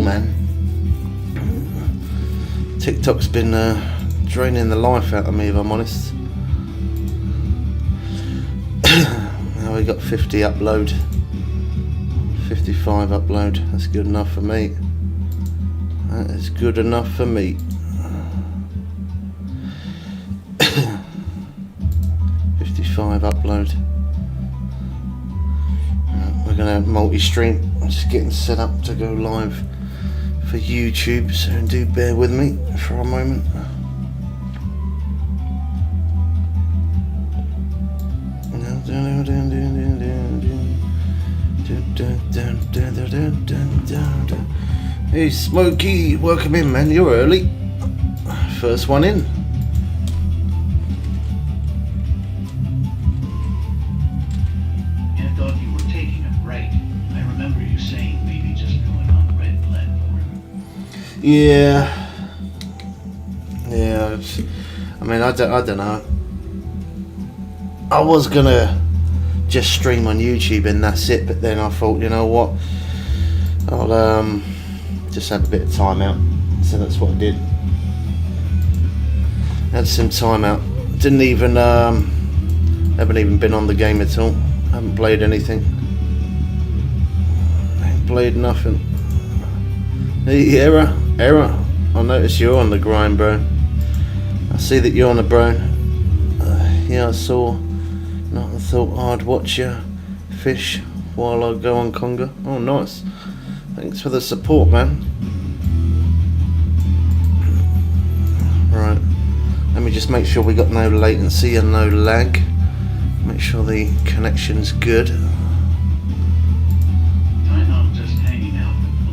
man. TikTok's been draining the life out of me, if I'm honest. Now we got 50 upload, 55 upload. That's good enough for me. That is good enough for me. 55 upload. We're gonna multi-stream. I'm just getting set up to go live for YouTube, so do bear with me for a moment. Hey Smokey, welcome in, man. You're early. First one in. I thought you were taking a break. I remember you saying maybe just going on red platform. Yeah. I mean, I don't know. I was gonna just stream on YouTube and that's it, but then I thought, you know what? I'll just have a bit of time out. So that's what I did. Had some time out. Didn't even haven't even been on the game at all. Haven't played anything. Ain't played nothing. Hey, error. I notice you're on the grind, bro. I see that you're on the bro. Yeah, I saw. I thought I'd watch you fish while I go on conga. Oh, nice. Thanks for the support, man. Right. Let me just make sure we got no latency and no lag. Make sure the connection's good. Time out just hanging out with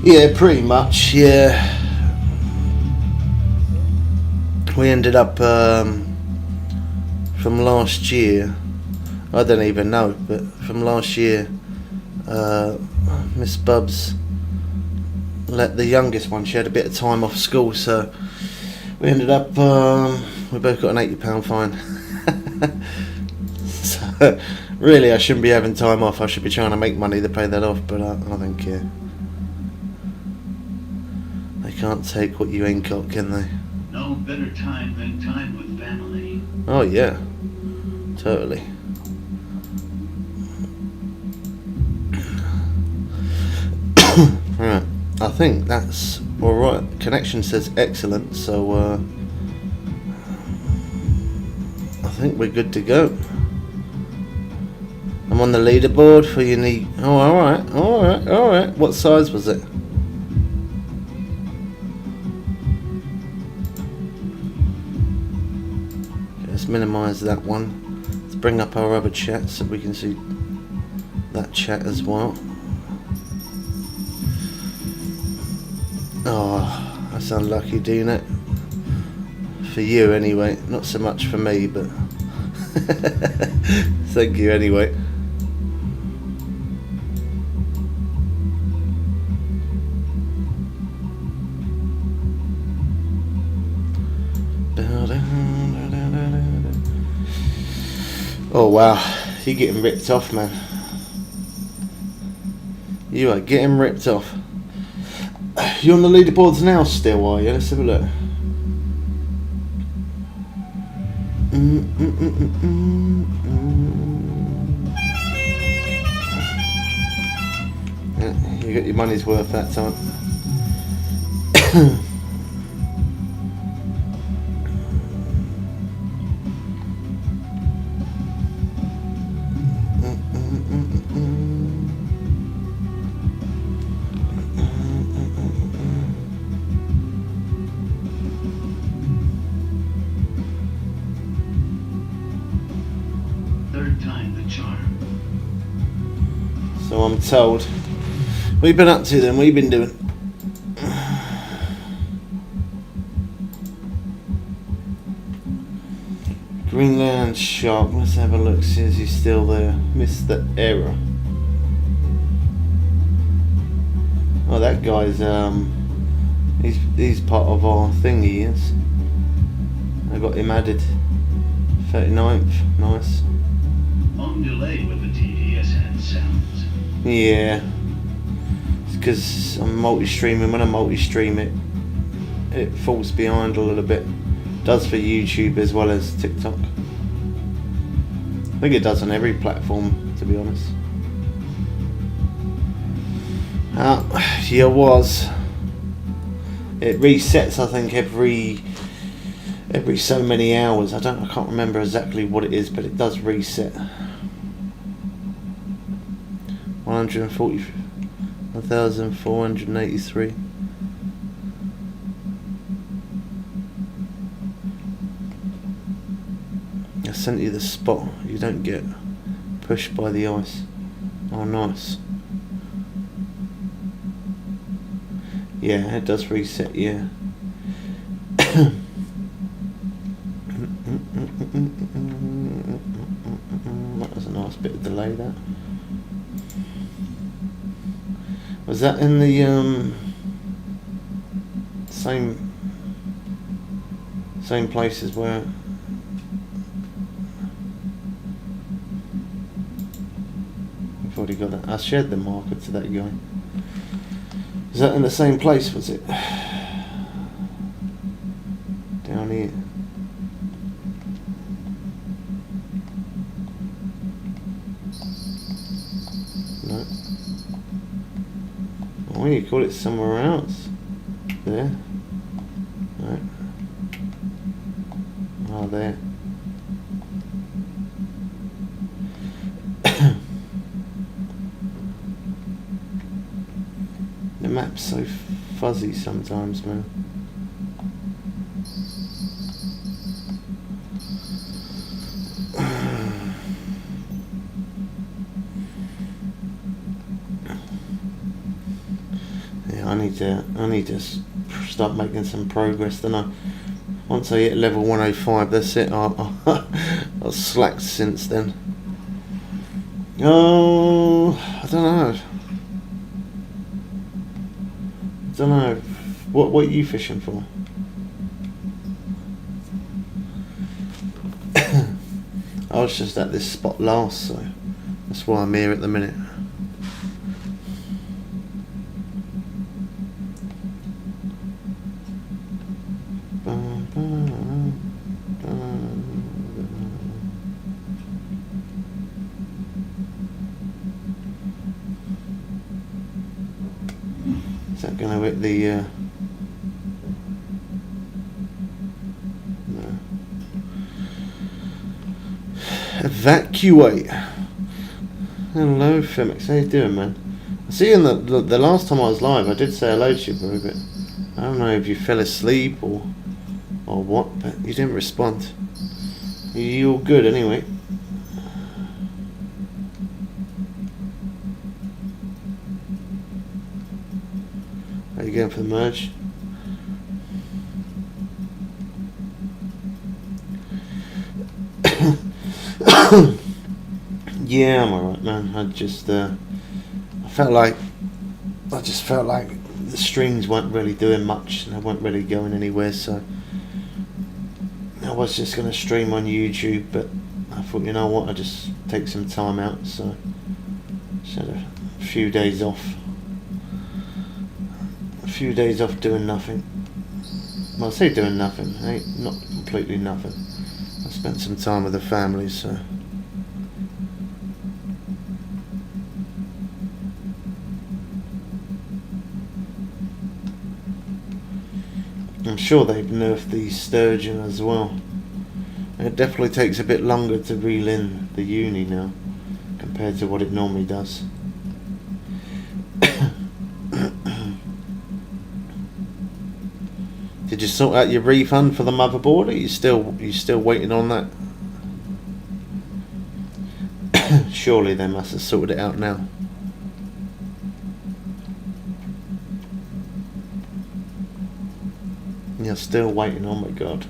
Blue. Yeah, pretty much, yeah. We ended up from last year, I don't even know, but from last year, Miss Bubs let the youngest one, she had a bit of time off school, so we ended up, we both got an £80 fine. So really I shouldn't be having time off, I should be trying to make money to pay that off, but I don't care. They can't take what you ain't got, can they? No better time than time with family. Oh yeah, totally. Right, I think that's alright. Connection says excellent, so I think we're good to go. I'm on the leaderboard for your knee. Oh, alright. What size was it? Let's minimize that one. Let's bring up our other chat so we can see that chat as well. Oh, that's unlucky, doing it. For you anyway, not so much for me, but thank you anyway. Oh wow, you're getting ripped off, man. You are getting ripped off. You're on the leaderboards now still, are you? Let's have a look. Yeah, you got your money's worth that time. Third time the charm. So I'm told. What have you been up to then? What have you been doing? Greenland Shark. Let's have a look. See if he's still there. Mr. Error. Oh, that guy's he's part of our thing. He is. I got him added. 39th. Nice. Long delay with the TDSN sounds. Yeah. It's because I'm multi-streaming. When I multi-stream it, it falls behind a little bit. It does for YouTube as well as TikTok. I think it does on every platform, to be honest. Yeah, it was. It resets, I think, every so many hours. I can't remember exactly what it is, but it does reset. 1,483. I sent you the spot. You don't get pushed by the ice. Oh, nice. Yeah, it does reset, yeah. That was a nice bit of delay, that. Was that in the same places where we've already got that? I shared the marker to that guy. Is that in the same place, was it? Down here. No. Oh, you call it somewhere else. There. No. Oh, there. The map's so fuzzy sometimes, man. Yeah, I need to start making some progress. Then once I hit level 105, that's it. I've slacked since then. Oh, I don't know. What are you fishing for? I was just at this spot last, so that's why I'm here at the minute. Is that going to hit the... no. Evacuate. Hello, Femix. How you doing, man? I see in the last time I was live, I did say hello to you, bro, but I don't know if you fell asleep or what, but you didn't respond. You all good, anyway? Are you going for the merge? Yeah, I'm alright, man. I just felt like the streams weren't really doing much and they weren't really going anywhere, so I was just going to stream on YouTube, but I thought, you know what, I'll just take some time out, so just had a few days off. Doing nothing. Well, I say doing nothing, ain't not completely nothing. I spent some time with the family, so I'm sure they've nerfed the sturgeon as well. It definitely takes a bit longer to reel in the uni now compared to what it normally does. Did you sort out your refund for the motherboard? Or are you still waiting on that? Surely they must have sorted it out now. You're still waiting. Oh my god!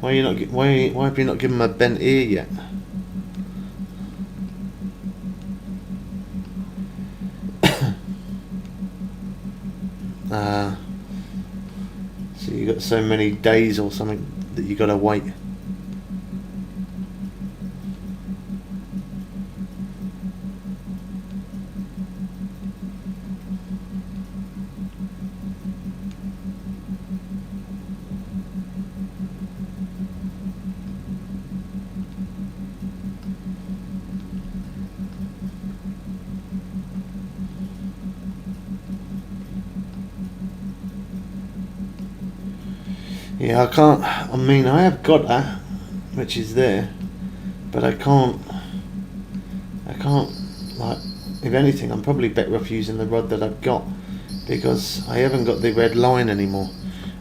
Why have you not given them a bent ear yet? So you got so many days or something that you gotta wait. Yeah, I can't. I mean, I have got that, which is there, but I can't. Like, if anything, I'm probably better off using the rod that I've got because I haven't got the red line anymore.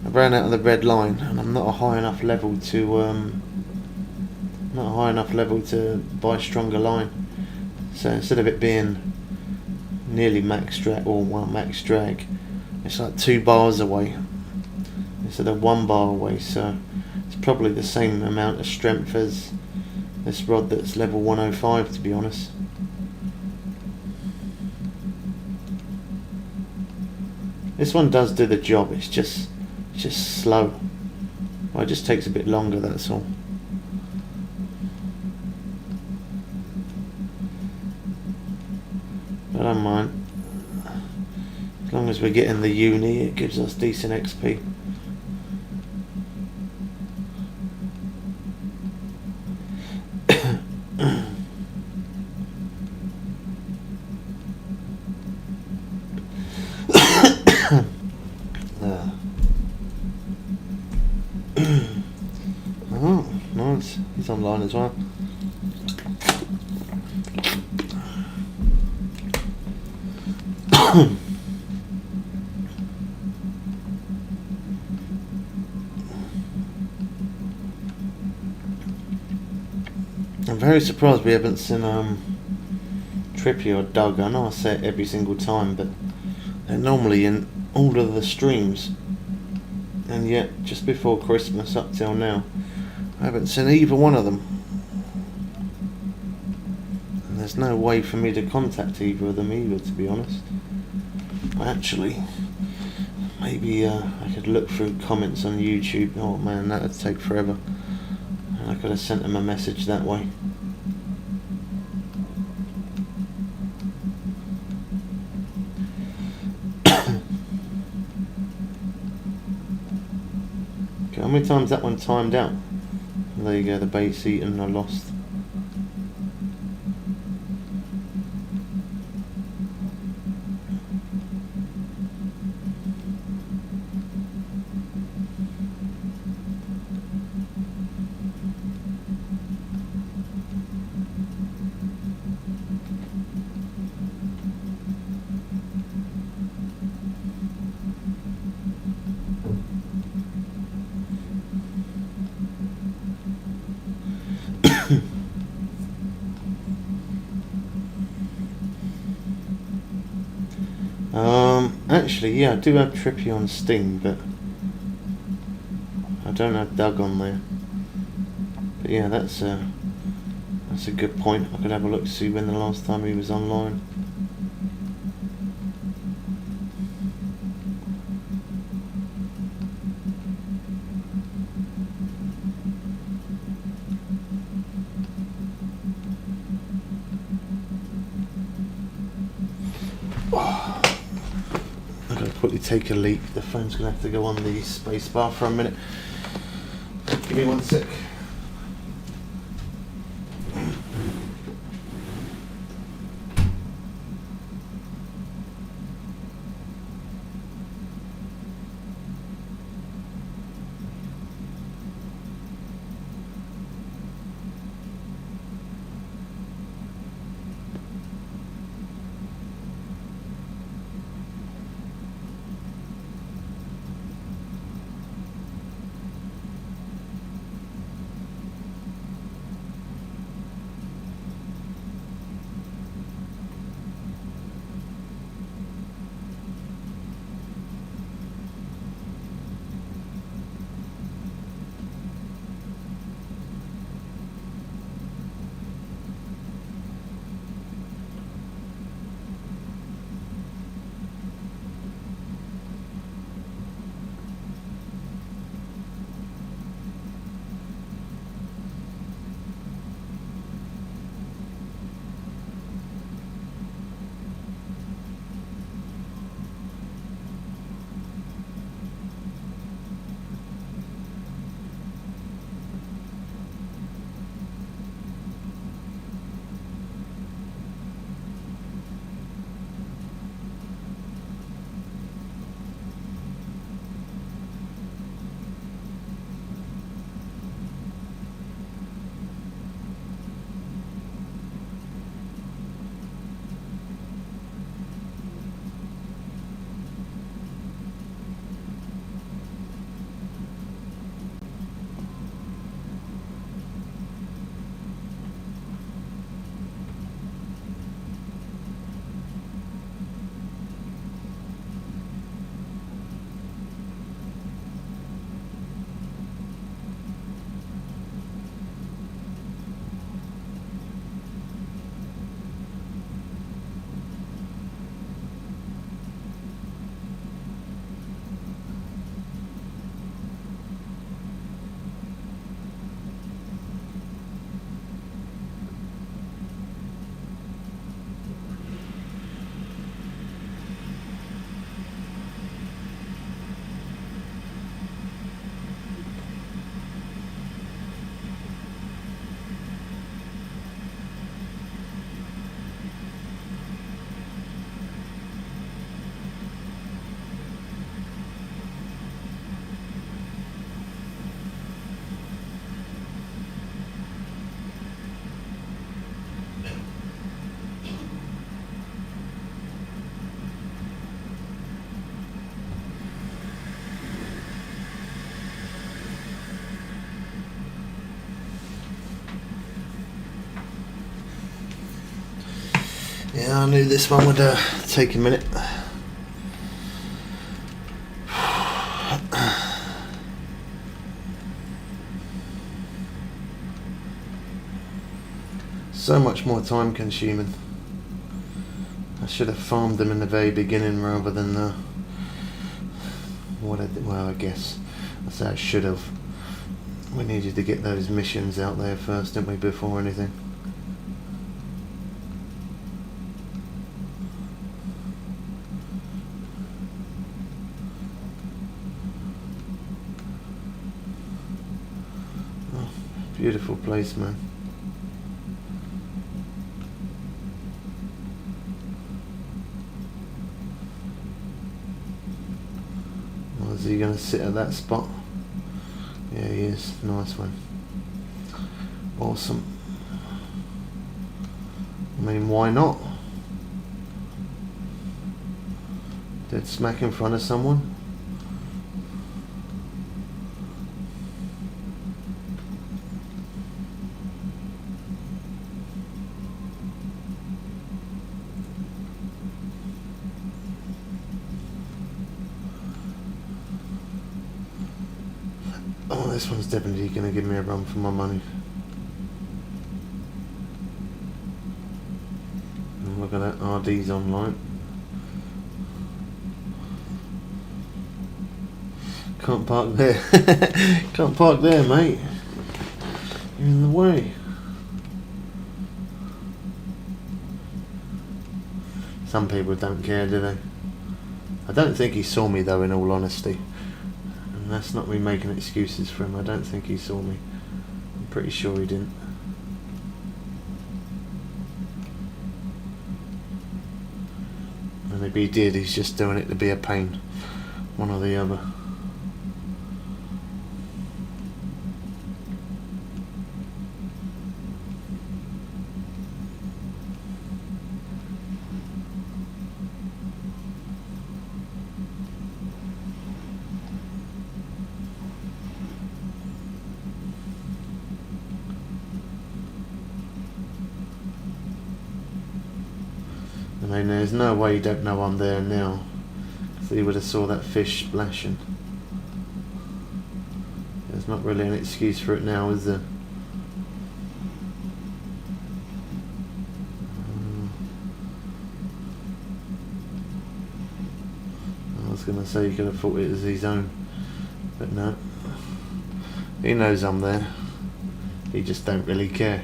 I ran out of the red line, and I'm not a high enough level to buy stronger line. So instead of it being nearly max drag or max drag, it's like 2 bars away instead of 1 bar away. So it's probably the same amount of strength as this rod that's level 105, to be honest. This one does do the job. It's just slow. Well, it just takes a bit longer, that's all. I don't mind. As long as we're getting the uni, it gives us decent XP. Oh, nice. He's online as well. I'm very surprised we haven't seen Trippy or Doug. I know I say it every single time, but they're normally in all of the streams, and yet just before Christmas up till now I haven't seen either one of them, and there's no way for me to contact either of them either, to be honest. Actually, maybe I could look through comments on YouTube. Oh man, that would take forever, and I could have sent them a message that way. How many times that one timed out? There you go, the base eaten, I lost. Actually, yeah, I do have Trippy on Steam, but I don't have Doug on there. But yeah, that's a good point. I could have a look to see when the last time he was online. I'm going to quickly take a leak. The phone's going to have to go on the space bar for a minute. Give me 1 sec. I knew this one would take a minute. So much more time consuming. I should have farmed them in the very beginning rather than what I did. Well, I guess I say I should have. We needed to get those missions out there first, didn't we, before anything? Oh, beautiful place, man. Is he going to sit at that spot? Yeah, he is. Nice one. Awesome. I mean, why not? Dead smack in front of someone. Oh, this one's definitely going to give me a run for my money. And look at that, RD's online. Can't park there. Can't park there, mate. You're in the way. Some people don't care, do they? I don't think he saw me though, in all honesty. And that's not me making excuses for him. I don't think he saw me. I'm pretty sure he didn't. And if he did, he's just doing it to be a pain. One or the other. I mean, there's no way you don't know I'm there now. So you would have saw that fish splashing. There's not really an excuse for it now, is there? I was going to say you could have thought it was his own. But no. He knows I'm there. He just don't really care.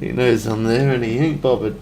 He knows I'm there and he ain't bothered.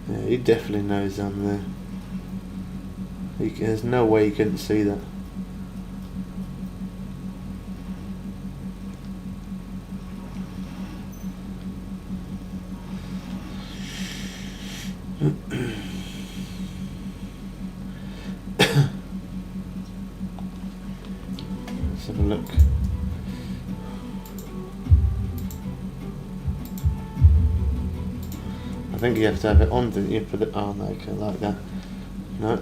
Yeah, he definitely knows I'm there. There's no way he couldn't see that. Let's have a look. I think you have to have it on, didn't you? For the no, okay, like that. No.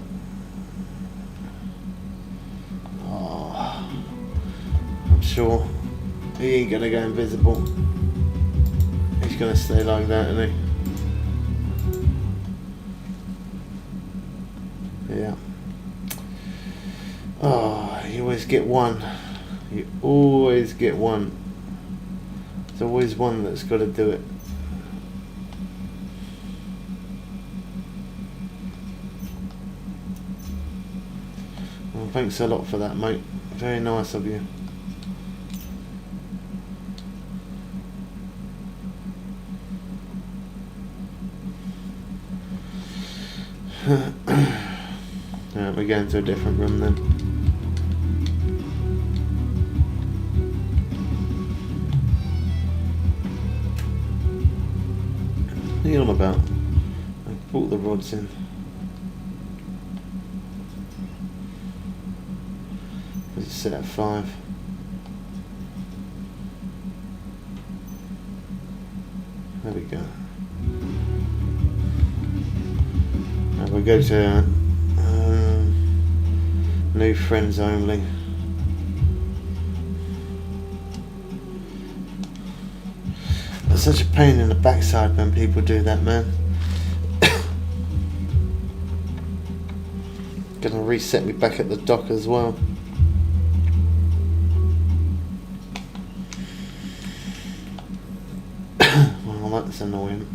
Oh, I'm sure he ain't gonna go invisible. He's gonna stay like that, isn't he? Yeah. Oh, you always get one. You always get one. There's always one that's got to do it. Well, thanks a lot for that, mate. Very nice of you. Alright, we're going to a different room then. What are you on about? I brought the rods in. It's set at 5. There we go. Now we'll go to new friends only. It's such a pain in the backside when people do that, man. Gonna reset me back at the dock as well. Well, that's annoying.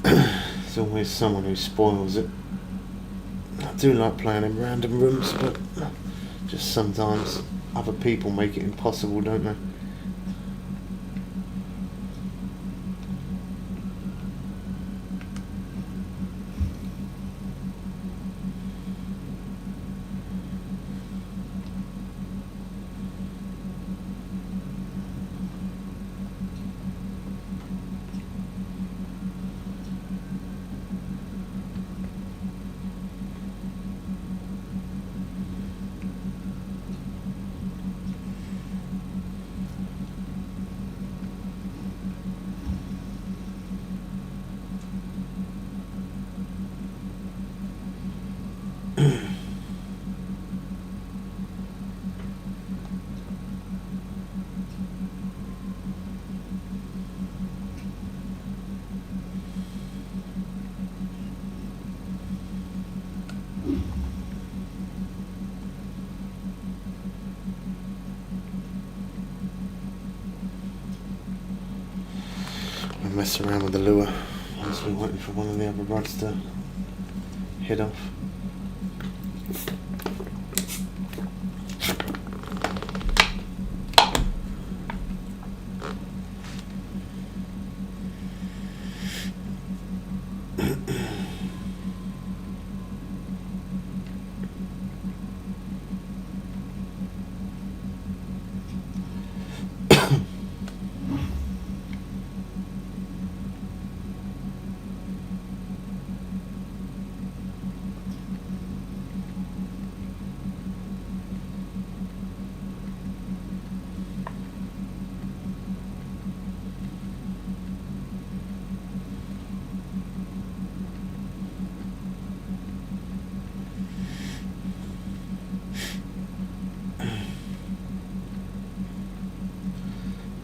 There's always someone who spoils it. I do like playing in random rooms, but just sometimes other people make it impossible, don't they? Mess around with the lure whilst we're waiting for one of the other rods to head off.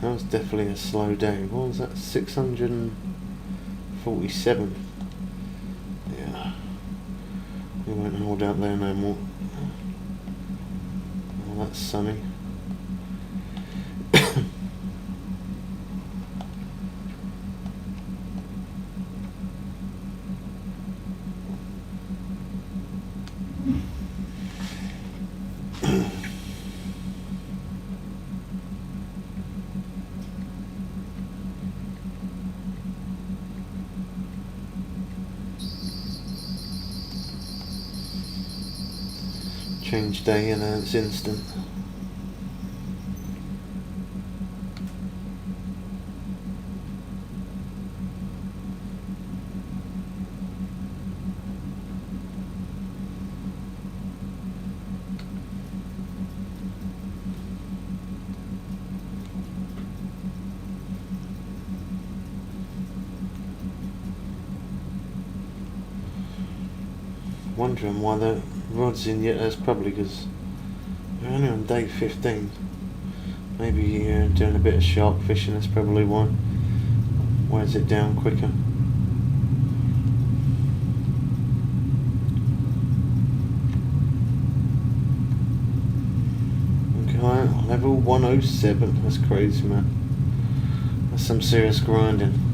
That was definitely a slow day. What was that? 647. Yeah. We won't hold out there no more. Oh, that's sunny. Change day and it's instant. Wondering why rods in yet. That's probably because we're only on day 15. Maybe doing a bit of shark fishing, that's probably why. Wears it down quicker. Okay, level 107, that's crazy, man. That's some serious grinding.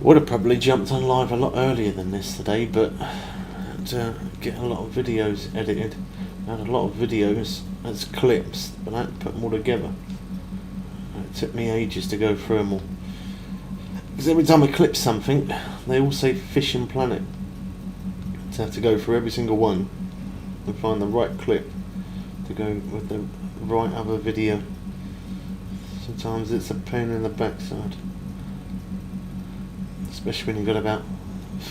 Would have probably jumped on live a lot earlier than this today, but to get a lot of videos edited. I had a lot of videos as clips, but I had to put them all together. It took me ages to go through them all. Because every time I clip something, they all say Fishing Planet. So I have to go through every single one and find the right clip to go with the right other video. Sometimes it's a pain in the backside. Especially when you've got about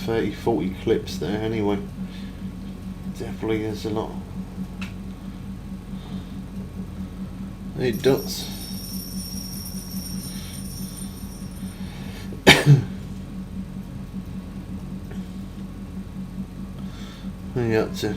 30-40 clips there anyway. Definitely is a lot. Hey Dots. What are you up to?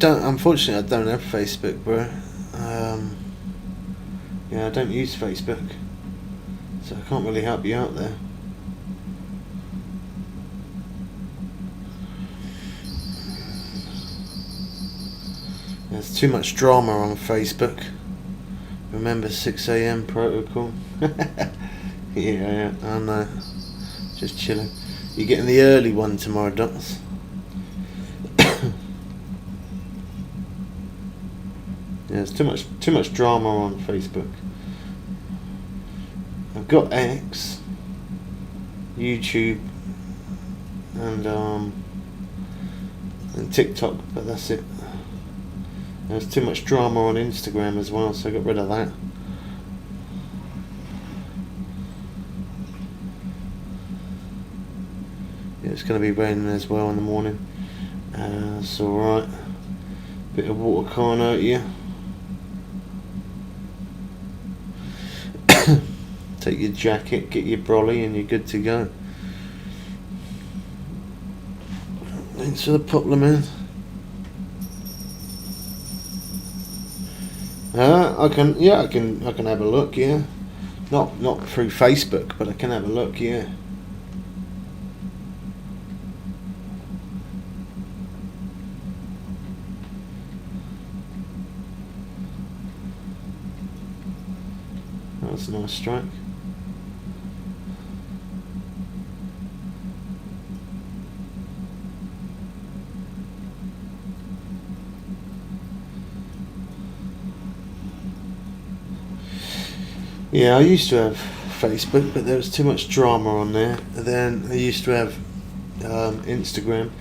Unfortunately I don't have Facebook, bro. Yeah, I don't use Facebook, so I can't really help you out there. There's too much drama on Facebook. Remember 6 AM protocol? Yeah, I know. Just chilling. You're getting the early one tomorrow, Dots. Yeah, there's too much drama on Facebook. I've got X, YouTube, and TikTok, but that's it. There's too much drama on Instagram as well, so I got rid of that. Yeah, it's going to be raining as well in the morning. It's alright. Bit of water can't hurt you. Take your jacket, get your brolly, and you're good to go. Thanks for the poplar, man. I can have a look, yeah. Not through Facebook, but I can have a look, yeah. That's a nice strike. Yeah, I used to have Facebook, but there was too much drama on there. And then I used to have Instagram,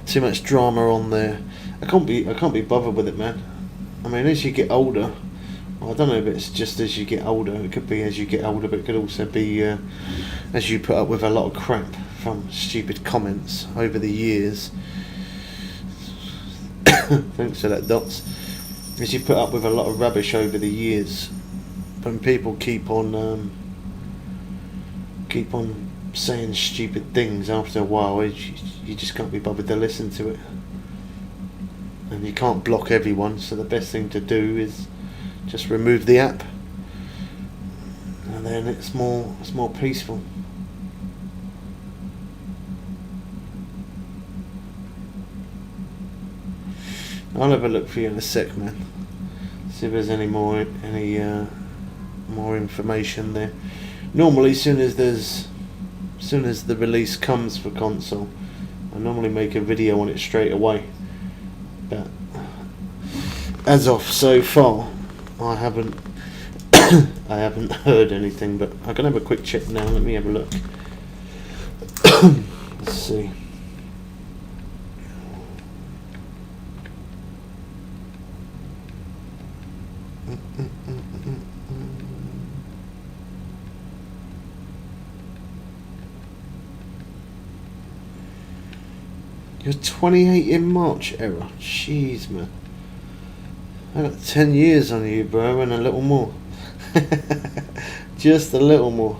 too much drama on there. I can't be bothered with it, man. I mean, as you get older, well, I don't know if it's just as you get older. It could be as you get older, but it could also be as you put up with a lot of crap from stupid comments over the years. Thanks for that, Dots. As you put up with a lot of rubbish over the years. When people keep on saying stupid things, after a while you just can't be bothered to listen to it, and you can't block everyone. So the best thing to do is just remove the app, and then it's more peaceful. I'll have a look for you in a sec, man. See if there's any more information there. Normally, as soon as the release comes for console, I normally make a video on it straight away. But as of so far, I haven't heard anything. But I can have a quick check now. Let me have a look. Let's see. You're 28 in March, Error. Jeez, man. I got 10 years on you, bro, and a little more. Just a little more.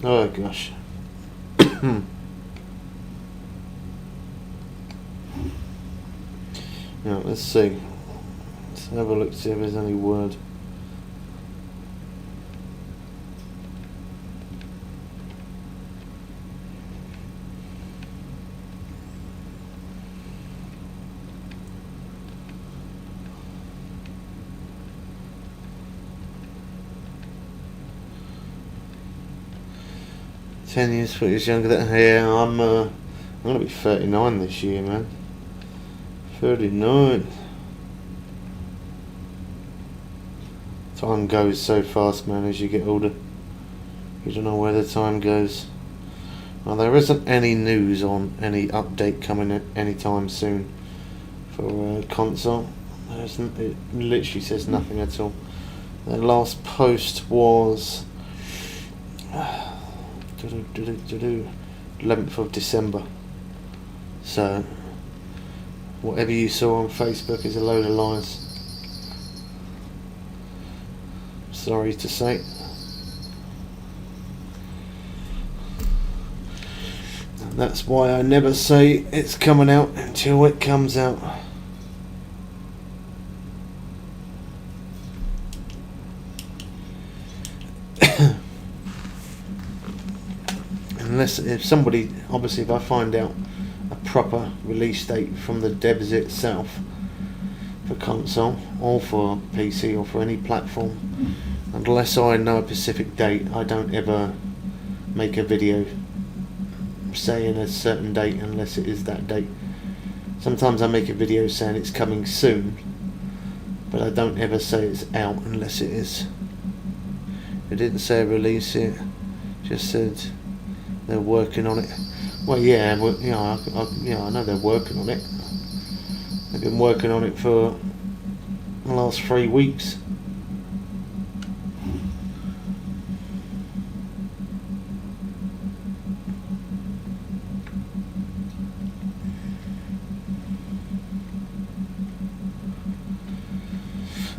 Oh gosh. Now let's see. Let's have a look, see if there's any word. Ten years footage younger than here. I'm gonna be 39 this year, man. 39. Time goes so fast, man, as you get older. You don't know where the time goes. Well, there isn't any news on any update coming in anytime soon for console. There isn't, it literally says nothing at all. The last post was 11th of December. So whatever you saw on Facebook is a load of lies. Sorry to say. And that's why I never say it's coming out until it comes out. Unless if somebody, obviously if I find out a proper release date from the devs itself for console or for PC or for any platform, unless I know a specific date, I don't ever make a video saying a certain date unless it is that date. Sometimes I make a video saying it's coming soon, but I don't ever say it's out unless it is. It didn't say release it, just said they're working on it. Well, yeah, well, I know they're working on it. They've been working on it for the last 3 weeks.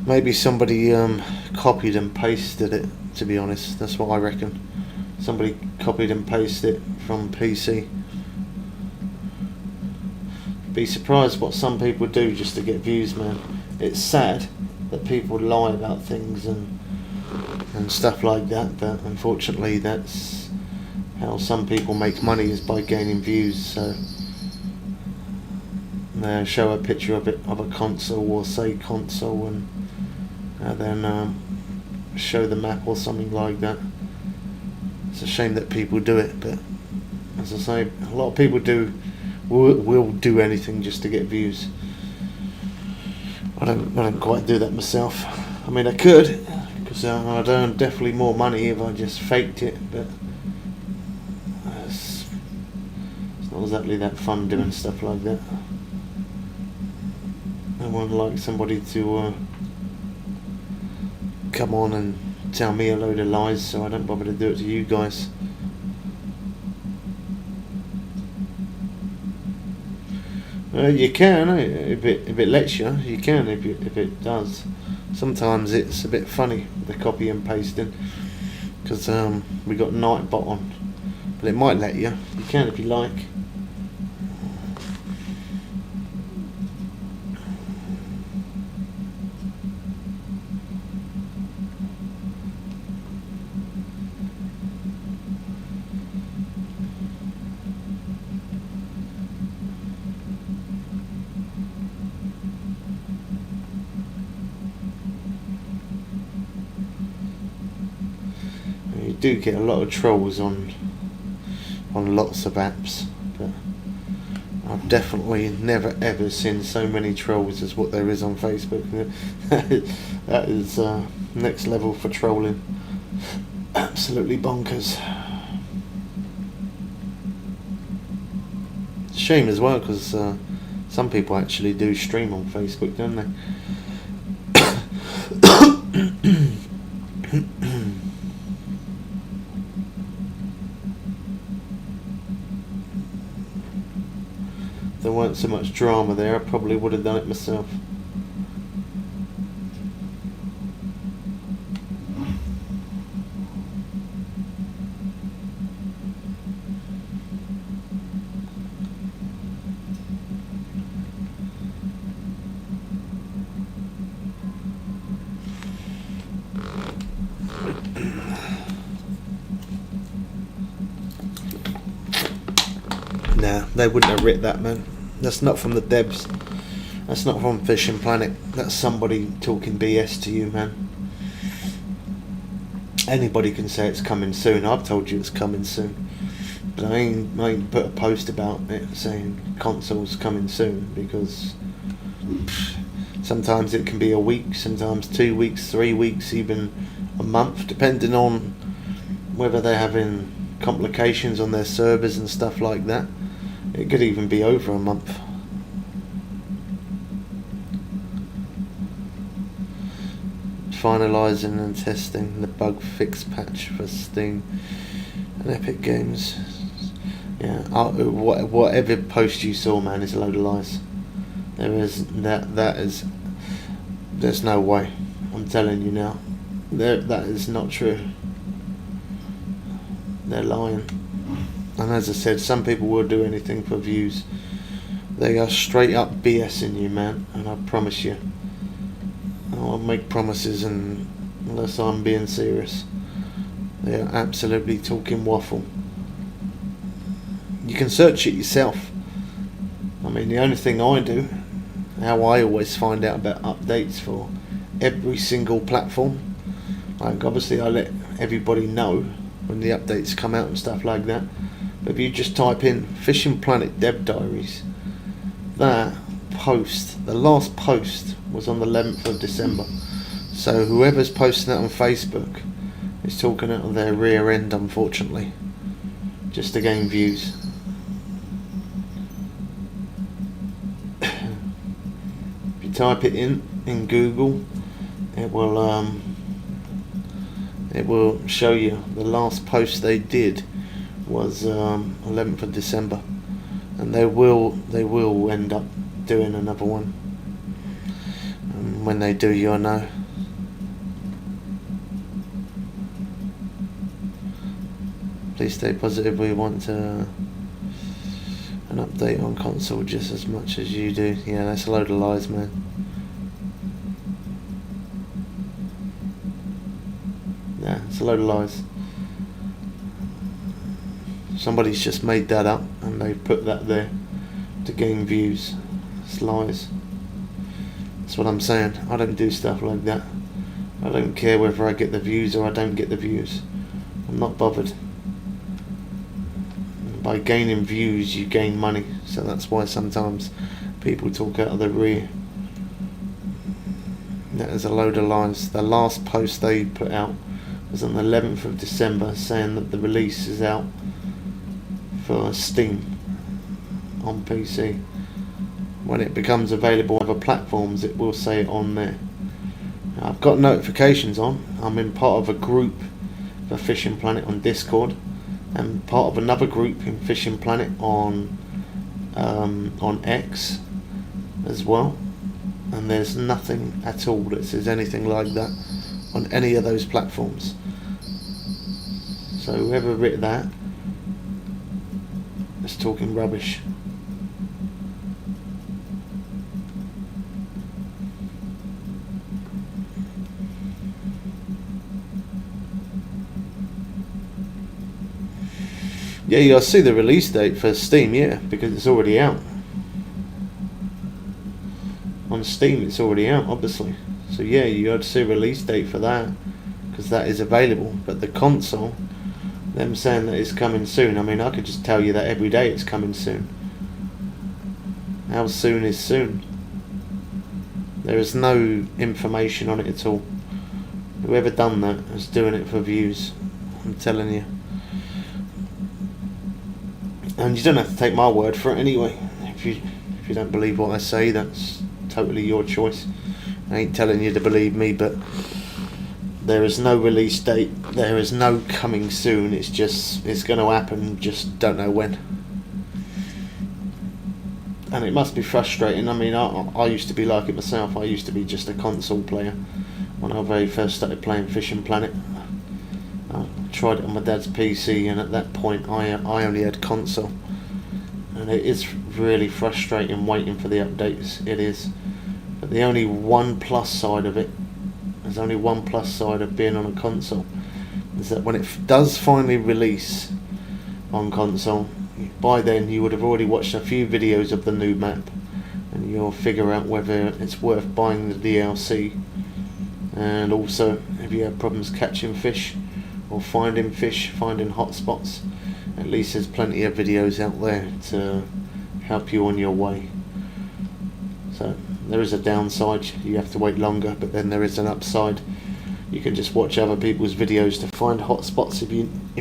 Maybe somebody copied and pasted it, to be honest. That's what I reckon. Somebody copied and pasted it from PC. Be surprised what some people do just to get views, man. It's sad that people lie about things and stuff like that, but unfortunately that's how some people make money, is by gaining views. So they show a picture of it, of a console, or say console, and then show the map or something like that. It's a shame that people do it, but as I say, a lot of people will do anything just to get views. I don't quite do that myself. I mean, I could, because I'd earn definitely more money if I just faked it, but it's not exactly that fun doing stuff like that. I wouldn't like somebody to come on and tell me a load of lies, so I don't bother to do it to you guys. You can, if it lets you. You can if it does. Sometimes it's a bit funny, the copy and pasting, because we got Nightbot on, but it might let you. You can if you like. You do get a lot of trolls on lots of apps, but definitely never ever seen so many trolls as what there is on Facebook. That is next level for trolling. Absolutely bonkers. Shame as well, because some people actually do stream on Facebook, don't they? If there weren't so much drama there, I probably would have done it myself. Nah, they wouldn't have writ that, man. That's not from the devs. That's not from Fishing Planet. That's somebody talking BS to you, man. Anybody can say it's coming soon. I've told you it's coming soon. But I ain't put a post about it saying console's coming soon, because sometimes it can be a week, sometimes 2 weeks, 3 weeks, even a month, depending on whether they're having complications on their servers and stuff like that. It could even be over a month. Finalising and testing the bug fix patch for Steam and Epic Games. Yeah, whatever post you saw, man, is a load of lies. There is there's no way. I'm telling you now, that is not true. They're lying. And as I said, some people will do anything for views. They are straight up BSing you, man, and I promise you, I won't make promises unless I'm being serious. They are absolutely talking waffle. You can search it yourself. I mean, the only thing I do, how I always find out about updates for every single platform, like obviously I let everybody know when the updates come out and stuff like that. But if you just type in Fishing Planet Dev Diaries, that post, the last post was on the 11th of December. So whoever's posting it on Facebook is talking out of their rear end, unfortunately, just to gain views. If you type it in Google, it will show you the last post they did was 11th of December, and they will end up doing another one, and when they do, you'll know. Please stay positive. We want an update on console just as much as you do. Yeah, that's a load of lies, man. Yeah, it's a load of lies. Somebody's just made that up and they put that there to gain views. It's lies. That's what I'm saying. I don't do stuff like that. I don't care whether I get the views or I don't get the views. I'm not bothered. By gaining views you gain money, so that's why sometimes people talk out of the rear. That is a load of lies. The last post they put out was on the 11th of December saying that the release is out for Steam on PC. When it becomes available on other platforms, it will say it on there. Now, I've got notifications on. I'm in part of a group for Fishing Planet on Discord, and part of another group in Fishing Planet on X as well. And there's nothing at all that says anything like that on any of those platforms. So whoever writ that is talking rubbish. Yeah, you'll see the release date for Steam, yeah, because it's already out. On Steam it's already out, obviously. So yeah, you have to see a release date for that, because that is available. But the console, them saying that it's coming soon, I mean, I could just tell you that every day it's coming soon. How soon is soon? There is no information on it at all. Whoever done that is doing it for views. I'm telling you. And you don't have to take my word for it anyway. If you don't believe what I say, that's totally your choice. I ain't telling you to believe me, but there is no release date. There is no coming soon. It's going to happen. Just don't know when. And it must be frustrating. I mean, I used to be like it myself. I used to be just a console player when I very first started playing Fishing Planet. I tried it on my dad's PC, and at that point I only had console. And it is really frustrating waiting for the updates. It is. But the only one plus side of it, there's only one plus side of being on a console, is that when it does finally release on console, by then you would have already watched a few videos of the new map, and you'll figure out whether it's worth buying the DLC. And also, if you have problems catching fish or finding hotspots, at least there's plenty of videos out there to help you on your way. So there is a downside, you have to wait longer, but then there is an upside. You can just watch other people's videos to find hotspots if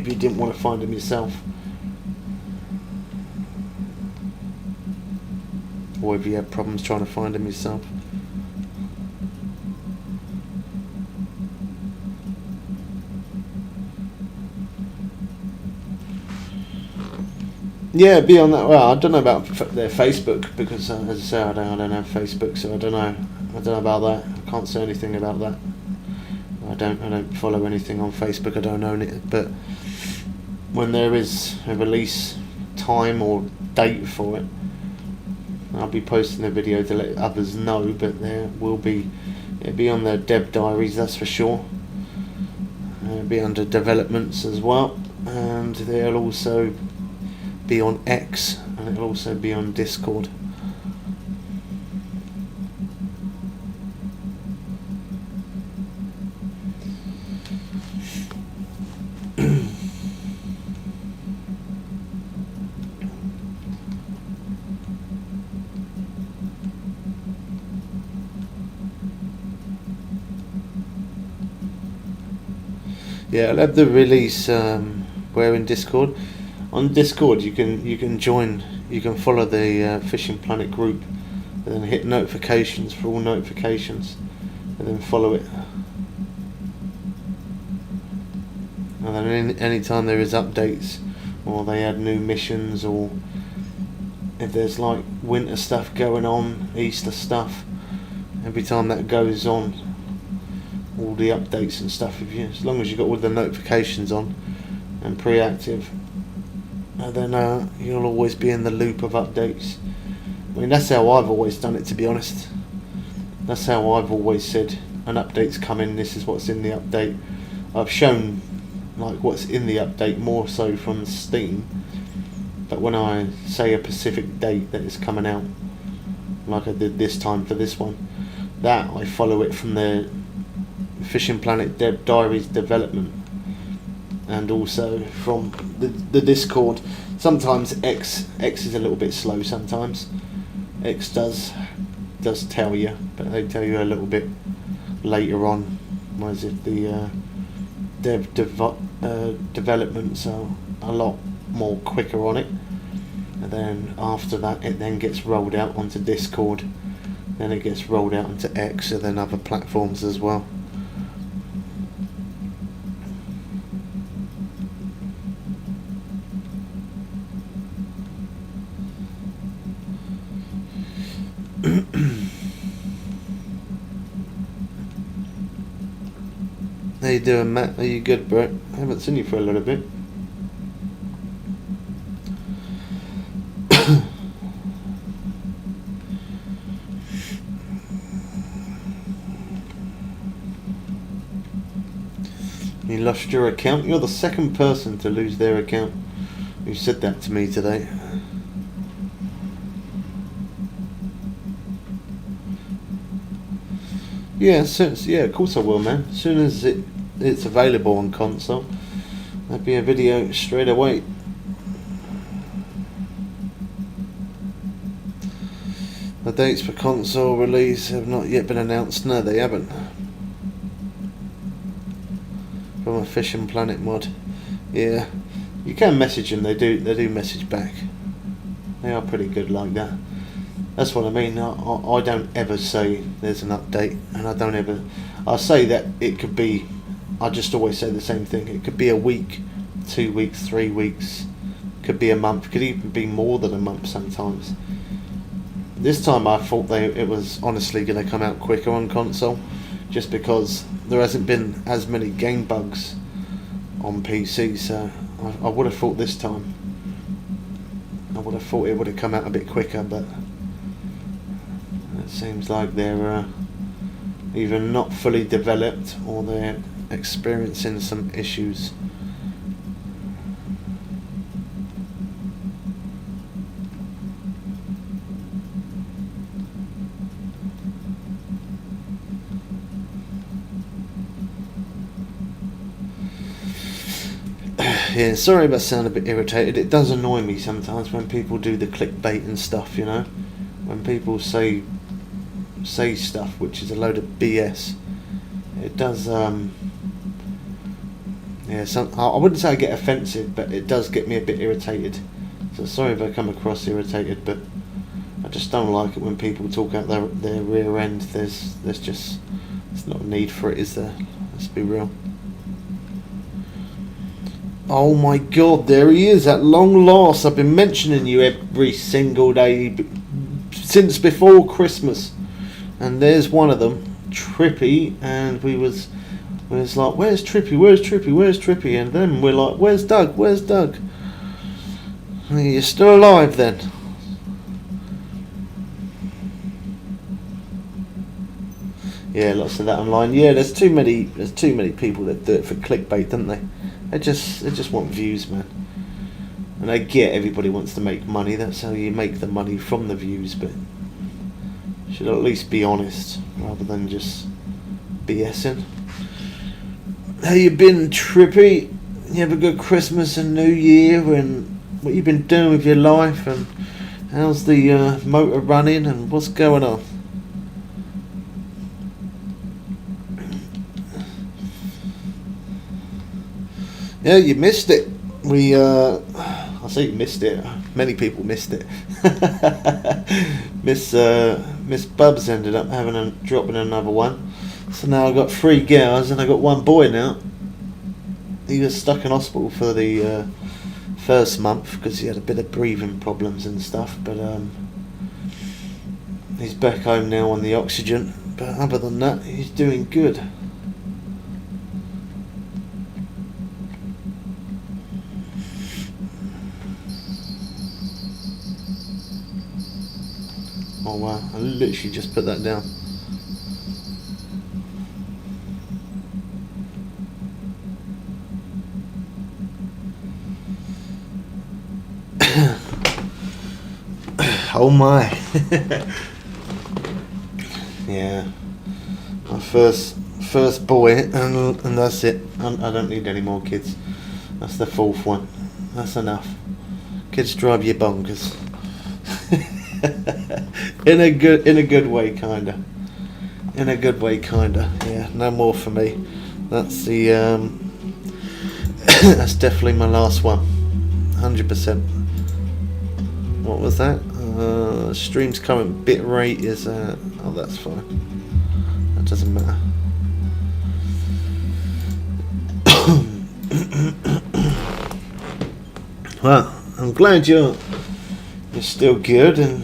you didn't want to find them yourself. Or if you have problems trying to find them yourself. Yeah, be on that. Well, I don't know about their Facebook, because as I say, I don't have Facebook, so I don't know about that. I can't say anything about that. I don't follow anything on Facebook. I don't own it. But when there is a release time or date for it, I'll be posting a video to let others know. But it'll be on their dev diaries, that's for sure. It'll be under developments as well, and they'll also be on X, and it'll also be on Discord. Yeah, I'll have the release where in Discord. On Discord, you can join, you can follow the Fishing Planet group, and then hit notifications for all notifications, and then follow it. And then anytime there is updates, or they add new missions, or if there's like winter stuff going on, Easter stuff, every time that goes on, all the updates and stuff, as long as you've got all the notifications on and pre-active, and then you'll always be in the loop of updates. I mean, that's how I've always done it, to be honest. That's how I've always said, an update's coming, this is what's in the update. I've shown like what's in the update more so from Steam, but when I say a specific date that is coming out, like I did this time for this one, that I follow it from the Fishing Planet Dev Diaries development, and also from the Discord. Sometimes X is a little bit slow. Sometimes X does tell you, but they tell you a little bit later on. Whereas if the developments are a lot more quicker on it, and then after that it then gets rolled out onto Discord, then it gets rolled out onto X, and then other platforms as well. How you doing, Matt? Are you good, bro? I haven't seen you for a little bit. You lost your account? You're the second person to lose their account who said that to me today. Yeah, of course I will, man. As soon as it's available on console, there'll be a video straight away. dates for console release have not yet been announced. No, they haven't. From a Fishing Planet mod. Yeah, you can message them. They do message back. They are pretty good like that. That's what I mean. I don't ever say there's an update, and I don't ever. I say that it could be. I just always say the same thing. It could be a week, 2 weeks, 3 weeks. Could be a month. Could even be more than a month sometimes. This time I thought it was honestly going to come out quicker on console, just because there hasn't been as many game bugs on PC. So I would have thought this time. I would have thought it would have come out a bit quicker, but it seems like they're either not fully developed or they're experiencing some issues. Yeah, sorry if I sound a bit irritated. It does annoy me sometimes when people do the clickbait and stuff, you know. When people say stuff which is a load of BS. It does, yeah, I wouldn't say I get offensive, but it does get me a bit irritated. So sorry if I come across irritated, but I just don't like it when people talk out their rear end. There's not a need for it, is there? Let's be real. Oh my God, there he is at long last. I've been mentioning you every single day since before Christmas, and there's one of them, Trippy, and we was like, where's Trippy, where's Trippy, where's Trippy, and then we're like, where's Doug, where's Doug? You're still alive then. Yeah, lots of that online. Yeah, there's too many people that do it for clickbait, don't they? They just want views, man. And I get everybody wants to make money. That's how you make the money, from the views. But you should at least be honest rather than just BSing. How you been, Trippy? You have a good Christmas and New Year, and what you been doing with your life, and how's the motor running, and what's going on? Yeah, you missed it. I say you missed it. Many people missed it. Miss Bubs ended up dropping another one. So now I got 3 girls and I got 1 boy now. He was stuck in hospital for the first month because he had a bit of breathing problems and stuff. But he's back home now on the oxygen. But other than that, he's doing good. Oh wow, I literally just put that down. Oh my. Yeah. My first boy, and that's it. I don't need any more kids. That's the 4th one. That's enough. Kids drive you bonkers. in a good way, kinda. In a good way, kinda. Yeah, no more for me. That's the that's definitely my last one. 100%. What was that? Stream's current bit rate is oh, that's fine. That doesn't matter. Well, I'm glad you're still good. And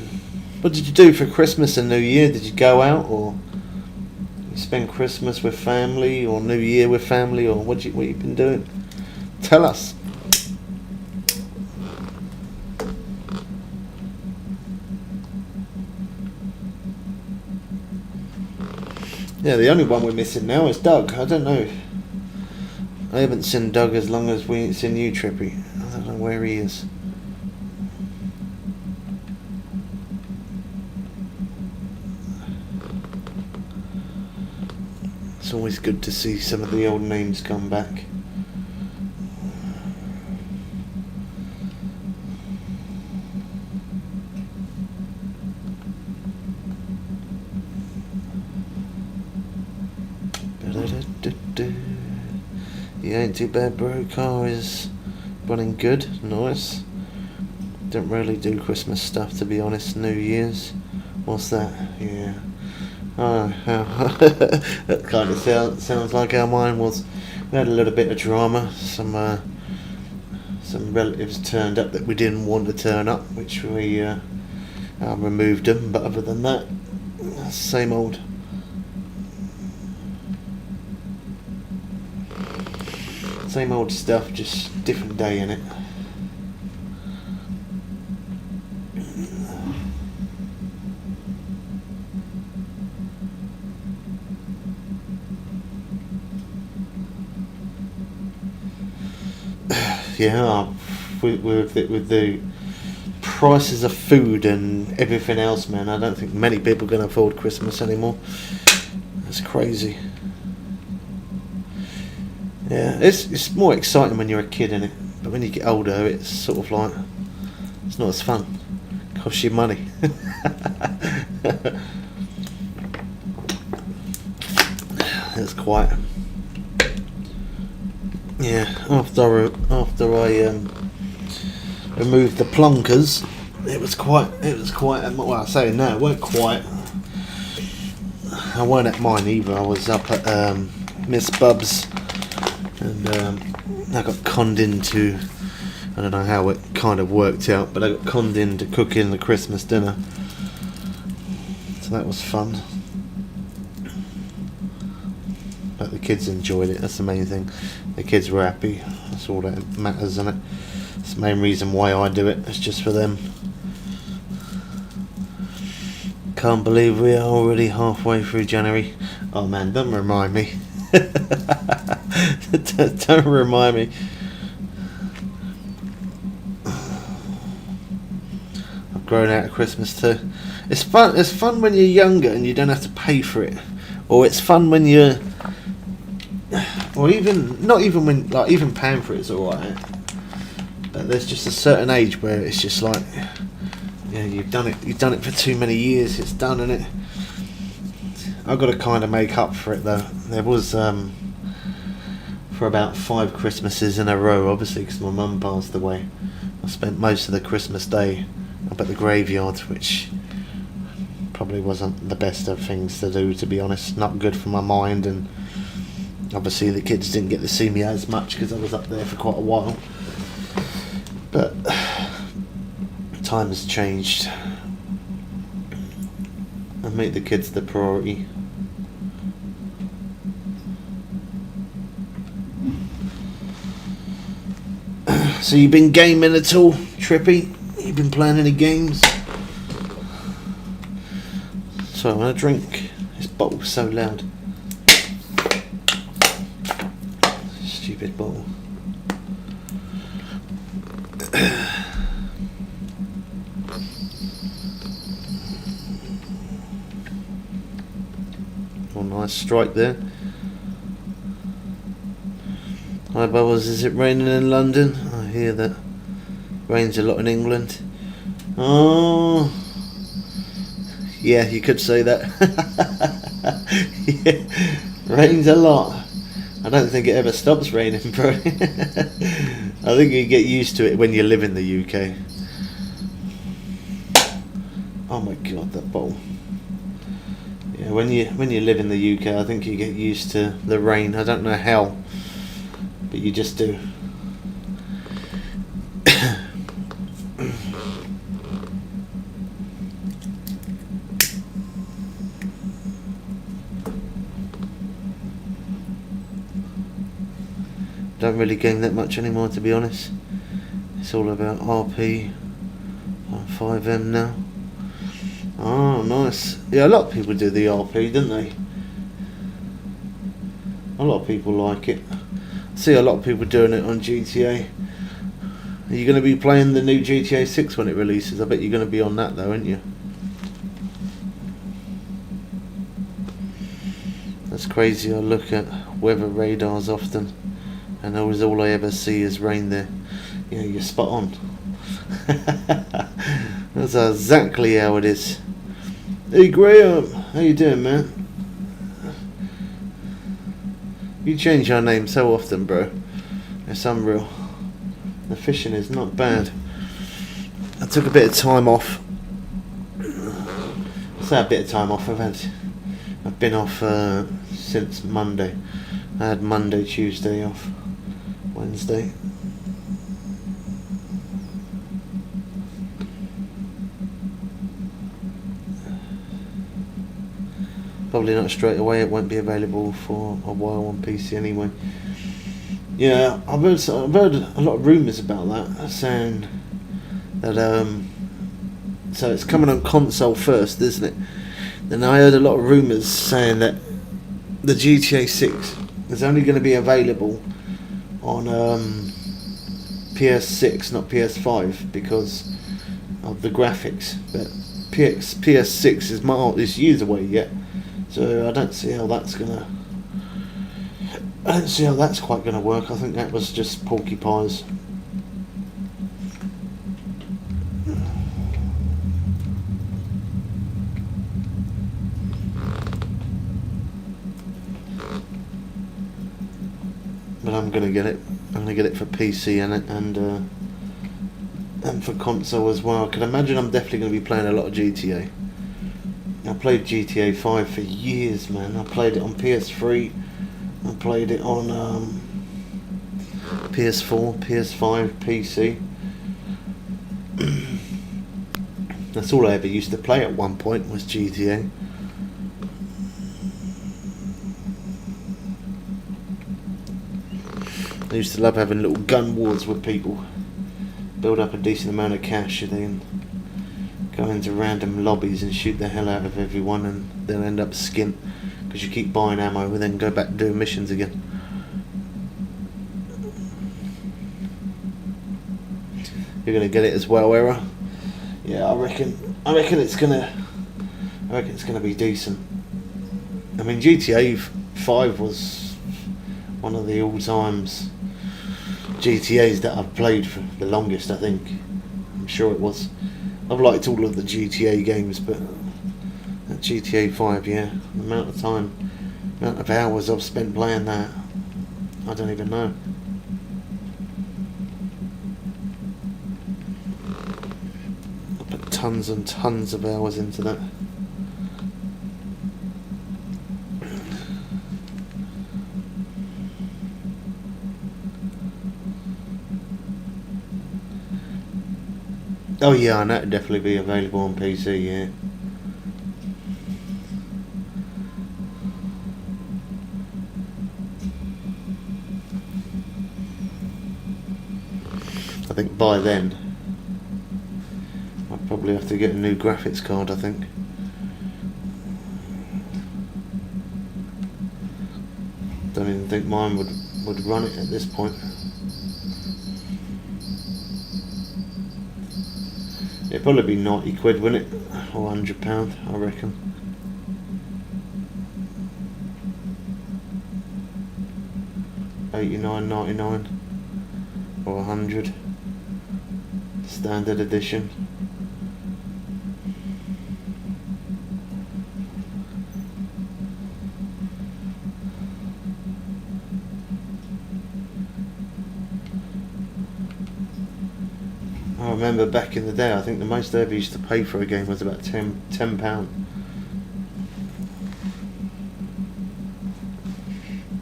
what did you do for Christmas and New Year? Did you go out, or you spend Christmas with family, or New Year with family, or what you been doing? Tell us. Yeah, the only one we're missing now is Doug. I don't know. I haven't seen Doug as long as we ain't seen you, Trippy. I don't know where he is. It's always good to see some of the old names come back. Yeah, ain't too bad, bro. Car is running good. Nice. Don't really do Christmas stuff, to be honest. New Year's. What's that? Yeah. Oh, that kind of sounds like how mine was. We had a little bit of drama. Some relatives turned up that we didn't want to turn up, which we removed them. But other than that, same old. Same old stuff, just different day in it. Yeah, with the prices of food and everything else, man, I don't think many people can afford Christmas anymore. That's crazy. Yeah, it's more exciting when you're a kid, innit? But when you get older, it's sort of like, it's not as fun. It costs you money. It's quiet. Yeah, after I removed the plunkers, it was quite. Well, I say no, it weren't quite. I weren't at mine either. I was up at Miss Bub's, and I got conned into. I don't know how it kind of worked out, but I got conned into cooking the Christmas dinner, so that was fun. But the kids enjoyed it. That's the main thing. The kids were happy. That's all that matters, isn't it? It's the main reason why I do it. It's just for them. Can't believe we are already halfway through January. Oh man, don't remind me. Don't remind me. I've grown out of Christmas too. It's fun. It's fun when you're younger and you don't have to pay for it, or it's fun when you're. Or even not even when like even paying for it's alright. But there's just a certain age where it's just like, yeah, you've done it for too many years. It's done, isn't it? I've got to kind of make up for it though. There was for about 5 Christmases in a row, obviously because my mum passed away. I spent most of the Christmas day up at the graveyard, which probably wasn't the best of things to do, to be honest. Not good for my mind, and obviously the kids didn't get to see me as much because I was up there for quite a while. But time has changed. I make the kids the priority. So you've been gaming at all, Trippy? You've been playing any games? So I'm gonna drink. This bottle's so loud. Stupid bottle. Oh, nice strike there. Hi Bubbles, is it raining in London? I hear that. Rains a lot in England. Oh, yeah, you could say that. Yeah, rains a lot. I don't think it ever stops raining, bro. I think you get used to it when you live in the UK. Oh my god, that bottle. Yeah, when you live in the UK, I think you get used to the rain. I don't know how, but you just do. Don't really game that much anymore, to be honest. It's all about RP on 5M now. Oh, nice. Yeah, a lot of people do the RP, don't they? A lot of people like it. I see a lot of people doing it on GTA. Are you going to be playing the new GTA 6 when it releases? I bet you're going to be on that though, aren't you? That's crazy. I look at weather radars often, and all I ever see is rain there. Yeah, you're spot on. That's exactly how it is. Hey Graham, how you doing, man? You change your name so often, bro. It's unreal. The fishing is not bad. I took a bit of time off. I say a bit of time off. I've been off since Monday. I had Monday, Tuesday off. Wednesday. Probably not straight away. It won't be available for a while on PC anyway. Yeah, I've heard a lot of rumours about that, saying that so it's coming on console first, isn't it? Then I heard a lot of rumours saying that the GTA 6 is only going to be available on PS6, not PS5, because of the graphics. But PS6 is years away yet. So I don't see how that's quite gonna work. I think that was just porcupines. But I'm gonna get it. I'm gonna get it for PC and for console as well. I can imagine I'm definitely gonna be playing a lot of GTA. I played GTA 5 for years, man. I played it on PS3. I played it on PS4, PS5, PC. That's all I ever used to play at one point was GTA. I used to love having little gun wars with people. Build up a decent amount of cash and then go into random lobbies and shoot the hell out of everyone, and then end up skint because you keep buying ammo and then go back and do missions again. You're gonna get it as well, Era? Yeah, I reckon it's gonna be decent. I mean, GTA 5 was one of the all-times GTAs that I've played for the longest. I think I'm sure it was. I've liked all of the GTA games, but that GTA 5, yeah, the amount of hours I've spent playing that, I don't even know. I put tons and tons of hours into that. Oh yeah, and that would definitely be available on PC, yeah. I think by then I'll probably have to get a new graphics card, I think. Don't even think mine would run it at this point. It'd probably be 90 quid, wouldn't it? Or £100, I reckon. £89.99 or 100. Standard edition. I remember back in the day, I think the most I ever used to pay for a game was about £10.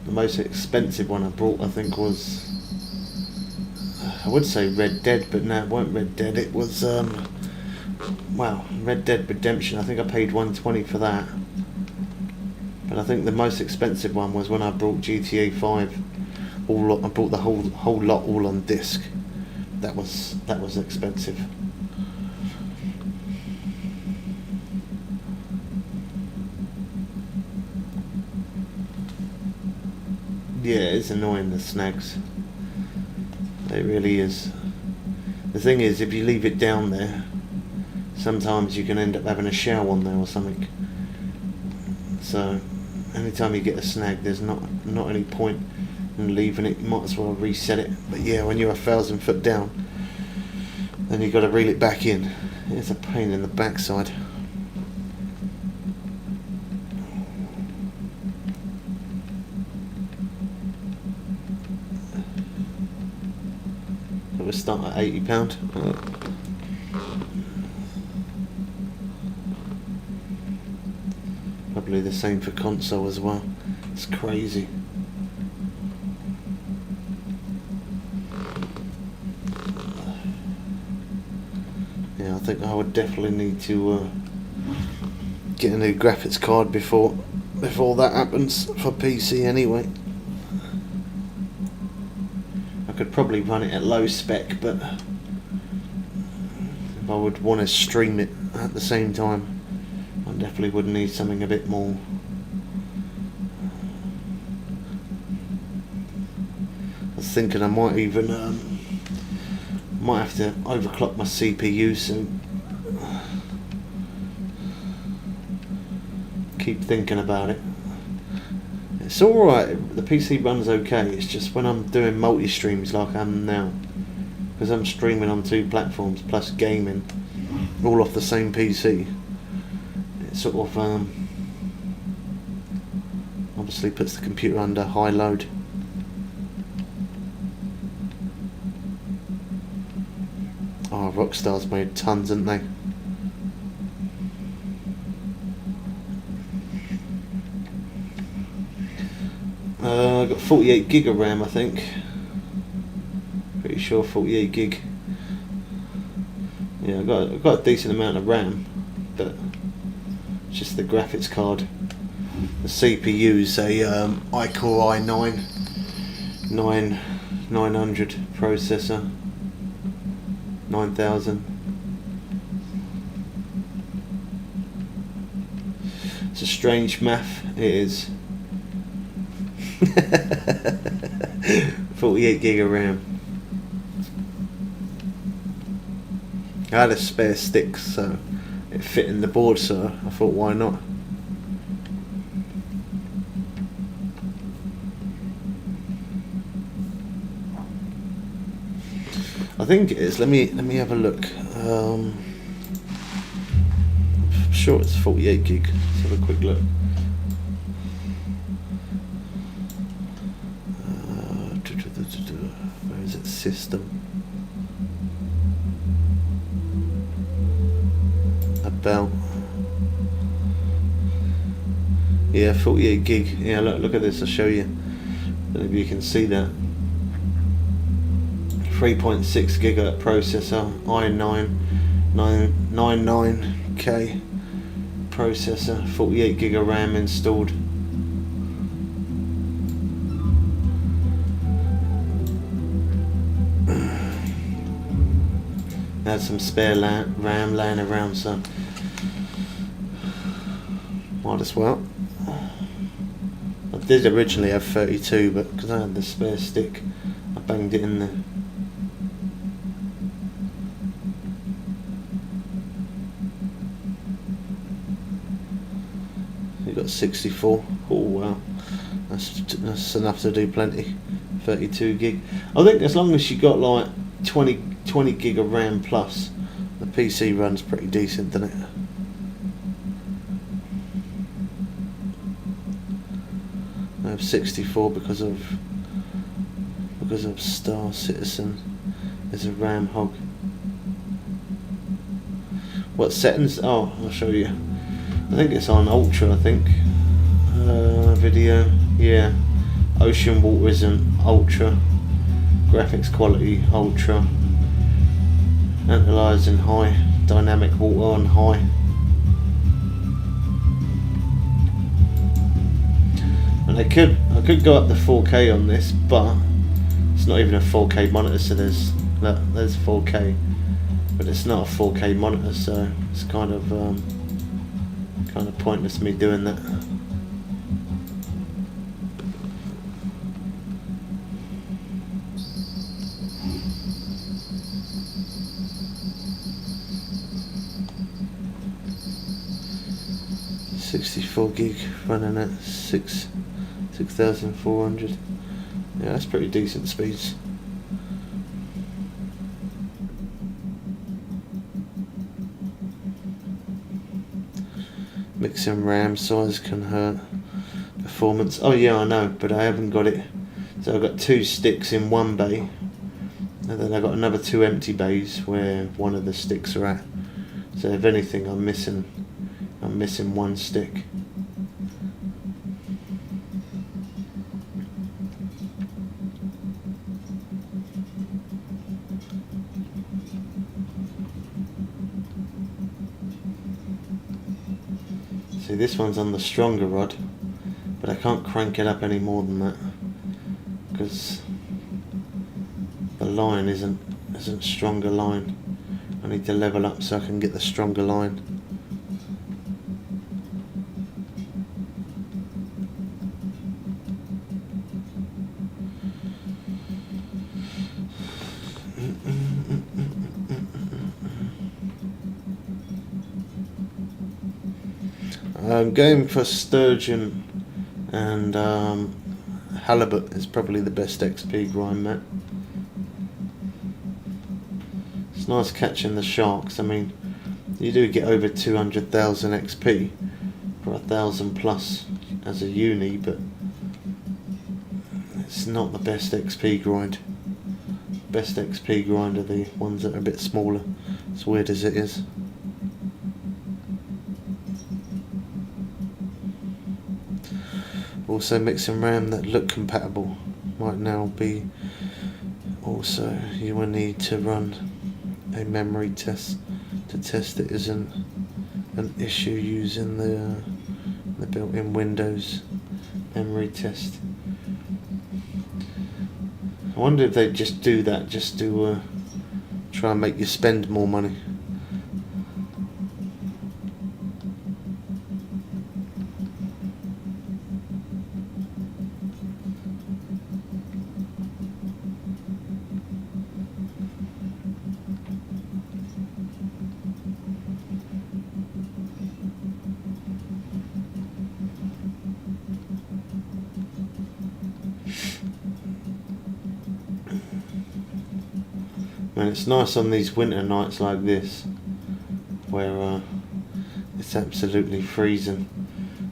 The most expensive one I bought, I think, was, I would say Red Dead, but no, it weren't Red Dead. It was Red Dead Redemption. I think I paid $120 for that. But I think the most expensive one was when I bought GTA 5. I bought the whole lot all on disc. That was expensive. Yeah, it's annoying, the snags. It really is. The thing is, if you leave it down there, sometimes you can end up having a shower on there or something. So, anytime you get a snag, there's not any point in leaving it. You might as well reset it. But yeah, when you're 1,000 foot down, then you've got to reel it back in. It's a pain in the backside. drivers start at £80. Probably the same for console as well. It's crazy. Yeah, I think I would definitely need to get a new graphics card before that happens for PC anyway. I could probably run it at low spec, but if I would want to stream it at the same time, I definitely would need something a bit more. I was thinking I might even might have to overclock my CPU soon. Keep thinking about it. It's alright, the PC runs okay, it's just when I'm doing multi-streams like I am now, because I'm streaming on 2 platforms plus gaming, all off the same PC, it sort of obviously puts the computer under high load. Oh, Rockstar's made tons, haven't they? I've got 48 gig of RAM, I think. Pretty sure 48 gig. Yeah, I've got a decent amount of RAM, but it's just the graphics card. The CPU's a iCore i9-900 processor, 9000. It's a strange math, it is. 48 gig of RAM. I had a spare stick, so it fit in the board, so I thought, why not? I think it is. Let me have a look. I'm sure it's 48 gig. Let's have a quick look. Where is it? System. About. Yeah, 48 gig. Yeah, look at this. I'll show you. I don't know if you can see that. 3.6 gigahertz processor, i9-99K processor, 48 gig of RAM installed. Had some spare RAM laying around, so might as well. I did originally have 32, but because I had the spare stick, I banged it in there. You got 64. Oh wow, that's enough to do plenty. 32 gig. I think as long as you got like 20 gig of RAM plus, the PC runs pretty decent, doesn't it? I have 64 because of Star Citizen. There's a RAM hog. What settings? Oh, I'll show you. I think it's on Ultra, I think. Video, yeah. Ocean water isn't Ultra. Graphics quality Ultra. Analyzing high. Dynamic water on high. And I could go up to 4K on this, but it's not even a 4K monitor, so there's 4K, but it's not a 4K monitor, so it's kind of pointless me doing that. .64 gig running at 6,400. Yeah, that's pretty decent speeds. Mixing RAM size can hurt performance. Oh yeah, I know, but I haven't got it. So I've got 2 sticks in one bay, And then I've got another 2 empty bays where one of the sticks are at. So if anything, I'm missing 1 stick. See, this one's on the stronger rod, but I can't crank it up any more than that because the line isn't stronger line. I need to level up so I can get the stronger line. I'm going for sturgeon and halibut is probably the best XP grind, Matt. It's nice catching the sharks. I mean, you do get over 200,000 XP for 1,000 plus as a uni, but it's not the best XP grind. Best XP grind are the ones that are a bit smaller, as weird as it is. Also mixing RAM that look compatible might now be also, you will need to run a memory test to test it isn't an issue using the built-in Windows memory test. I wonder if they just do that just to try and make you spend more money. And it's nice on these winter nights like this where it's absolutely freezing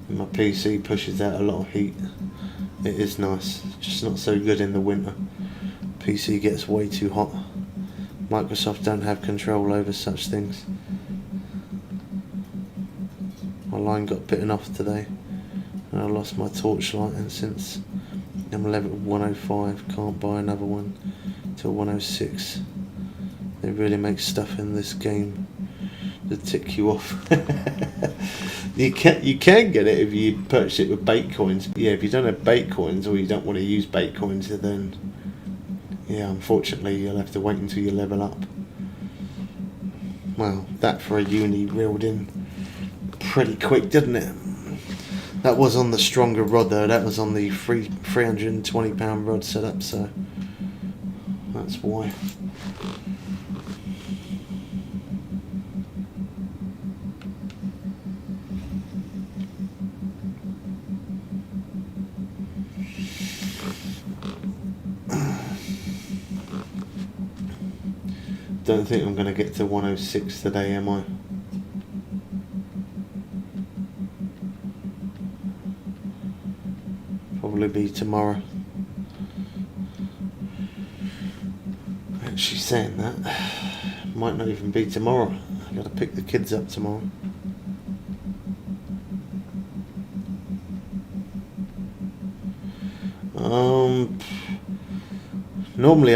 and my PC pushes out a lot of heat. It is nice, it's just not so good in the winter. PC gets way too hot. Microsoft don't have control over such things. My line got bitten off today and I lost my torchlight, and since I'm level 105 can't buy another one till 106. They really make stuff in this game to tick you off. You can get it if you purchase it with bait coins. Yeah, if you don't have bait coins or you don't want to use bait coins, then yeah, unfortunately you'll have to wait until you level up. Well, that for a uni reeled in pretty quick, didn't it? That was on the stronger rod though. That was on the £320 rod setup, so that's why. Don't think I'm going to get to 106 today, am I? Probably be tomorrow. Actually saying that, might not even be tomorrow. I've got to pick the kids up tomorrow. Normally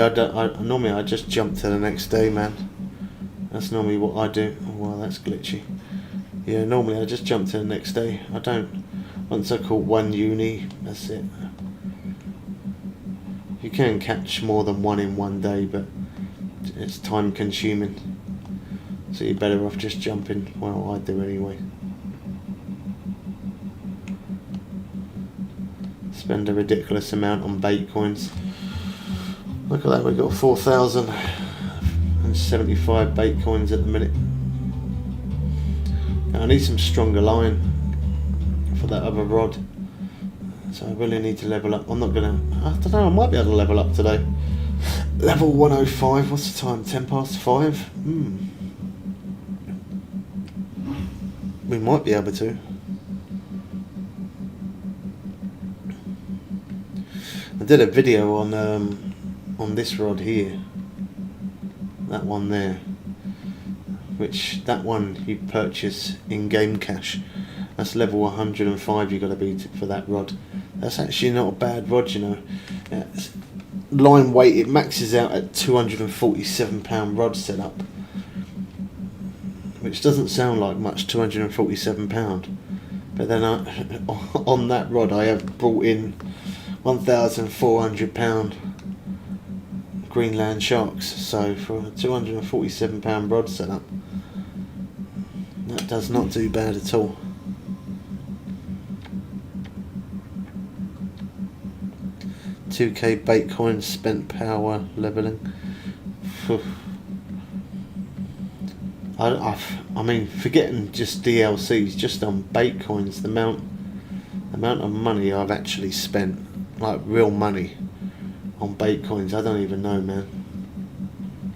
I just jump to the next day, man. That's normally what I do. Oh, well, that's glitchy. Yeah, normally I just jump to the next day. I don't. Once I caught one uni, that's it. You can catch more than one in one day, but it's time consuming. So you're better off just jumping. Well, I do anyway. Spend a ridiculous amount on bait coins. Look at that, we've got 4,075 bait coins at the minute. Now I need some stronger line for that other rod. So I really need to level up. I don't know, I might be able to level up today. Level 105, what's the time? 10 past 5? We might be able to. I did a video on this rod here that one there, which that one you purchase in game cash. That's level 105 you got to be for that rod. That's actually not a bad rod, you know. It's line weight, it maxes out at £247 rod setup, which doesn't sound like much, £247. But then on that rod I have brought in £1,400 Greenland sharks. So for a £247 rod setup, that does not do bad at all. $2K bait coins spent power leveling. I mean, forgetting just DLCs, just on bait coins, the amount of money I've actually spent, like real money, on bait coins, I don't even know, man.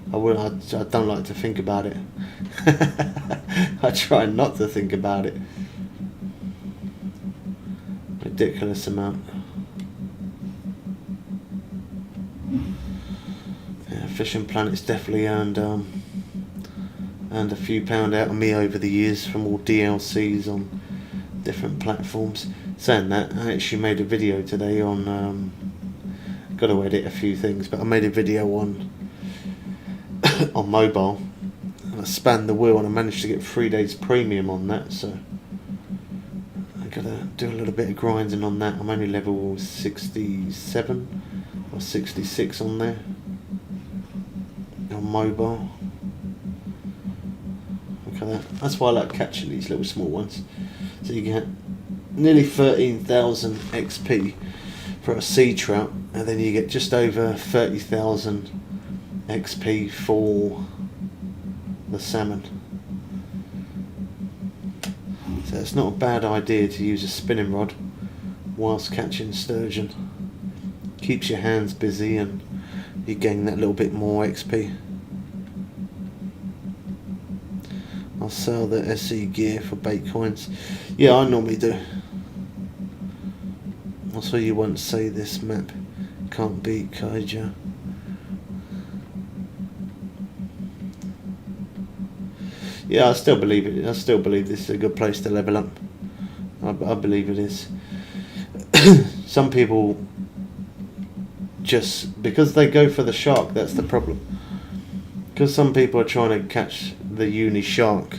I don't like to think about it. I try not to think about it. Ridiculous amount. Yeah, Fishing Planet's definitely earned a few pound out of me over the years from all DLCs on different platforms. Saying that, I actually made a video today on got to edit a few things, but I made a video on mobile, and I spanned the wheel and I managed to get 3 days premium on that, so I gotta do a little bit of grinding on that. I'm only level 67 or 66 on there on mobile. Look at that. That's why I like catching these little small ones. So you get nearly 13,000 XP for a sea trout, and then you get just over 30,000 XP for the salmon. So it's not a bad idea to use a spinning rod whilst catching sturgeon. Keeps your hands busy and you gain that little bit more XP. I'll sell the SE gear for bait coins. Yeah, I normally do. I saw you once say this map can't beat Kaija. Yeah, I still believe it. I still believe this is a good place to level up. I believe it is. Some people just because they go for the shark, that's the problem. Because some people are trying to catch the uni shark,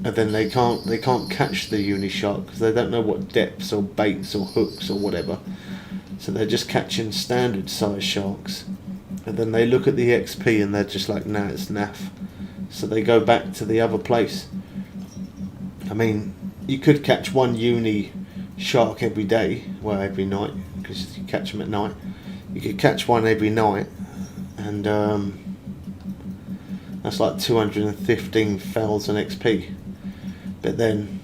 and then they can't catch the uni shark because they don't know what depths or baits or hooks or whatever. So they're just catching standard size sharks, and then they look at the XP and they're just like, nah, it's naff. So they go back to the other place. I mean, you could catch one uni shark every day, well, every night, because you catch them at night. You could catch one every night, and that's like 215,000 XP. But then,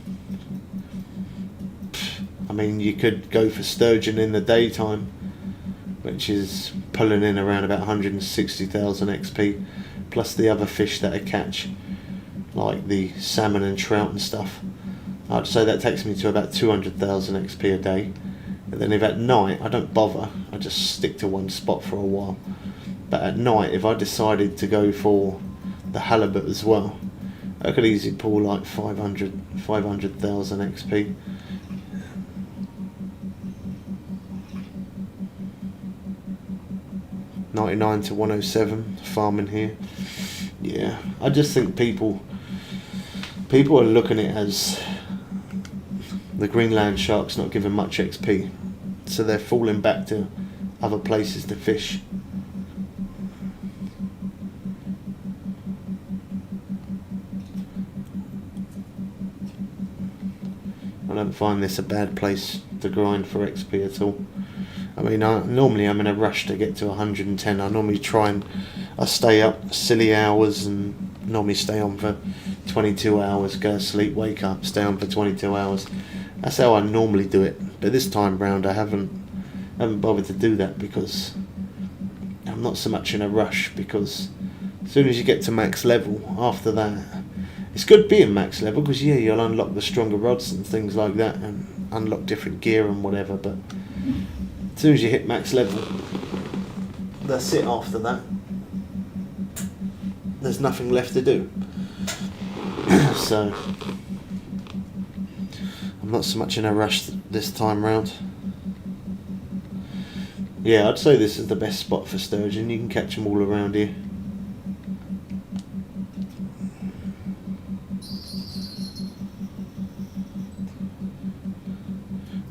I mean, you could go for sturgeon in the daytime, which is pulling in around about 160,000 XP, plus the other fish that I catch, like the salmon and trout and stuff. I'd say that takes me to about 200,000 XP a day. And then if at night, I don't bother, I just stick to one spot for a while. But at night, if I decided to go for the halibut as well, I could easily pull like 500,000 XP. $99 to $107 farming here. Yeah, I just think people are looking at it as the Greenland shark's not giving much XP, so they're falling back to other places to fish. I don't find this a bad place to grind for XP at all. I mean, normally I'm in a rush to get to 110. I normally I stay up silly hours and normally stay on for 22 hours, go to sleep, wake up, stay on for 22 hours. That's how I normally do it. But this time round I haven't bothered to do that because I'm not so much in a rush, because as soon as you get to max level, after that, it's good being max level because yeah, you'll unlock the stronger rods and things like that and unlock different gear and whatever, but as soon as you hit max level, that's it after that. there's nothing left to do. So I'm not so much in a rush this time round. Yeah, I'd say this is the best spot for sturgeon. You can catch them all around here.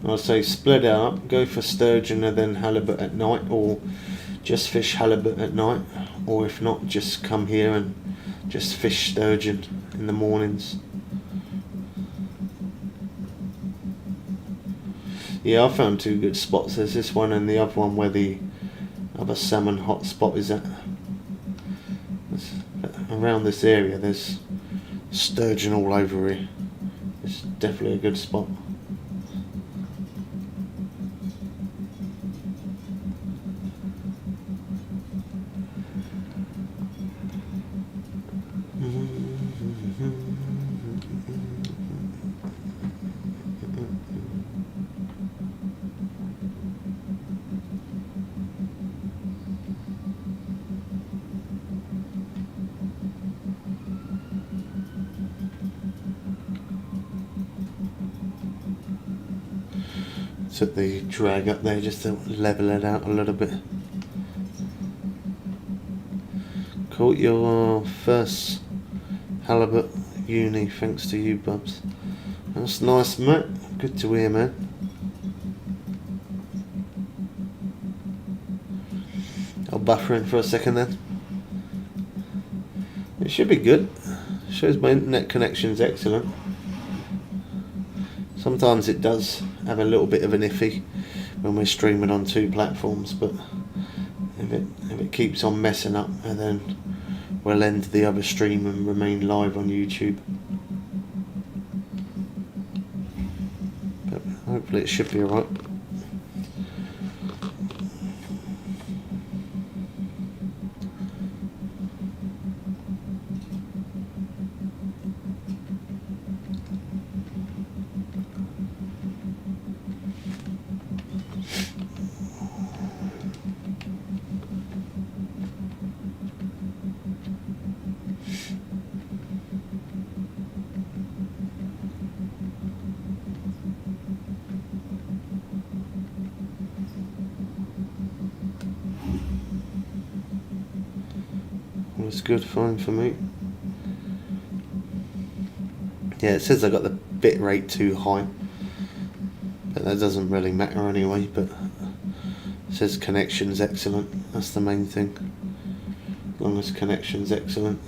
I'd say split out, go for sturgeon and then halibut at night, or just fish halibut at night, or if not, just come here and just fish sturgeon in the mornings. Yeah, I found two good spots. There's this one and the other one where the other salmon hot spot is at. Around this area there's sturgeon all over here. It's definitely a good spot. Took the drag up there just to level it out a little bit. Caught your first halibut uni, thanks to you, Bubs. That's nice, mate. Good to hear, man. I'll buffer in for a second then. It should be good. Shows my internet connection's excellent. Sometimes it does have a little bit of an iffy when we're streaming on two platforms, but if it keeps on messing up, and then we'll end the other stream and remain live on YouTube. But hopefully it should be alright. It's good, fine for me. Yeah, it says I got the bit rate too high, but that doesn't really matter anyway. But it says connection's excellent. That's the main thing. As long as connection's excellent.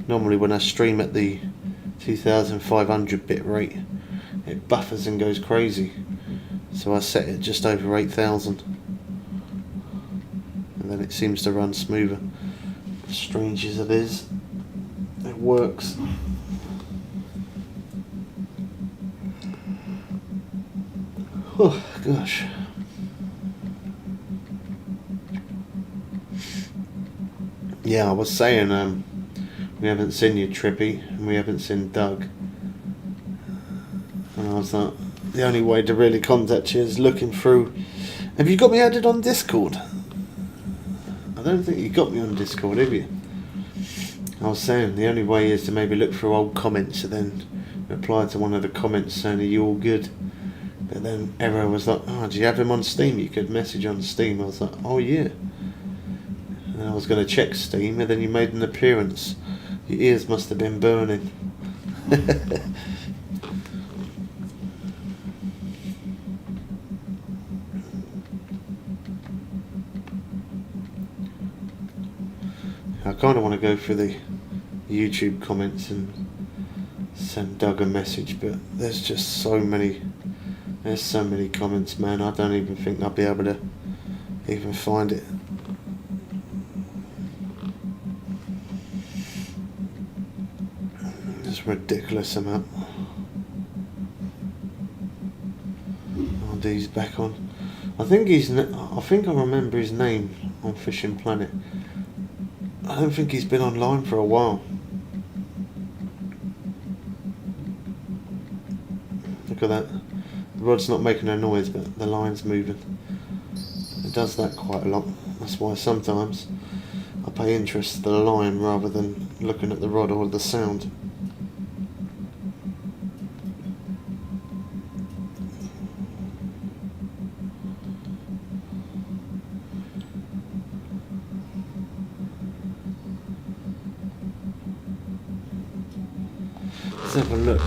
Normally when I stream at the 2500 bit rate, it buffers and goes crazy. So I set it just over 8000, and then it seems to run smoother. Strange as it is, it works. Oh gosh. Yeah, I was saying we haven't seen you, Trippy, and we haven't seen Doug, and I was like, the only way to really contact you is looking through. Have you got me added on Discord? I don't think you got me on Discord, have you? I was saying the only way is to maybe look through old comments and then reply to one of the comments saying, are you all good? But then Error was like, oh, do you have him on Steam? You could message on Steam. I was like, oh yeah. And I was going to check Steam, and then you made an appearance. Your ears must have been burning. I kind of want to go through the YouTube comments and send Doug a message, but there's just so many comments, man. I don't even think I'll be able to even find it. It's a ridiculous amount. RD's back on. I think I remember his name on Fishing Planet. I don't think he's been online for a while. Look at that. The rod's not making a noise, but the line's moving. It does that quite a lot. That's why sometimes I pay interest to the line rather than looking at the rod or the sound. Let's have a look.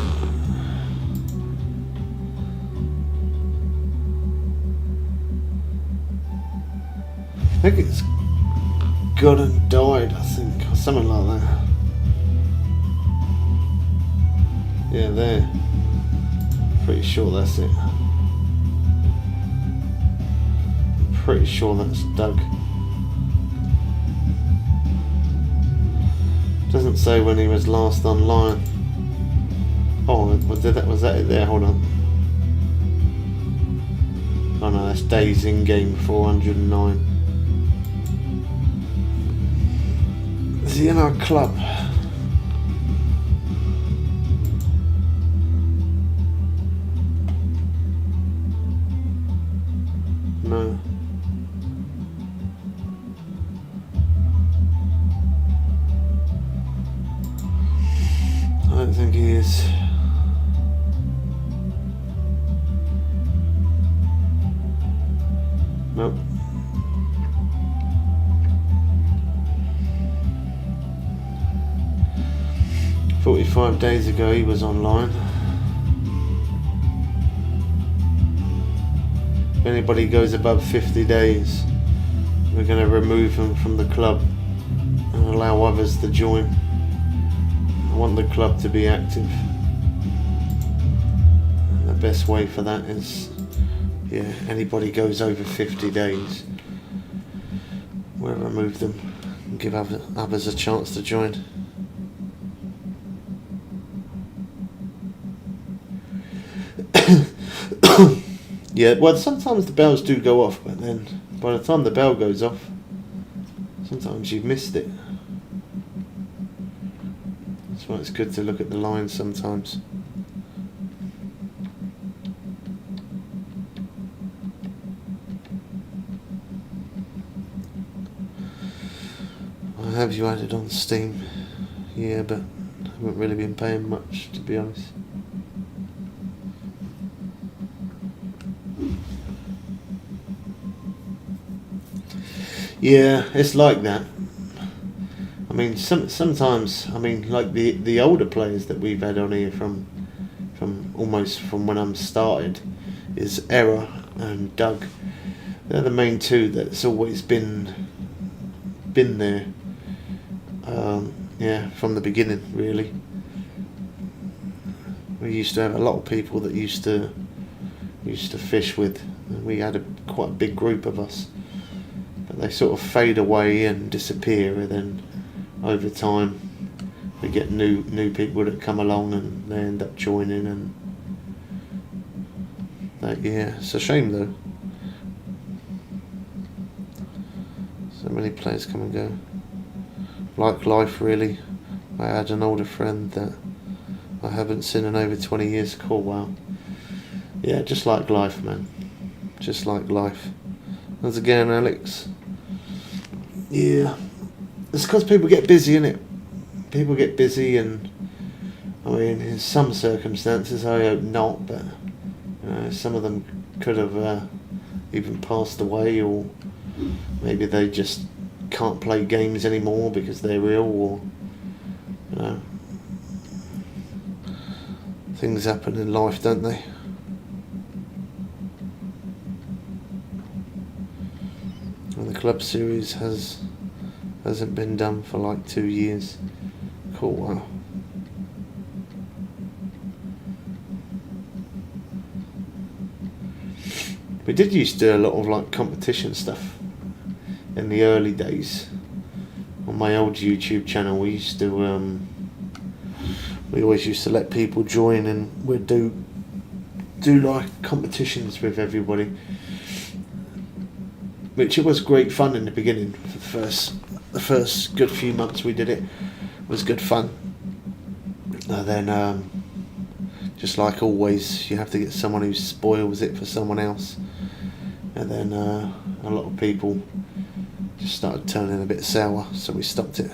I think it's gone and died, I think, or something like that. Yeah, there. Pretty sure that's it. I'm pretty sure that's Doug. Doesn't say when he was last online. Oh, was that it there? Hold on. Oh no, that's days in game 409. Is he in our club? No. I don't think he is. Nope. "45 days ago he was online. If anybody goes above 50 days, we're going to remove them from the club and allow others to join. I want the club to be active. And the best way for that is, yeah, anybody goes over 50 days, we'll remove them and give others a chance to join." Yeah, well, sometimes the bells do go off, but then by the time the bell goes off, sometimes you've missed it. That's why it's good to look at the lines sometimes. I have you added on Steam, yeah, but I haven't really been paying much, to be honest. Yeah, it's like that. I mean, sometimes, I mean, like the older players that we've had on here from almost from when I'm started is Error and Doug. They're the main two that's always been there. Yeah, from the beginning, really. We used to have a lot of people that used to fish with. We had quite a big group of us. They sort of fade away and disappear, and then over time we get new people that come along and they end up joining, and that, yeah, it's a shame though. So many players come and go. Like life, really. I had an older friend that I haven't seen in over 20 years. Cool, wow. Yeah, just like life, man. Just like life. Once again, Alex. Yeah, it's because people get busy, innit? People get busy, and I mean, in some circumstances, I hope not, but you know, some of them could have even passed away, or maybe they just can't play games anymore because they're ill, or you know, things happen in life, don't they? And the club series hasn't been done for like 2 years. Cool, wow. We did used to do a lot of like competition stuff in the early days. On my old YouTube channel, we used to we always used to let people join, and we'd do like competitions with everybody, which it was great fun in the beginning. For the first good few months we did it was good fun. And then just like always, you have to get someone who spoils it for someone else, and then a lot of people Just started turning a bit sour, so we stopped it.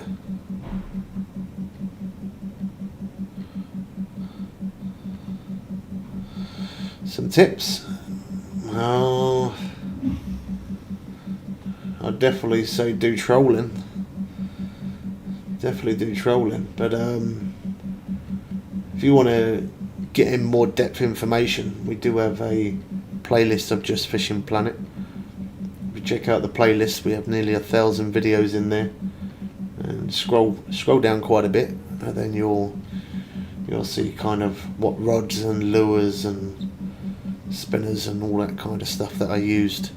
Some tips. Oh, I'd definitely say do trolling. Definitely do trolling, but if you want to get in more depth information, we do have a playlist of Just Fishing Planet. If you check out the playlist, we have nearly 1,000 videos in there, and scroll down quite a bit, and then you'll see kind of what rods and lures and spinners and all that kind of stuff that I used.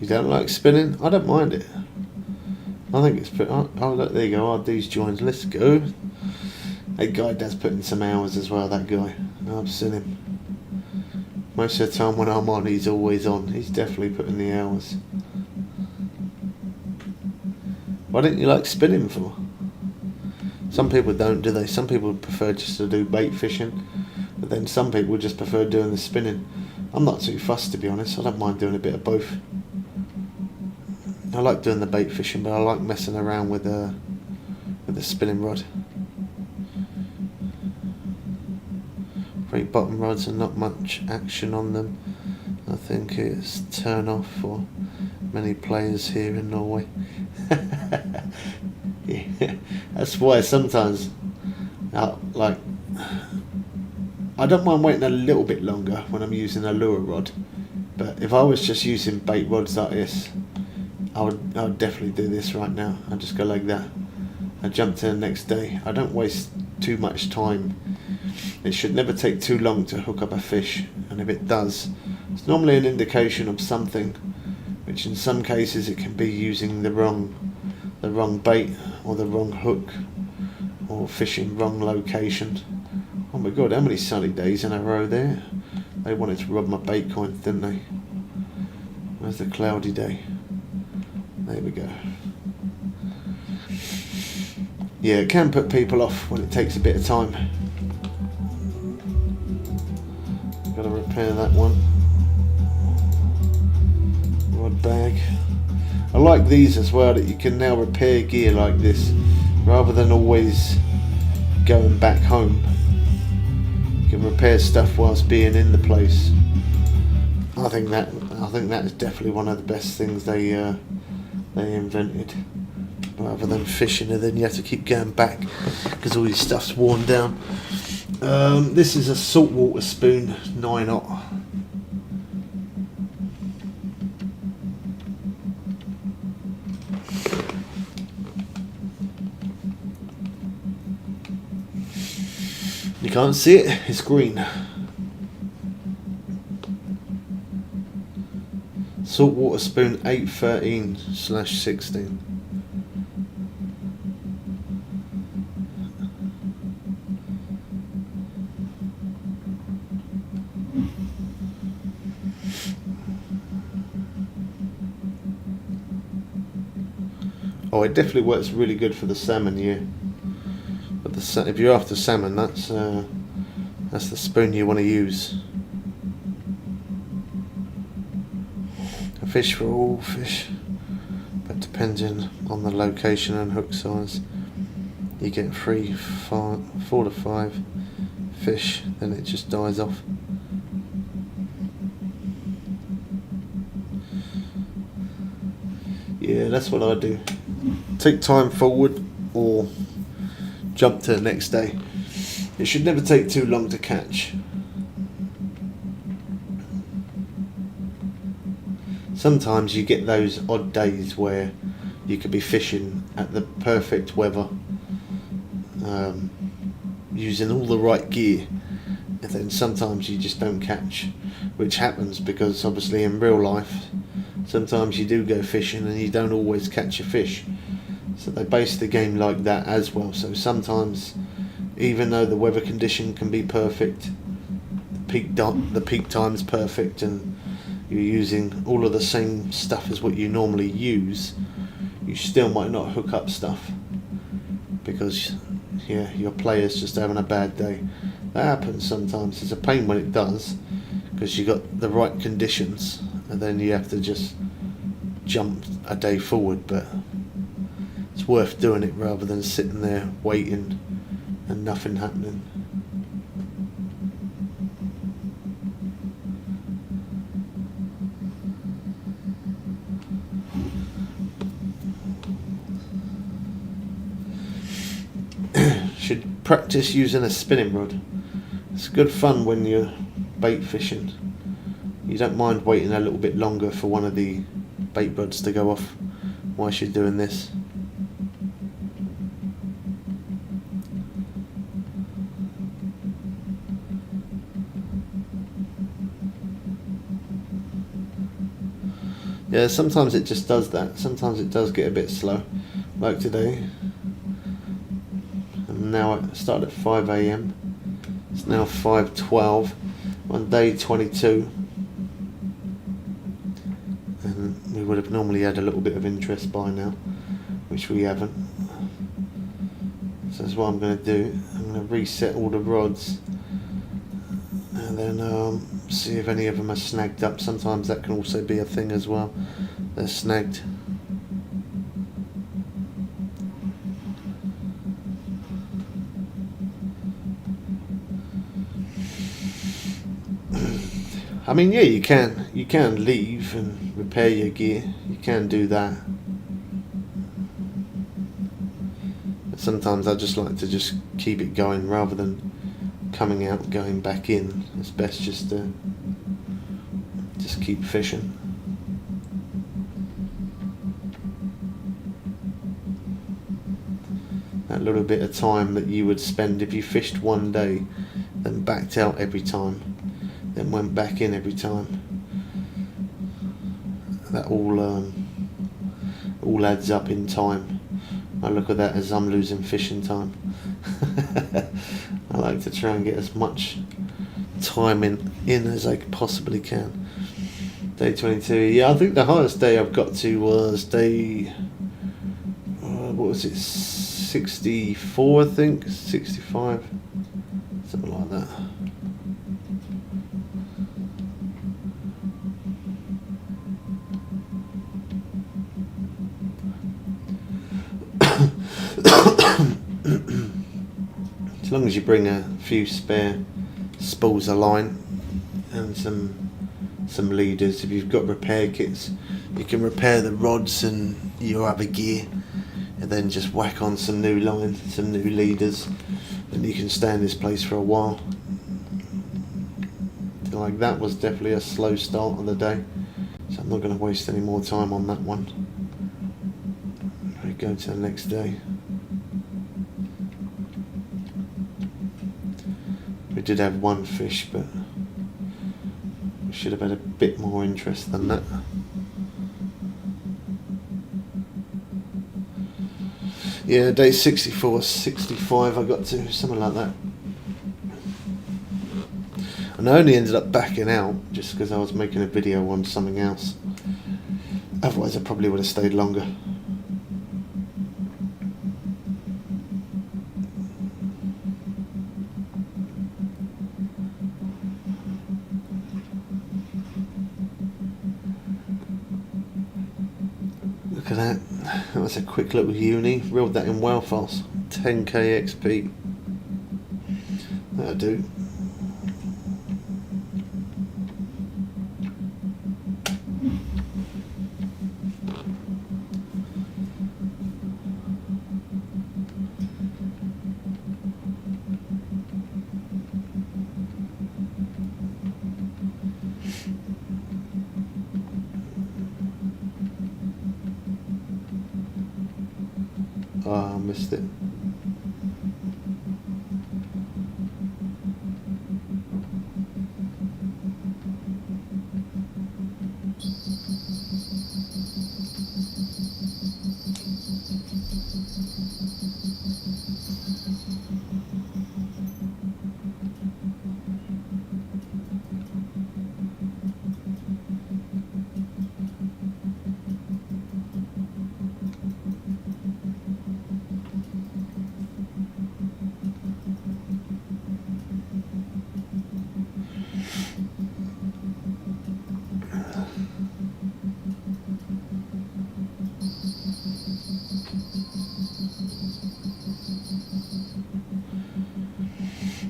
You don't like spinning? I don't mind it. I think it's pretty. Oh, look, there you go. RD's joins. Let's go. That guy does put in some hours as well. That guy. I've seen him. Most of the time when I'm on, he's always on. He's definitely putting the hours. Why didn't you like spinning for? Some people don't, do they? Some people prefer just to do bait fishing, but then some people just prefer doing the spinning. I'm not too fussed, to be honest. I don't mind doing a bit of both. I like doing the bait fishing, but I like messing around with the spinning rod. 3 bottom rods and not much action on them. I think it's turn off for many players here in Norway. Yeah, that's why sometimes I don't mind waiting a little bit longer when I'm using a lure rod, but if I was just using bait rods like this, I would definitely do this right now. I just go like that. I jump to the next day. I don't waste too much time. It should never take too long to hook up a fish, and if it does, it's normally an indication of something, which in some cases it can be using the wrong bait or the wrong hook or fishing wrong location. Oh my god, how many sunny days in a row there? They wanted to rob my bait coins, didn't they? Where's the cloudy day? There we go. Yeah, it can put people off when it takes a bit of time. Got to repair that one. Rod bag. I like these as well, that you can now repair gear like this rather than always going back home. You can repair stuff whilst being in the place. I think that is definitely one of the best things they invented, rather than fishing and then you have to keep going back because all your stuff's worn down. This is a saltwater spoon 9/0. You can't see it, it's green. Saltwater spoon 813/16. Oh, it definitely works really good for the salmon, yeah. But if you're after salmon, that's the spoon you want to use. A fish for all fish, but depending on the location and hook size, you get 4 to 5 fish, then it just dies off. Yeah, that's what I do. Take time forward or jump to the next day. It should never take too long to catch. Sometimes you get those odd days where you could be fishing at the perfect weather, using all the right gear, and then sometimes you just don't catch, which happens because obviously in real life sometimes you do go fishing and you don't always catch a fish. So they base the game like that as well. So sometimes even though the weather condition can be perfect, the peak time's perfect, and you're using all of the same stuff as what you normally use, you still might not hook up stuff because your player's just having a bad day. That happens sometimes. It's a pain when it does because you got the right conditions, and then you have to just jump a day forward. But it's worth doing it rather than sitting there waiting and nothing happening. Should practice using a spinning rod. It's good fun when you're bait fishing. You don't mind waiting a little bit longer for one of the bait rods to go off whilst you're doing this. Yeah, sometimes it just does that. Sometimes it does get a bit slow, like today. And now it started at 5 AM. It's now 5:12 on day 22. And we would have normally had a little bit of interest by now, which we haven't. So that's what I'm going to do. I'm going to reset all the rods and then see if any of them are snagged up. Sometimes that can also be a thing as well. They're snagged. I mean, yeah, you can leave and repair your gear. You can do that. But sometimes I just like to just keep it going rather than coming out, going back in. It's best just to just keep fishing. That little bit of time that you would spend if you fished one day, then backed out every time, then went back in every time. That all adds up in time. I look at that as I'm losing fishing time. I like to try and get as much time in as I possibly can. Day 22. Yeah, I think the highest day I've got to was day, what was it, 64 I think, 65, something like that. As long as you bring a few spare spools of line and some leaders. If you've got repair kits, you can repair the rods and your other gear, and then just whack on some new line, some new leaders, and you can stay in this place for a while. Like that was definitely a slow start of the day, so I'm not going to waste any more time on that one. We go to the next day. We did have one fish, but we should have had a bit more interest than that. Yeah, day 64, 65 I got to, something like that. And I only ended up backing out just because I was making a video on something else. Otherwise I probably would have stayed longer. Look at that. That was a quick little uni. Reeled that in well fast. 10k XP. That'll do. Oh, I missed it.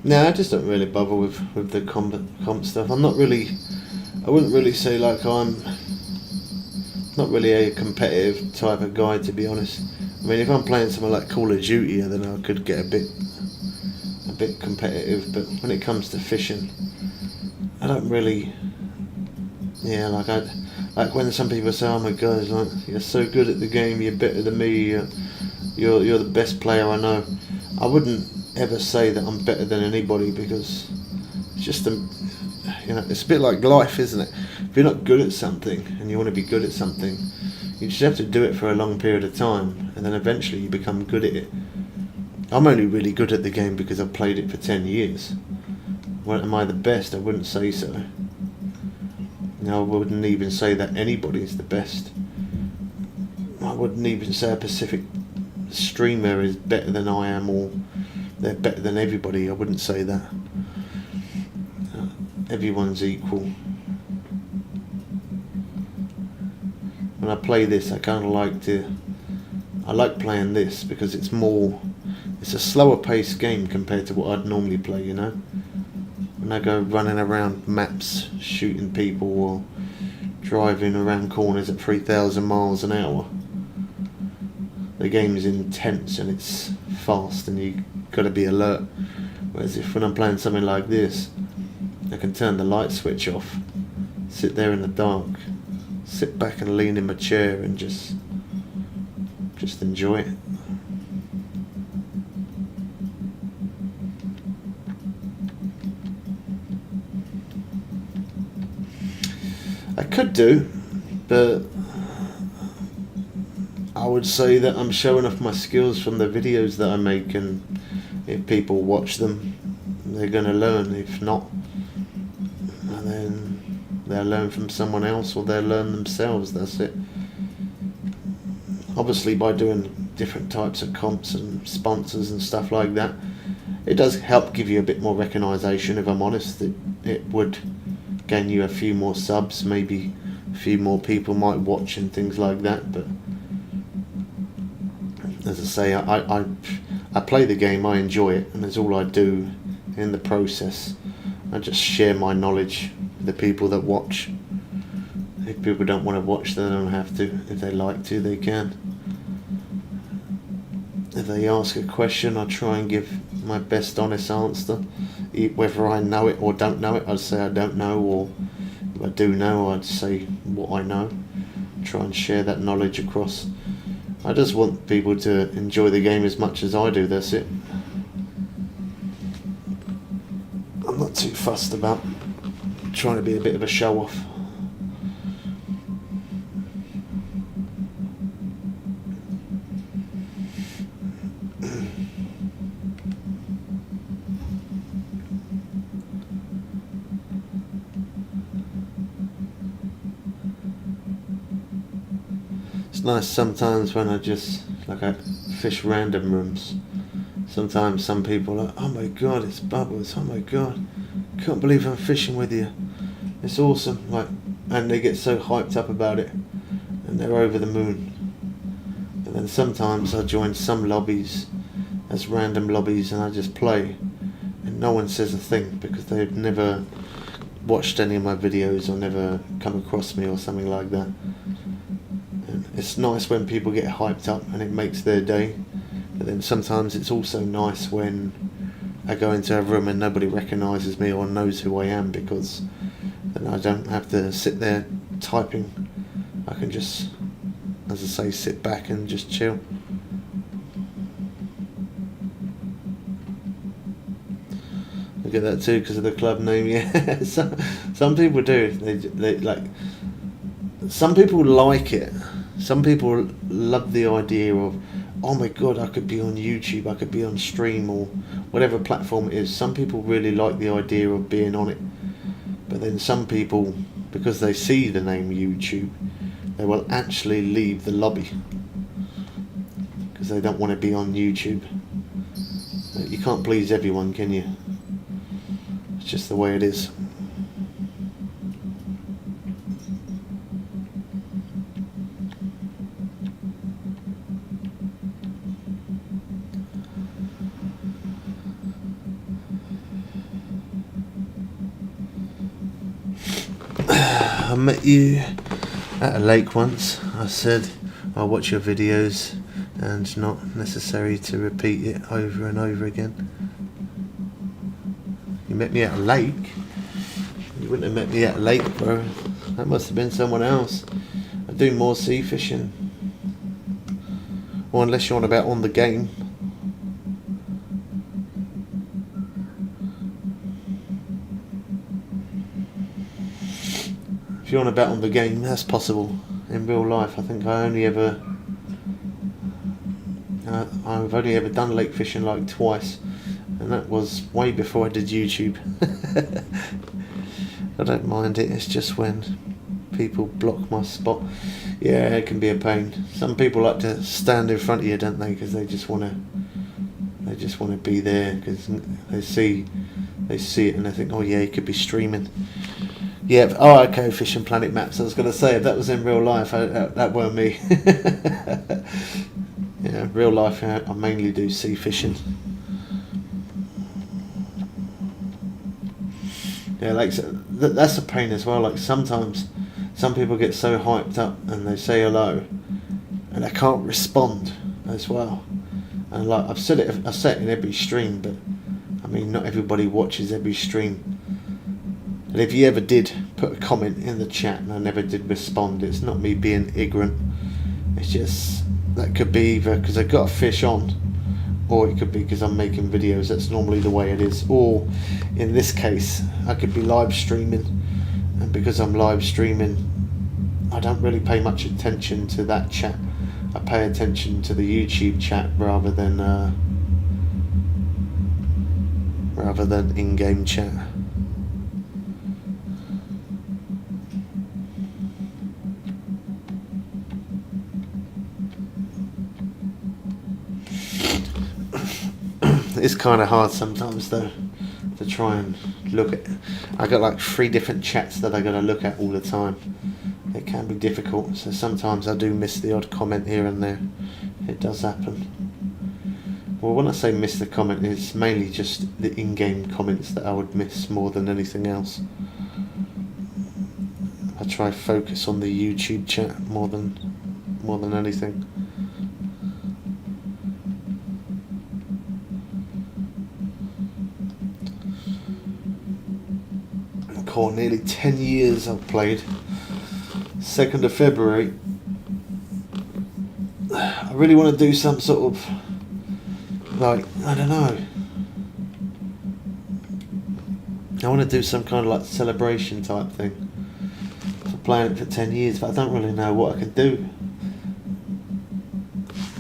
No, I just don't really bother with the comp stuff. I'm not really. I wouldn't really say like I'm not really a competitive type of guy, to be honest. I mean, if I'm playing something like Call of Duty, then I could get a bit competitive. But when it comes to fishing, I don't really. Yeah, like when some people say, "Oh my God, like you're so good at the game, you're better than me, you're the best player I know." I wouldn't ever say that I'm better than anybody, because it's just it's a bit like life, isn't it? If you're not good at something and you want to be good at something, you just have to do it for a long period of time, and then eventually you become good at it. I'm only really good at the game because I've played it for 10 years. Well, am I the best? I wouldn't say so. I wouldn't even say that anybody's the best. I wouldn't even say a specific streamer is better than I am, or they're better than everybody. I wouldn't say that. Everyone's equal. When I play this, I kind of I like playing this because it's a slower paced game compared to what I'd normally play, you know. When I go running around maps, shooting people, or driving around corners at 3,000 miles an hour, the game is intense and it's fast and you got to be alert. Whereas when I'm playing something like this, I can turn the light switch off, sit there in the dark, sit back and lean in my chair and just enjoy it. I could do, but I would say that I'm showing off my skills from the videos that I make, and if people watch them, they're going to learn. If not, then they'll learn from someone else, or they'll learn themselves. That's it. Obviously, by doing different types of comps and sponsors and stuff like that, it does help give you a bit more recognition. If I'm honest, it would gain you a few more subs, maybe a few more people might watch and things like that. But as I say, I play the game, I enjoy it, and that's all I do in the process. I just share my knowledge with the people that watch. If people don't want to watch, they don't have to. If they like to, they can. If they ask a question, I try and give my best honest answer. Whether I know it or don't know it, I'd say I don't know, or if I do know, I'd say what I know. Try and share that knowledge across. I just want people to enjoy the game as much as I do, that's it. I'm not too fussed about trying to be a bit of a show-off. It's nice sometimes when I fish random rooms. Sometimes some people are like, "Oh my God, it's Bubbles, oh my God, can't believe I'm fishing with you, it's awesome," and they get so hyped up about it and they're over the moon. And then sometimes I join some lobbies as random lobbies and I just play and no one says a thing because they've never watched any of my videos or never come across me or something like that. And it's nice when people get hyped up and it makes their day. But then sometimes it's also nice when I go into a room and nobody recognises me or knows who I am, because then I don't have to sit there typing. I can just, as I say, sit back and just chill. I get that too because of the club name. Yeah, some people do. They like. Some people like it. Some people love the idea of, oh my God, I could be on YouTube, I could be on stream or whatever platform it is. Some people really like the idea of being on it. But then some people, because they see the name YouTube, they will actually leave the lobby because they don't want to be on YouTube. You can't please everyone, can you? It's just the way it is. I met you at a lake once. I said I'll watch your videos and not necessary to repeat it over and over again. You met me at a lake? You wouldn't have met me at a lake, bro. That must have been someone else. I do more sea fishing. Or unless you're on about on the game. If you're on about on the game, that's possible. In real life, I think I've only ever done lake fishing like twice, and that was way before I did YouTube. I don't mind it. It's just when people block my spot. Yeah, it can be a pain. Some people like to stand in front of you, don't they? Because they just want to be there because they see it and they think, oh yeah, he could be streaming. Yeah. Oh, okay. Fishing Planet Maps. I was going to say if that was in real life, that weren't me. Yeah, real life. I mainly do sea fishing. Yeah, like that's a pain as well. Like sometimes some people get so hyped up and they say hello, and I can't respond as well. And like I've said it in every stream, but I mean not everybody watches every stream. And if you ever did put a comment in the chat and I never did respond, it's not me being ignorant. It's just that could be either because I got a fish on, or it could be because I'm making videos. That's normally the way it is. Or in this case, I could be live streaming, and because I'm live streaming, I don't really pay much attention to that chat. I pay attention to the YouTube chat rather than in-game chat. It's kind of hard sometimes though to try and look at. I got like 3 different chats that I got to look at all the time. It can be difficult, so sometimes I do miss the odd comment here and there. It does happen. Well, when I say miss the comment, it's mainly just the in-game comments that I would miss more than anything else. I try to focus on the YouTube chat more than anything. Cool, nearly 10 years I've played. 2nd of February. I really want to do some sort of, like, I don't know. I want to do some kind of like celebration type thing for playing it for 10 years, but I don't really know what I could do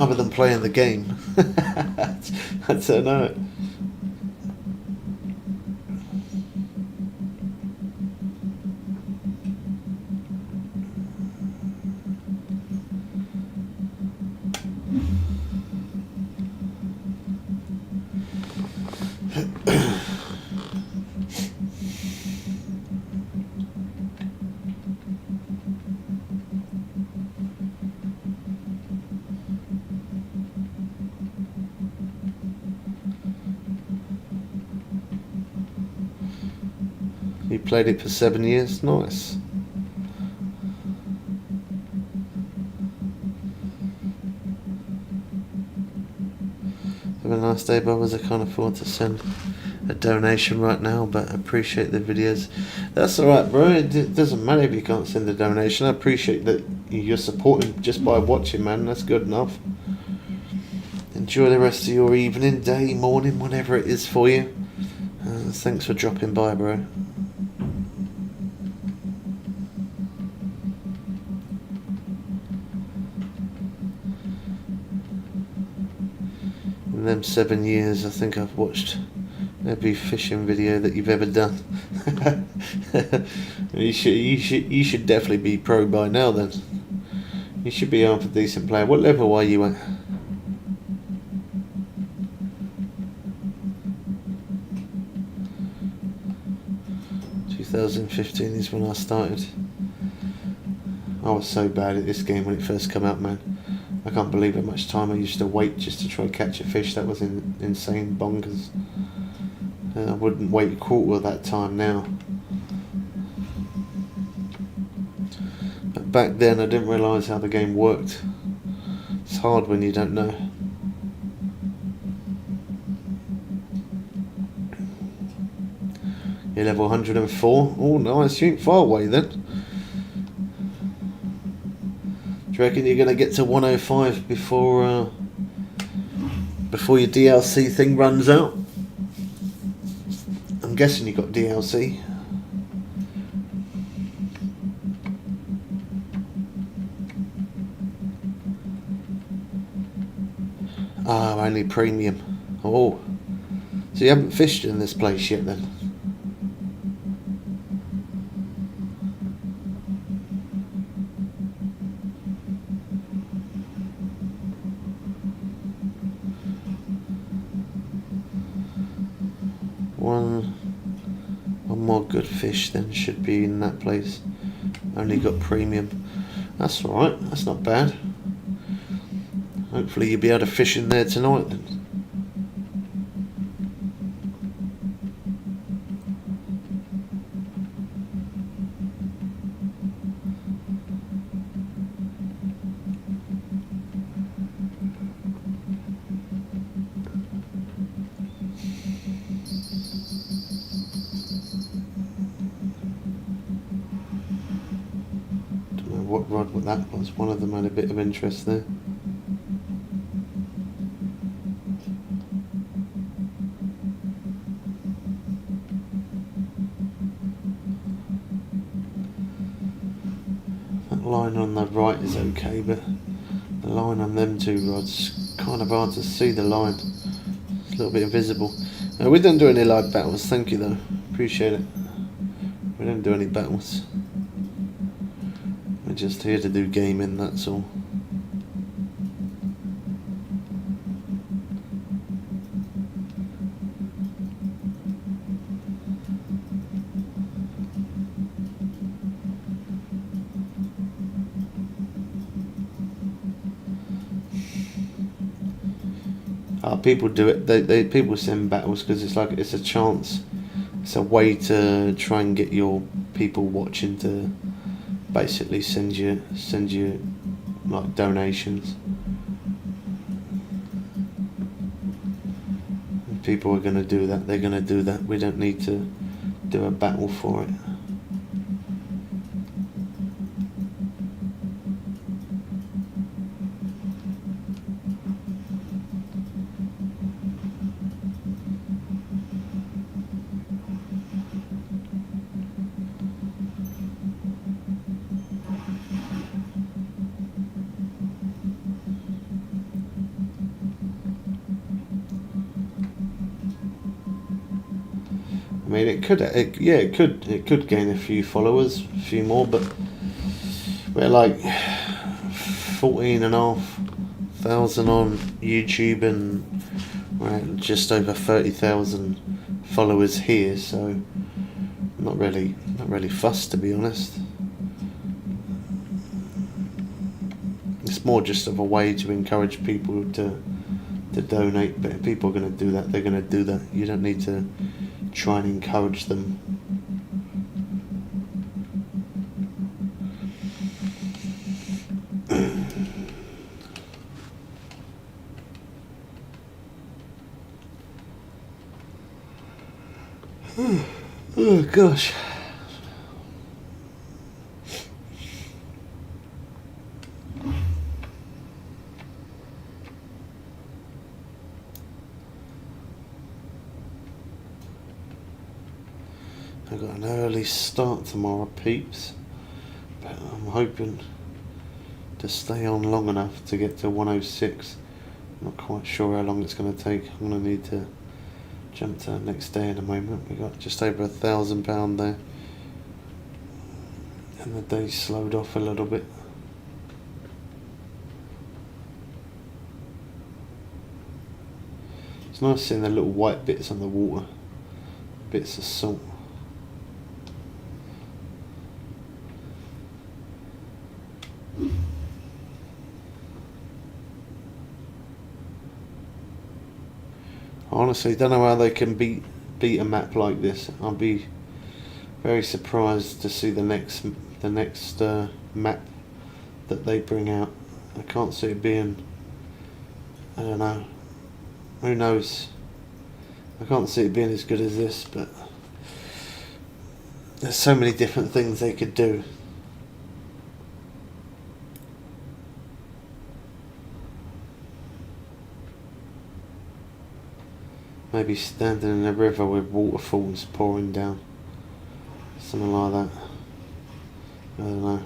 other than playing the game. I don't know. You played it for 7 years? Nice. Have a nice day, brothers. I can't afford to send a donation right now, but I appreciate the videos. That's alright, bro. It doesn't matter if you can't send a donation. I appreciate that you're supporting just by watching, man. That's good enough. Enjoy the rest of your evening, day, morning, whatever it is for you. Thanks for dropping by, bro. In them 7 years, I think I've watched every fishing video that you've ever done. You should definitely be pro by now then. You should be on for decent player. What level are you at? ...2015 is when I started. I was so bad at this game when it first came out, man. I can't believe how much time I used to wait just to try and catch a fish. That was insane bonkers. I wouldn't wait a quarter of that time now. back then, I didn't realise how the game worked. It's hard when you don't know. You're level 104. Oh, nice. You ain't far away then. Do you reckon you're going to get to 105 before your DLC thing runs out? I'm guessing you got DLC. Ah, only premium. Oh, so you haven't fished in this place yet then? One more good fish then should be in that place. Only got premium. That's alright, that's not bad. Hopefully you'll be able to fish in there tonight then. Don't know what rod that was. One of them had a bit of interest there. Line on the right is okay, but the line on them two rods, kind of hard to see the line. It's a little bit invisible. We don't do any live battles, thank you though, appreciate it. We don't do any battles. We're just here to do gaming, that's all. People do it. People send battles because it's like it's a chance. It's a way to try and get your people watching to basically send you like donations. If people are going to do that, they're going to do that. We don't need to do a battle for it. I mean, it could gain a few followers, a few more, but we're like 14,500 on YouTube and we're at just over 30,000 followers here, so not really fussed, to be honest. It's more just of a way to encourage people to donate, but if people are going to do that, they're going to do that. You don't need to try and encourage them. Oh gosh. I've got an early start tomorrow, peeps, but I'm hoping to stay on long enough to get to 106. I'm not quite sure how long it's going to take. I'm going to need to jump to the next day in a moment. We got just over £1,000 there, and the day slowed off a little bit. It's nice seeing the little white bits on the water, bits of salt. I honestly don't know how they can beat a map like this. I'll be very surprised to see the next map that they bring out. I can't see it being, I don't know, who knows. I can't see it being as good as this, but there's so many different things they could do. Maybe standing in a river with waterfalls pouring down. Something like that. I don't know.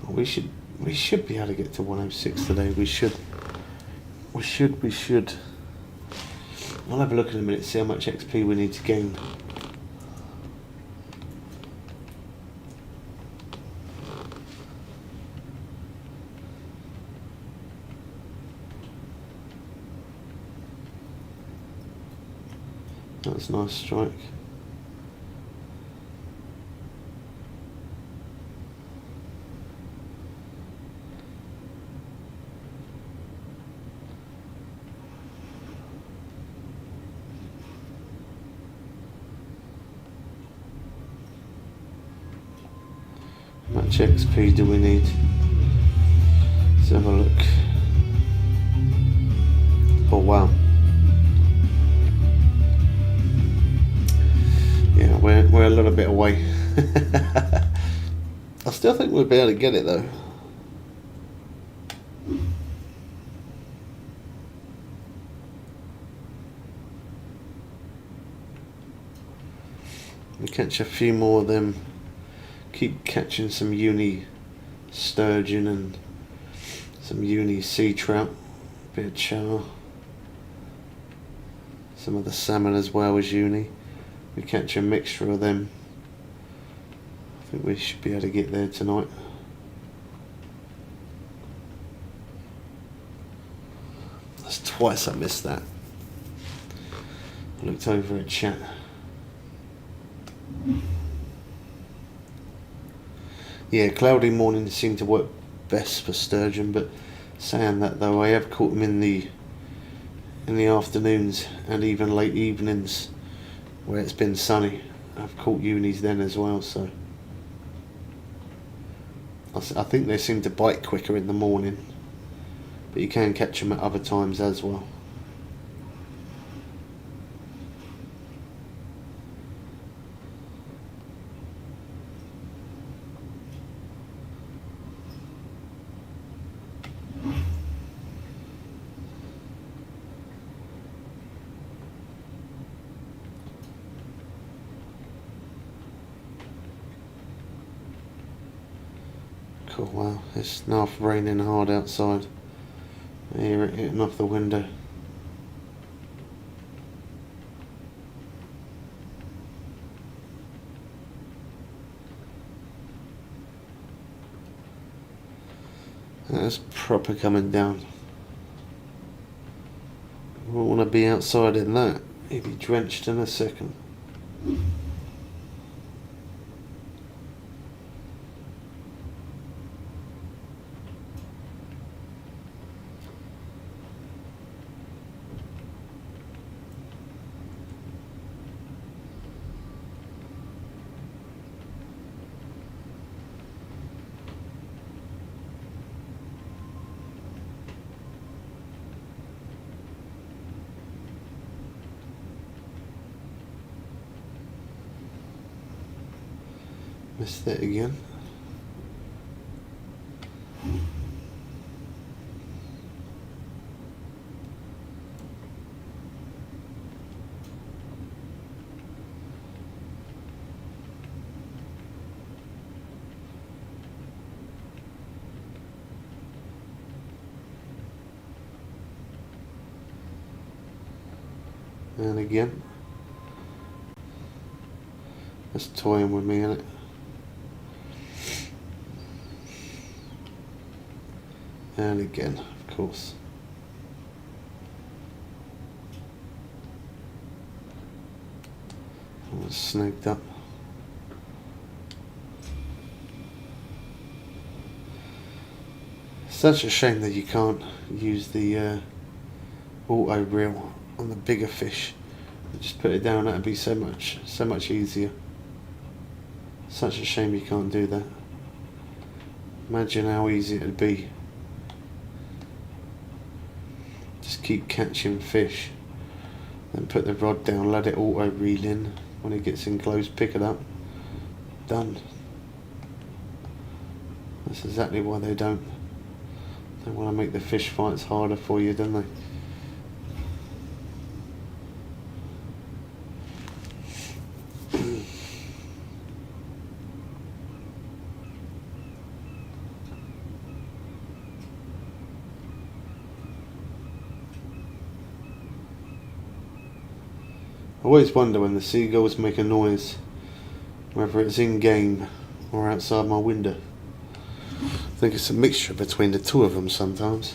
We should be able to get to 106 today. We should. I'll have a look in a minute, see how much XP we need to gain. That's a nice strike. How much XP do we need? Let's have a look. Oh wow. Yeah, we're a little bit away. I still think we'll be able to get it though. We catch a few more of them. Keep catching some uni sturgeon and some uni sea trout, a bit of char, some of the salmon as well as uni. We catch a mixture of them. I think we should be able to get there tonight. That's twice I missed that. I looked over at chat. Yeah, cloudy mornings seem to work best for sturgeon, but saying that though, I have caught them in the afternoons and even late evenings where it's been sunny. I've caught unis then as well, so I think they seem to bite quicker in the morning, but you can catch them at other times as well. Cool, wow, it's now raining hard outside. I hear it hitting off the window. That's proper coming down. We won't want to be outside in that. You'd be drenched in a second. Missed it again. And again. It's toying with me, isn't it? And again, of course. I was snagged up. Such a shame that you can't use the auto reel on the bigger fish Just put it down, that'd be so much easier. Such a shame you can't do that. Imagine how easy it'd be. Just keep catching fish. Then put the rod down, let it auto reel in. When it gets in close, pick it up. Done. That's exactly why they don't want to make the fish fights harder for you, don't they? I always wonder when the seagulls make a noise, whether it's in game or outside my window. I think it's a mixture between the two of them sometimes.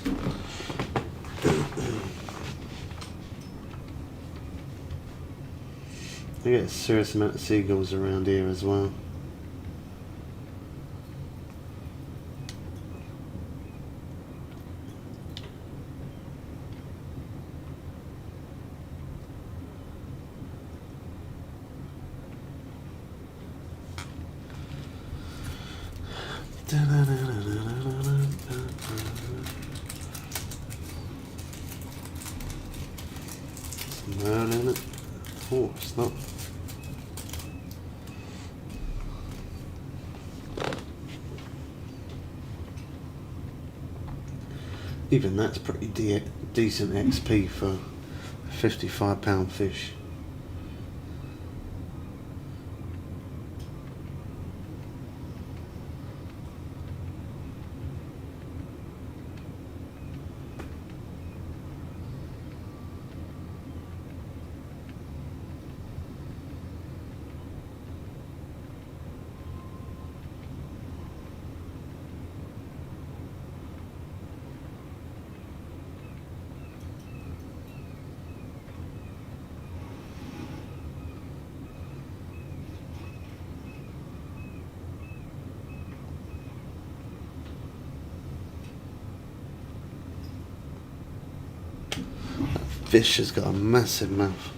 I get a serious amount of seagulls around here as well. Burn in it. Oh, it's not. Even that's pretty decent XP for a £55 fish. Fish has got a massive mouth.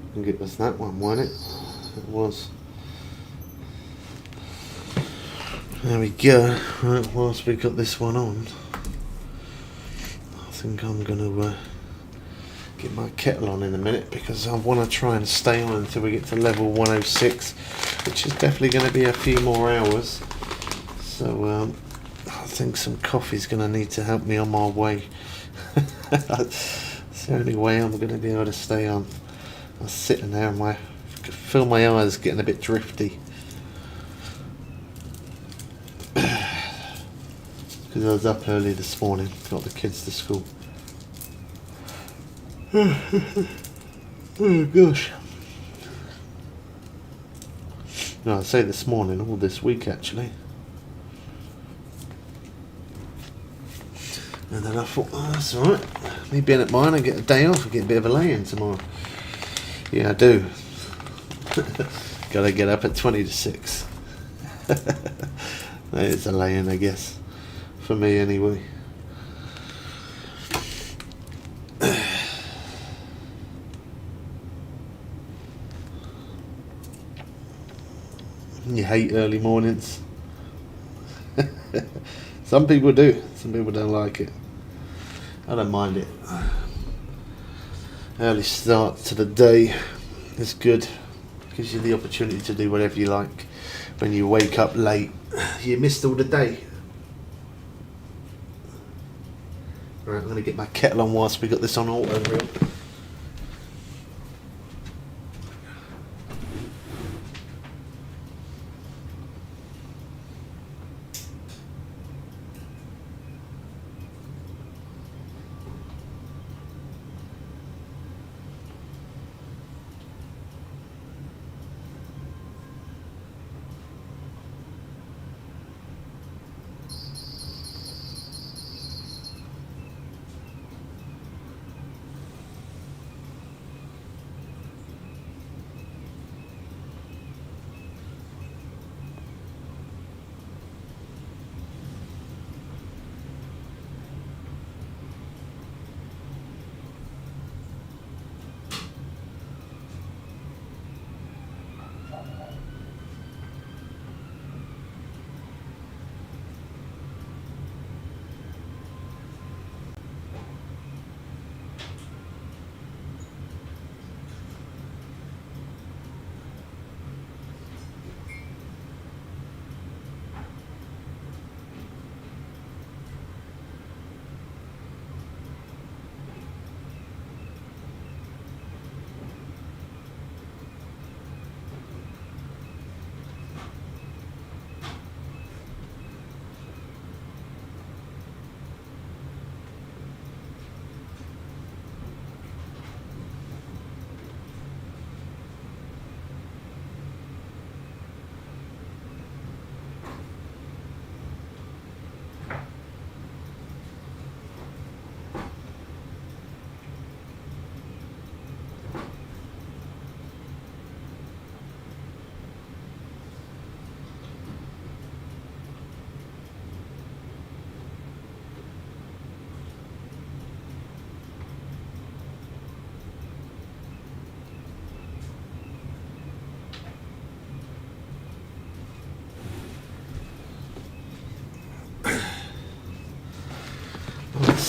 I think it was that one, wasn't it? It was. There we go. Right, whilst we got this one on, I think I'm going to get my kettle on in a minute, because I want to try and stay on until we get to level 106, which is definitely going to be a few more hours. So I think some coffee's going to need to help me on my way. It's the only way I'm going to be able to stay on. I was sitting there and I could feel my eyes getting a bit drifty. Because I was up early this morning, got the kids to school. Oh gosh. No, I say this morning, all this week actually. And then I thought, oh, that's alright. Me being at mine, I get a day off, I get a bit of a lay-in tomorrow. Yeah, I do. Gotta get up at 20 to 6. That is a lay-in, I guess. For me, anyway. You hate early mornings. Some people do. Some people don't like it. I don't mind it. Early start to the day is good. Gives you the opportunity to do whatever you like. When you wake up late, you missed all the day. Right, I'm going to get my kettle on whilst we got this on auto reel.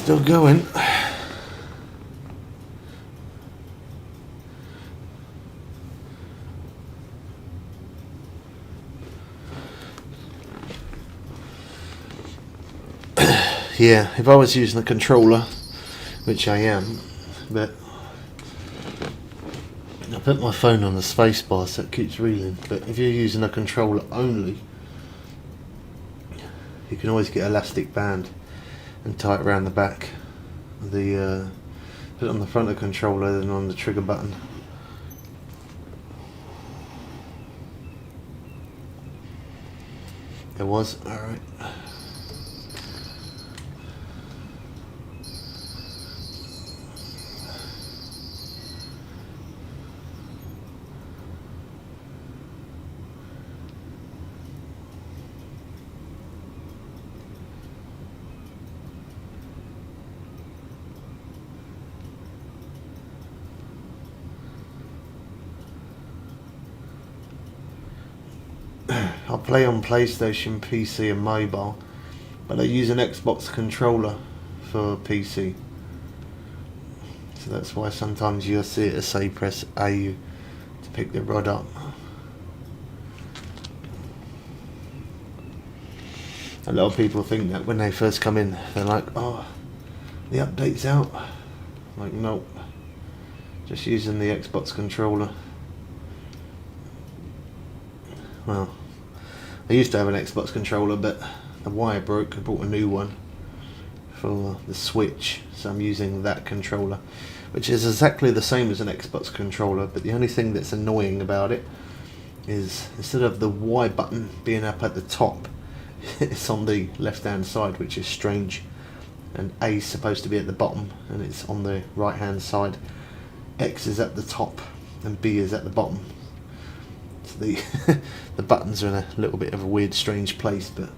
Still going. Yeah, if I was using a controller, which I am, but I put my phone on the space bar so it keeps reeling, but if you're using a controller only, you can always get elastic band and tie it around the back. Put it on the front of the controller, then on the trigger button. It was alright. I play on PlayStation, PC and mobile, but I use an Xbox controller for PC. So that's why sometimes you'll see it say press A to pick the rod up. A lot of people think that when they first come in, they're like, oh, the update's out. Like, nope, just using the Xbox controller. Well, I used to have an Xbox controller, but the wire broke. I bought a new one for the Switch, so I'm using that controller, which is exactly the same as an Xbox controller, but the only thing that's annoying about it is instead of the Y button being up at the top, it's on the left hand side, which is strange, and A is supposed to be at the bottom and it's on the right hand side. X is at the top and B is at the bottom. The buttons are in a little bit of a weird, strange place, but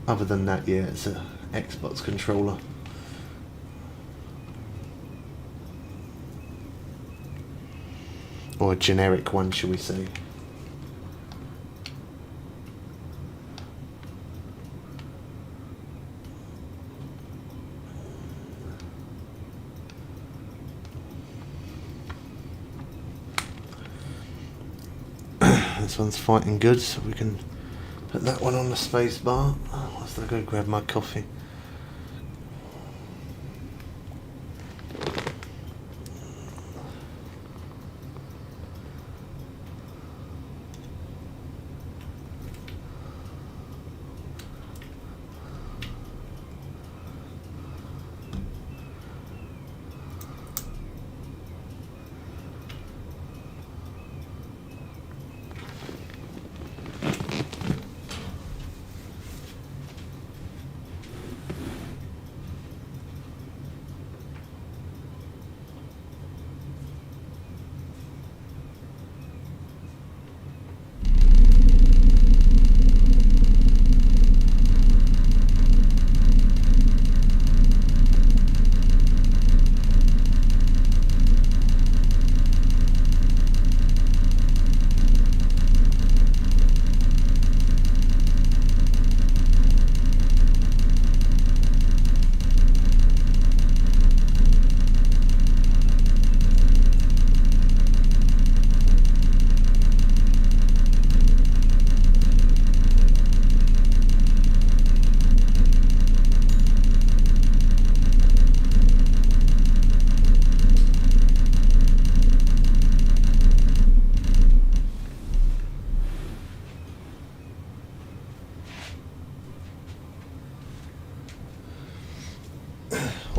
other than that, yeah, it's a Xbox controller. Or a generic one, shall we say. This one's fighting good, so we can put that one on the space bar. Whilst I go grab my coffee.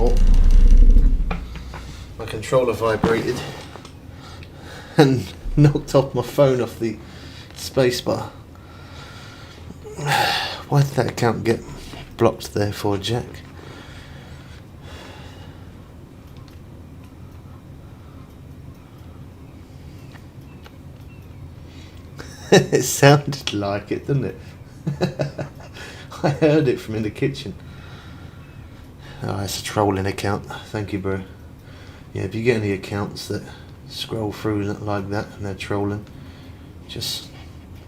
Oh, my controller vibrated and knocked off my phone off the spacebar. Why did that account get blocked there for, Jack? It sounded like it, didn't it? I heard it from in the kitchen. Oh, it's a trolling account. Thank you, bro. Yeah, if you get any accounts that scroll through like that and they're trolling, just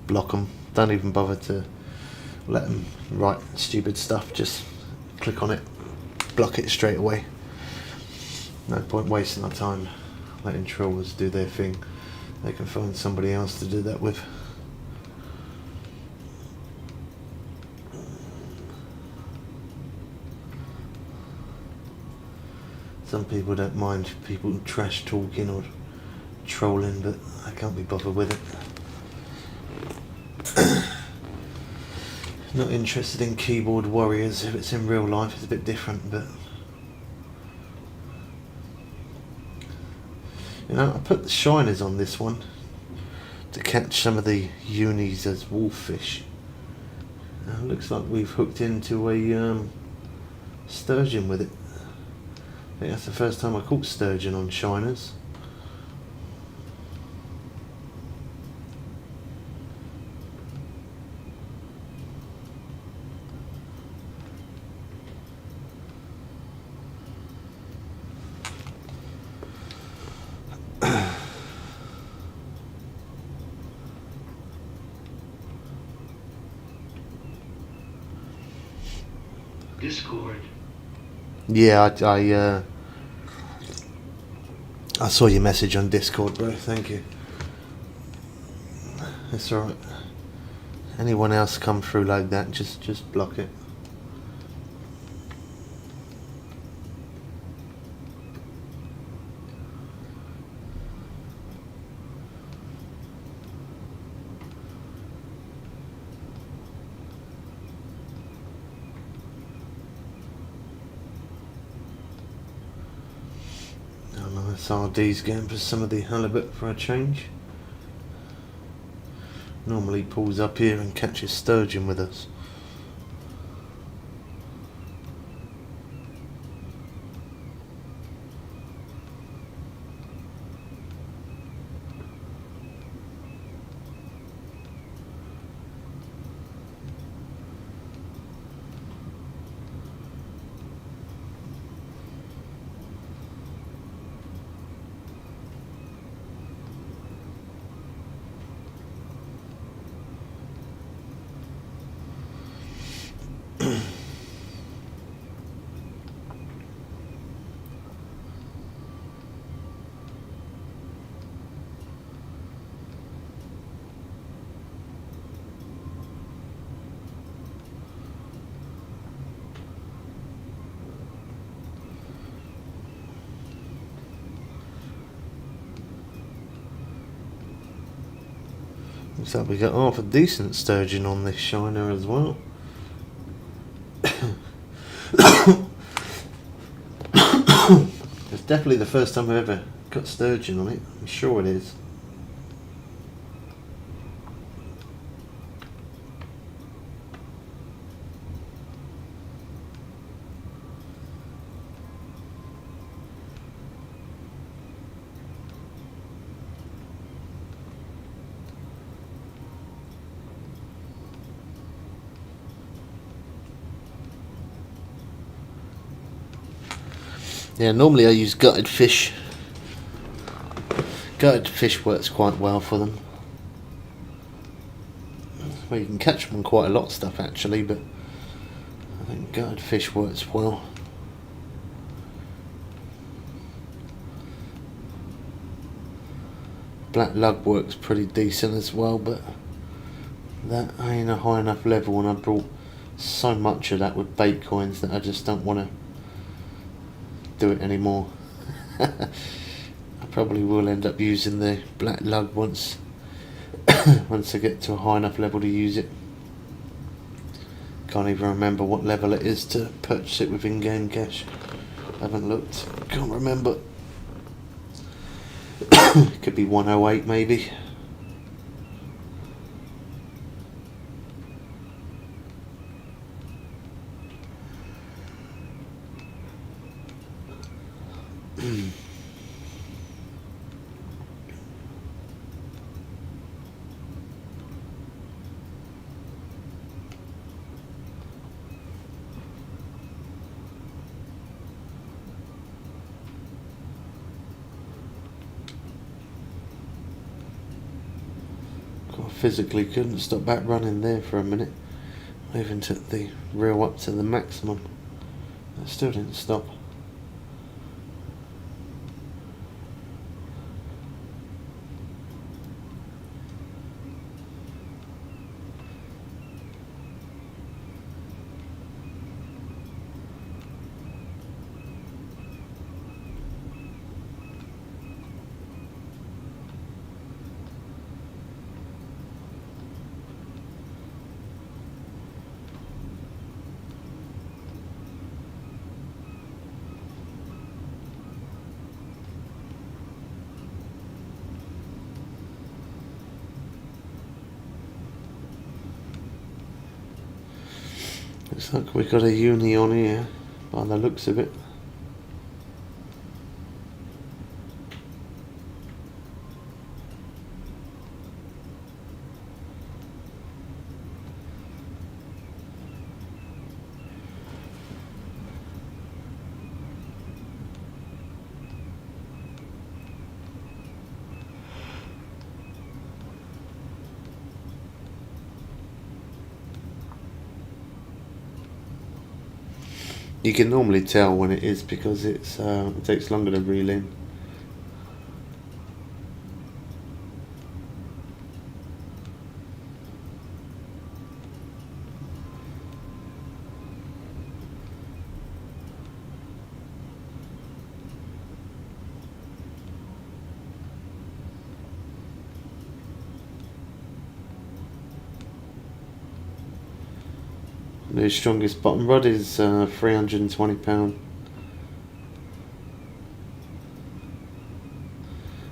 block them. Don't even bother to let them write stupid stuff. Just click on it. block it straight away. No point wasting our time letting trollers do their thing. They can find somebody else to do that with. Some people don't mind people trash talking or trolling, but I can't be bothered with it. Not interested in keyboard warriors. If it's in real life, it's a bit different, but you know, I put the shiners on this one to catch some of the unis as wolffish. Looks like we've hooked into a sturgeon with it. I think that's the first time I caught sturgeon on shiners. Discord. Yeah, I saw your message on Discord, bro. Thank you. It's alright. Anyone else come through like that, just block it. SRD's going for some of the halibut for a change. Normally pulls up here and catches sturgeon with us. Looks like we got half a decent sturgeon on this shiner as well. It's definitely the first time I've ever got sturgeon on it. I'm sure it is. Yeah, normally I use gutted fish. Gutted fish works quite well for them. Well, you can catch them on quite a lot of stuff actually, but I think gutted fish works well. Black lug works pretty decent as well, but that ain't a high enough level, and I brought so much of that with bait coins that I just don't want to do it anymore. I probably will end up using the black lug once once I get to a high enough level to use it. Can't even remember what level it is to purchase it with in-game cash. Haven't looked. Can't remember. Could be 108 maybe. I physically couldn't stop back running there for a minute. I even took the reel up to the maximum. It still didn't stop. Looks like we got a uni on here by the looks of it. You can normally tell when it is because it takes longer to reel in. The strongest bottom rod is £320.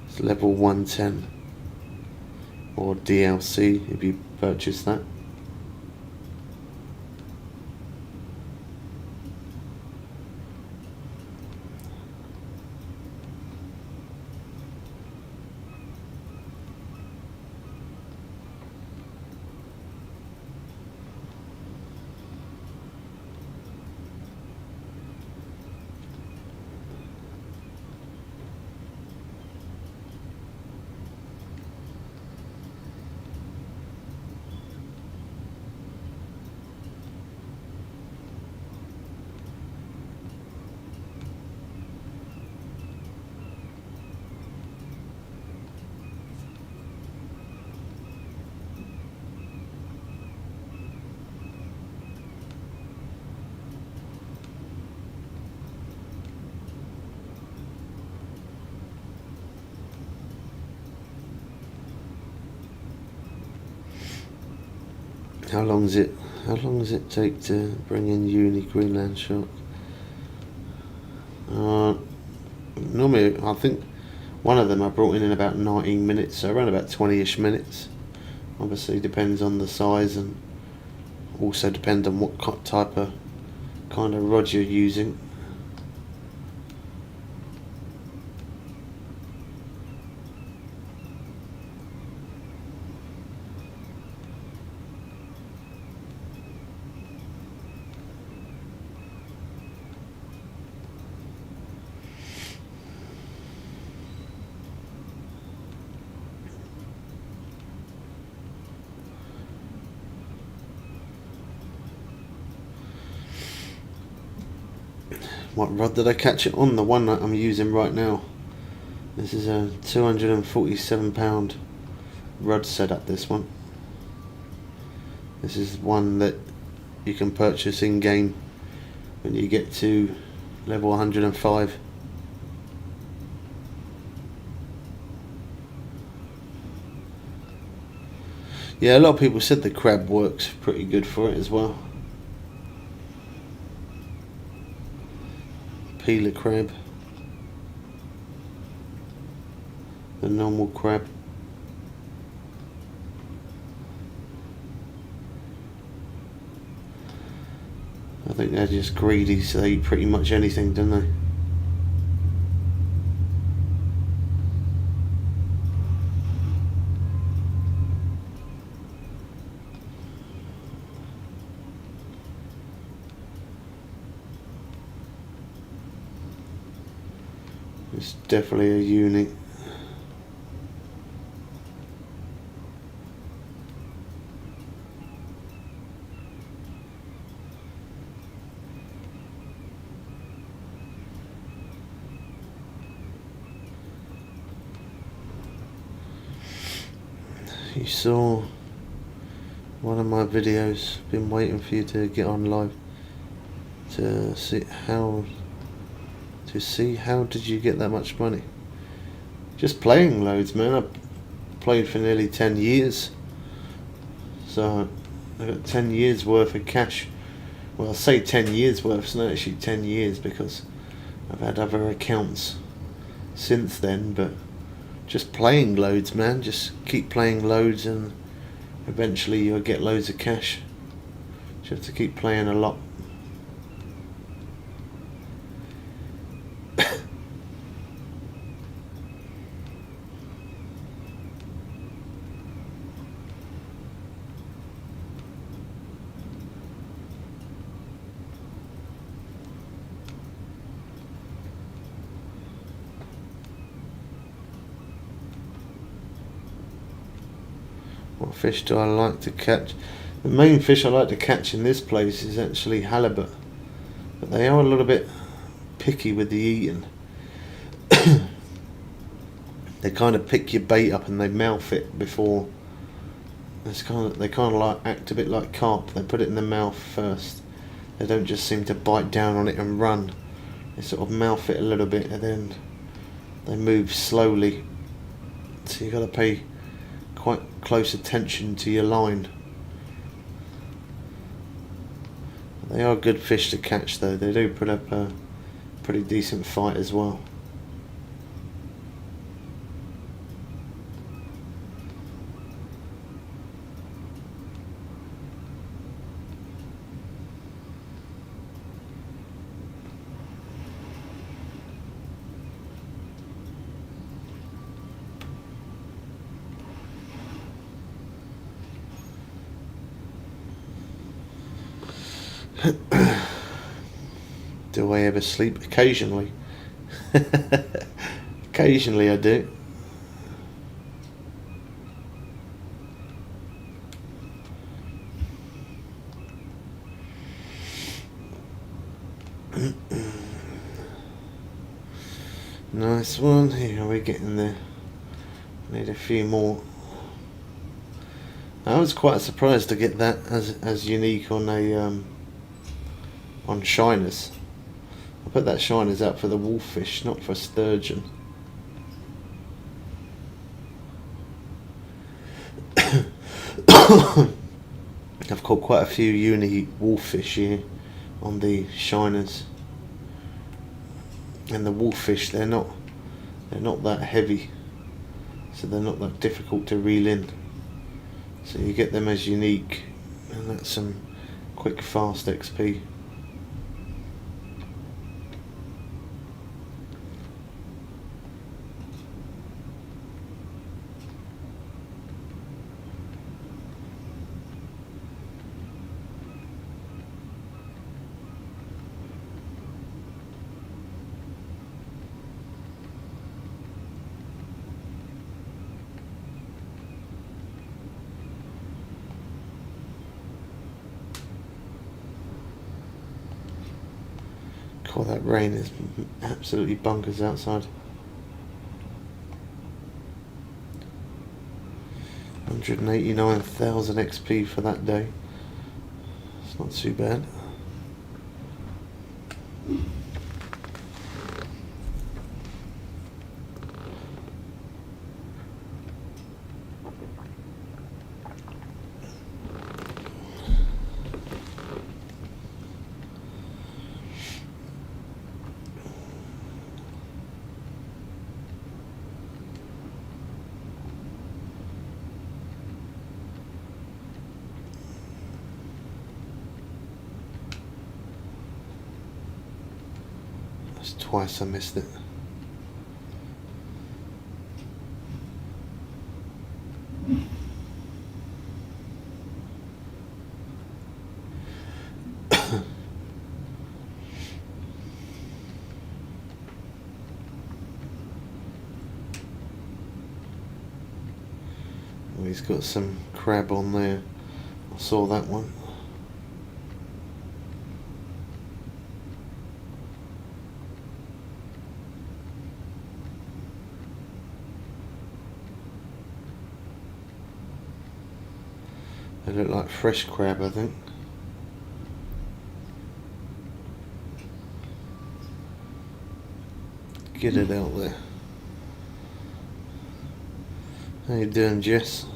It's level 110 or DLC if you purchase that. How long does it take to bring in uni Greenland shark? Normally I think one of them I brought in about 19 minutes, so around about 20ish minutes. Obviously depends on the size and also depends on what kind of rod you're using. What rod did I catch it on? The one that I'm using right now. This is a £247 rod setup, this one. This is one that you can purchase in game when you get to level 105. Yeah, a lot of people said the crab works pretty good for it as well. Peeler crab, the normal crab. I think they're just greedy, so they eat pretty much anything, don't they? It's definitely a uni. you saw one of my videos. Been waiting for you to get on live to see how did you get that much money. Just playing loads, man. I played for nearly 10 years, so I got 10 years worth of cash. Well, I say 10 years worth, it's not actually 10 years because I've had other accounts since then, but just playing loads, man. Just keep playing loads and eventually you'll get loads of cash. You have to keep playing a lot. What fish do I like to catch? The main fish I like to catch in this place is actually halibut, but they are a little bit picky with the eating. They kind of pick your bait up and they mouth it before. They kind of like act a bit like carp. They put it in the mouth first. They don't just seem to bite down on it and run. They sort of mouth it a little bit and then they move slowly. So you got to pay quite close attention to your line. They are good fish to catch though. They do put up a pretty decent fight as well. Do I ever sleep? Occasionally. Occasionally I do. Nice one. Here we're getting there. Need a few more. I was quite surprised to get that as unique on a on shiners. I put that shiners out for the wolffish, not for sturgeon. I've caught quite a few unique wolffish here on the shiners, and the wolffish they're not that heavy, so they're not that difficult to reel in. So you get them as unique, and that's some quick, fast XP. God, that rain is absolutely bonkers outside. 189,000 XP for that day. It's not too bad. That's twice I missed it. Oh, he's got some crab on there. I saw that one. They look like fresh crab, I think. Get it out there. How you doing, Jess?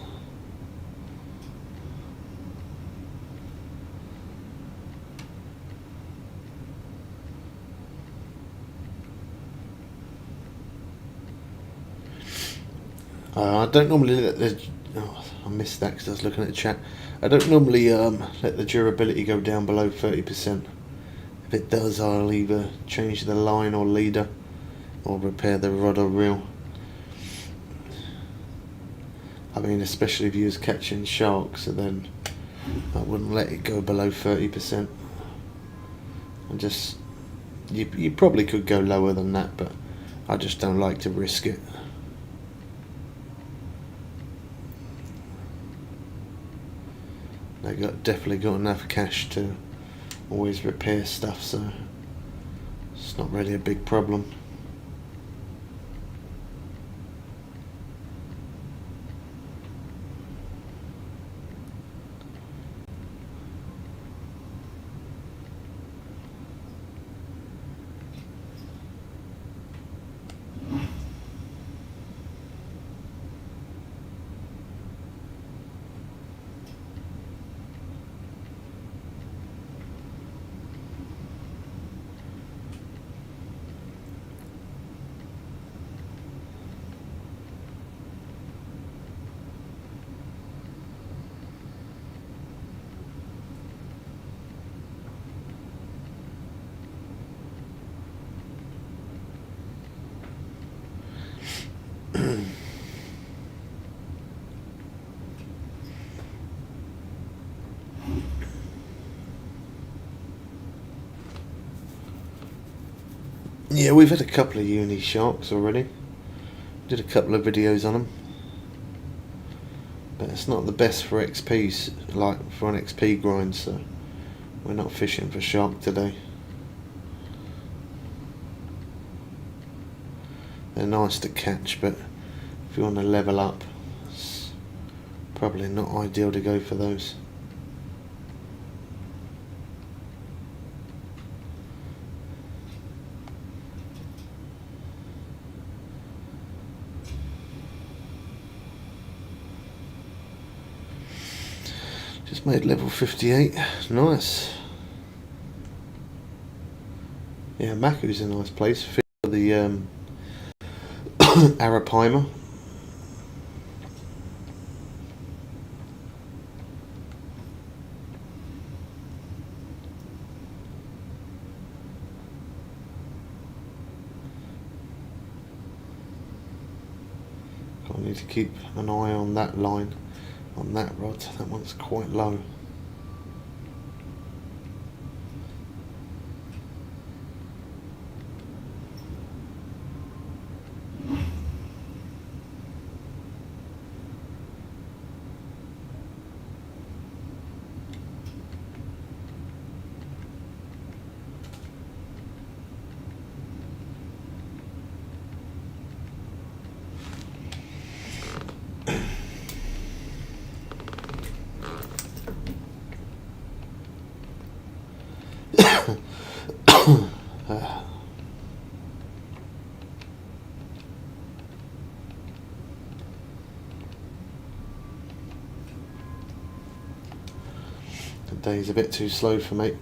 I don't normally let the... Oh, I missed that because I was looking at the chat. I don't normally let the durability go down below 30%. If it does, I'll either change the line or leader, or repair the rod or reel. I mean, especially if you was catching sharks, and then I wouldn't let it go below 30%. And just... You probably could go lower than that, but I just don't like to risk it. They definitely got enough cash to always repair stuff, so it's not really a big problem. Yeah, we've had a couple of uni sharks already. Did a couple of videos on them. But it's not the best for XPs, like for an XP grind, so we're not fishing for shark today. They're nice to catch, but if you want to level up, it's probably not ideal to go for those. Just made level 58. Nice. Yeah, Maku's a nice place for the Arapaima. I need to keep an eye on that line, on that rod. That one's quite low. The day's a bit too slow for me.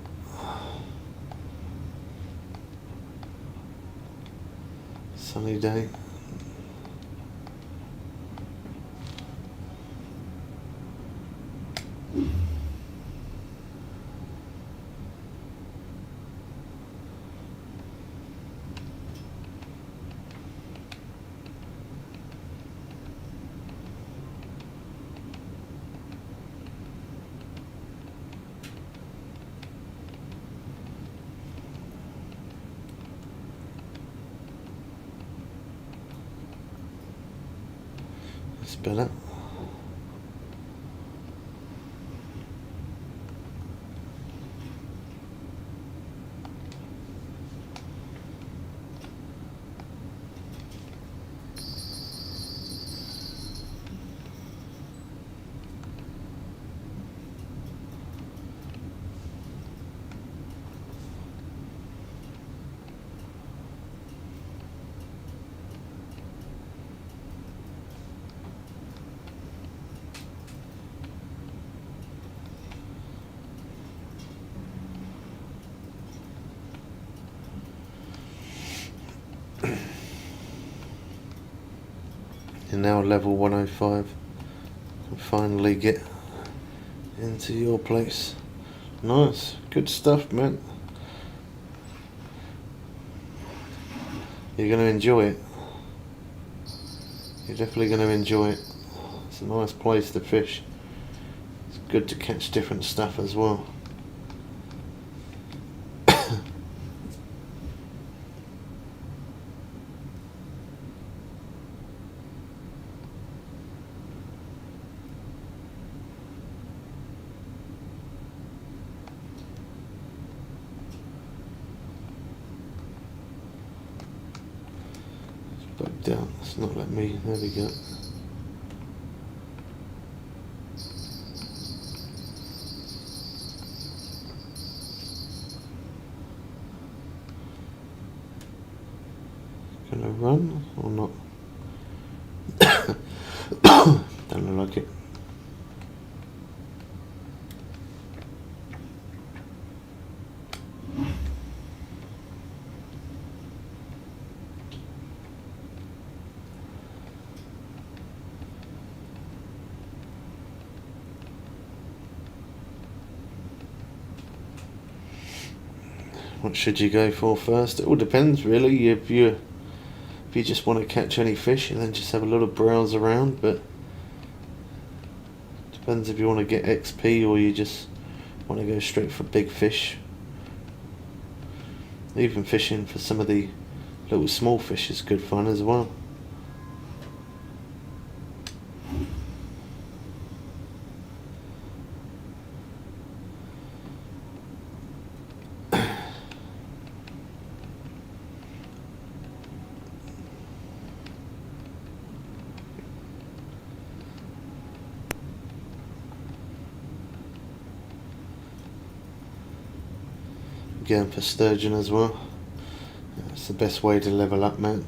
Sunny day. That's better. You're now level 105. Finally get into your place. Nice, good stuff, man. You're going to enjoy it. You're definitely going to enjoy it. It's a nice place to fish. It's good to catch different stuff as well. Bugged out. It's not letting me. There we go. Gonna run or not? Don't look like it. What should you go for first? It all depends, really. If you just want to catch any fish, and then just have a little browse around. But depends if you want to get XP or you just want to go straight for big fish. Even fishing for some of the little small fish is good fun as well. Going for sturgeon as well. That's the best way to level up, man.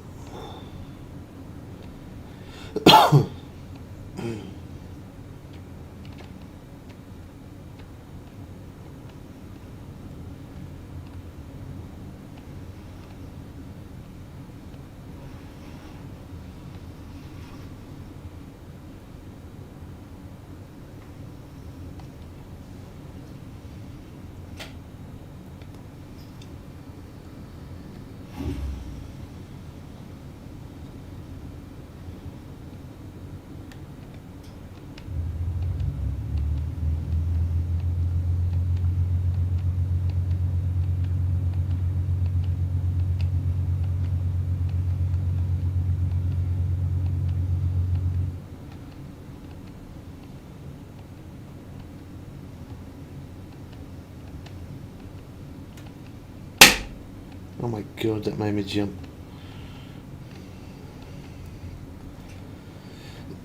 Oh my god, that made me jump.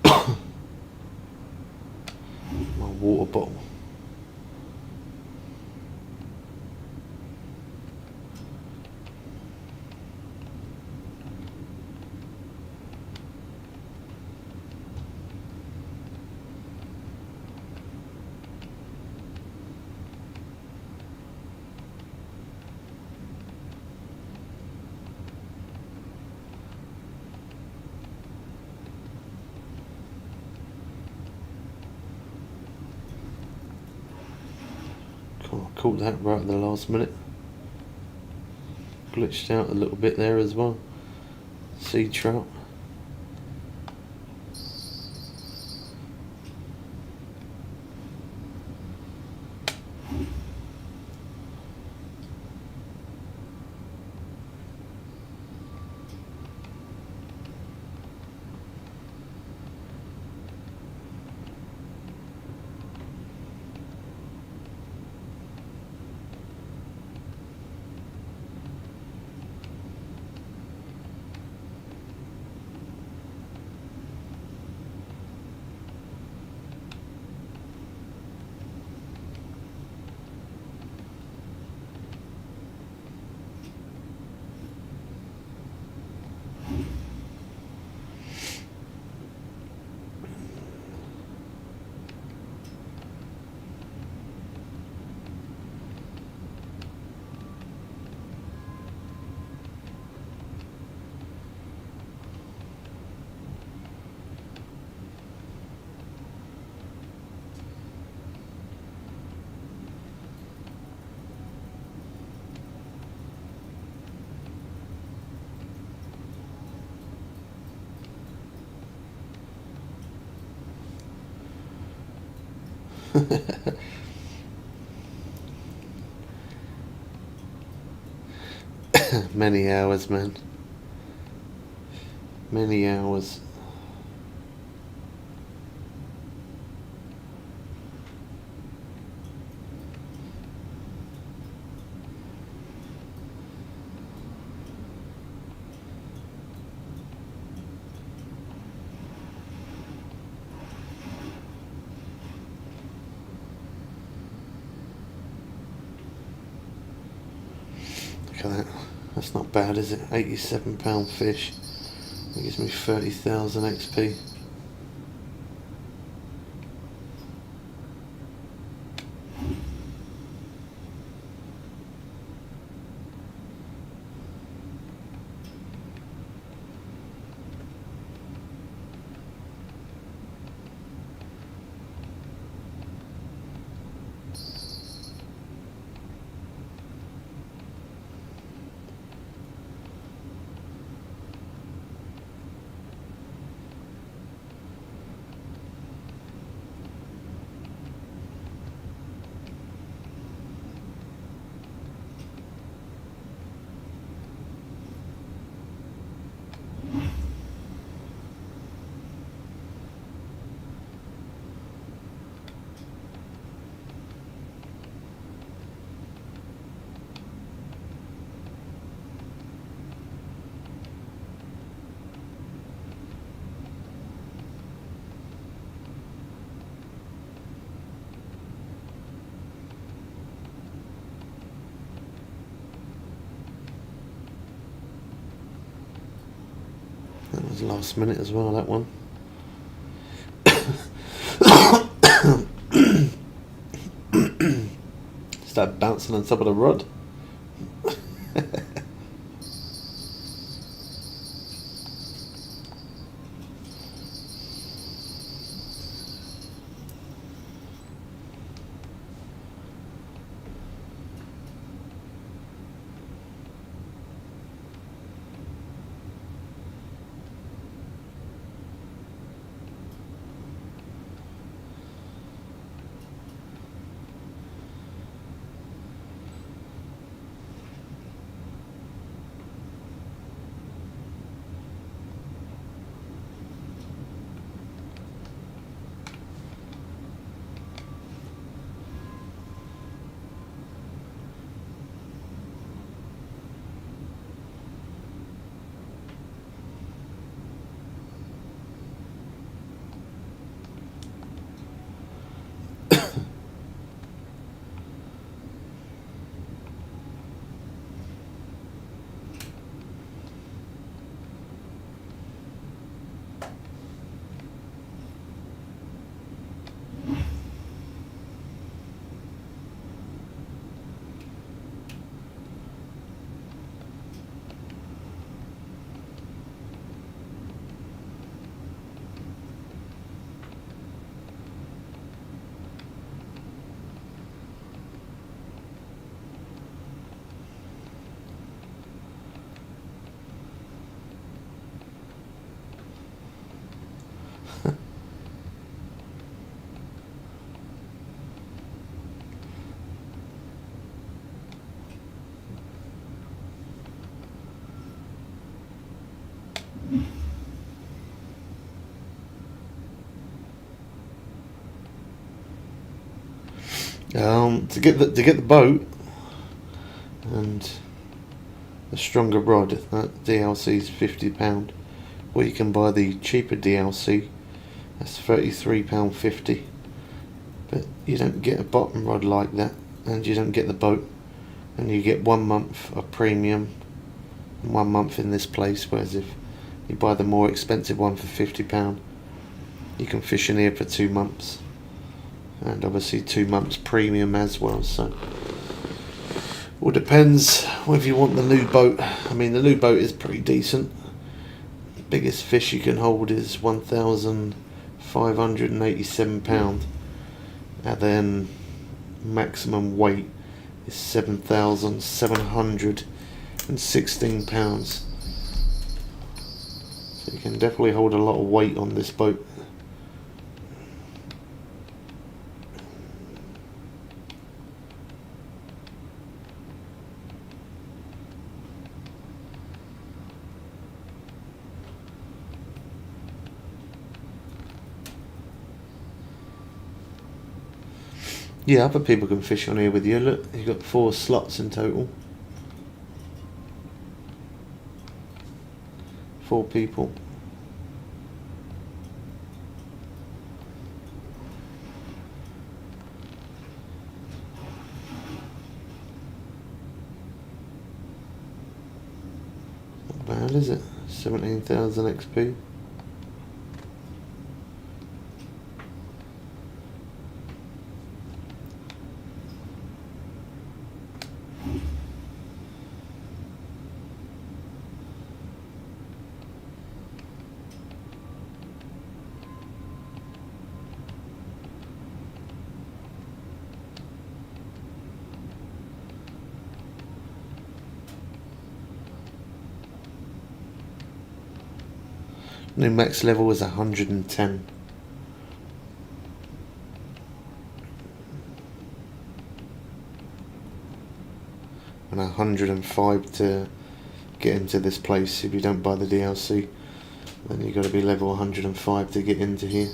My water bottle. Caught that right at the last minute. Glitched out a little bit there as well. Sea trout. Many hours, man. Many hours. Look at that. That's not bad, is it? £87 fish. That gives me 30,000 XP. That was last minute as well, that one. Start bouncing on top of the rod. To get the boat and a stronger rod, that DLC is £50. Or you can buy the cheaper DLC. That's £33.50. But you don't get a bottom rod like that, and you don't get the boat, and you get 1 month of premium and 1 month in this place. Whereas if you buy the more expensive one for £50, you can fish in here for 2 months. And obviously 2 months premium as well. So all depends whether you want the new boat. I mean, the new boat is pretty decent. The biggest fish you can hold is 1,587 pound, and then maximum weight is 7,716 pounds. So you can definitely hold a lot of weight on this boat. Yeah, other people can fish on here with you. Look, you've got 4 slots in total. 4 people. Not bad, is it? 17,000 XP. New max level was 110. And 105 to get into this place. If you don't buy the DLC, then you've got to be level 105 to get into here.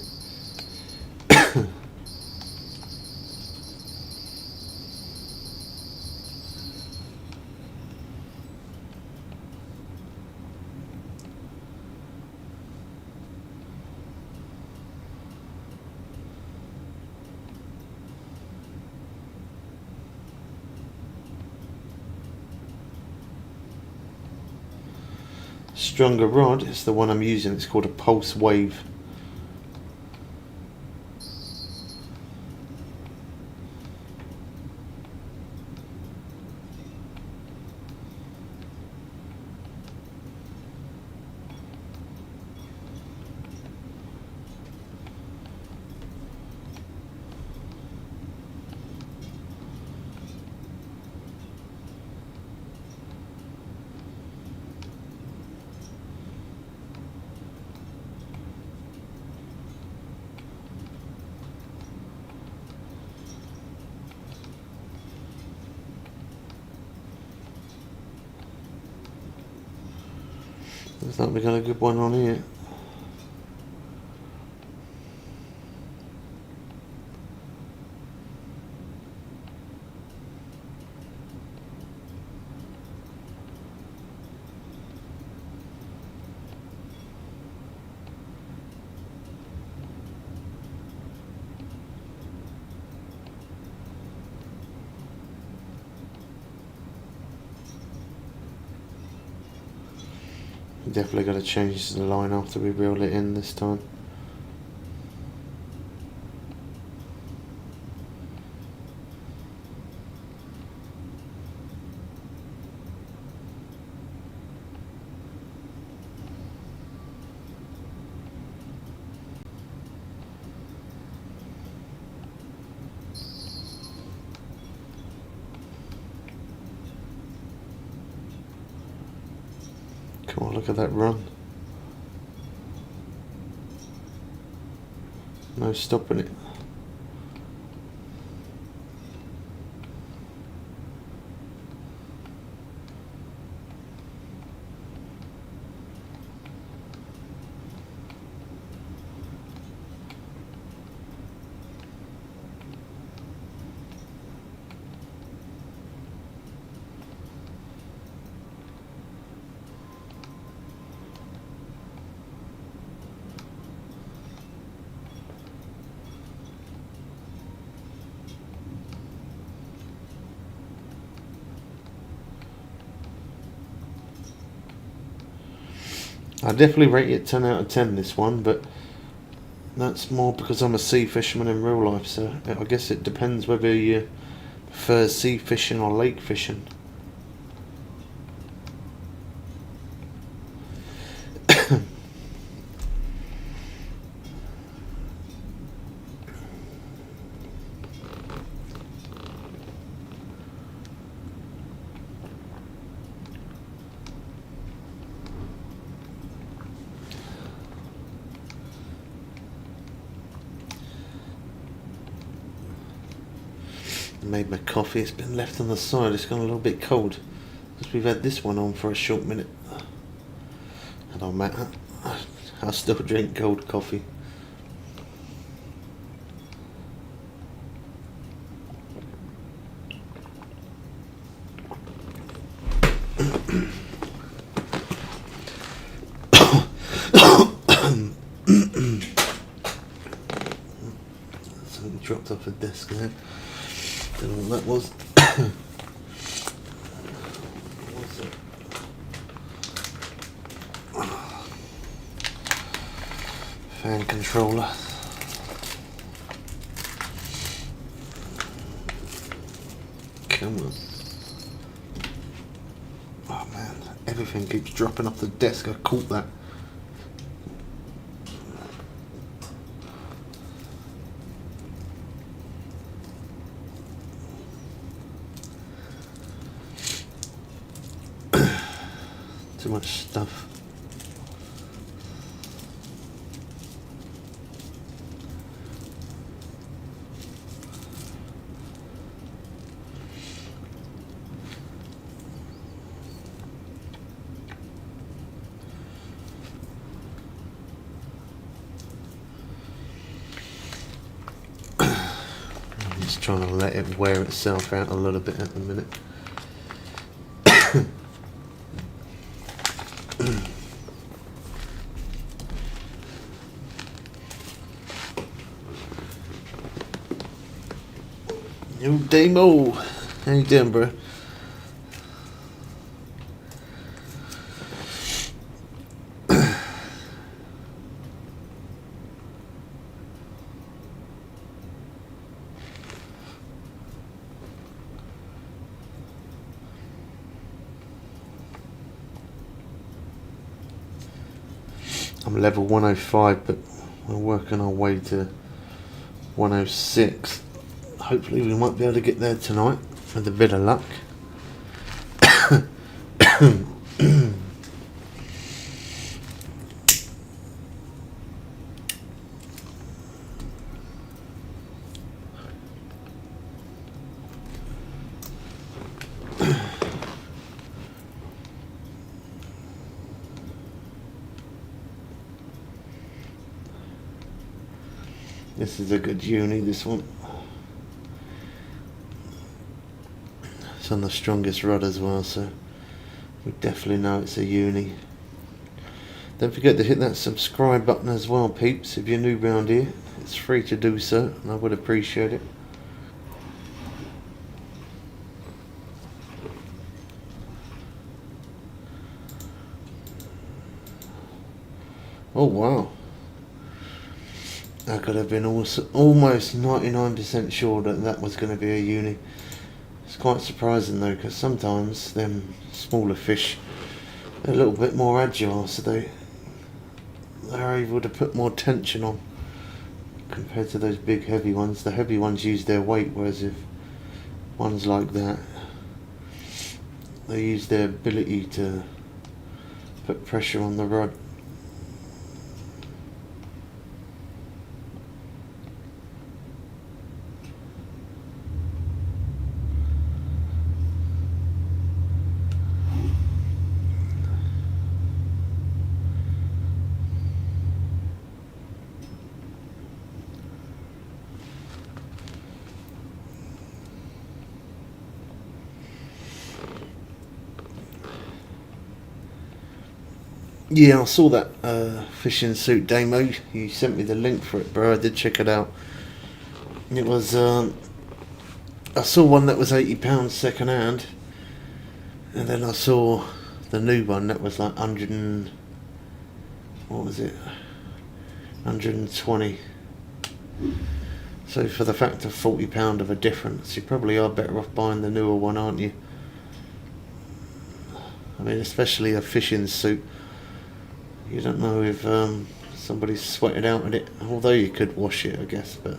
Stronger rod is the one I'm using. It's called a pulse wave. Looks like we got a good one on here. Definitely got to change the line after we reel it in this time. Come on, look at that run. No stopping it. I definitely rate it 10 out of 10 this one, but that's more because I'm a sea fisherman in real life, so I guess it depends whether you prefer sea fishing or lake fishing. Made my coffee. It's been left on the side. It's gone a little bit cold because we've had this one on for a short minute. It don't matter. I'll still drink cold coffee. dropped off the desk there. Don't know what that was. What was it? Fan controller. Come on. Oh man, everything keeps dropping off the desk. I caught that. Too much stuff. I'm just trying to let it wear itself out a little bit at the minute. Yo, Damo, how you doing, bro? I'm level 105, but we're working our way to 106. Hopefully we might be able to get there tonight with a bit of luck. This is a good uni, this one. It's on the strongest rod as well, so we definitely know it's a uni. Don't forget to hit that subscribe button as well, peeps. If you're new round here, it's free to do so, and I would appreciate it. Oh wow. I could have been also almost 99% sure that that was going to be a uni. It's quite surprising though, because sometimes them smaller fish are a little bit more agile, so they're able to put more tension on compared to those big heavy ones. The heavy ones use their weight, whereas if ones like that, they use their ability to put pressure on the rod. Yeah, I saw that fishing suit demo. You sent me the link for it, bro. I did check it out. It was I saw one that was £80 second hand, and then I saw the new one that was like 100 and what was it? 120. So for the fact of £40 of a difference, you probably are better off buying the newer one, aren't you? I mean, especially a fishing suit. You don't know if somebody's sweated out at it, although you could wash it, I guess, but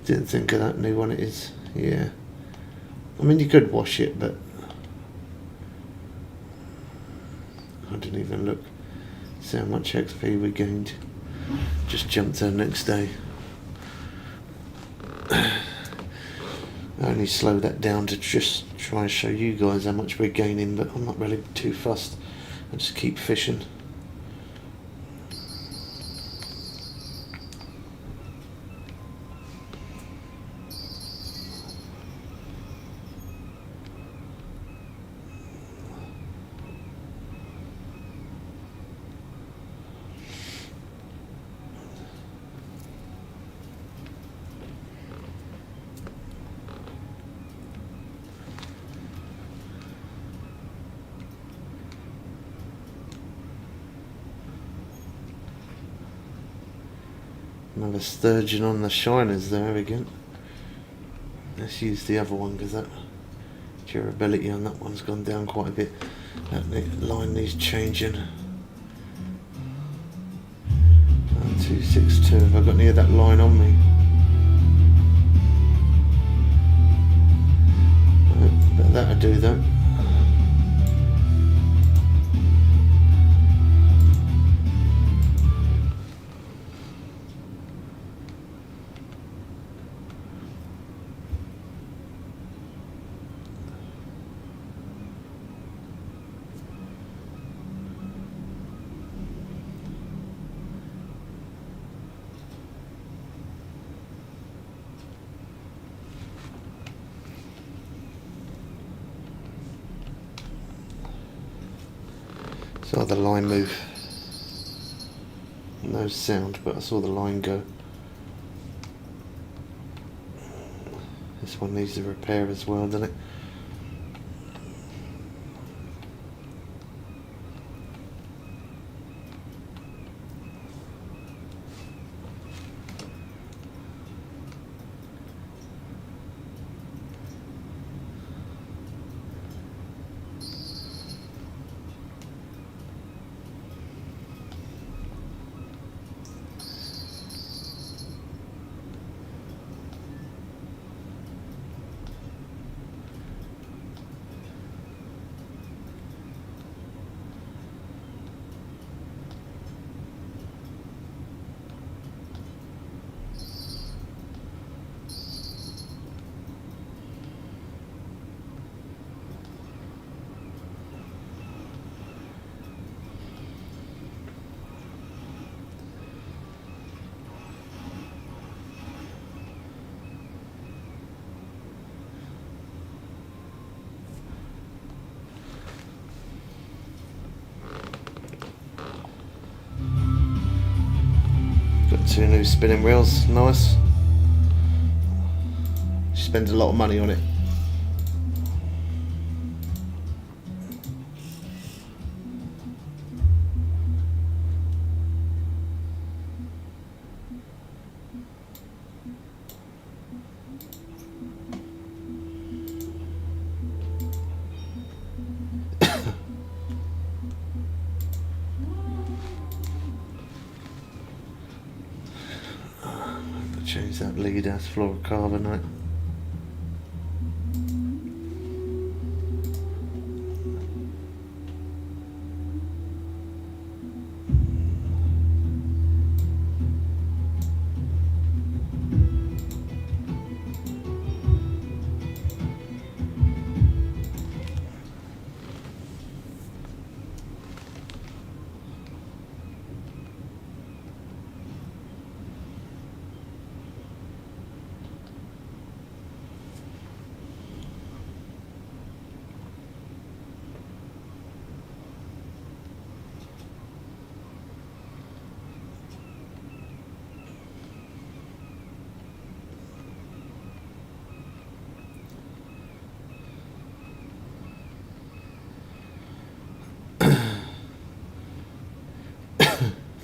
didn't think of that new one. It is, yeah. I mean, you could wash it, but I didn't even look. See how much XP we gained. Just jumped to the next day. I only slowed that down to just try and show you guys how much we're gaining, but I'm not really too fussed. I just keep fishing. Another sturgeon on the shiners there again. Let's use the other one because that durability on that one's gone down quite a bit. That line needs changing. 262. Have I got any of that line on me? But that'll do though. Saw the line move. No sound, but I saw the line go. This one needs a repair as well, doesn't it? Got 2 new spinning reels, nice. She spends a lot of money on it. Change that lead as fluorocarbonate.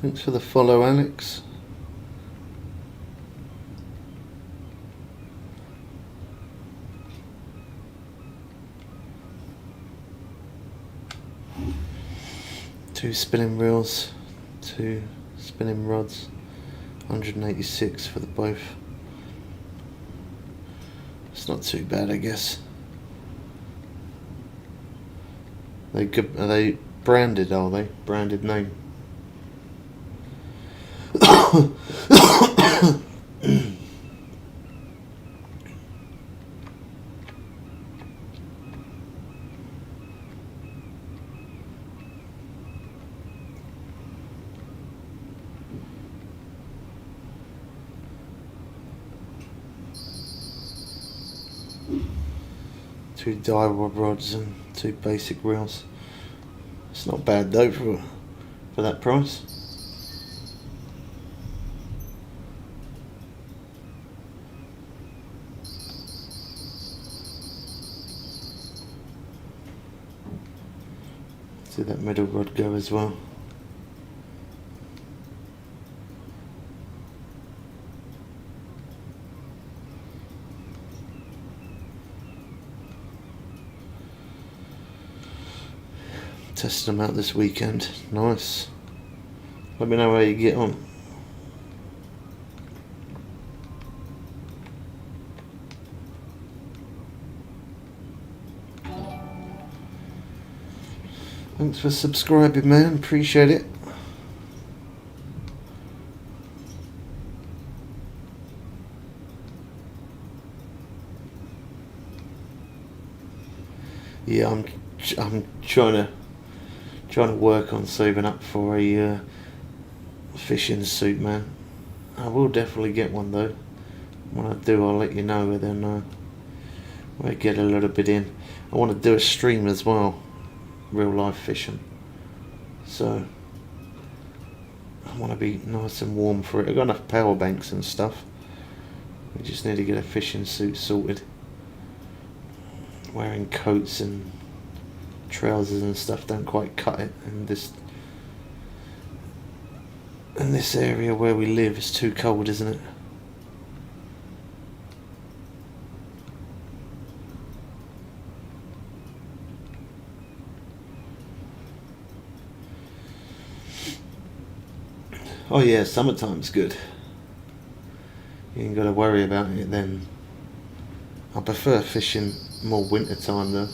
Thanks for the follow, Alex. Two spinning reels, 2 spinning rods, 186 for the both. It's not too bad, I guess. Are they branded, are they? Branded name. Two die rods and 2 basic reels. It's not bad though for that price. See that middle rod go as well. Tested them out this weekend. Nice. Let me know how you get on. Thanks for subscribing, man. Appreciate it. Yeah, I'm trying to work on saving up for a fishing suit, man. I will definitely get one though. When I do, I'll let you know, and then we'll get a little bit in. I want to do a stream as well, real life fishing. So I want to be nice and warm for it. I've got enough power banks and stuff. We just need to get a fishing suit sorted. Wearing coats and trousers and stuff don't quite cut it, and in this area where we live it's too cold, isn't it? Oh yeah, summertime's good. You ain't got to worry about it then. I prefer fishing more winter time though.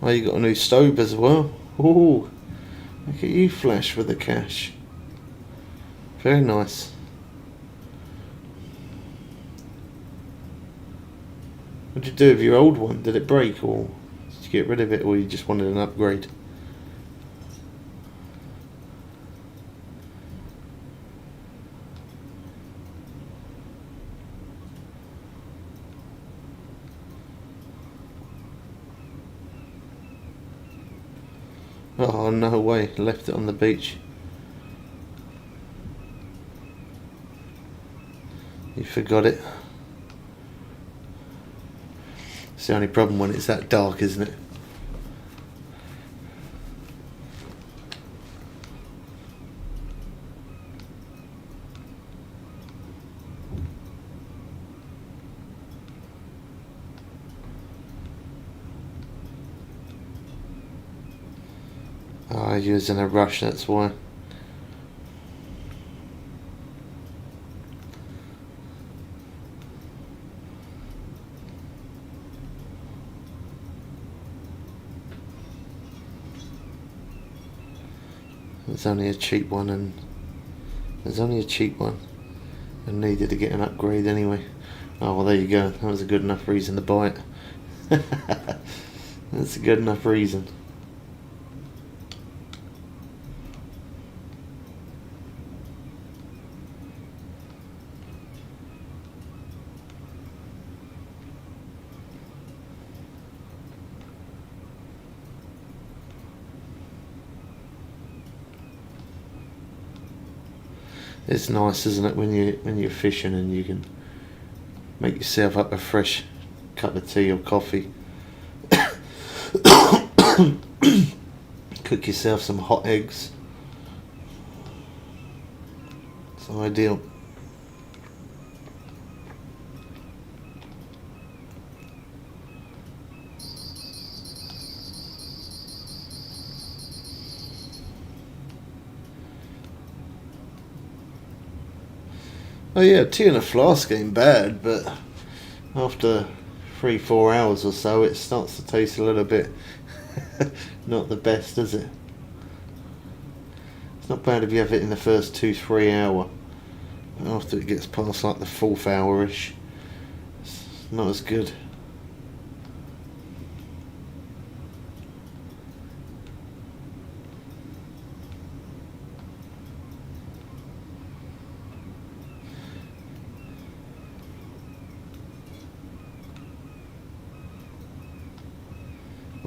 Oh, you got a new stove as well. Ooh, look at you flash with the cash. Very nice. What did you do with your old one? Did it break, or did you get rid of it, or you just wanted an upgrade? Oh no way, left it on the beach. You forgot it. It's the only problem when it's that dark, isn't it? Oh, you was in a rush, that's why. It's only a cheap one, and there's only a cheap one, and needed to get an upgrade anyway. Oh well, there you go. That was a good enough reason to buy it. That's a good enough reason. It's nice, isn't it, when you're fishing and you can make yourself up a fresh cup of tea or coffee. Cook yourself some hot eggs. It's ideal. Oh yeah, tea in a flask ain't bad, but after 3-4 hours or so it starts to taste a little bit not the best, is it? It's not bad if you have it in the first 2-3 hours, but after it gets past like the 4th hour-ish, it's not as good.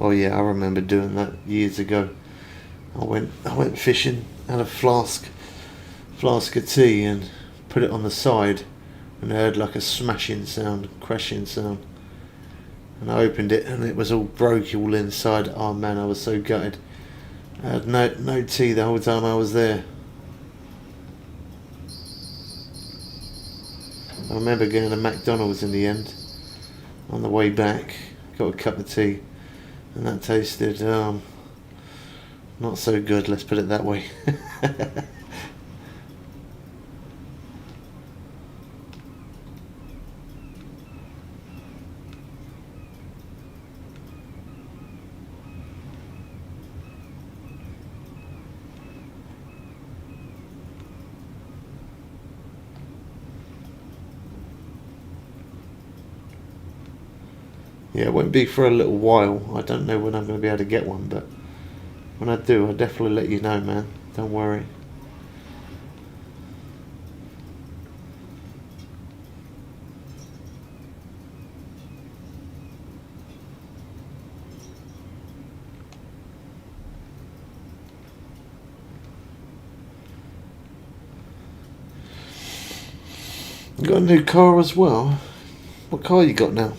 Oh yeah, I remember doing that years ago. I went fishing, had a flask of tea and put it on the side, and I heard like a smashing sound, crashing sound. and I opened it and it was all broke all inside. Oh man, I was so gutted. I had no tea the whole time I was there. I remember going to McDonald's in the end. On the way back, got a cup of tea, and that tasted not so good, let's put it that way. Yeah, it won't be for a little while. I don't know when I'm going to be able to get one, but when I do, I'll definitely let you know, man. Don't worry. You got a new car as well? What car you got now?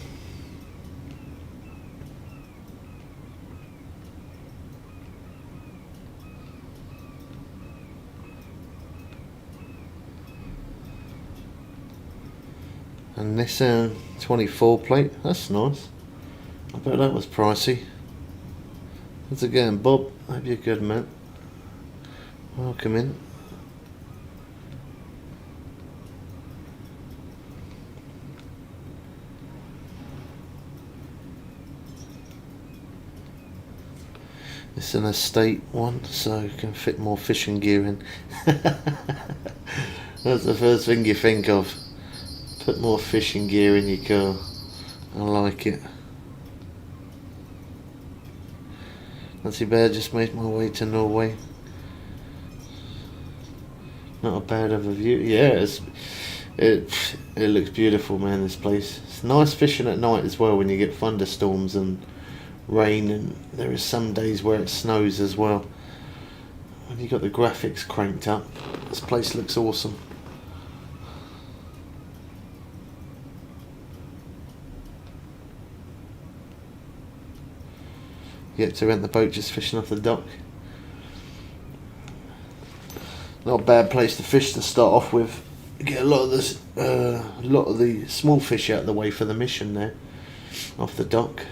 A Nissan 24 plate. That's nice. I bet that was pricey. How's it going, Bob? Hope you're good, man. Welcome in. It's an estate one, so you can fit more fishing gear in. That's the first thing you think of. Put more fishing gear in your car. I like it. Not too bad, just made my way to Norway. Not a bad of a view. Yeah, it looks beautiful, man, this place. It's nice fishing at night as well when you get thunderstorms and rain, and there is some days where it snows as well. When you got the graphics cranked up, this place looks awesome. You get to rent the boat just fishing off the dock. Not a bad place to fish to start off with. Get a lot of this, a lot of the small fish out of the way for the mission there, off the dock.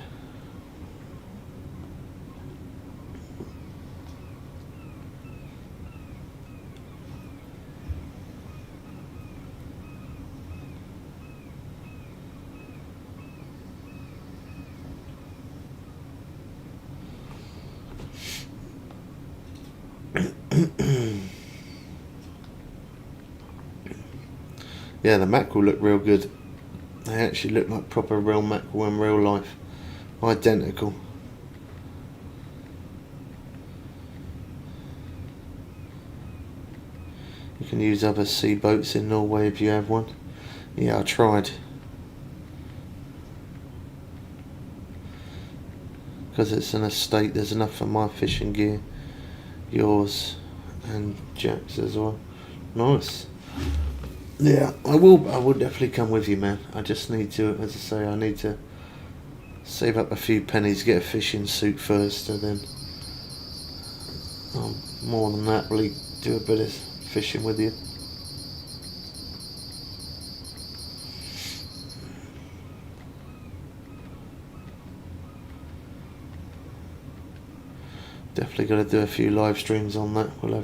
Yeah, the mackerel look real good. They actually look like proper real mackerel in real life. Identical. You can use other sea boats in Norway if you have one. Yeah, I tried. Because it's an estate, there's enough for my fishing gear, yours, and Jack's as well. Nice. Yeah, I will definitely come with you, man. I just need to, as I say, I need to save up a few pennies, get a fishing suit first, and then I'll more than happily do a bit of fishing with you. Definitely got to do a few live streams on that. We'll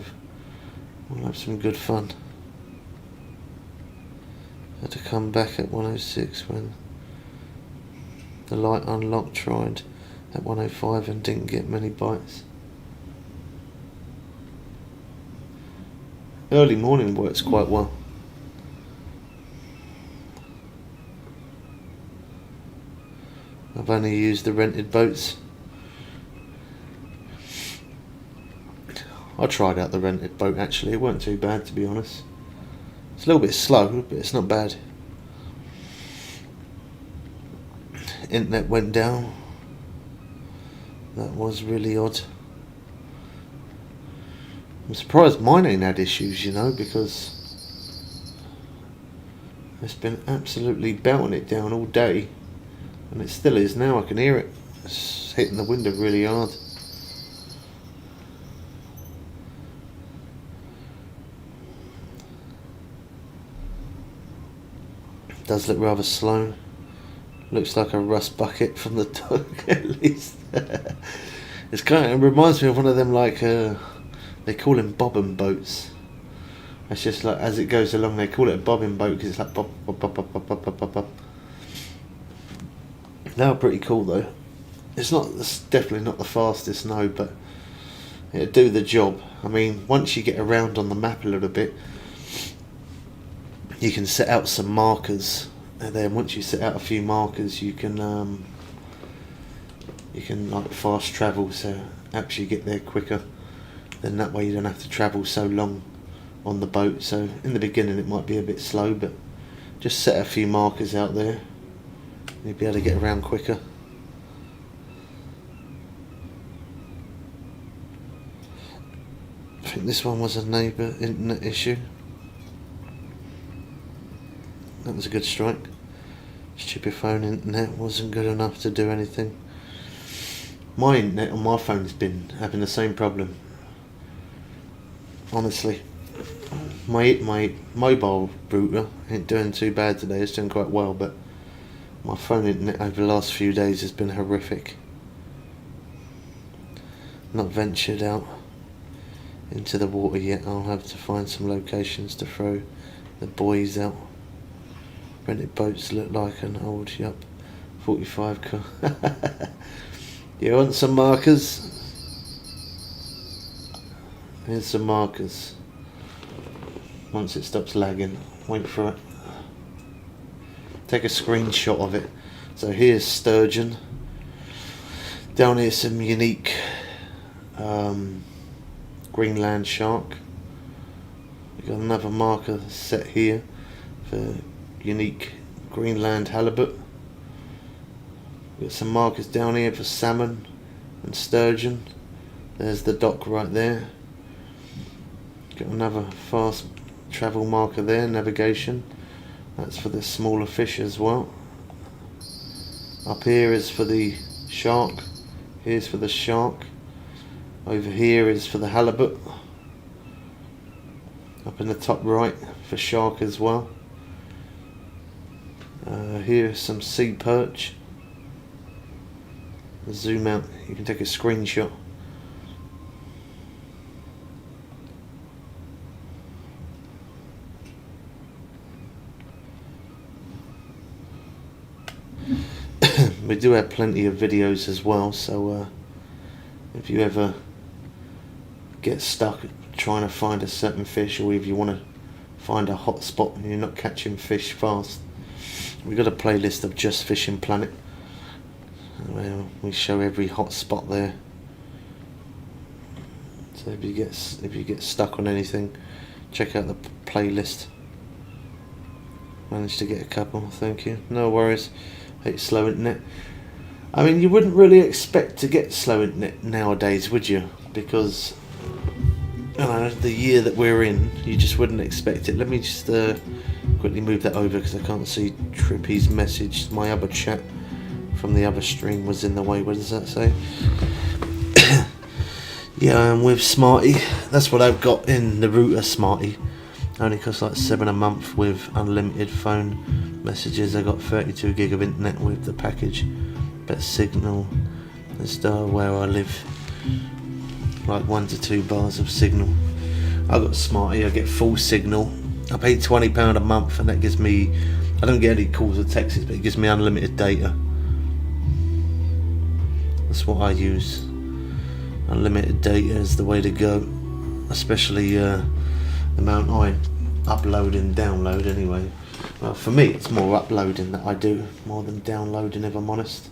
have some good fun. Had to come back at 106 when the light unlocked, tried at 105 and didn't get many bites. Early morning works quite well. I've only used the rented boats. I tried out the rented boat actually, it weren't too bad to be honest. It's a little bit slow, but it's not bad. Internet went down. That was really odd. I'm surprised mine ain't had issues, you know, because it's been absolutely belting it down all day. And it still is now. I can hear it. It's hitting the window really hard. It does look rather slow. Looks like a rust bucket from the dog at least. It's kind of, it reminds me of one of them, like they call them bobbin boats. It's just like as it goes along they call it a bobbin boat because it's like bob bob bob bob bob bob bob bob. They are pretty cool though. It's definitely not the fastest, no, but it'll do the job. I mean, once you get around on the map a little bit, you can set out some markers, and then once you set out a few markers, you can like fast travel, so actually get there quicker. Then that way you don't have to travel so long on the boat. So in the beginning it might be a bit slow, but just set a few markers out there, you'll be able to get around quicker. I think this one was a neighbour internet issue. That was a good strike. Stupid phone internet wasn't good enough to do anything. My internet on my phone's been having the same problem. Honestly, my mobile router ain't doing too bad today. It's doing quite well, but my phone internet over the last few days has been horrific. Not ventured out into the water yet. I'll have to find some locations to throw the boys out. Rented boats look like an old yup 45 car. You want some markers? Here's some markers. Once it stops lagging, wait for it. Take a screenshot of it. So here's sturgeon. Down here some unique Greenland shark. We've got another marker set here for unique Greenland halibut. We've got some markers down here for salmon and sturgeon. There's the dock right there. Got another fast travel marker there, navigation. That's for the smaller fish as well. Up here is for the shark. Here's for the shark. Over here is for the halibut. Up in the top right for shark as well. Here's some sea perch. Zoom out, you can take a screenshot. We do have plenty of videos as well, so if you ever get stuck trying to find a certain fish, or if you want to find a hot spot and you're not catching fish fast, we've got a playlist of Just Fishing Planet where we show every hot spot there. So if you get stuck on anything, check out the playlist. Managed to get a couple, thank you. No worries. Hate slow internet. I mean, you wouldn't really expect to get slow internet nowadays, would you? Because you know, the year that we're in, you just wouldn't expect it. Let me just quickly move that over because I can't see Trippy's message. My other chat from the other stream was in the way. What does that say? Yeah, I'm with Smarty. That's what I've got in the router, Smarty. Only costs like $7 a month with unlimited phone messages. I got 32 gig of internet with the package. Better signal as where I live. Like 1 to 2 bars of signal. I got Smarty. I get full signal. I pay £20 a month, and that gives me. I don't get any calls or texts, but it gives me unlimited data. That's what I use. Unlimited data is the way to go, especially the amount I upload and download anyway. Well, for me it's more uploading that I do more than downloading, if I'm honest.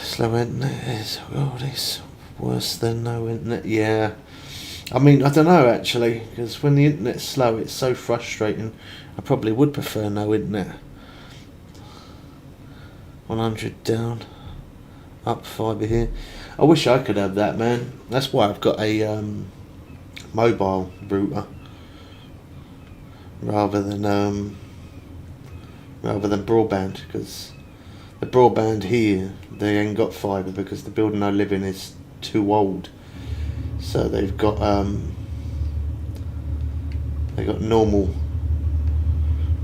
Slow internet is it's worse than no internet. Yeah, I mean, I don't know actually, because when the internet's slow it's so frustrating. I probably would prefer no internet. 100 down, up fibre here. I wish I could have that, man. That's why I've got a mobile router rather than broadband, because the broadband here, they ain't got fibre because the building I live in is too old. So they've got normal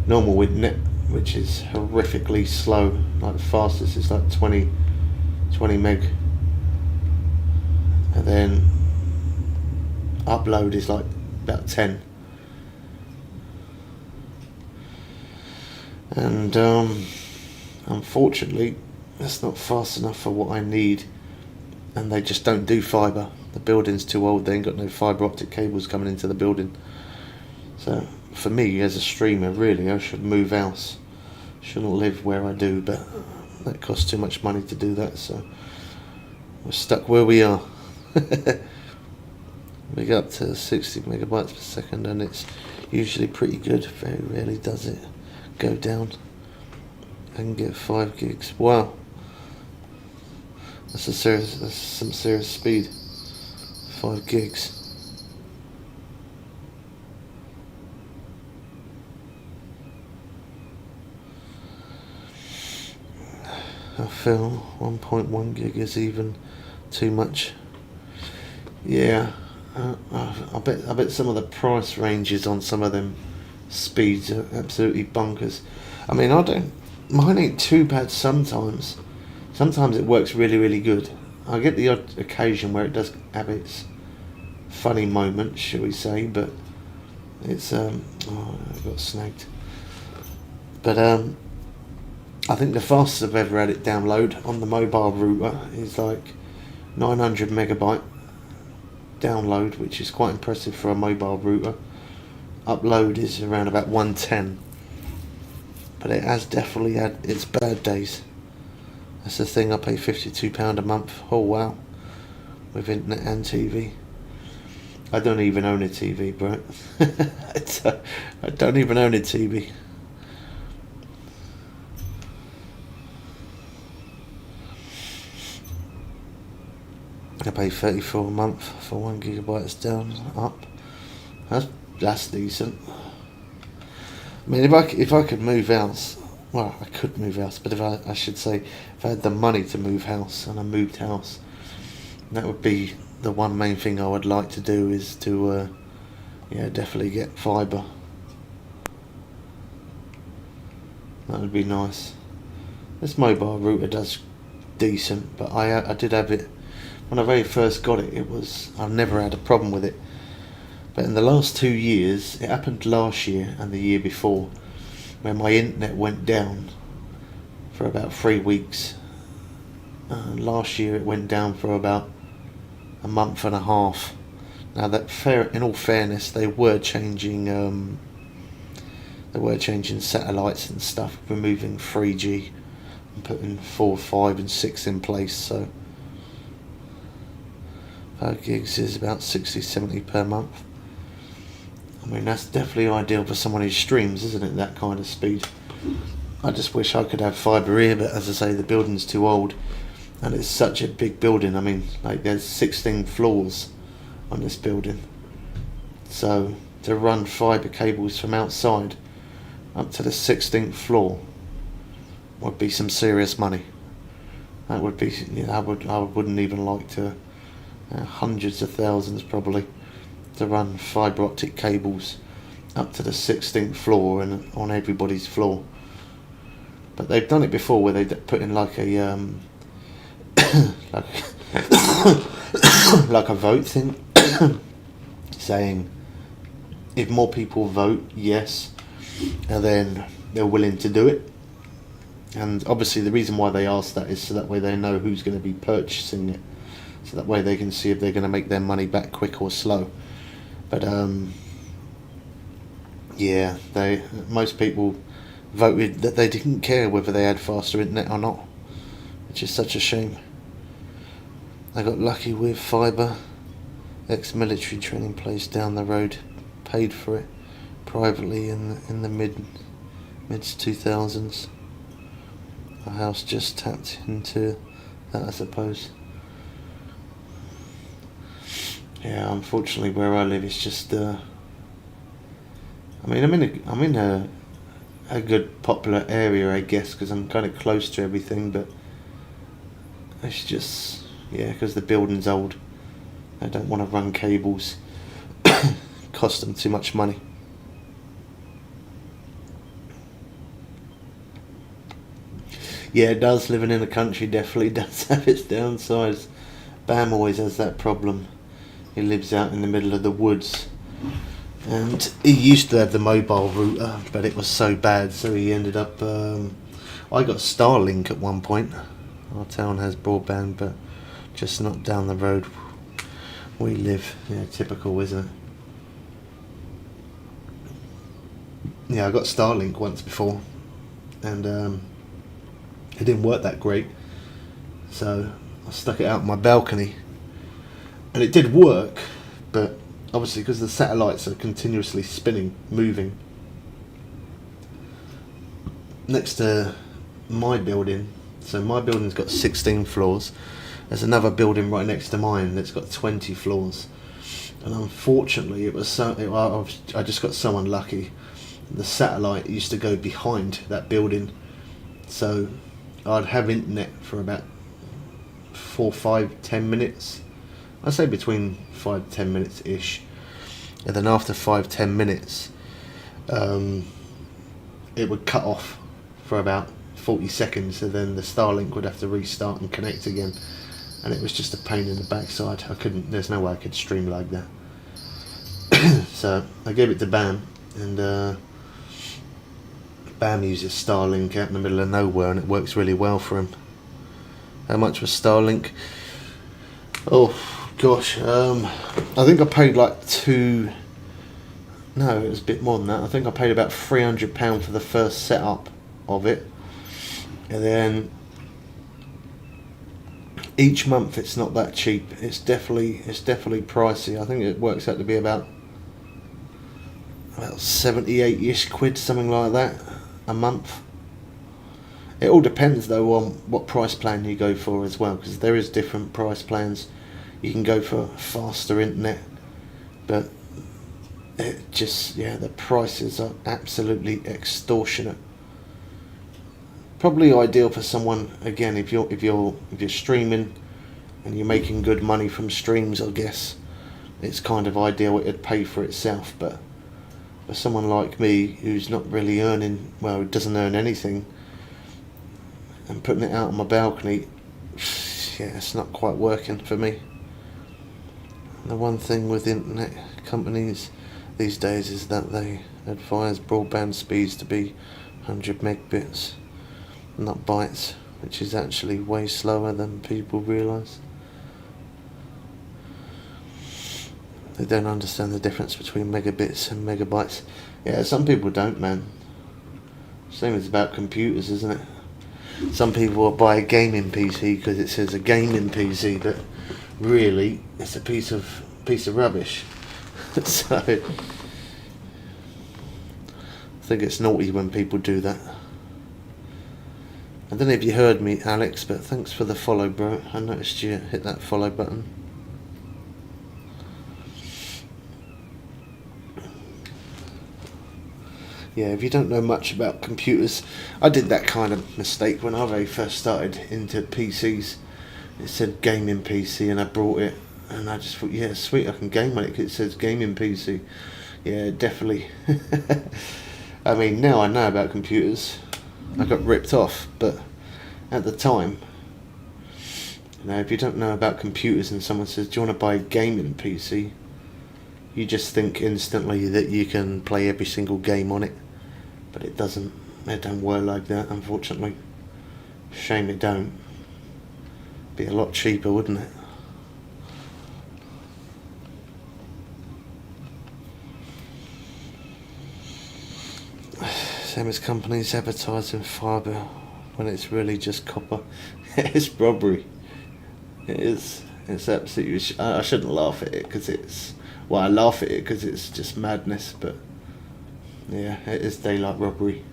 internet, which is horrifically slow. Like the fastest is like 20 meg, and then upload is like about 10. And unfortunately that's not fast enough for what I need, and they just don't do fibre. The building's too old, they ain't got no fibre optic cables coming into the building. So for me as a streamer, really I should move house. Shouldn't live where I do, but that costs too much money to do that, so we're stuck where we are. We get up to 60 megabytes per second, and it's usually pretty good. Very rarely does it go down. I can get 5 gigs. Wow, that's some serious speed. 5 gigs. I feel 1.1 gig is even too much. Yeah, I bet some of the price ranges on some of them speeds are absolutely bonkers. I mean, mine ain't too bad sometimes. Sometimes it works really, really good. I get the odd occasion where it does have its funny moments, shall we say, but it's I got snagged. But I think the fastest I've ever had it download on the mobile router is like 900 megabyte download, which is quite impressive for a mobile router. Upload is around about 110, but it has definitely had its bad days. That's the thing, I pay £52 a month. Oh wow, with internet and TV. I don't even own a TV, bro. I don't even own a TV. I pay £34 a month for 1 gigabytes down up. That's decent. I mean, if I could move house, well, I could move house, but if I should say, if I had the money to move house and I moved house, that would be the one main thing I would like to do, is to definitely get fibre. That would be nice. This mobile router does decent, but I did have it when I very first got it. I've never had a problem with it, but in the last 2 years, it happened last year and the year before, when my internet went down for about 3 weeks. Last year it went down for about a month and a half. Now in all fairness, they were changing satellites and stuff, removing 3G and putting 4, 5 and 6 in place, so 5 gigs is about 60-70 per month. I mean, that's definitely ideal for someone who streams, isn't it, that kind of speed? I just wish I could have fibre here, but as I say, the building's too old, and it's such a big building. I mean, like, there's 16 floors on this building, so to run fibre cables from outside up to the 16th floor would be some serious money. That would be, I wouldn't even like to, hundreds of thousands probably, to run fibre optic cables up to the 16th floor and on everybody's floor. But they've done it before, where they put in like a like a vote thing, saying if more people vote yes, and then they're willing to do it. And obviously the reason why they ask that is so that way they know who's going to be purchasing it, so that way they can see if they're going to make their money back quick or slow. But yeah, most people voted that they didn't care whether they had faster internet or not, which is such a shame. I got lucky with fibre. Ex-military training place down the road paid for it privately in the mid 2000s. Our house just tapped into that, I suppose. Yeah, unfortunately, where I live, it's just. I mean, I'm in a good popular area, I guess, because I'm kind of close to everything. But it's just, yeah, because the building's old. I don't want to run cables. Cost them too much money. Yeah, it does. Living in the country definitely does have its downsides. Bam always has that problem. He lives out in the middle of the woods. And he used to have the mobile router, but it was so bad, so he ended up... I got Starlink at one point. Our town has broadband, but just not down the road we live. Yeah, typical, isn't it? Yeah, I got Starlink once before, and it didn't work that great. So I stuck it out on my balcony, and it did work, but obviously because the satellites are continuously spinning, moving. Next to my building, so my building's got 16 floors. There's another building right next to mine that's got 20 floors. And unfortunately, it was I just got so unlucky. The satellite used to go behind that building, so I'd have internet for about 4, 5, 10 minutes. I'd say between 5 to 10 minutes ish, and then after 5, 10 minutes, it would cut off for about 40 seconds, and then the Starlink would have to restart and connect again, and it was just a pain in the backside. There's no way I could stream like that. So I gave it to Bam, and Bam uses Starlink out in the middle of nowhere, and it works really well for him. How much was Starlink? Oh gosh, I think I paid like no, it was a bit more than that. I think I paid about £300 for the first setup of it, and then each month it's not that cheap. It's definitely pricey. I think it works out to be about 78-ish quid, something like that, a month. It all depends though on what price plan you go for as well, because there is different price plans. You can go for faster internet, but it just, yeah, the prices are absolutely extortionate. Probably ideal for someone, again, if you're streaming and you're making good money from streams, I guess it's kind of ideal. It'd pay for itself. But for someone like me who's not really earning, well, who doesn't earn anything, and putting it out on my balcony, yeah, it's not quite working for me. The one thing with internet companies these days is that they advise broadband speeds to be 100 megabits, not bytes, which is actually way slower than people realise. They don't understand the difference between megabits and megabytes. Yeah, some people don't, man. Same as about computers, isn't it? Some people will buy a gaming PC because it says a gaming PC, but really it's a piece of rubbish. So I think it's naughty when people do that. I don't know if you heard me, Alex, but thanks for the follow, bro. I noticed you hit that follow button. Yeah, if you don't know much about computers, I did that kind of mistake when I very first started into PCs. It said gaming PC, and I brought it, and I just thought, yeah, sweet, I can game on it because it says gaming PC. Yeah, definitely. I mean, now I know about computers. I got ripped off, but at the time, you know, if you don't know about computers and someone says, do you want to buy a gaming PC? You just think instantly that you can play every single game on it, but it doesn't. It don't work like that, unfortunately. Shame it don't. Be a lot cheaper, wouldn't it? Same as companies advertising fibre when it's really just copper. It's robbery. It is. It's absolutely. I shouldn't laugh at it because it's. Well, I laugh at it because it's just madness, but yeah, it is daylight robbery.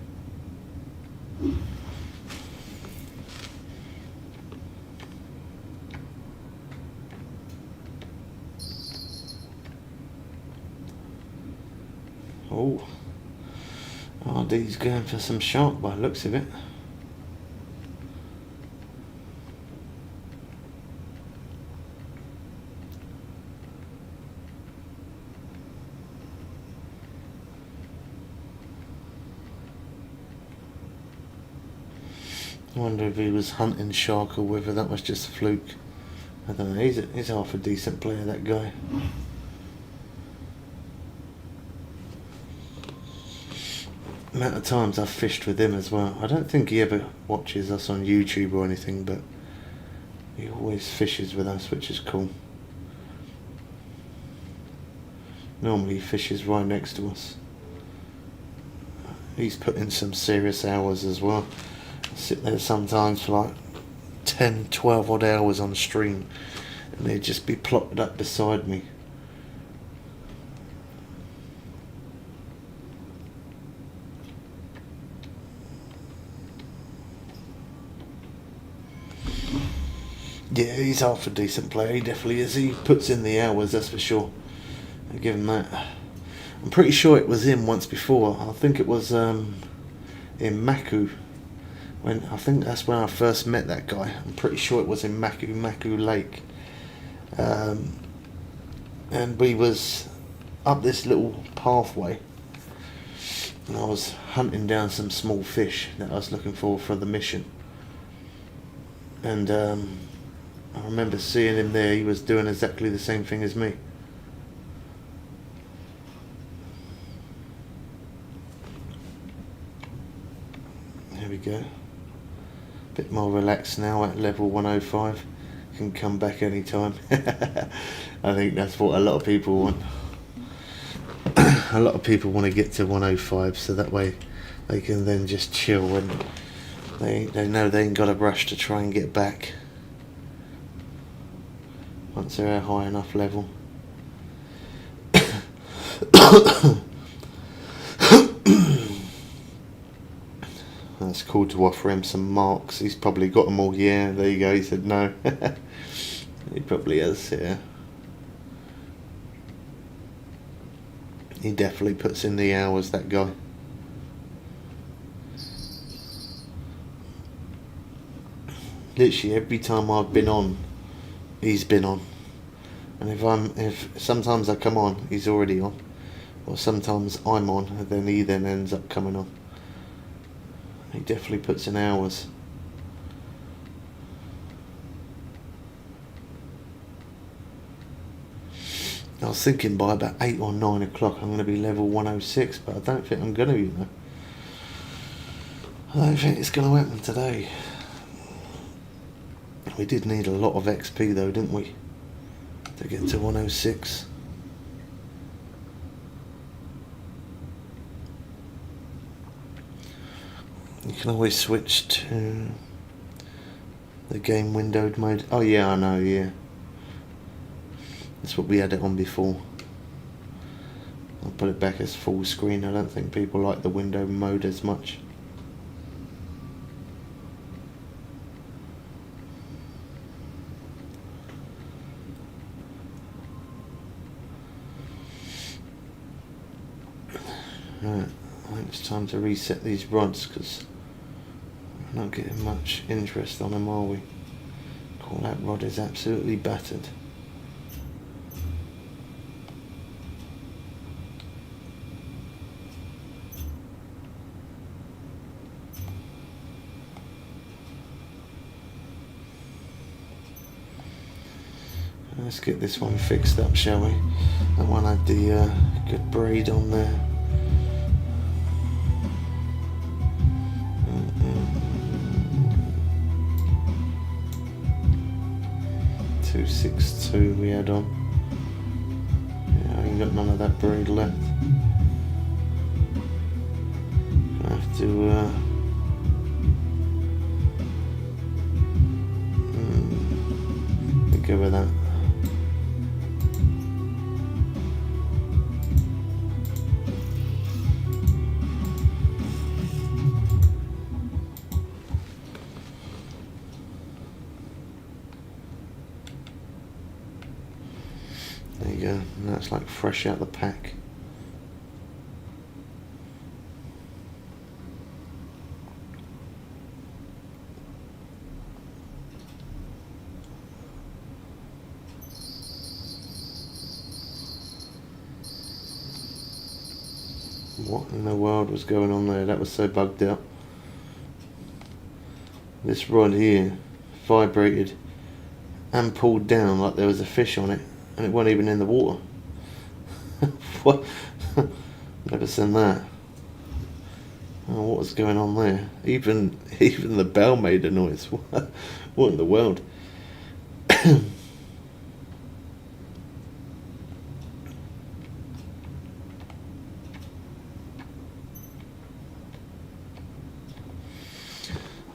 Oh, RD's going for some shark by the looks of it. I wonder if he was hunting shark or whether that was just a fluke. I don't know. He's half a decent player, that guy. The amount of times I've fished with him as well. I don't think he ever watches us on YouTube or anything, but he always fishes with us, which is cool. Normally he fishes right next to us. He's put in some serious hours as well. Sit there sometimes for like 10, 12 odd hours on stream, and they'd just be plopped up beside me. Yeah, he's half a decent player, he definitely is. He puts in the hours, that's for sure. I give him that. I'm pretty sure it was him once before. I think it was in Maku. I think that's when I first met that guy. I'm pretty sure it was in Maku Lake. And we was up this little pathway, and I was hunting down some small fish that I was looking for the mission. And I remember seeing him there. He was doing exactly the same thing as me. There we go. Bit more relaxed now at level 105. Can come back anytime. I think that's what a lot of people want. A lot of people want to get to 105 so that way they can then just chill and they know they ain't got a rush to try and get back once they're at a high enough level. That's cool to offer him some marks. He's probably got them all. Yeah, there you go. He said no. He probably has, yeah. He definitely puts in the hours, that guy. Literally every time I've been on, he's been on. And if sometimes I come on, he's already on. Or sometimes I'm on, and then he then ends up coming on. He definitely puts in hours. I was thinking by about 8 or 9 o'clock I'm going to be level 106, but I don't think I'm going to, you know. I don't think it's going to happen today. We did need a lot of XP though, didn't we? To get to 106. You can always switch to the game windowed mode. Oh yeah, I know, yeah. That's what we had it on before. I'll put it back as full screen. I don't think people like the window mode as much. Right, I think it's time to reset these rods because we're not getting much interest on them, are we? Cool, that rod is absolutely battered. Let's get this one fixed up, shall we? That one had the good braid on there. 262 we had on. Yeah, I ain't got none of that braid left. I have to go with that. There you go, and that's like fresh out the pack. What in the world was going on there? That was so bugged out. This rod here vibrated and pulled down like there was a fish on it, and it wasn't even in the water. What? Never seen that. Oh, what was going on there? Even the bell made a noise. What in the world?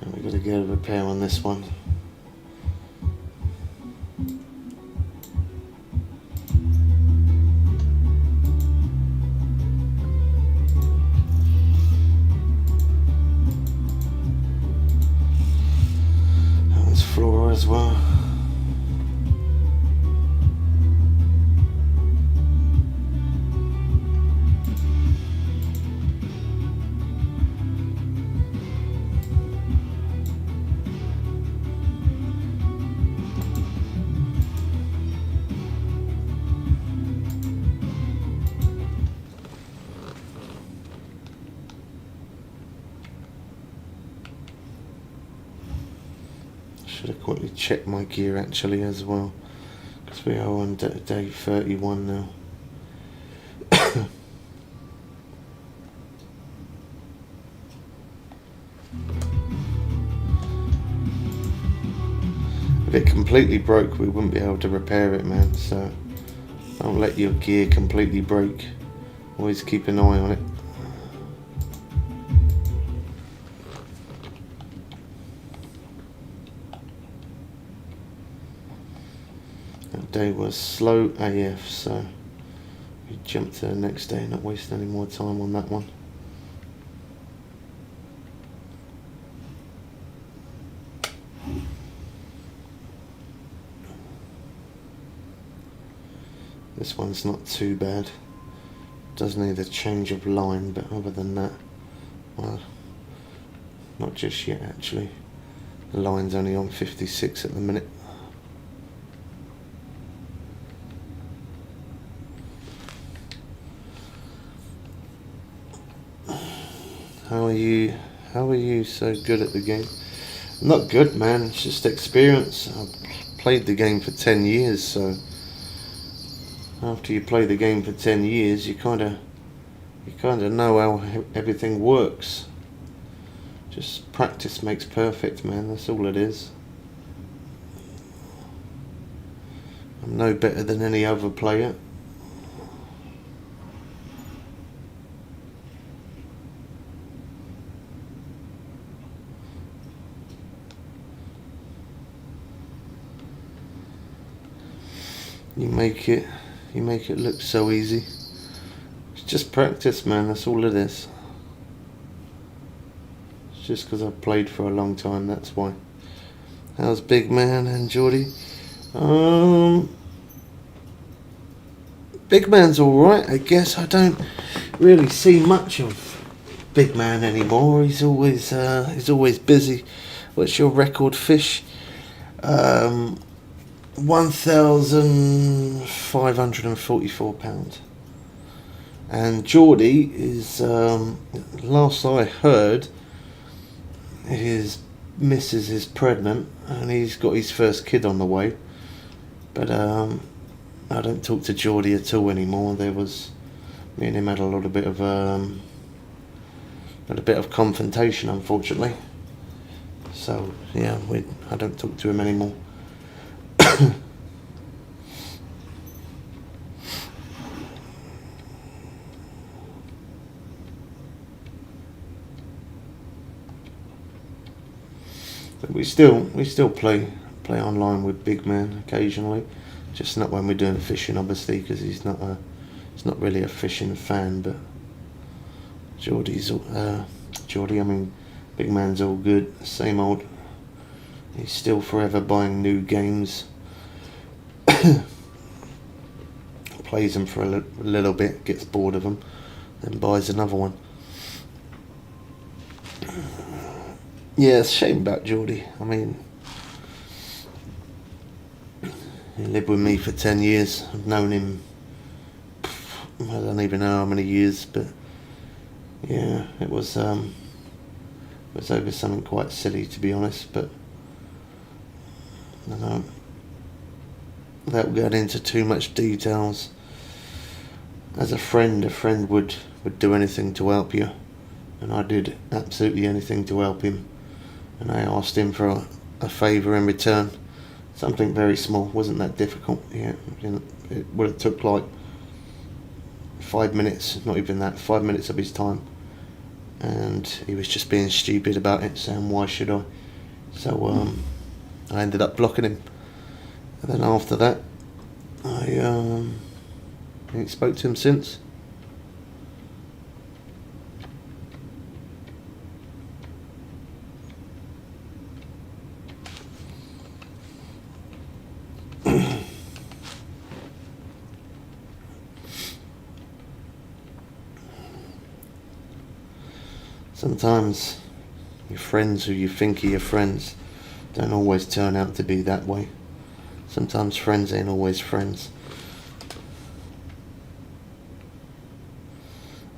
And we've got to get a repair on this one. That one's floor as well. Should have quickly checked my gear actually as well, because we are on day 31 now. If it completely broke, we wouldn't be able to repair it, man, so don't let your gear completely break. Always keep an eye on it. That day was slow AF, so we jumped to the next day, not wasting any more time on that one. This one's not too bad. Does need a change of line, but other than that, well, not just yet actually. The line's only on 56 at the minute. How are you so good at the game? Not good, man, it's just experience. I've played the game for 10 years, so after you play the game for 10 years, you kind of know how everything works. Just practice makes perfect, man, that's all it is. I'm no better than any other player. You make it look so easy. It's just practice, man, that's all it is. It's just because I've played for a long time, that's why. How's Big Man and Geordie? Big Man's alright, I guess. I don't really see much of Big Man anymore. He's always busy. What's your record fish? 1,544 pounds. And Geordie is, last I heard, his missus is pregnant and he's got his first kid on the way. But I don't talk to Geordie at all anymore. Me and him had a little bit of confrontation, unfortunately. So yeah, I don't talk to him anymore. But we still play online with Big Man occasionally, just not when we're doing fishing, obviously, because he's not really a fishing fan. But Big Man's all good, same old. He's still forever buying new games. Plays them for a little bit, gets bored of them, then buys another one. Yeah, it's a shame about Geordie. I mean, he lived with me for 10 years. I've known him, I don't even know how many years, but Yeah, it was over something quite silly, to be honest, but I don't know, without going into too much details, as a friend would do anything to help you, and I did absolutely anything to help him, and I asked him for a favour in return, something very small, wasn't that difficult. Yeah, it would have took like 5 minutes, not even that, 5 minutes of his time, and he was just being stupid about it, saying why should I. So I ended up blocking him, and then after that I ain't spoke to him since. Sometimes your friends who you think are your friends don't always turn out to be that way. Sometimes friends ain't always friends.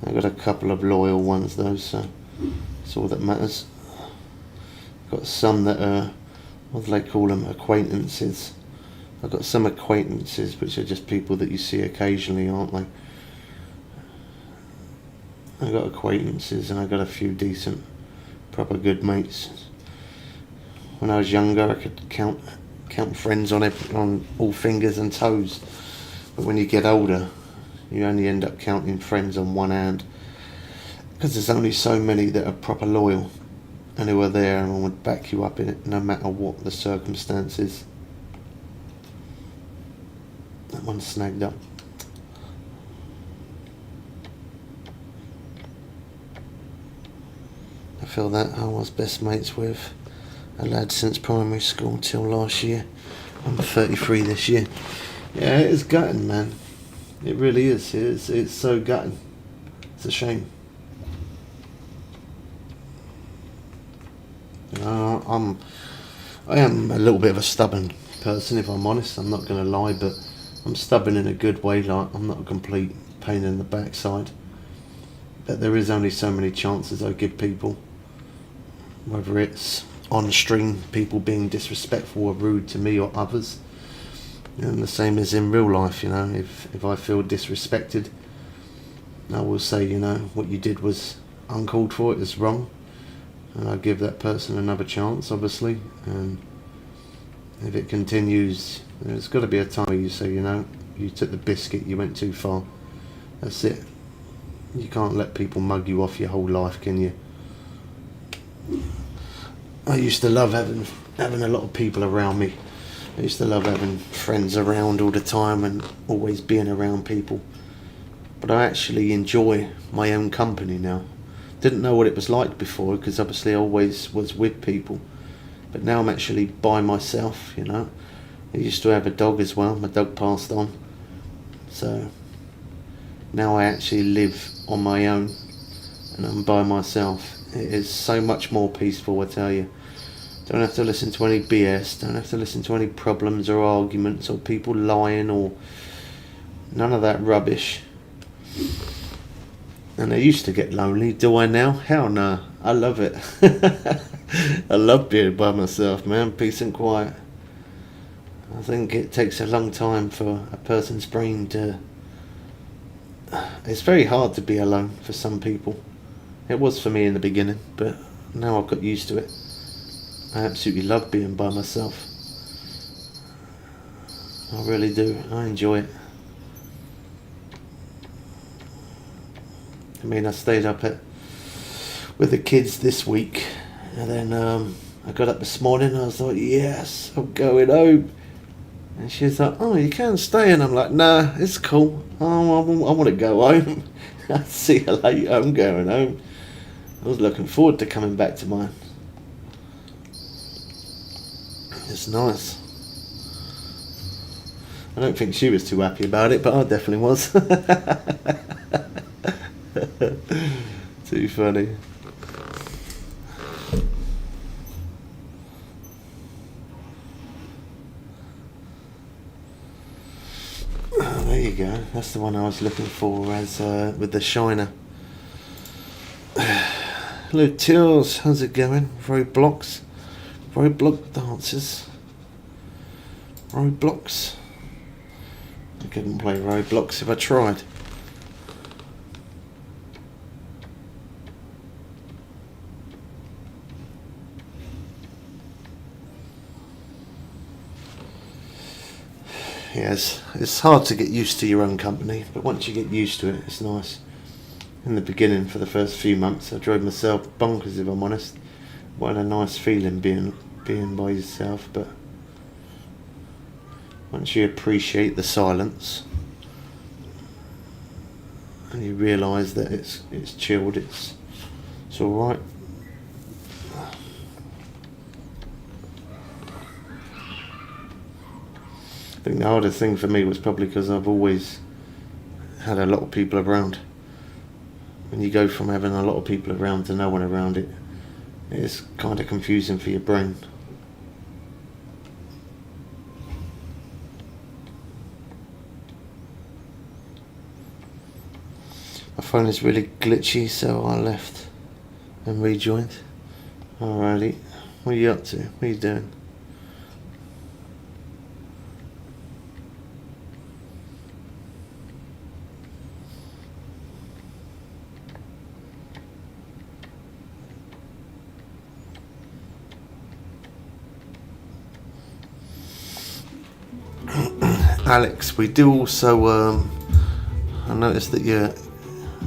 I got a couple of loyal ones though, so it's all that matters. Got some that are, what do they call them, acquaintances. I've got some acquaintances which are just people that you see occasionally, aren't they? I got acquaintances and I got a few decent, proper good mates. When I was younger, I could count friends on all fingers and toes. But when you get older, you only end up counting friends on one hand, because there's only so many that are proper loyal and who are there and would back you up in it, no matter what the circumstances. That one's snagged up. I feel that I was best mates with a lad since primary school till last year. I'm 33 this year. Yeah, it is gutting, man. It really is. It's so gutting. It's a shame. I am a little bit of a stubborn person, if I'm honest. I'm not going to lie, but I'm stubborn in a good way. Like, I'm not a complete pain in the backside. But there is only so many chances I give people. Whether it's on stream, people being disrespectful or rude to me or others. And the same as in real life, you know, if I feel disrespected, I will say, you know, what you did was uncalled for, it is wrong. And I give that person another chance, obviously. And if it continues, there's got to be a time where you say, you know, you took the biscuit, you went too far. That's it. You can't let people mug you off your whole life, can you? I used to love having a lot of people around me. I used to love having friends around all the time and always being around people. But I actually enjoy my own company now. Didn't know what it was like before, because obviously I always was with people. But now I'm actually by myself, you know. I used to have a dog as well. My dog passed on. So now I actually live on my own and I'm by myself. It is so much more peaceful, I tell you. Don't have to listen to any BS, don't have to listen to any problems or arguments or people lying or none of that rubbish. And I used to get lonely. Do I now? Hell no. I love it. I love being by myself, man. Peace and quiet. I think it takes a long time for a person's brain to... It's very hard to be alone for some people. It was for me in the beginning, but now I've got used to it. I absolutely love being by myself. I really do. I enjoy it. I mean, I stayed up with the kids this week, and then I got up this morning and I was like, yes, I'm going home. And she was like, oh, you can stay. And I'm like, nah, it's cool. Oh, I want to go home. I'll see you later. I'm going home. I was looking forward to coming back to mine. It's nice. I don't think she was too happy about it, but I definitely was. Too funny. Oh, there you go. That's the one I was looking for as with the shiner. Hello Tills, how's it going? Roadblocks dancers. Roadblocks. I couldn't play Roblox if I tried. Yes, it's hard to get used to your own company, but once you get used to it, it's nice. In the beginning, for the first few months, I drove myself bonkers, if I'm honest. What a nice feeling being by yourself, but once you appreciate the silence and you realise that it's chilled, it's all right. I think the hardest thing for me was probably because I've always had a lot of people around. When you go from having a lot of people around to no one around, it's kind of confusing for your brain. My phone is really glitchy, so I left and rejoined. Alrighty, what are you up to? What are you doing? Alex, we do also, I noticed that you're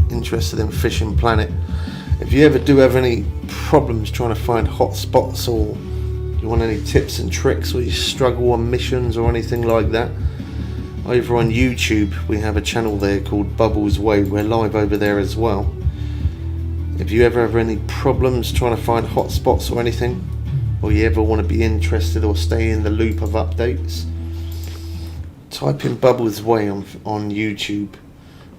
interested in Fishing Planet. If you ever do have any problems trying to find hot spots, or you want any tips and tricks, or you struggle on missions or anything like that, over on YouTube we have a channel there called Bubbles Way. We're live over there as well. If you ever have any problems trying to find hot spots or anything, or you ever want to be interested or stay in the loop of updates, type in Bubbles Way on YouTube,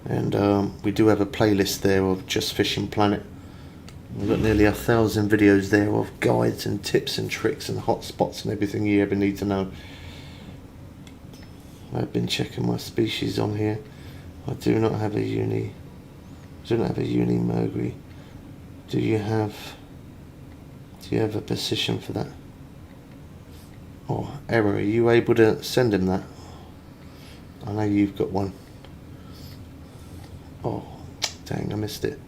and we do have a playlist there of just Fishing Planet. We've got nearly 1,000 videos there of guides and tips and tricks and hot spots and everything you ever need to know. I've been checking my species on here. I do not have a uni. Mercury. Do you have a position for that? Oh, Error, are you able to send him that? I know you've got one. Oh, dang, I missed it.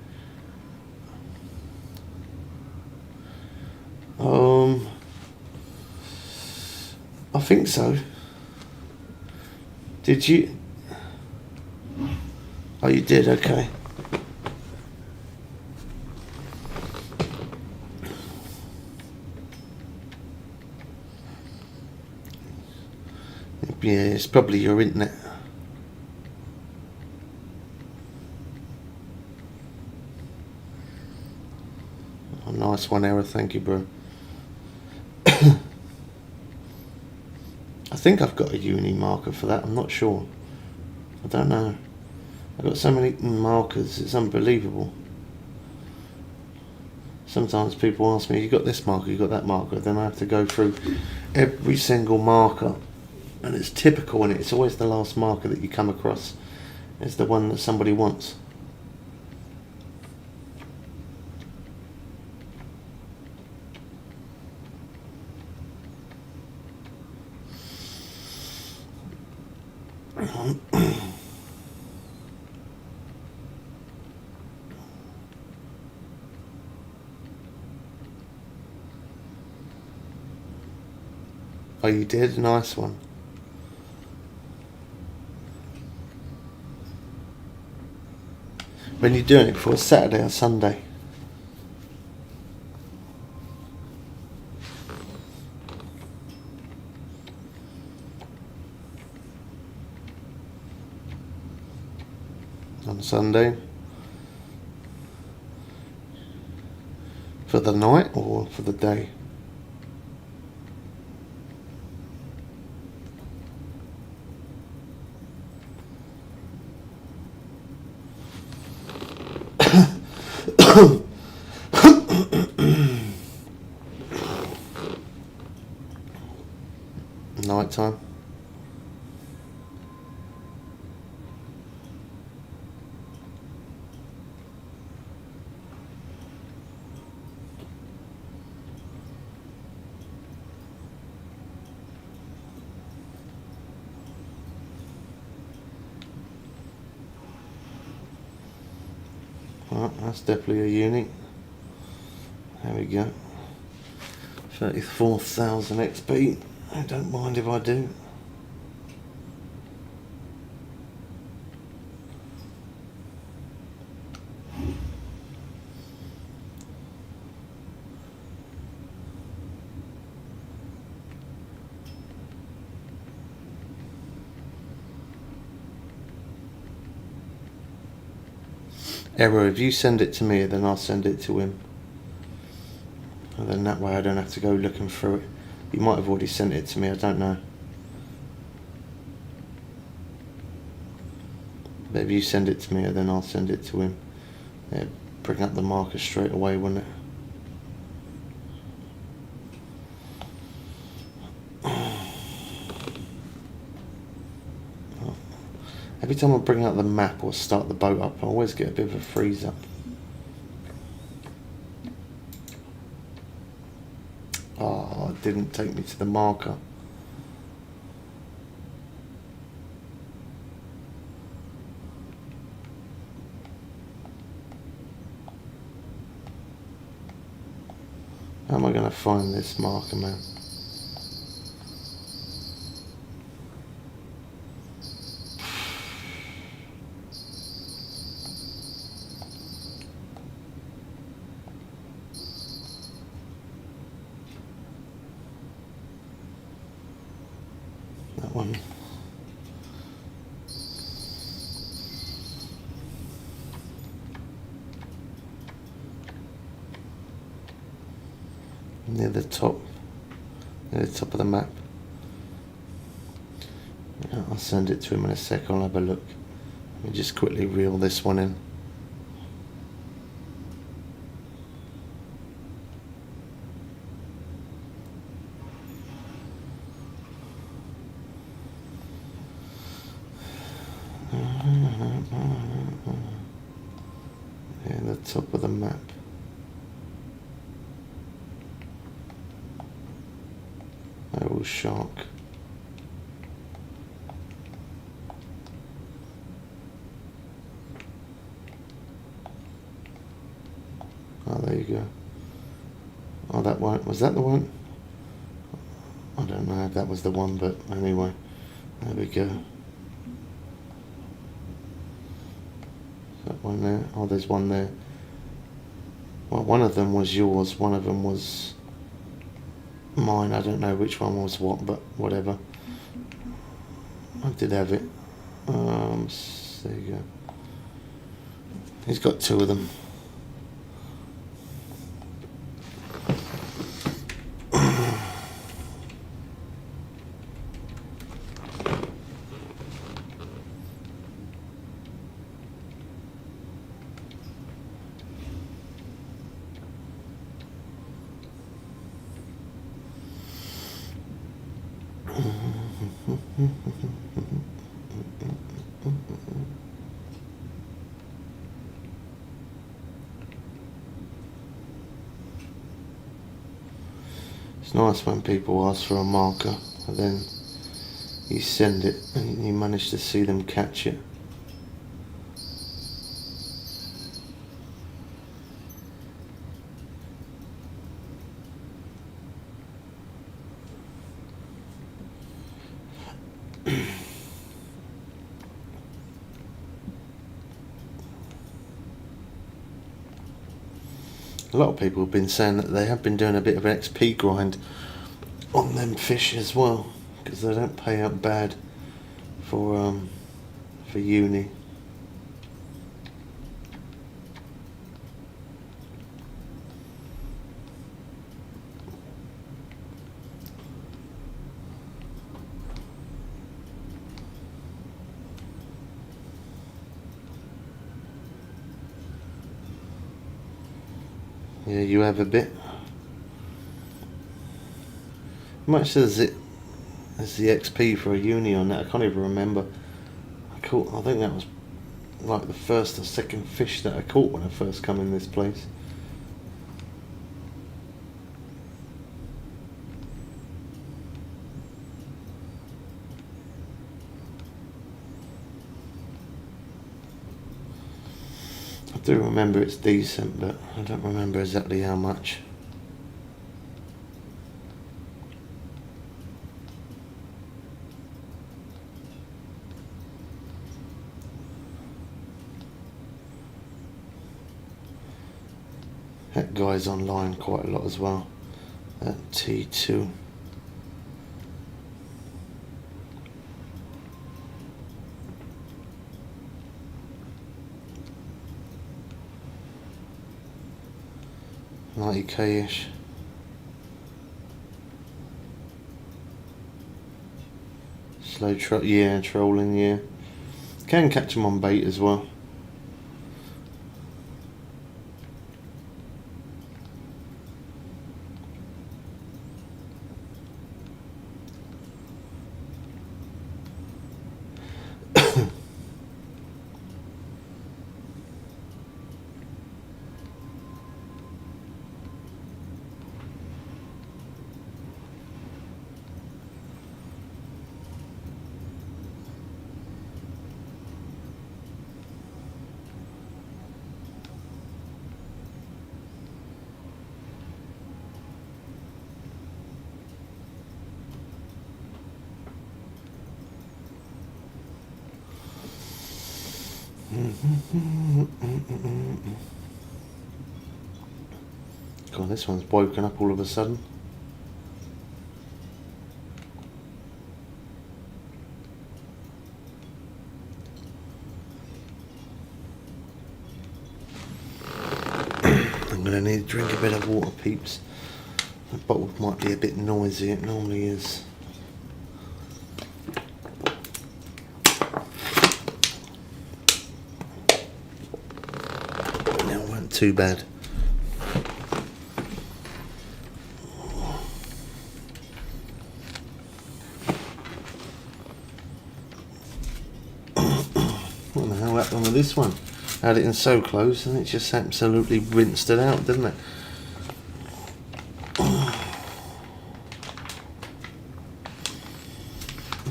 I think so. Did you? Oh, you did, okay. Yeah, it's probably your internet. Oh, nice one, Error. Thank you, bro. I think I've got a uni marker for that. I'm not sure. I don't know. I've got so many markers. It's unbelievable. Sometimes people ask me, you got this marker, you got that marker. Then I have to go through every single marker. And it's typical, and it's always the last marker that you come across is the one that somebody wants. Oh, you did? Nice one. When you're doing it for Saturday or Sunday? On Sunday? For the night or for the day? Night time. that's definitely a uni. There we go. 34,000 XP. I don't mind if I do. Error, if you send it to me, then I'll send it to him. And then that way I don't have to go looking through it. You might have already sent it to me, I don't know. But if you send it to me, then I'll send it to him. Yeah, bring up the marker straight away, wouldn't it? Every time I bring out the map or start the boat up, I always get a bit of a freeze up. Oh, it didn't take me to the marker. How am I going to find this marker, man? That one. Near the top of the map. Yeah, I'll send it to him in a sec. I'll have a look. Let me just quickly reel this one in. Yeah, the top of the map. Oh, shark. Oh, there you go. Oh, that one. Was that the one? I don't know if that was the one, but anyway. There we go. That one there. Oh, there's one there. Well, one of them was yours. One of them was mine. I don't know which one was what, but whatever. I did have it. There you go. He's got two of them. It's nice when people ask for a marker and then you send it and you manage to see them catch it. A lot of people have been saying that they have been doing a bit of an XP grind on them fish as well, because they don't pay out bad for uni. Yeah, you have a bit. How much is it as the XP for a uni on that? I can't even remember. I think that was like the first or second fish that I caught when I first come in this place. do remember it's decent, but I don't remember exactly how much. That guy's online quite a lot as well. That T2. $90k-ish. Slow trolling, yeah. Can catch them on bait as well. God, this one's woken up all of a sudden. I'm gonna need to drink a bit of water, peeps. The bottle might be a bit noisy, it normally is. No, it wasn't too bad. What the hell happened with this one? Had it in so close and it just absolutely rinsed it out, didn't it?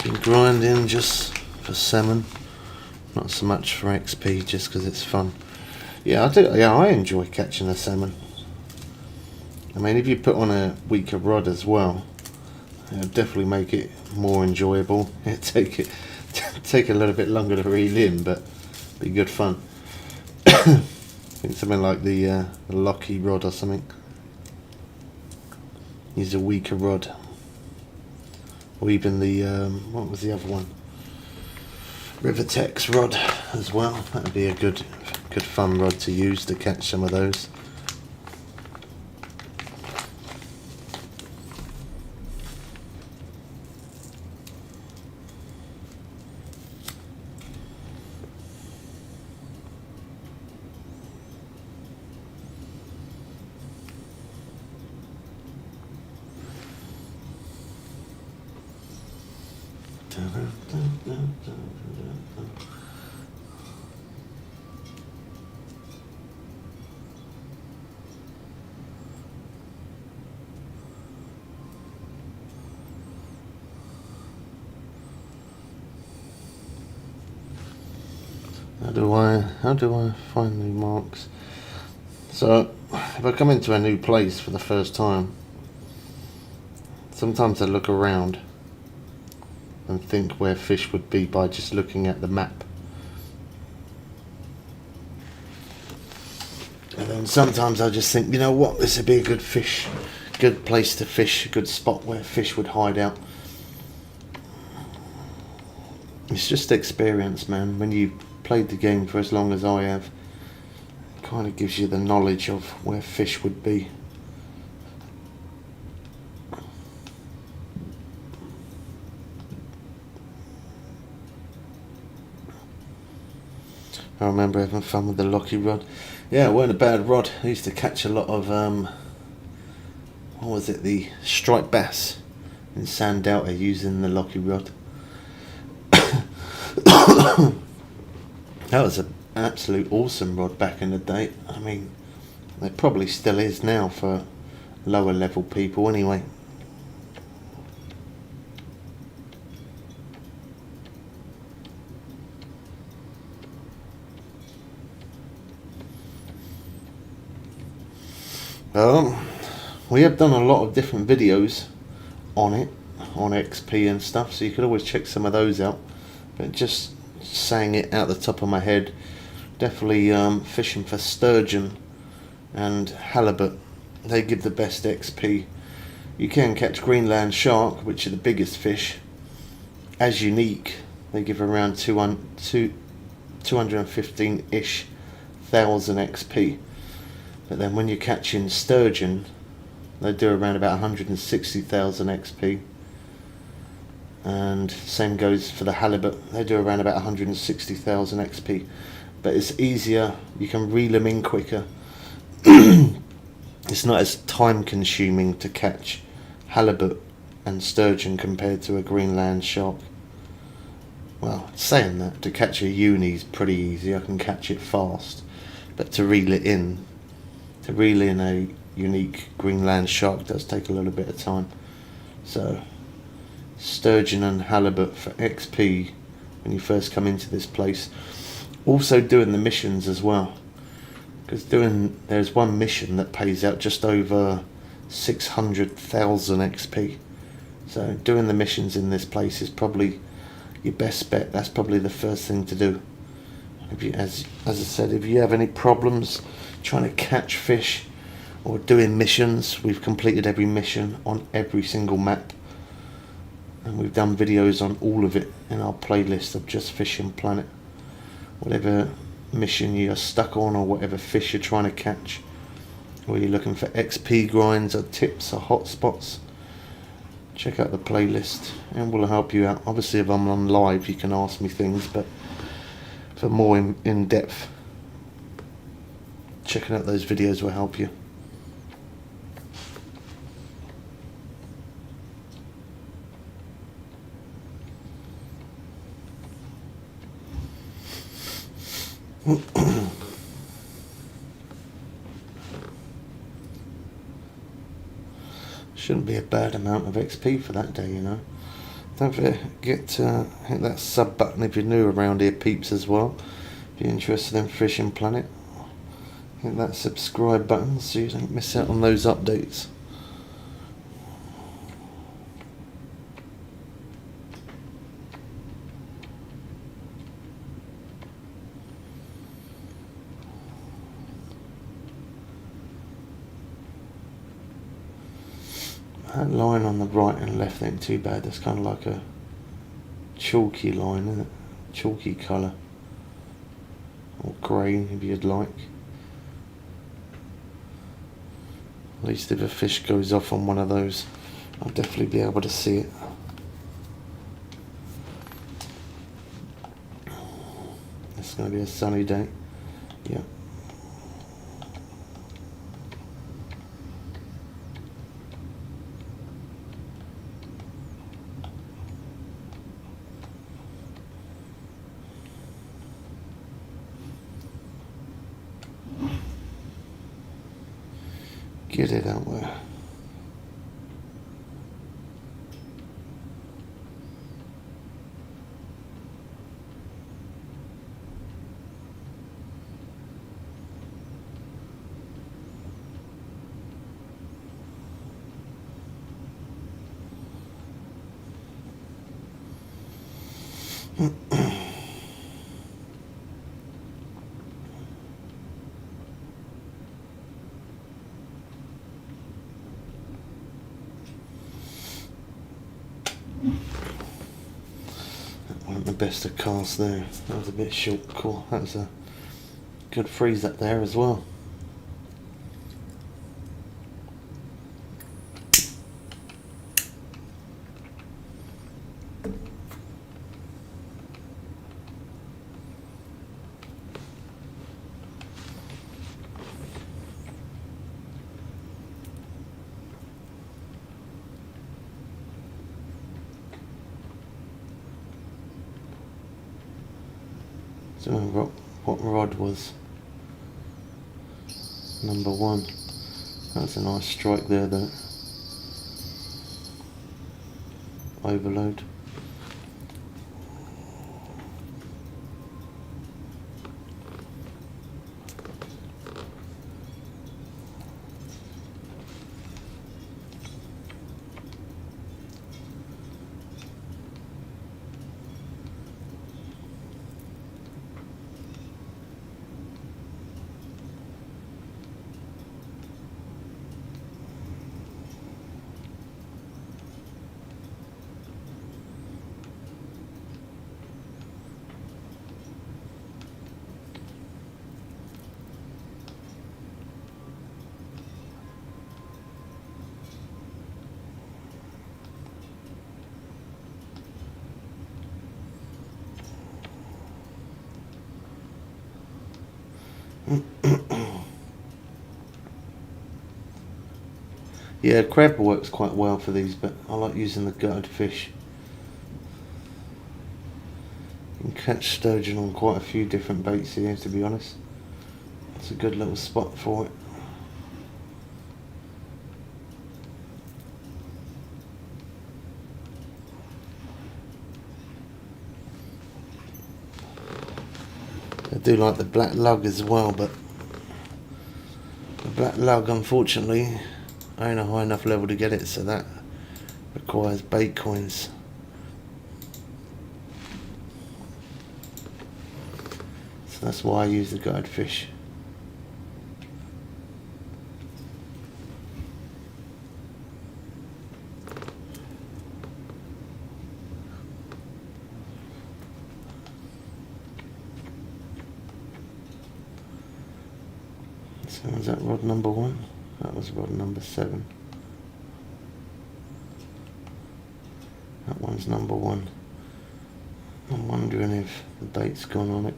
Been grinding just for salmon, not so much for XP, just because it's fun. Yeah, I do. Yeah, I enjoy catching a salmon. I mean, if you put on a weaker rod as well, it'll definitely make it more enjoyable. It'll take a little bit longer to reel in, but be good fun. I think something like the Locky rod or something. Use a weaker rod, or even the what was the other one? Rivertex rod as well. That would be a good fun rod to use to catch some of those. How do I find new marks? So if I come into a new place for the first time, sometimes I look around and think where fish would be by just looking at the map. And then sometimes I just think, you know what, this would be a good place to fish, a good spot where fish would hide out. It's just experience, man. When you played the game for as long as I have, it kind of gives you the knowledge of where fish would be. I remember having fun with the Locky rod. Yeah, it weren't a bad rod. I used to catch a lot of what was it, the striped bass in Sand Delta using the Locky rod. That was an absolute awesome rod back in the day. I mean, it probably still is now for lower level people anyway. We have done a lot of different videos on it, on XP and stuff, so you could always check some of those out. But just saying it out the top of my head, definitely fishing for sturgeon and halibut. They give the best XP. You can catch Greenland shark, which are the biggest fish, as unique. They give around 215-ish thousand XP. But then when you're catching sturgeon, they do around about 160,000 XP. And same goes for the halibut. They do around about 160,000 XP. But it's easier, you can reel them in quicker. It's not as time consuming to catch halibut and sturgeon compared to a Greenland shark. Well, saying that, to catch a uni is pretty easy. I can catch it fast. But to reel in a unique Greenland shark does take a little bit of time. So sturgeon and halibut for XP when you first come into this place. Also doing the missions as well, because there's one mission that pays out just over 600,000 XP. So doing the missions in this place is probably your best bet. That's probably the first thing to do. If you, as I said, if you have any problems trying to catch fish or doing missions, we've completed every mission on every single map, and we've done videos on all of it in our playlist of Just Fishing Planet. Whatever mission you're stuck on, or whatever fish you're trying to catch, or you're looking for XP grinds or tips or hotspots, check out the playlist and we'll help you out. Obviously if I'm on live you can ask me things, but for more in depth, checking out those videos will help you. Shouldn't be a bad amount of XP for that day, you know. Don't forget to hit that sub button if you're new around here, peeps, as well. If you're interested in Fishing Planet, hit that subscribe button so you don't miss out on those updates. That line on the right and left ain't too bad. That's kind of like a chalky line, isn't it? Chalky colour, or grey if you'd like. At least if a fish goes off on one of those, I'll definitely be able to see it. It's going to be a sunny day. Yeah. Get it out there. Wasn't the best of casts there. That was a bit short. Cool. That was a good freeze up there as well. So what rod was number one. That was a nice strike there, though. Overload. Yeah, crab works quite well for these, but I like using the gutted fish. You can catch sturgeon on quite a few different baits here, to be honest. It's a good little spot for it. I do like the black lug as well, but the black lug, unfortunately, I ain't a high enough level to get it, so that requires bait coins. So that's why I use the gutted fish. So was that rod number 1? That was rod number 7. That one's number 1. I'm wondering if the bait's gone on it.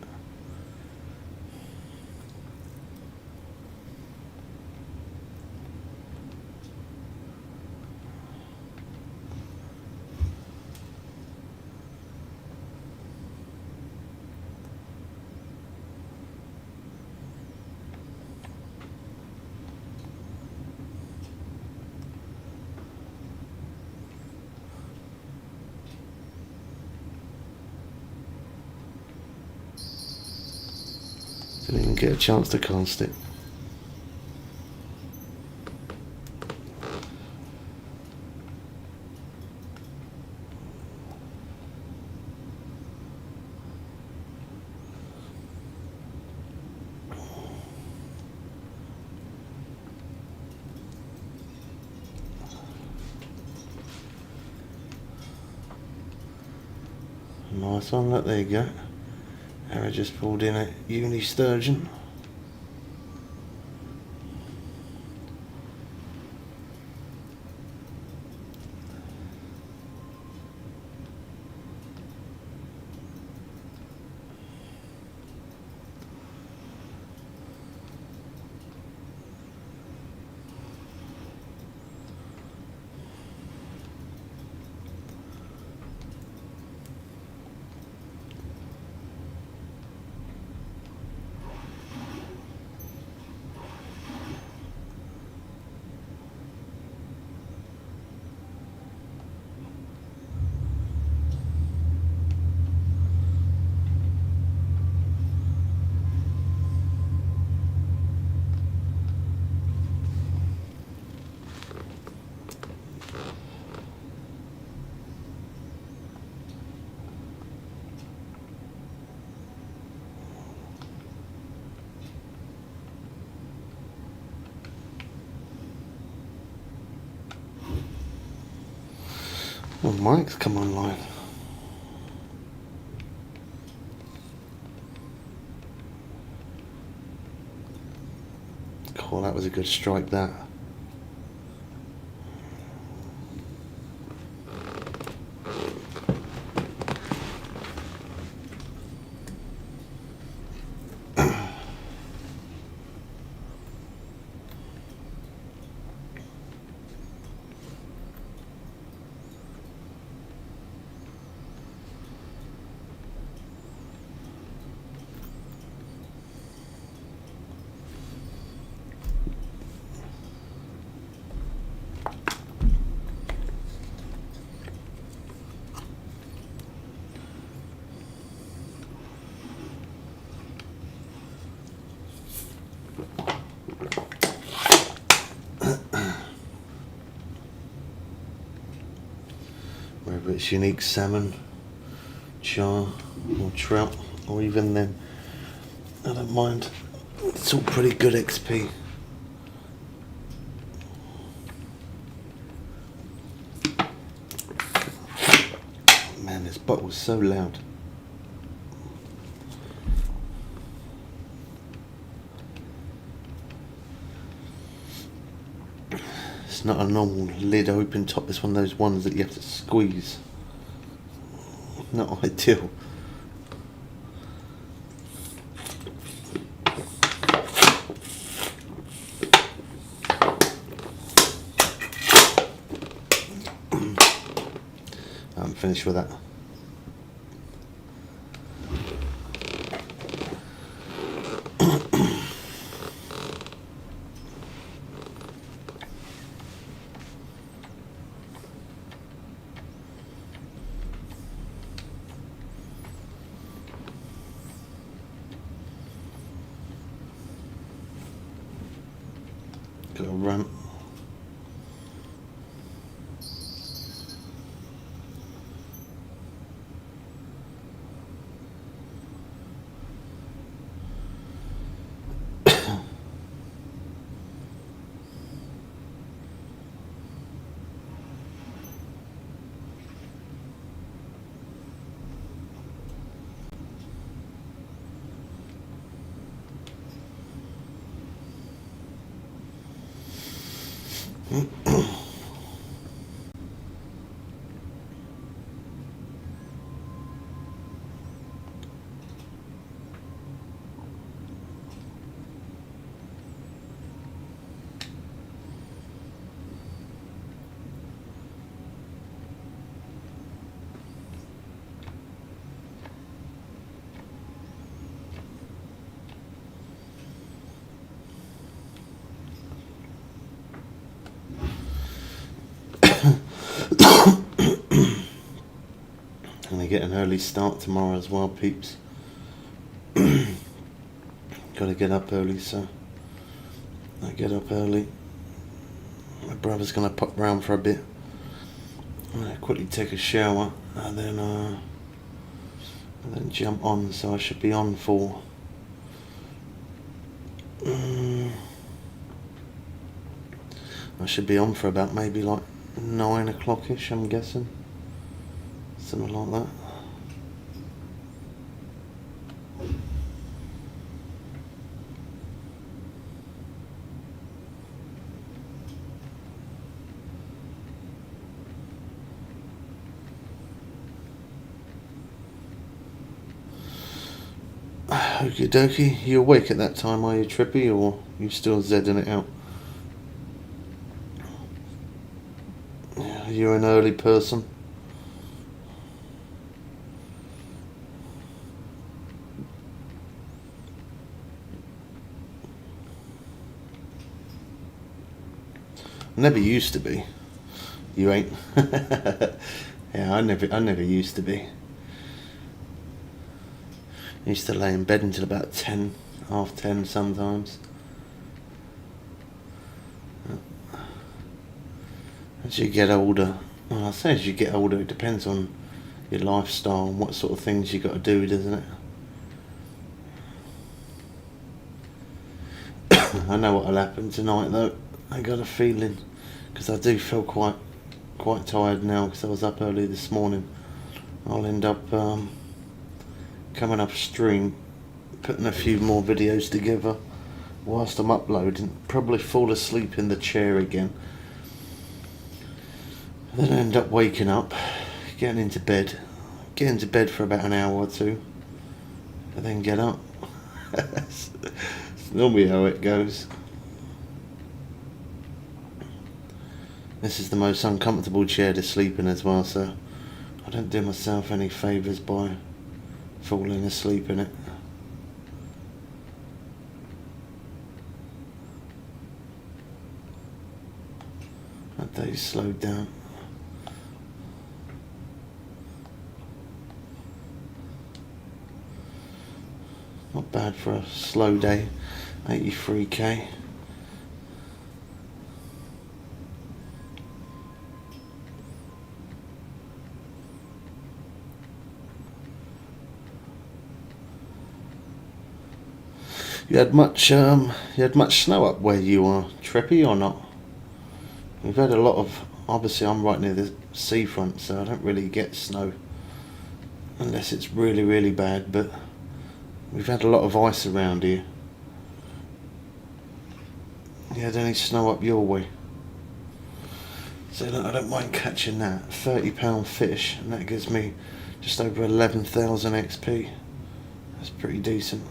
Didn't even get a chance to cast it. Nice one, look, there you go. Harry just pulled in a uni sturgeon. Well, Mike's come online. Cool, that was a good strike, that. Whether it's unique salmon, char, or trout, or even then, I don't mind. It's all pretty good XP. Man, this bottle's so loud. It's not a normal lid open top, it's one of those ones that you have to squeeze. Not ideal. I'm finished with that. Got to run. And I get an early start tomorrow as well, peeps. Gotta get up early, so I get up early. My brother's gonna pop round for a bit. I'm gonna quickly take a shower and then jump on, so I should be on for I should be on for about maybe like 9 o'clock-ish, I'm guessing. Something like that. Okie dokie. You awake at that time, are you, Trippy, or you still zedding it out? Yeah, you're an early person. Never used to be. You ain't. Yeah, I never used to be. I used to lay in bed until about 10, half 10 sometimes. As you get older, well, I say as you get older, it depends on your lifestyle and what sort of things you got to do, doesn't it? I know what'll happen tonight though. I got a feeling, because I do feel quite tired now because I was up early this morning. I'll end up coming up stream, putting a few more videos together whilst I'm uploading. Probably fall asleep in the chair again. And then I end up waking up, getting to bed for about an hour or two, and then get up. It's normally how it goes. This is the most uncomfortable chair to sleep in as well, so I don't do myself any favours by falling asleep in it. That day's slowed down. Not bad for a slow day. 83k. You had much snow up where you are, Trippy, or not? We've had a lot of. Obviously, I'm right near the seafront, so I don't really get snow unless it's really, really bad. But we've had a lot of ice around here. You had any snow up your way? So look, I don't mind catching that. £30 fish, and that gives me just over 11,000 XP. That's pretty decent.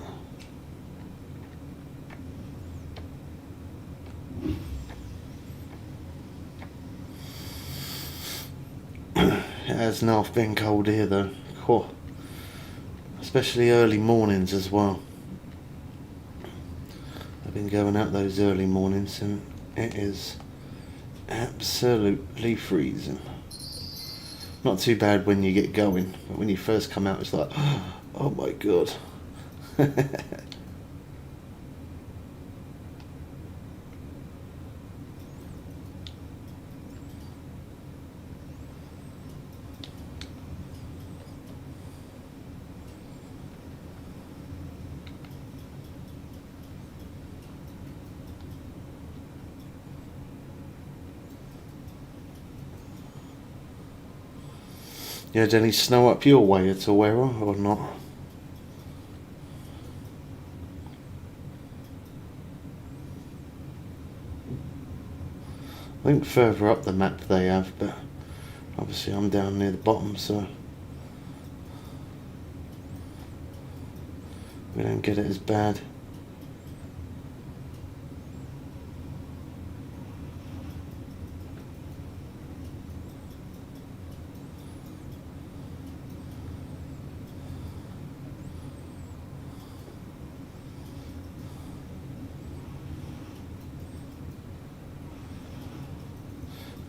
It has not been cold here though. Cool. Especially early mornings as well. I've been going out those early mornings and it is absolutely freezing. Not too bad when you get going, but when you first come out it's like, oh my god. You had any snow up your way at all, Era, or not? I think further up the map they have, but obviously I'm down near the bottom, so we don't get it as bad.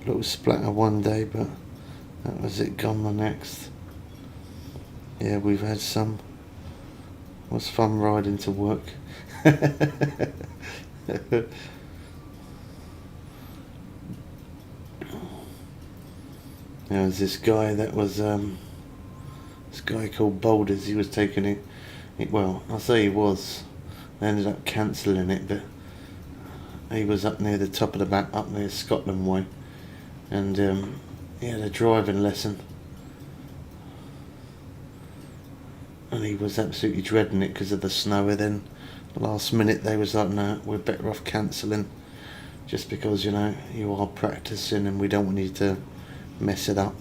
Little splatter one day, but that was it, gone the next. Yeah, we've had some. It was fun riding to work. There was this guy that was this guy called Boulders. He was taking it well, I say he was. They ended up cancelling it, but he was up near the top of the back, up near Scotland way. And he had a driving lesson and he was absolutely dreading it because of the snow. And then last minute they was like, no, we're better off cancelling, just because, you know, you are practicing and we don't want you to mess it up.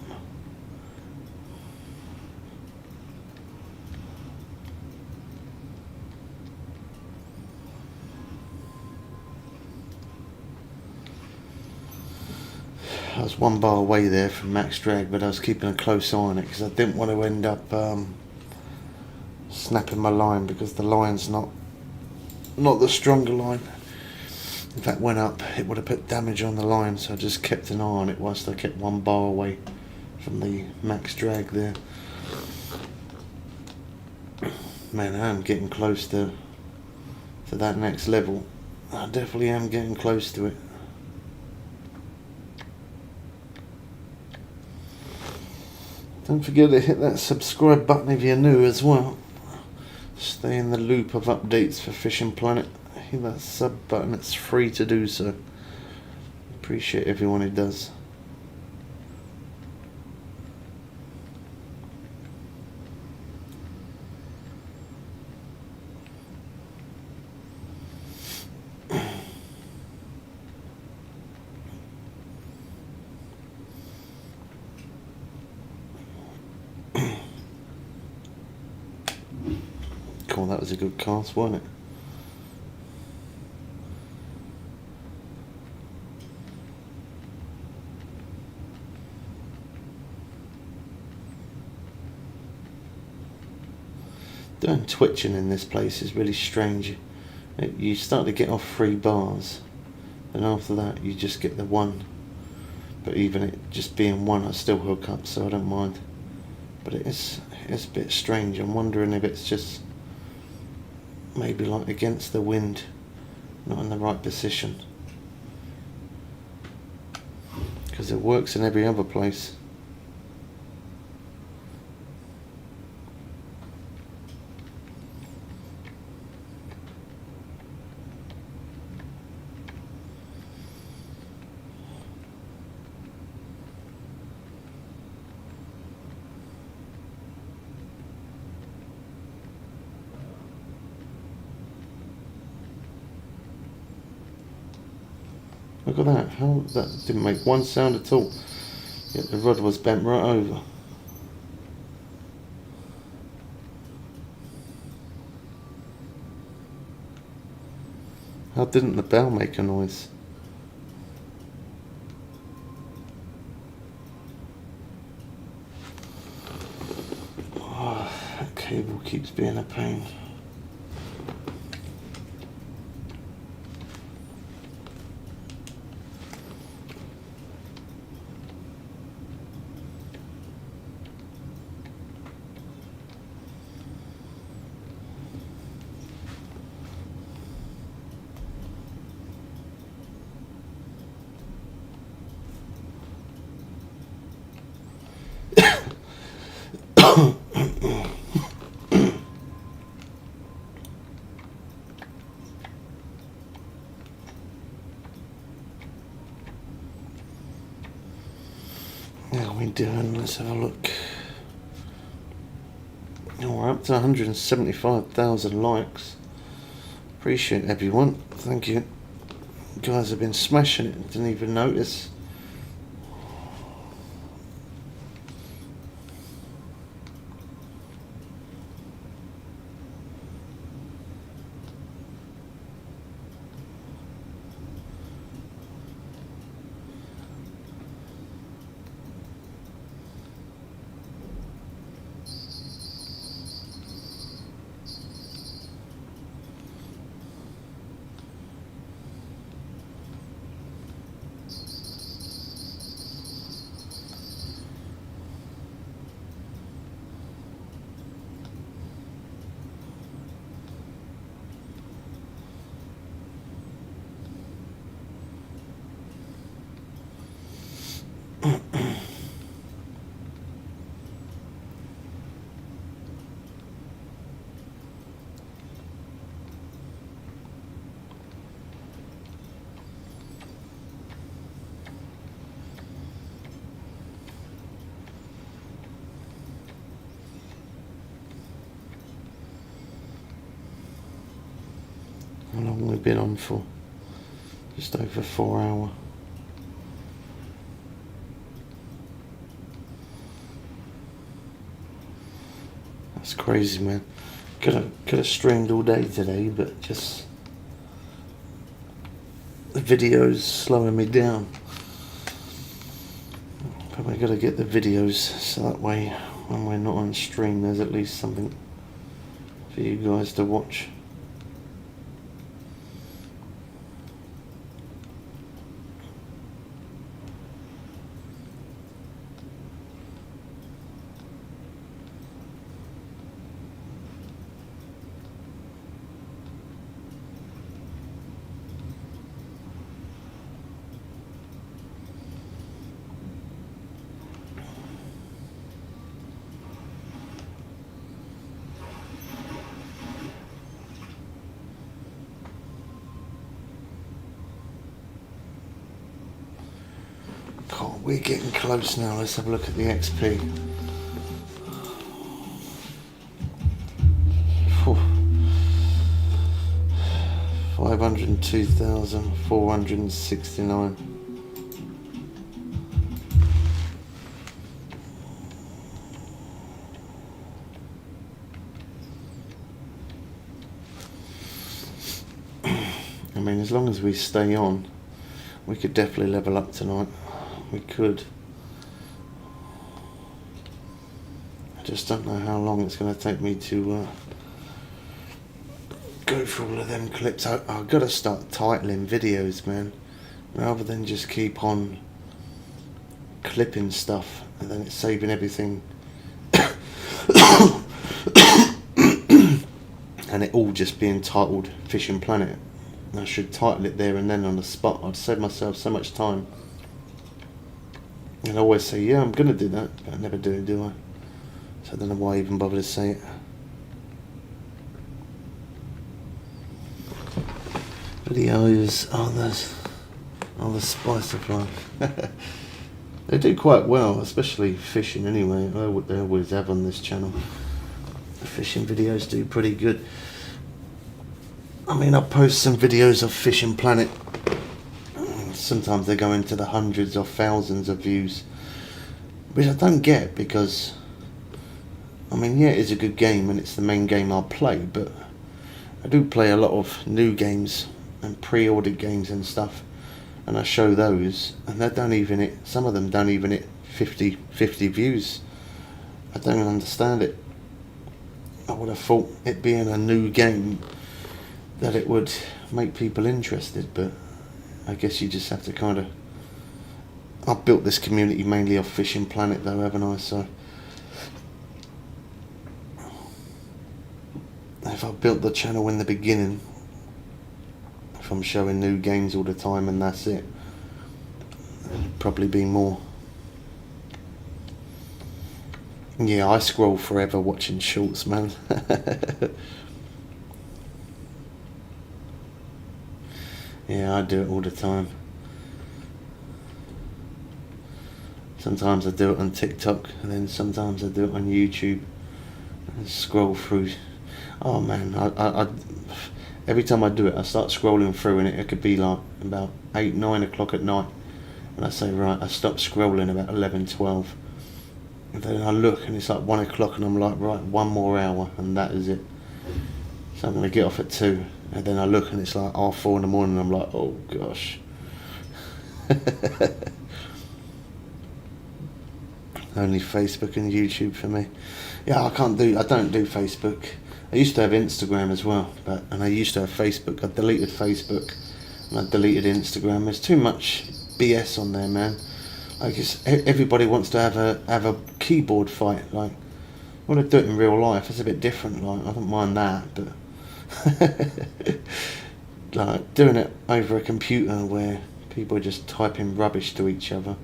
I was one bar away there from max drag, but I was keeping a close eye on it because I didn't want to end up snapping my line, because the line's not the stronger line. In fact, went up, it would have put damage on the line, so I just kept an eye on it whilst I kept one bar away from the max drag there. Man, I am getting close to that next level. I definitely am getting close to it. Don't forget to hit that subscribe button if you're new as well. Stay in the loop of updates for Fishing Planet. Hit that sub button, it's free to do so. Appreciate everyone who does. Cool, that was a good cast, wasn't it? Doing twitching in this place is really strange. You start to get off 3 bars, and after that you just get the 1. But even it just being 1, I still hook up, so I don't mind. But it's a bit strange. I'm wondering if it's just maybe like against the wind, not in the right position, because it works in every other place. Look at that, how that didn't make one sound at all, yet the rod was bent right over. How didn't the bell make a noise? Google keeps being a pain. How are we doing? Let's have a look. Oh, we're up to 175,000 likes. Appreciate everyone. Thank you. You guys have been smashing it. Didn't even notice. How long have we been on for? Just over 4 hours. That's crazy, man. Could have streamed all day today, but just the video's slowing me down. Probably got to get the videos so that way when we're not on stream there's at least something for you guys to watch. Oh, we're getting close now. Let's have a look at the XP. Whew. 502,469. I mean, as long as we stay on, we could definitely level up tonight. We could. I just don't know how long it's going to take me to go through all of them clips. I've got to start titling videos, man, rather than just keep on clipping stuff and then it's saving everything and it all just being titled Fishing Planet. I should title it there and then on the spot. I'd save myself so much time. And I always say, yeah, I'm going to do that, but I never do it, do I? So I don't know why I even bother to say it. Videos are the spice of life. They do quite well, especially fishing anyway. They always have on this channel. The fishing videos do pretty good. I mean, I post some videos of Fishing Planet. Sometimes they go into the hundreds or thousands of views, which I don't get because, I mean, yeah, it's a good game and it's the main game I play, but I do play a lot of new games and pre-ordered games and stuff, and I show those and they don't even hit, some of them don't even hit 50 views. I don't understand it. I would have thought it being a new game that it would make people interested, but I guess you just have to kind of... I've built this community mainly off Fishing Planet though, haven't I? So if I built the channel in the beginning, if I'm showing new games all the time and that's it, it'd probably be more. Yeah, I scroll forever watching shorts, man. Yeah, I do it all the time. Sometimes I do it on TikTok, and then sometimes I do it on YouTube and scroll through. Oh man, I every time I do it, I start scrolling through, and it could be like about 8, 9 o'clock at night, and I say, right, I stop scrolling about 11, 12, and then I look, and it's like 1 o'clock, and I'm like, right, 1 more hour, and that is it. So I'm going to get off at 2, and then I look, and it's like 4 in the morning, and I'm like, oh gosh. Only Facebook and YouTube for me. Yeah, I don't do Facebook. I used to have Instagram as well, and I used to have Facebook. I deleted Facebook and I deleted Instagram. There's too much BS on there, man. Like, everybody wants to have a keyboard fight. Like, I want to do it in real life. It's a bit different. Like, I don't mind that, but like doing it over a computer where people are just typing rubbish to each other.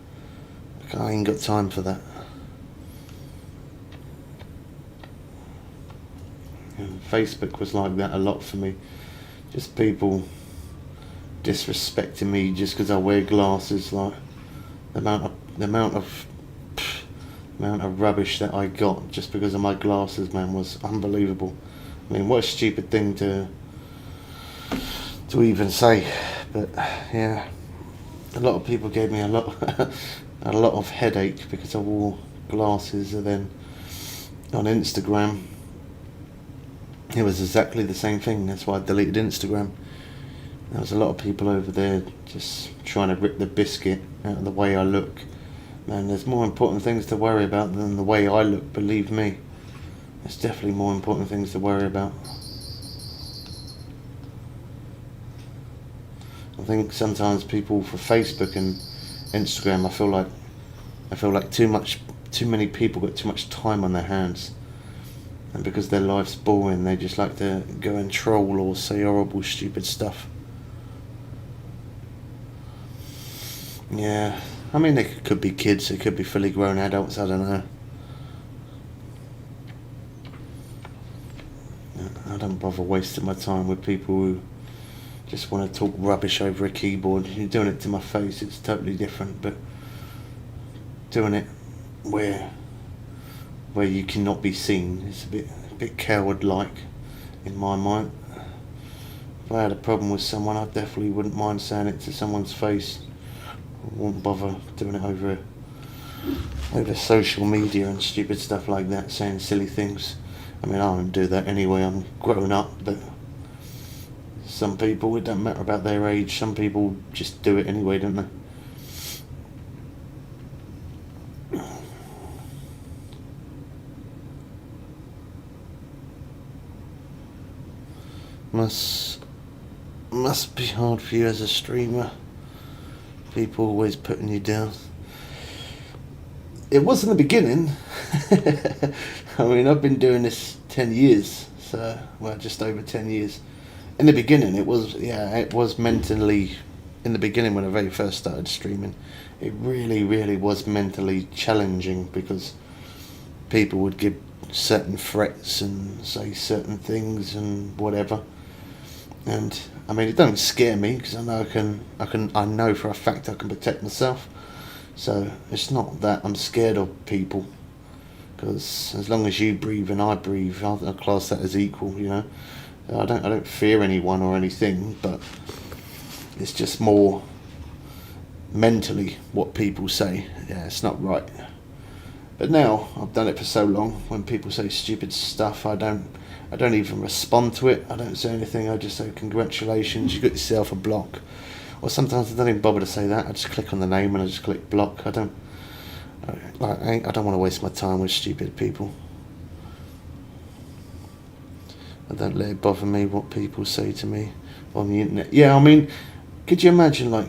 Like, I ain't got time for that. And Facebook was like that a lot for me. Just people disrespecting me just because I wear glasses. Like, the amount of rubbish that I got just because of my glasses, man, was unbelievable. I mean, what a stupid thing to even say. But yeah, a lot of people gave me a lot of headache because I wore glasses. And then on Instagram, it was exactly the same thing. That's why I deleted Instagram. There was a lot of people over there just trying to rip the biscuit out of the way I look. Man, there's more important things to worry about than the way I look, believe me. There's definitely more important things to worry about. I think sometimes people for Facebook and Instagram, I feel like too many people got too much time on their hands. And because their life's boring, they just like to go and troll or say horrible, stupid stuff. Yeah, I mean, they could be kids, they could be fully grown adults, I don't know. I don't bother wasting my time with people who just want to talk rubbish over a keyboard. You're doing it to my face, it's totally different, but doing it where you cannot be seen is a bit coward-like in my mind. If I had a problem with someone, I definitely wouldn't mind saying it to someone's face. I wouldn't bother doing it over social media and stupid stuff like that, saying silly things. I mean, I don't do that anyway, I'm grown up, but some people, it don't matter about their age, some people just do it anyway, don't they? Must be hard for you as a streamer. People always putting you down. It was in the beginning. I mean, I've been doing this 10 years, so, well, just over 10 years. In the beginning, it was mentally, in the beginning when I very first started streaming, it really, really was mentally challenging because people would give certain threats and say certain things and whatever. And I mean, it don't scare me because I know I know for a fact I can protect myself. So it's not that I'm scared of people, because as long as you breathe and I breathe, I class that as equal. You know, I don't fear anyone or anything, but it's just more mentally what people say. Yeah, it's not right. But now I've done it for so long. When people say stupid stuff, I don't even respond to it. I don't say anything. I just say congratulations, you got yourself a block. Or sometimes I don't even bother to say that. I just click on the name and I just click block. I don't want to waste my time with stupid people. I don't let it bother me what people say to me on the internet. Yeah, I mean, could you imagine, like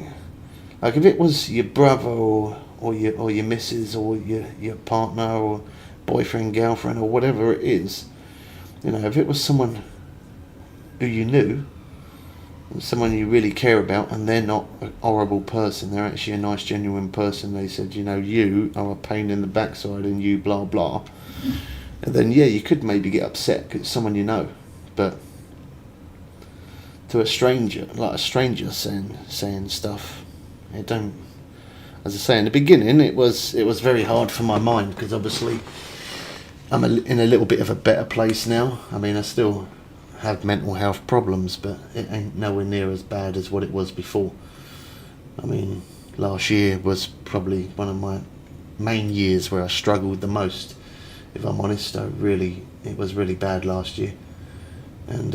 if it was your brother or your missus or your partner or boyfriend, girlfriend or whatever it is, you know, if it was someone who you knew, someone you really care about, and they're not a horrible person, they're actually a nice, genuine person, they said, you know, you are a pain in the backside and you blah blah, and then yeah, you could maybe get upset because it's someone you know. But to a stranger, like a stranger saying stuff, it don't. As I say, in the beginning, it was very hard for my mind because obviously I'm in a little bit of a better place now. I mean, I still have mental health problems, but it ain't nowhere near as bad as what it was before. I mean, last year was probably one of my main years where I struggled the most. If I'm honest, it was really bad last year. And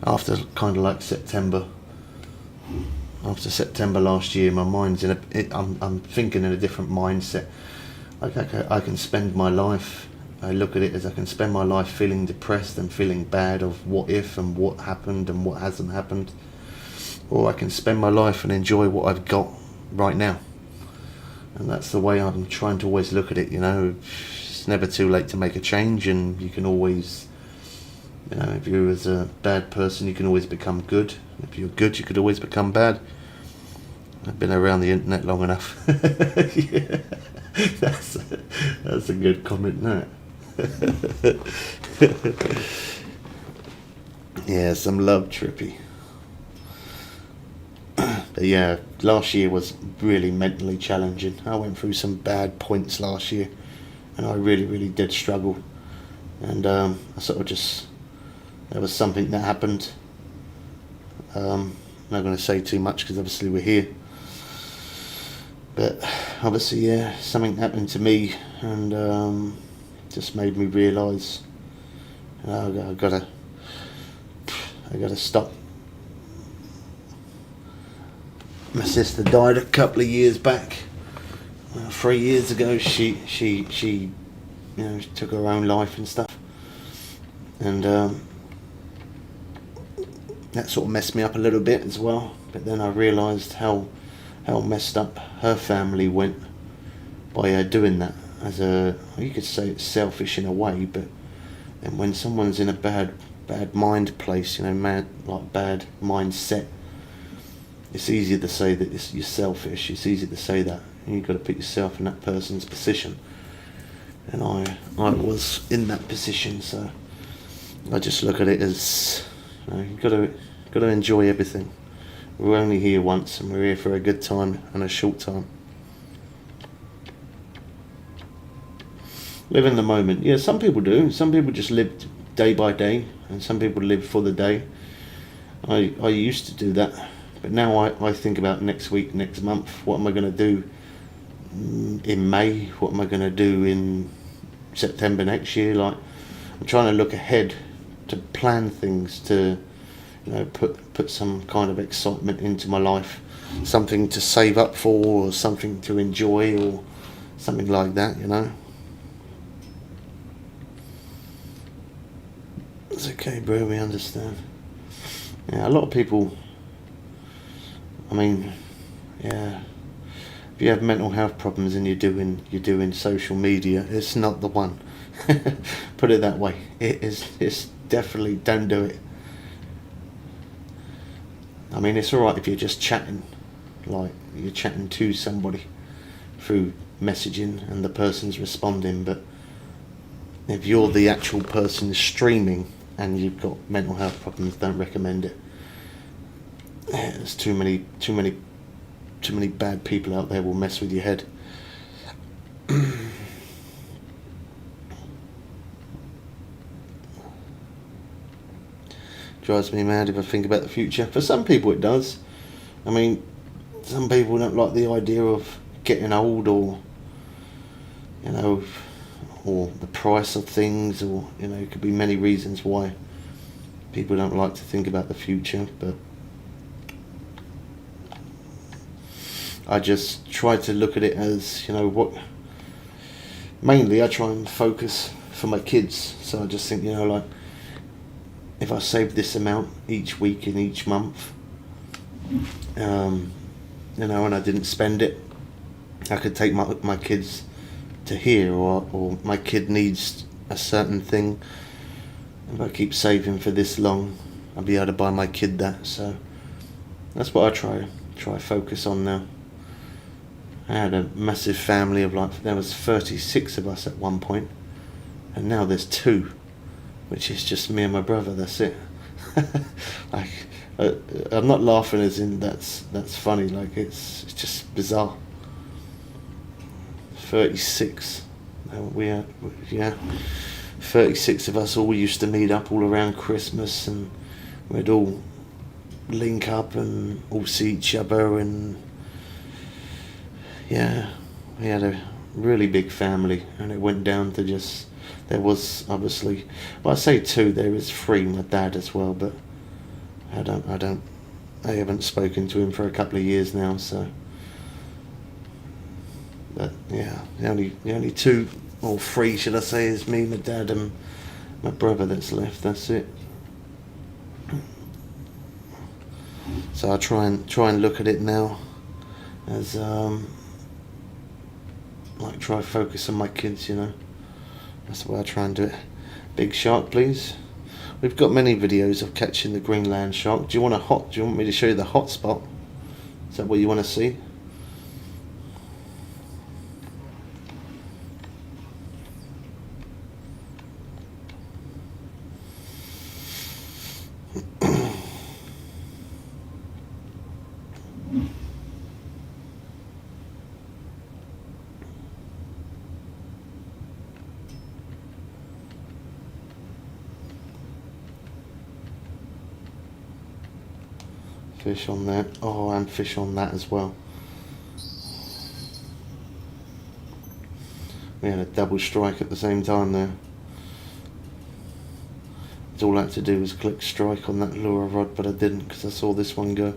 after kind of like after September last year, my mind's I'm thinking in a different mindset. Like I can spend my life, I look at it as I can spend my life feeling depressed and feeling bad of what if and what happened and what hasn't happened, or I can spend my life and enjoy what I've got right now. And that's the way I'm trying to always look at it, you know. It's never too late to make a change, and you can always, you know, if you're as a bad person, you can always become good. If you're good, you could always become bad. I've been around the internet long enough. Yeah, that's a good comment, that. Yeah, some love, Trippy. But yeah, last year was really mentally challenging. I went through some bad points last year, and I really did struggle. And I sort of just, there was something that happened. I'm not going to say too much because obviously we're here. But obviously, yeah, something happened to me, and just made me realise, you know, I gotta stop. My sister died a couple of years back. 3 years ago, she you know, took her own life and stuff, and that sort of messed me up a little bit as well. But then I realised how messed up her family went by doing that. You could say it's selfish in a way, but and when someone's in a bad mind place, you know, bad mindset, it's easier to say that you're selfish. It's easy to say that. You've got to put yourself in that person's position, and I was in that position, so I just look at it as, you know, you've got to enjoy everything. We're only here once, and we're here for a good time and a short time. Live in the moment. Yeah, some people do. Some people just live day by day, and some people live for the day. I used to do that, but now I think about next week, next month. What am I going to do in May? What am I going to do in September next year? Like, I'm trying to look ahead to plan things, to, you know, put some kind of excitement into my life, something to save up for, or something to enjoy, or something like that, you know. It's okay, bro, we understand. Yeah, a lot of people, I mean, yeah, if you have mental health problems and you're doing social media, it's not the one. Put it that way. It's definitely, don't do it. I mean, it's alright if you're just chatting, like you're chatting to somebody through messaging and the person's responding, but if you're the actual person streaming and you've got mental health problems, don't recommend it. There's too many bad people out there will mess with your head. Drives me mad if I think about the future. For some people it does. I mean, some people don't like the idea of getting old, or, you know, or the price of things, or, you know, it could be many reasons why people don't like to think about the future, but I just try to look at it as, you know, mainly I try and focus for my kids. So I just think, you know, like, if I saved this amount each week and each month, you know, and I didn't spend it, I could take my kids to here, or my kid needs a certain thing. If I keep saving for this long, I'll be able to buy my kid that. So that's what I try focus on now. I had a massive family of, like, there was 36 of us at one point, and now there's 2, which is just me and my brother. That's it. Like, I'm not laughing as in that's funny. Like, it's just bizarre. 36. Yeah, 36 of us all used to meet up all around Christmas, and we'd all link up and all see each other, and yeah, we had a really big family, and it went down to just, there was obviously, well, I say 2, there is 3, my dad as well, but I haven't spoken to him for a couple of years now, so, but yeah, the only 2 or 3, should I say, is me, my dad, and my brother that's left. That's it. So I try and look at it now as like, try focus on my kids, you know. That's the way I try and do it. Big shark, please. We've got many videos of catching the Greenland shark. Do you want me to show you the hot spot? Is that what you want to see? Fish on that. Oh, and fish on that as well. We had a double strike at the same time there. All I had to do was click strike on that lure rod, but I didn't, because I saw this one go.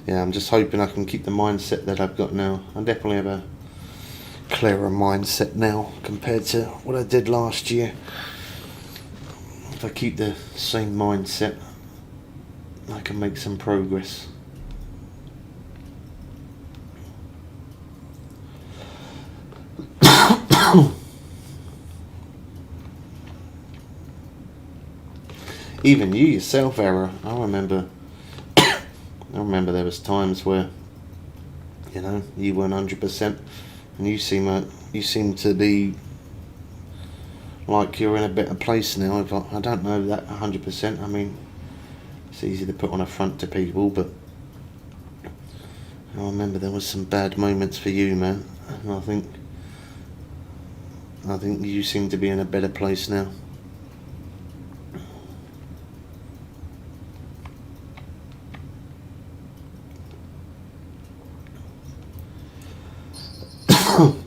Yeah, I'm just hoping I can keep the mindset that I've got now. I definitely have a clearer mindset now compared to what I did last year. If I keep the same mindset, I can make some progress. Even you yourself, Era, I remember there was times where, you know, you weren't 100%, and you seem to be like you're in a better place now. I don't know that 100%. I mean, it's easy to put on a front to people, but I remember there was some bad moments for you, man. And I think you seem to be in a better place now.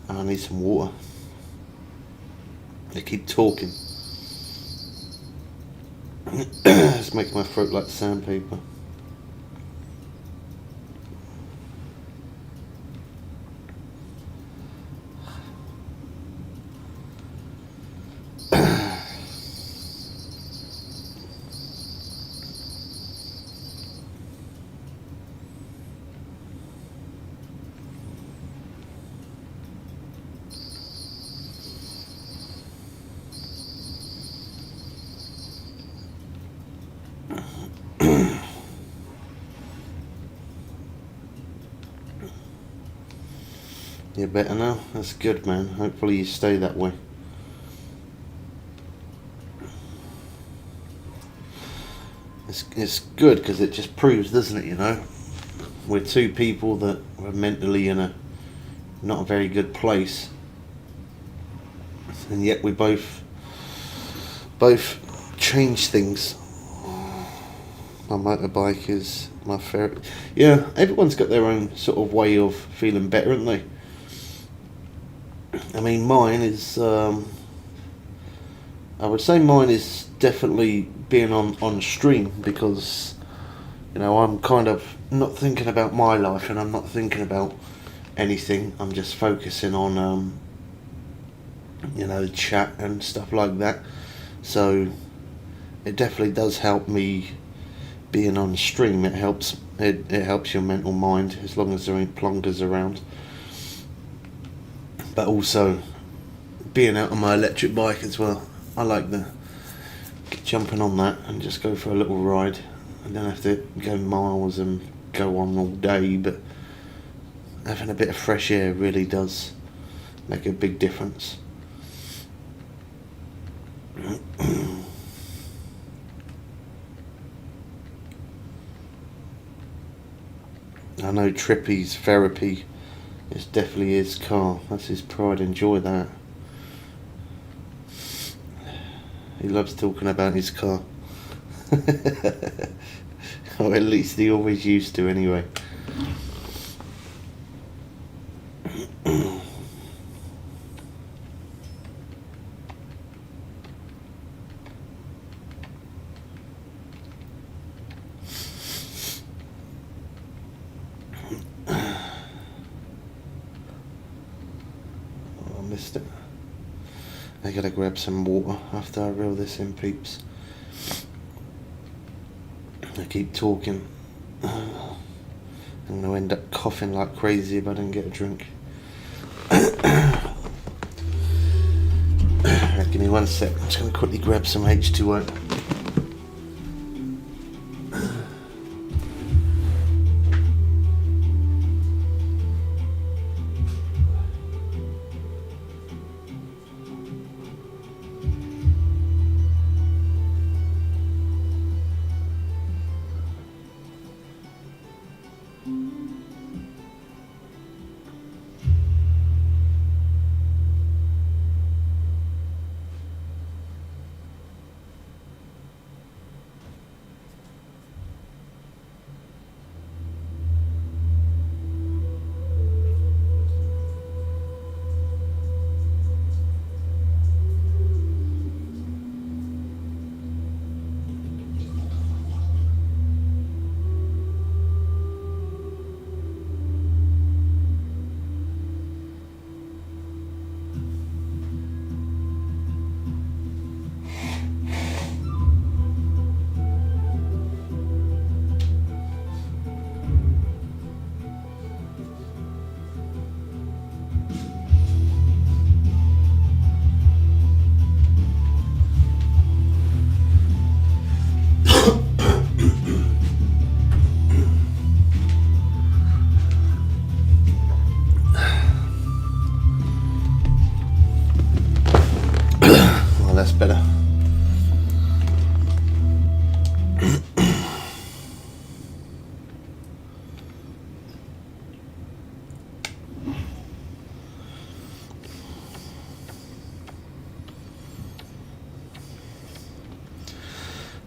I need some water. They keep talking. It's making my throat like sandpaper. You're better now? That's good, man. Hopefully you stay that way. It's good because it just proves, doesn't it, you know? We're 2 people that were mentally in a not a very good place, and yet we both change things. My motorbike is my favourite. Yeah, everyone's got their own sort of way of feeling better, haven't they? I mean, mine is I would say mine is definitely being on stream, because you know, I'm kind of not thinking about my life, and I'm not thinking about anything. I'm just focusing on you know, chat and stuff like that. So it definitely does help me being on stream. It helps your mental mind, as long as there ain't plonkers around. But also being out on my electric bike as well. I like the jumping on that and just go for a little ride. I don't have to go miles and go on all day, but having a bit of fresh air really does make a big difference. I know Trippy's therapy is definitely his car. That's his pride and joy, that. He loves talking about his car. Or at least he always used to anyway. Oh, I missed it. I gotta grab some water after I reel this in, peeps. I keep talking. I'm gonna end up coughing like crazy if I don't get a drink. Give me 1 sec. I'm just gonna quickly grab some H2O. Well, that's better.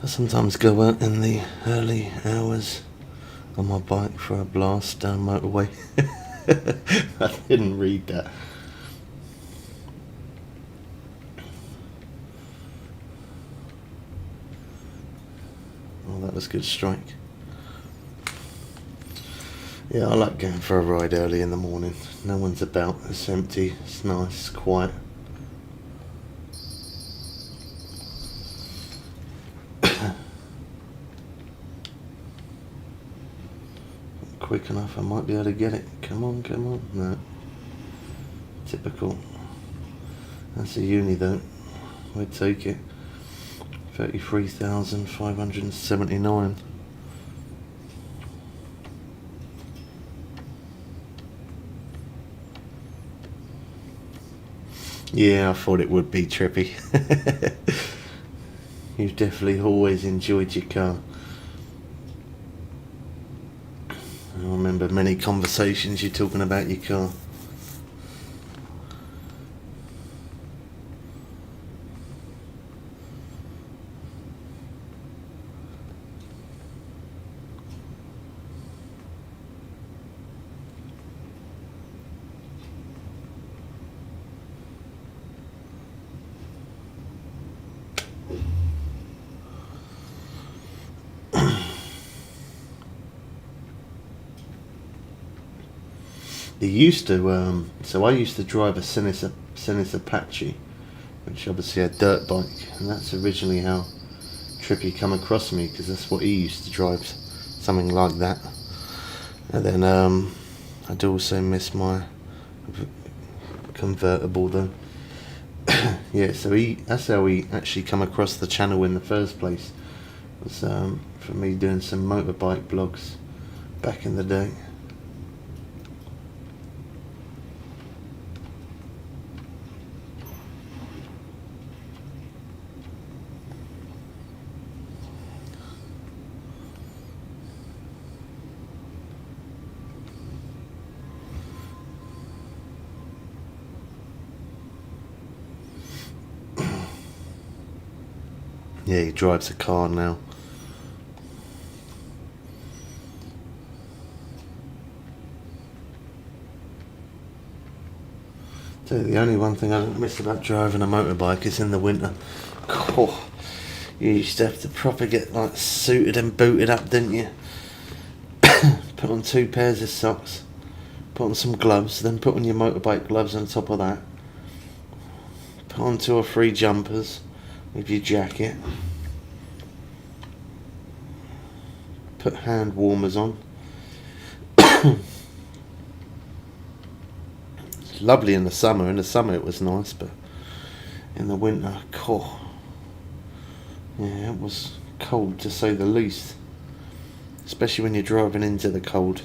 I sometimes go out in the early hours on my bike for a blast down motorway. I didn't read that. Oh, that was a good strike. Yeah, I like going for a ride early in the morning. No one's about, it's empty, it's nice, quiet. Quick enough, I might be able to get it. Come on, come on. No. Typical. That's a uni though. We'd take it. 33,579. Yeah, I thought it would be trippy. You've definitely always enjoyed your car. I remember many conversations you talking about your car. He used to, so I used to drive a Sinus Apache, which obviously had a dirt bike, and that's originally how Trippy come across me, because that's what he used to drive, something like that. And then I do also miss my convertible though. Yeah, so that's how he actually come across the channel in the first place, was from me doing some motorbike blogs back in the day. Yeah, he drives a car now. So the only one thing I don't miss about driving a motorbike is in the winter. Oh, you used to have to proper get like suited and booted up, didn't you? Put on 2 pairs of socks, put on some gloves, then put on your motorbike gloves on top of that. Put on 2 or 3 jumpers with your jacket. Put hand warmers on. It's lovely in the summer. In the summer it was nice, but in the winter, yeah, it was cold to say the least. Especially when you're driving into the cold.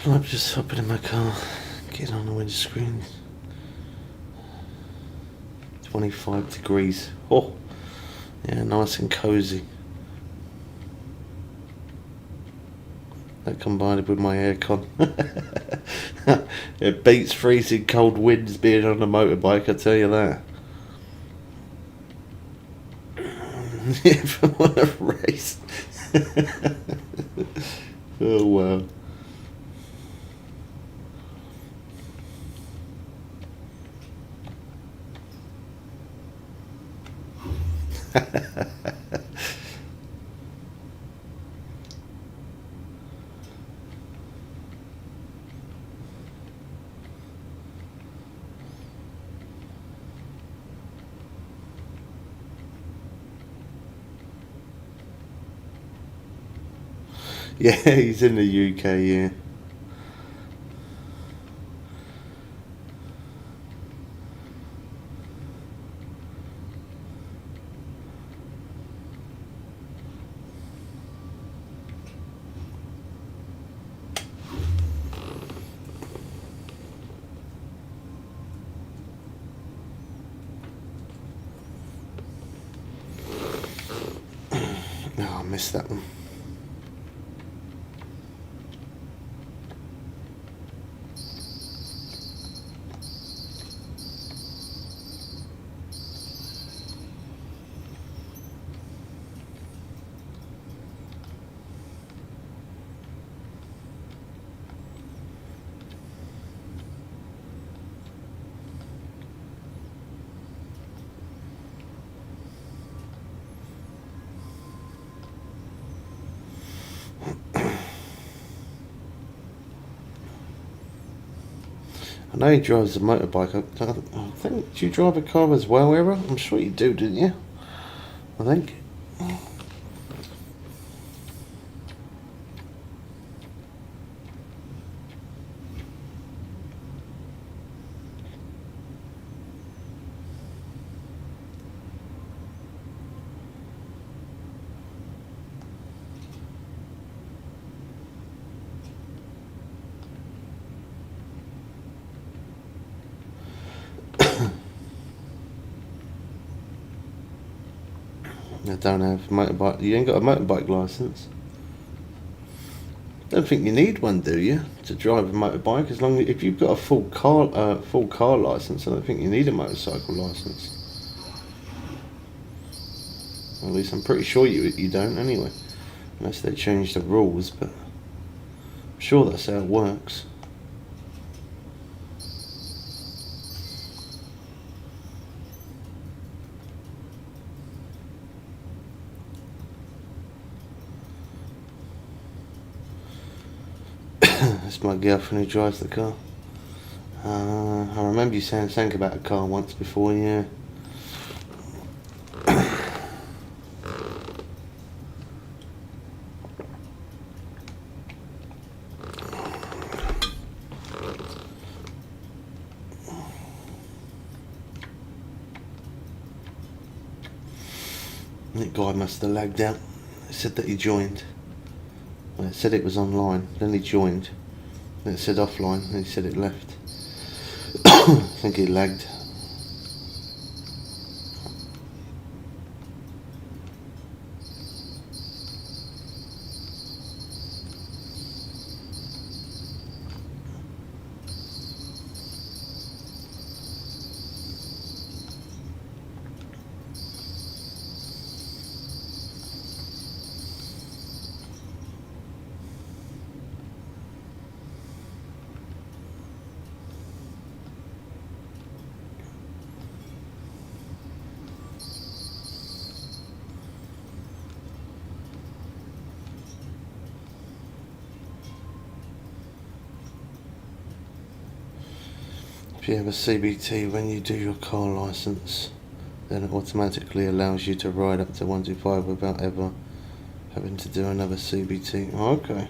I'm just hopping in my car, getting on the windscreen. 25 degrees. Oh, yeah, nice and cozy. That combined with my aircon. It beats freezing cold winds being on a motorbike, I tell you that. If I want to race. Oh wow. Yeah, he's in the UK, yeah. Oh, I missed that one. I know he drives a motorbike. I think, do you drive a car as well, Era? I'm sure you do, didn't you? I think. I don't have a motorbike. You ain't got a motorbike license. Don't think you need one, do you, to drive a motorbike? As long as if you've got a full car license, I don't think you need a motorcycle license. At least I'm pretty sure you don't anyway, unless they change the rules. But I'm sure that's how it works. That's my girlfriend who drives the car. I remember you saying something about a car once before, yeah. That guy must have lagged out. It said that he joined. Well, it said it was online, then he joined. Then it said offline, and he said it left. I think he lagged. If you have a CBT when you do your car licence, then it automatically allows you to ride up to 125 without ever having to do another CBT. Oh, okay.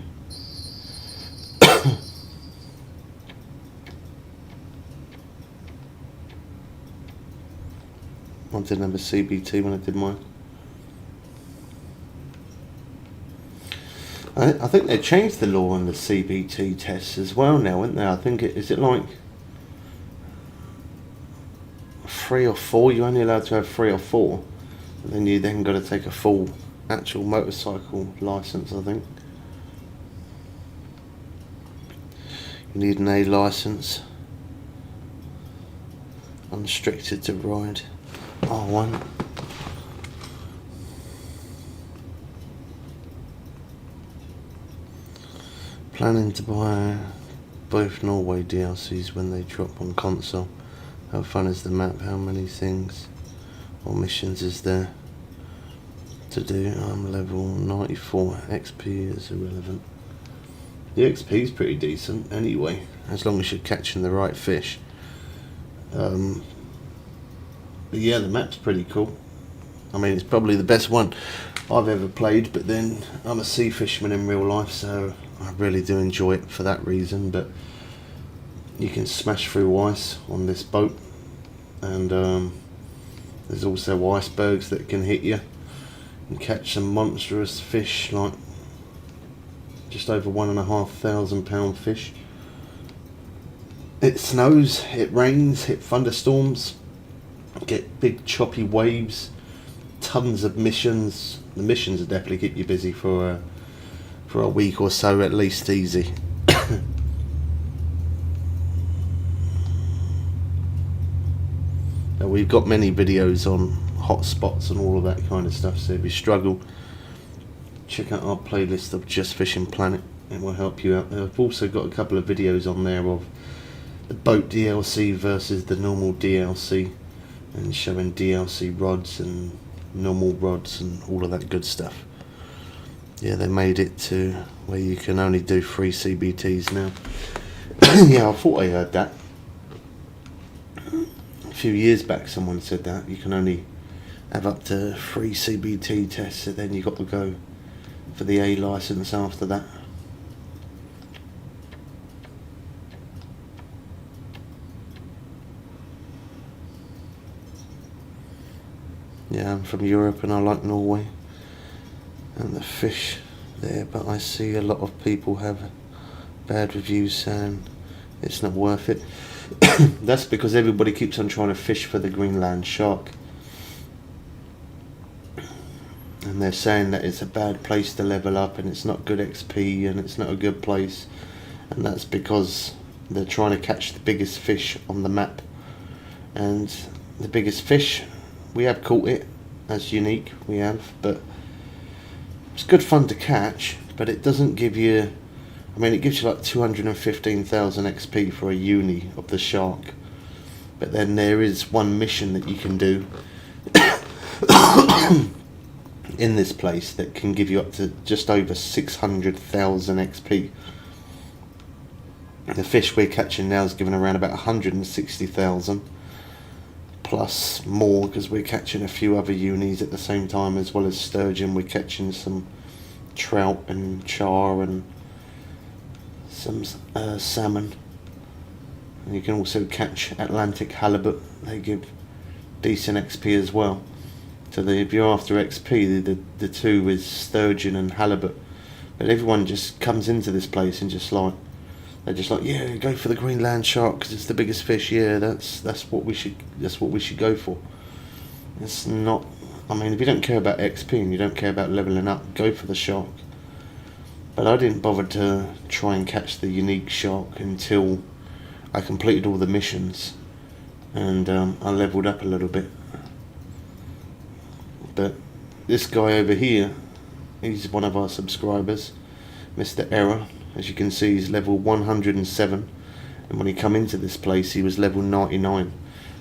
I didn't have a CBT when I did mine. I think they changed the law on the CBT tests as well now, haven't they? I think is it like 3 or 4? You're only allowed to have 3 or 4, and then you then got to take a full actual motorcycle license. I think you need an A license, unrestricted to ride. R1. Planning to buy both Norway DLCs when they drop on console. How fun is the map? How many things or missions is there to do? I'm level 94. XP is irrelevant. The XP is pretty decent anyway, as long as you're catching the right fish. But yeah, the map's pretty cool. I mean, it's probably the best one I've ever played, but then I'm a sea fisherman in real life, so I really do enjoy it for that reason. But you can smash through ice on this boat, and there's also icebergs that can hit you and catch some monstrous fish, like just over 1,500 pound fish. It snows, it rains, it thunderstorms, get big choppy waves, tons of missions. The missions will definitely keep you busy for a week or so at least, easy. Now, we've got many videos on hotspots and all of that kind of stuff, so if you struggle, check out our playlist of Just Fishing Planet. It will help you out. I've also got a couple of videos on there of the boat DLC versus the normal DLC, and showing DLC rods and normal rods and all of that good stuff. Yeah, they made it to where you can only do 3 CBTs now. Yeah, I thought I heard that. A few years back someone said that you can only have up to 3 CBT tests, and then you got to go for the A license after that. Yeah, I'm from Europe and I like Norway and the fish there, but I see a lot of people have bad reviews saying it's not worth it. That's because everybody keeps on trying to fish for the Greenland shark, and they're saying that it's a bad place to level up and it's not good XP and it's not a good place, and that's because they're trying to catch the biggest fish on the map. And the biggest fish, we have caught it as unique, we have, but it's good fun to catch, but it doesn't give you I mean, it gives you like 215,000 XP for a uni of the shark. But then there is one mission that you can do in this place that can give you up to just over 600,000 XP. The fish we're catching now is given around about 160,000 plus more, because we're catching a few other unis at the same time, as well as sturgeon. We're catching some trout and char and some salmon, and you can also catch Atlantic halibut. They give decent XP as well. So if you're after XP, the two is sturgeon and halibut. But everyone just comes into this place and they're just like, yeah, go for the Greenland shark because it's the biggest fish. Yeah, that's what we should go for. It's not. I mean, if you don't care about XP and you don't care about leveling up, go for the shark. But I didn't bother to try and catch the unique shark until I completed all the missions, and I leveled up a little bit. But this guy over here, he's one of our subscribers, Mr. Error. As you can see, he's level 107, and when he come into this place he was level 99,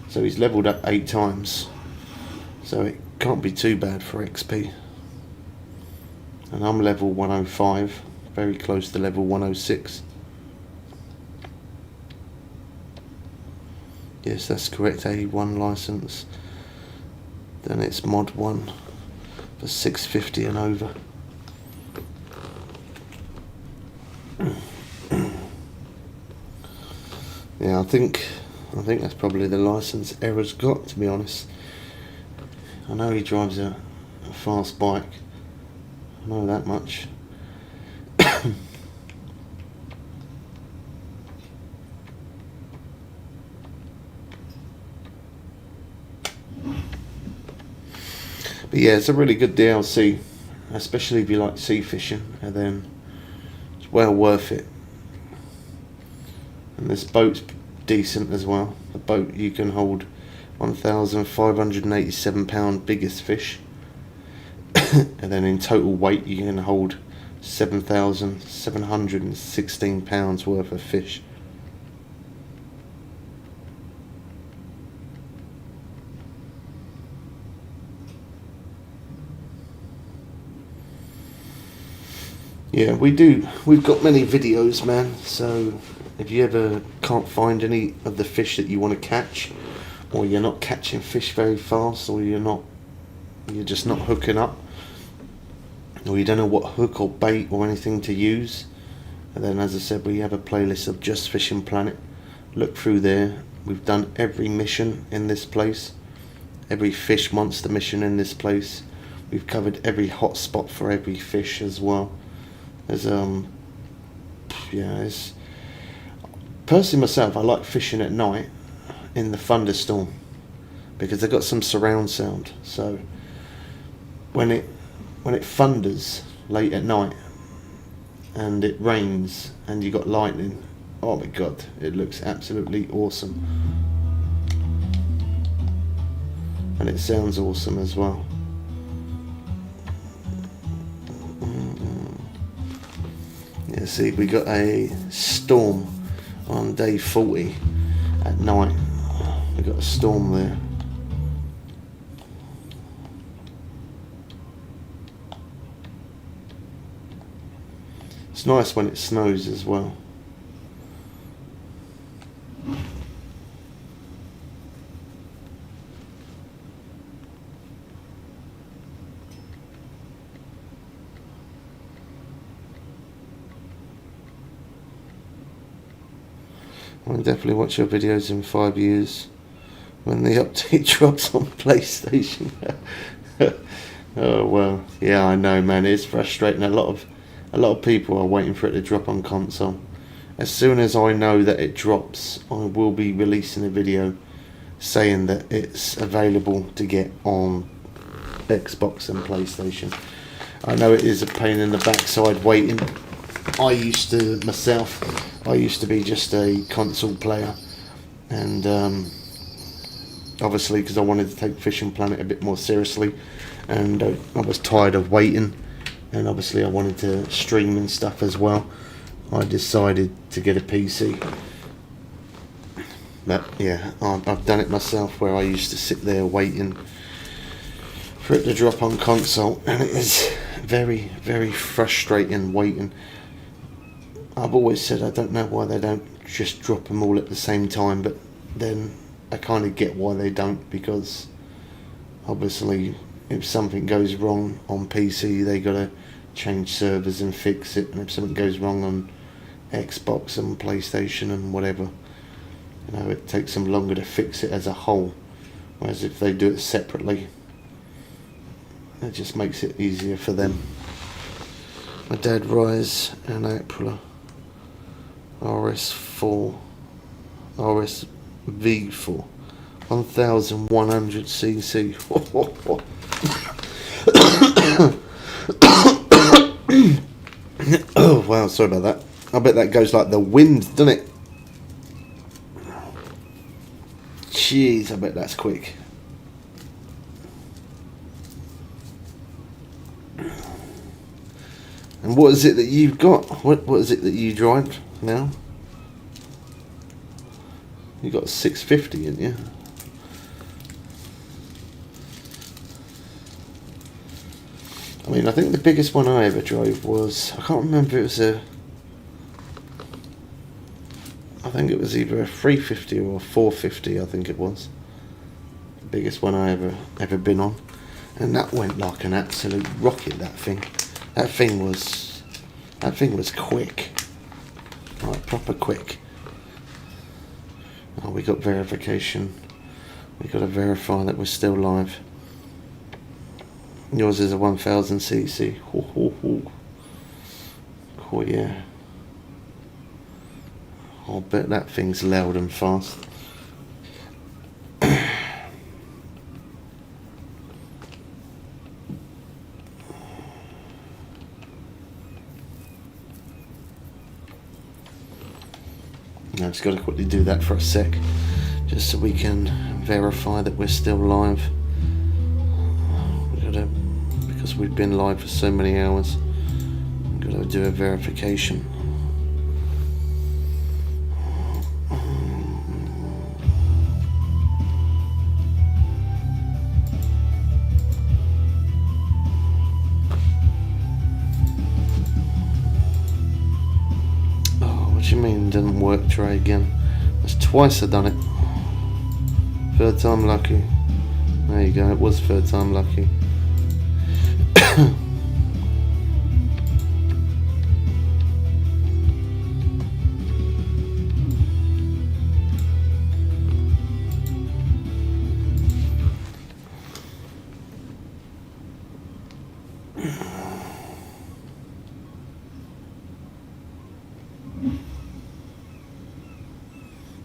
so he's leveled up 8 times, so it can't be too bad for XP. And I'm level 105, very close to level 106. Yes, that's correct, A1 license. Then it's mod 1 for 650 and over. Yeah, I think that's probably the license Error's got, to be honest. I know he drives a fast bike, I know that much. But yeah, it's a really good DLC, especially if you like sea fishing, and then it's well worth it. And this boat's decent as well. The boat, you can hold 1,587 pound biggest fish, and then in total weight you can hold 7,716 pounds worth of fish. Yeah, we've got many videos, man, so if you ever can't find any of the fish that you want to catch, or you're not catching fish very fast, or you're just not hooking up, or you don't know what hook or bait or anything to use, and then, as I said, we have a playlist of Just Fishing Planet. Look through there. We've done every mission in this place, every fish monster mission in this place. We've covered every hot spot for every fish as well. There's personally myself, I like fishing at night in the thunderstorm because they've got some surround sound. So when it thunders late at night and it rains and you got lightning, oh my god, it looks absolutely awesome, and it sounds awesome as well. Yeah, see, we got a storm on day 40 at night. We got a storm there. It's nice when it snows as well. I'll definitely watch your videos in 5 years when the update drops on PlayStation. Oh well, yeah, I know, man. It's frustrating. A lot of people are waiting for it to drop on console. As soon as I know that it drops, I will be releasing a video saying that it's available to get on Xbox and PlayStation. I know it is a pain in the backside waiting. I used to be just a console player, and obviously because I wanted to take Fishing Planet a bit more seriously, and I was tired of waiting, and obviously I wanted to stream and stuff as well. I decided to get a PC. But yeah, I've done it myself, where I used to sit there waiting for it to drop on console, and it is very, very frustrating waiting. I've always said I don't know why they don't just drop them all at the same time, but then I kind of get why they don't, because obviously if something goes wrong on PC, they gotta change servers and fix it, and if something goes wrong on Xbox and PlayStation and whatever, you know, it takes them longer to fix it as a whole. Whereas if they do it separately, it just makes it easier for them. My Dad Rise and April RS4 RSV4 1100cc. Oh wow, sorry about that. I bet that goes like the wind, doesn't it? Jeez, I bet that's quick. And what is it that you've got? What is it that you drive now? You got a 650 in you. I mean, I think the biggest one I ever drove was, I can't remember if it was I think it was either a 350 or a 450, I think it was. The biggest one I ever been on. And that went like an absolute rocket, that thing. That thing was quick. Like proper quick. Oh, we got verification. We got to verify that we're still live. Yours is a 1000cc. Oh yeah. I'll bet that thing's loud and fast. Now, just got to quickly do that for a sec, just so we can verify that we're still live. Because we've been live for so many hours, we've got to do a verification. What do you mean didn't work? Try again. That's twice I've done it. Third time lucky. There you go, it was third time lucky.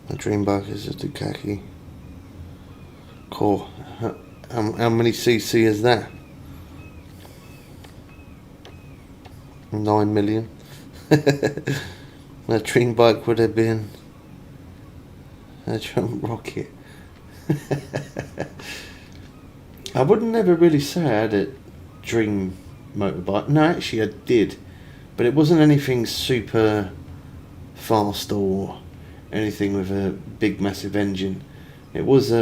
My dream bike is just a khaki. Cool. How many cc is that? 9 million. My dream bike would have been a Trump rocket. I would never really say I had a dream motorbike. No, actually I did, but it wasn't anything super fast or anything with a big massive engine. It was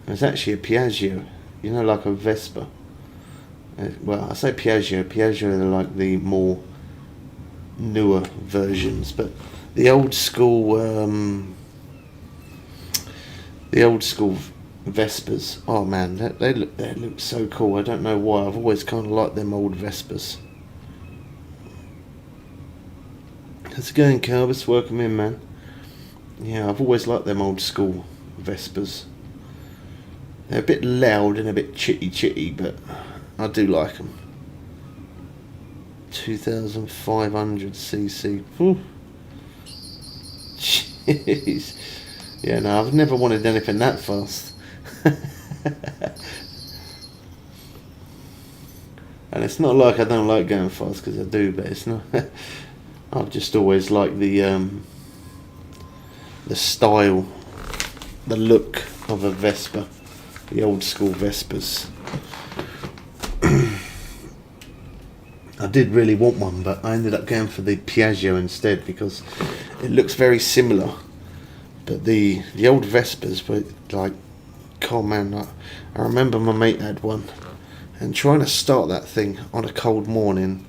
actually a Piaggio, you know, like a Vespa. Well, I say Piaggio are like the more newer versions, but the old school Vespas, oh man, they look so cool. I don't know why, I've always kind of liked them old Vespas. How's it going, Calvis? Welcome in, man. Yeah, I've always liked them old school Vespas. They're a bit loud and a bit chitty, but I do like them. 2500cc. Whew. Jeez. Yeah, no, I've never wanted anything that fast. And it's not like I don't like going fast, because I do, but it's not. I've just always liked the style, the look of a Vespa, the old school Vespas. I did really want one, but I ended up going for the Piaggio instead because it looks very similar. But the old Vespas were like, oh man, I remember my mate had one, and trying to start that thing on a cold morning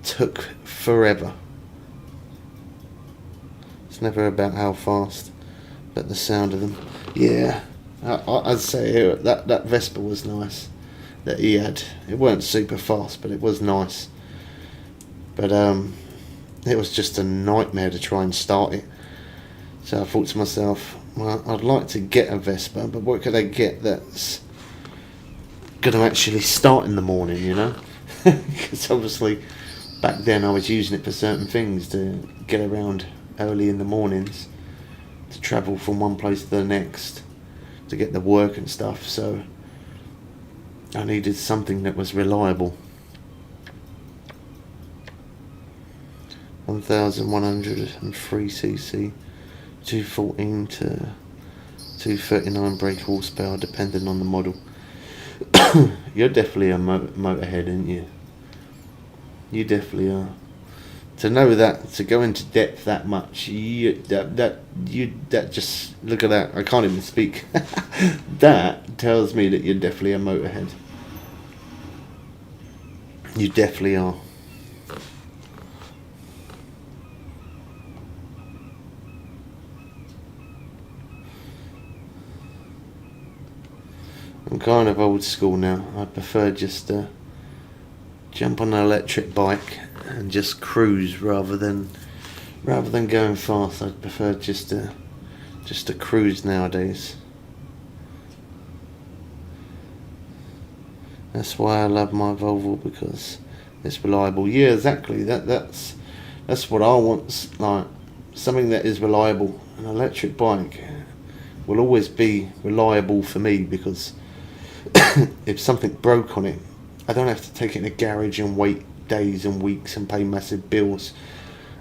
took forever. It's never about how fast, but the sound of them. Yeah, I'd say that Vespa was nice that he had. It weren't super fast, but it was nice. But it was just a nightmare to try and start it. So I thought to myself, well, I'd like to get a Vespa, but what could I get that's going to actually start in the morning, you know? Because obviously back then I was using it for certain things, to get around early in the mornings, to travel from one place to the next, to get to work and stuff. So I needed something that was reliable. 1103cc, 214 to 239 brake horsepower, depending on the model. You're definitely a motorhead, aren't you? You definitely are. To know that, to go into depth that much, that just, look at that. I can't even speak. That tells me that you're definitely a motorhead. You definitely are. I'm kind of old school now. I prefer just to jump on an electric bike and just cruise rather than going fast. I'd prefer just to cruise nowadays. That's why I love my Volvo, because it's reliable. Yeah, exactly. That's what I want. Like, something that is reliable. An electric bike will always be reliable for me, because if something broke on it, I don't have to take it in a garage and wait days and weeks and pay massive bills.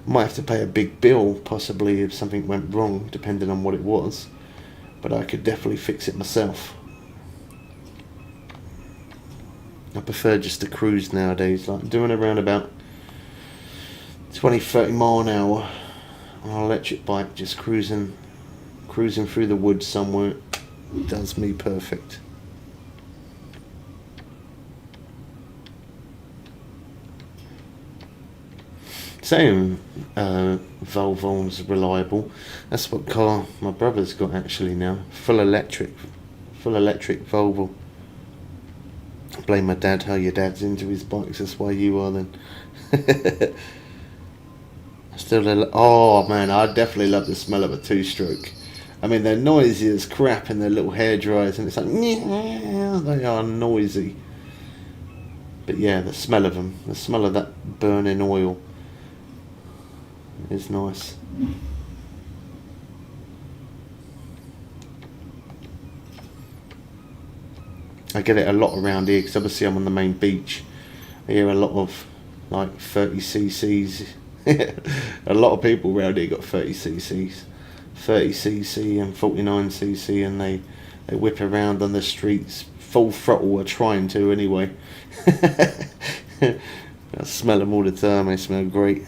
I might have to pay a big bill possibly if something went wrong, depending on what it was, but I could definitely fix it myself. I prefer just to cruise nowadays, like doing around about 20-30 mile an hour on an electric bike, just cruising through the woods somewhere. Does me perfect. Same Volvo's reliable. That's what car my brother's got actually now. Full electric Volvo. Blame my dad. How your dad's into his bikes, that's why you are then. Oh man, I definitely love the smell of a two-stroke. I mean, they're noisy as crap in their little hair dryers, and it's like, they are noisy. But yeah, the smell of them, the smell of that burning oil is nice. I get it a lot around here because obviously I'm on the main beach. I hear a lot of like 30cc's. A lot of people around here got 30cc's, 30cc and 49cc, and they whip around on the streets full throttle, or trying to anyway. I smell them all the time. They smell great.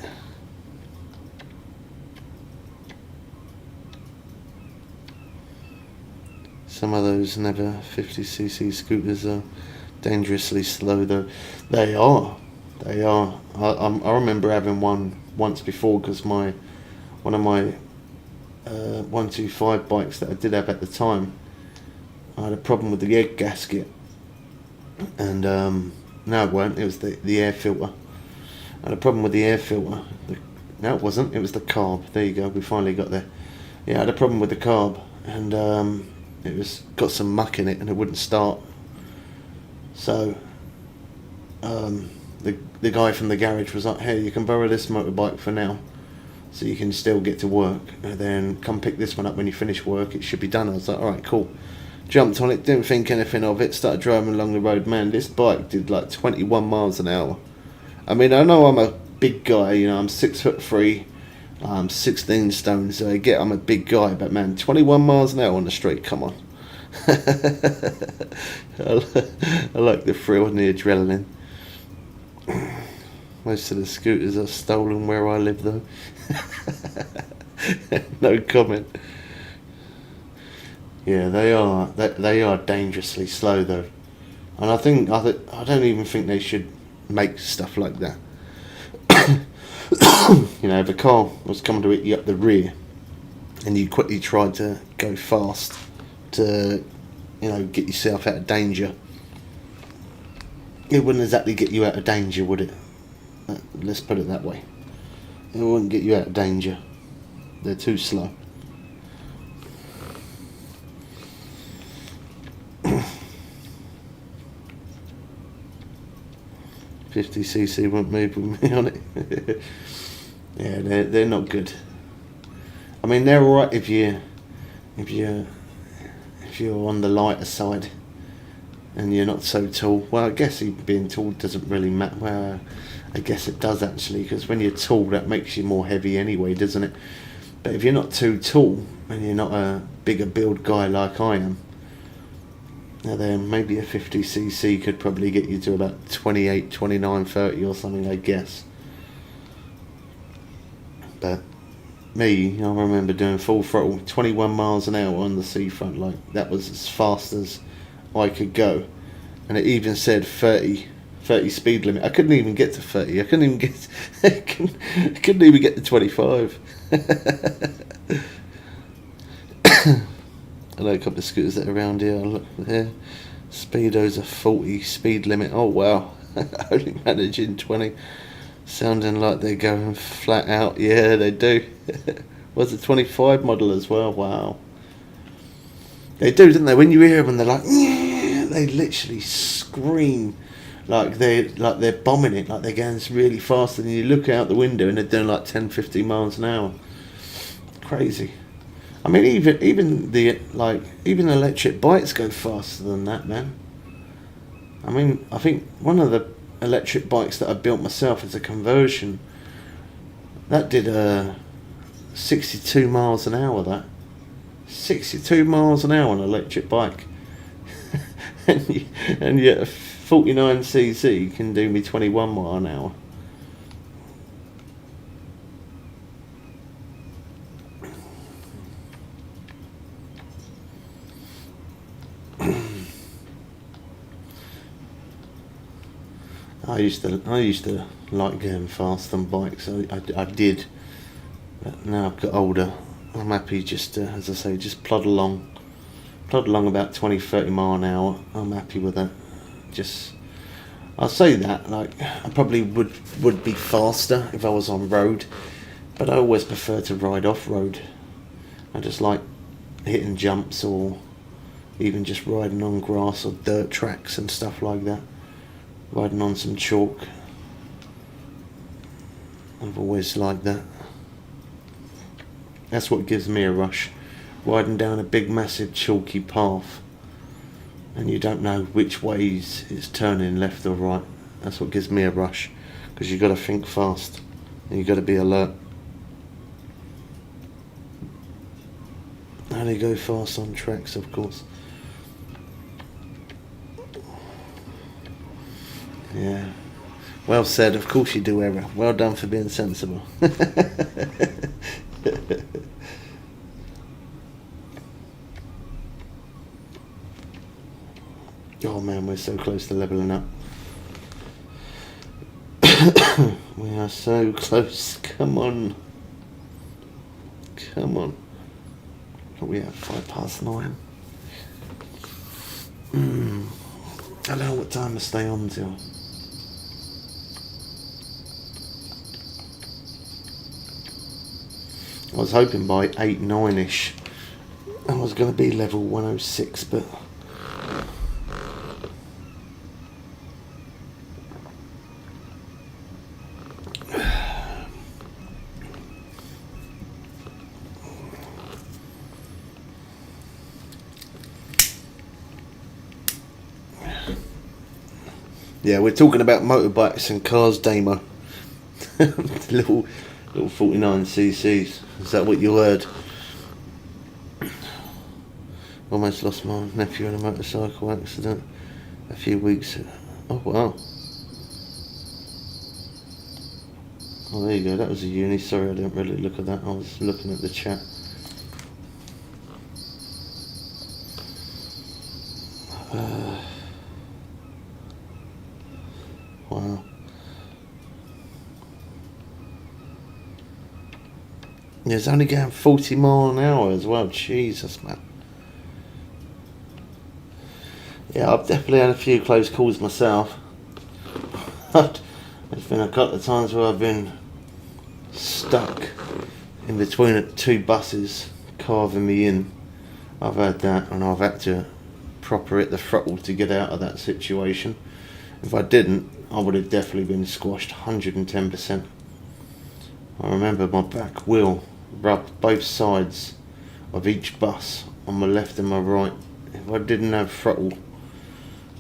Some of those never 50cc scooters are dangerously slow though. They are. I remember having one once before, because one of my 125 bikes that I did have at the time, I had a problem with the egg gasket, and no, it weren't. It was the air filter. I had a problem with the air filter. No, it wasn't. It was the carb. There you go. We finally got there. Yeah, I had a problem with the carb, and it was got some muck in it, and it wouldn't start. So the guy from the garage was like, "Hey, you can borrow this motorbike for now, so you can still get to work, and then come pick this one up when you finish work. It should be done." I was like, "All right, cool." Jumped on it, didn't think anything of it. Started driving along the road. Man, this bike did like 21 miles an hour. I mean, I know I'm a big guy. You know, I'm 6'3". I'm 16 stone, so I get I'm a big guy, but man, 21 miles an hour on the street, come on. I like the thrill and the adrenaline. Most of the scooters are stolen where I live, though. No comment. Yeah, they are. They are dangerously slow, though, and I don't even think they should make stuff like that. You know, if a car was coming to hit you up the rear, and you quickly tried to go fast to, you know, get yourself out of danger, it wouldn't exactly get you out of danger, would it? Let's put it that way. It wouldn't get you out of danger. They're too slow. $50cc won't move with me on it. Yeah, they're not good. I mean, they're alright if you're on the lighter side and you're not so tall. Well, I guess being tall doesn't really matter. Well, I guess it does actually, because when you're tall, that makes you more heavy anyway, doesn't it? But if you're not too tall and you're not a bigger build guy like I am, now then maybe a 50cc could probably get you to about 28, 29, 30 or something, I guess. But me, I remember doing full throttle, 21 miles an hour on the seafront. Like, that was as fast as I could go. And it even said 30 speed limit. I couldn't even get to 30. I couldn't even get couldn't even get to 25. I know a couple of scooters that are around here. Look there. Speedos are 40 speed limit. Oh wow. Only managing 20. Sounding like they're going flat out. Yeah, they do. Was it 25 model as well? Wow. They do, don't they? When you hear them, they're like, yeah, they literally scream like they're bombing it, like they're going really fast. And you look out the window and they're doing like 10, 15 miles an hour. Crazy. I mean, even electric bikes go faster than that, man. I mean, I think one of the electric bikes that I built myself as a conversion, that did 62 miles an hour. That 62 miles an hour on an electric bike, and yet a 49cc can do me 21 mile an hour. I used to like going fast on bikes. I did, but now I've got older, I'm happy just to, as I say, just plod along about 20-30 mile an hour. I'm happy with that. Just, I'll say that, like, I probably would be faster if I was on road, but I always prefer to ride off road. I just like hitting jumps, or even just riding on grass or dirt tracks and stuff like that. Riding on some chalk. I've always liked that. That's what gives me a rush. Riding down a big massive chalky path and you don't know which ways it's turning, left or right. That's what gives me a rush, because you've got to think fast and you've got to be alert. And they go fast on tracks, of course. Yeah, well said. Of course you do, Era. Well done for being sensible. Oh man, we're so close to leveling up. We are so close. Come on. Come on. What are we at? 9:05. I don't know what time to stay on till. I was hoping by 8, 9ish I was going to be level 106, but yeah, we're talking about motorbikes and cars, Damo. little 49cc's. Is that what you heard? Almost lost my nephew in a motorcycle accident a few weeks ago. Oh wow. Oh, there you go, that was a uni. Sorry, I didn't really look at that. I was looking at the chat. Wow. Yeah, it's only going 40 mile an hour as well. Jesus, man. Yeah, I've definitely had a few close calls myself. There's been a couple of times where I've been stuck in between two buses carving me in. I've had that, and I've had to proper hit the throttle to get out of that situation. If I didn't, I would have definitely been squashed 110%. I remember my back wheel rubbed both sides of each bus on my left and my right. If I didn't have throttle,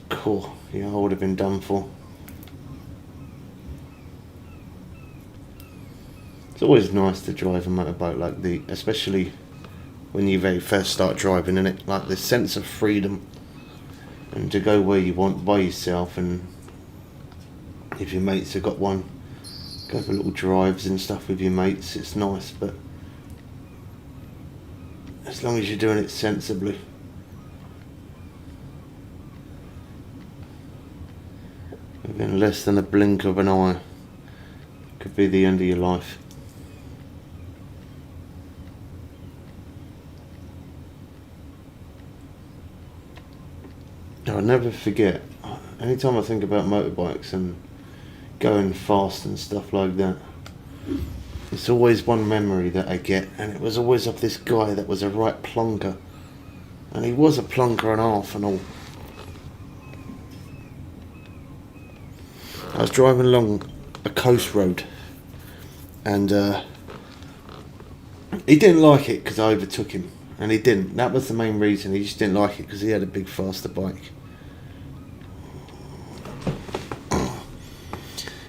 cool, yeah, I would have been done for. It's always nice to drive a motorbike like the, especially when you very first start driving in it, like the sense of freedom and to go where you want by yourself, and if your mates have got one, go for little drives and stuff with your mates. It's nice, but as long as you're doing it sensibly. Within less than a blink of an eye could be the end of your life. I'll never forget, anytime I think about motorbikes and going fast and stuff like that, it's always one memory that I get, and it was always of this guy that was a right plonker, and he was a plonker and a half and all. I was driving along a coast road, and he didn't like it because I overtook him, and he didn't. That was the main reason. He just didn't like it because he had a big faster bike.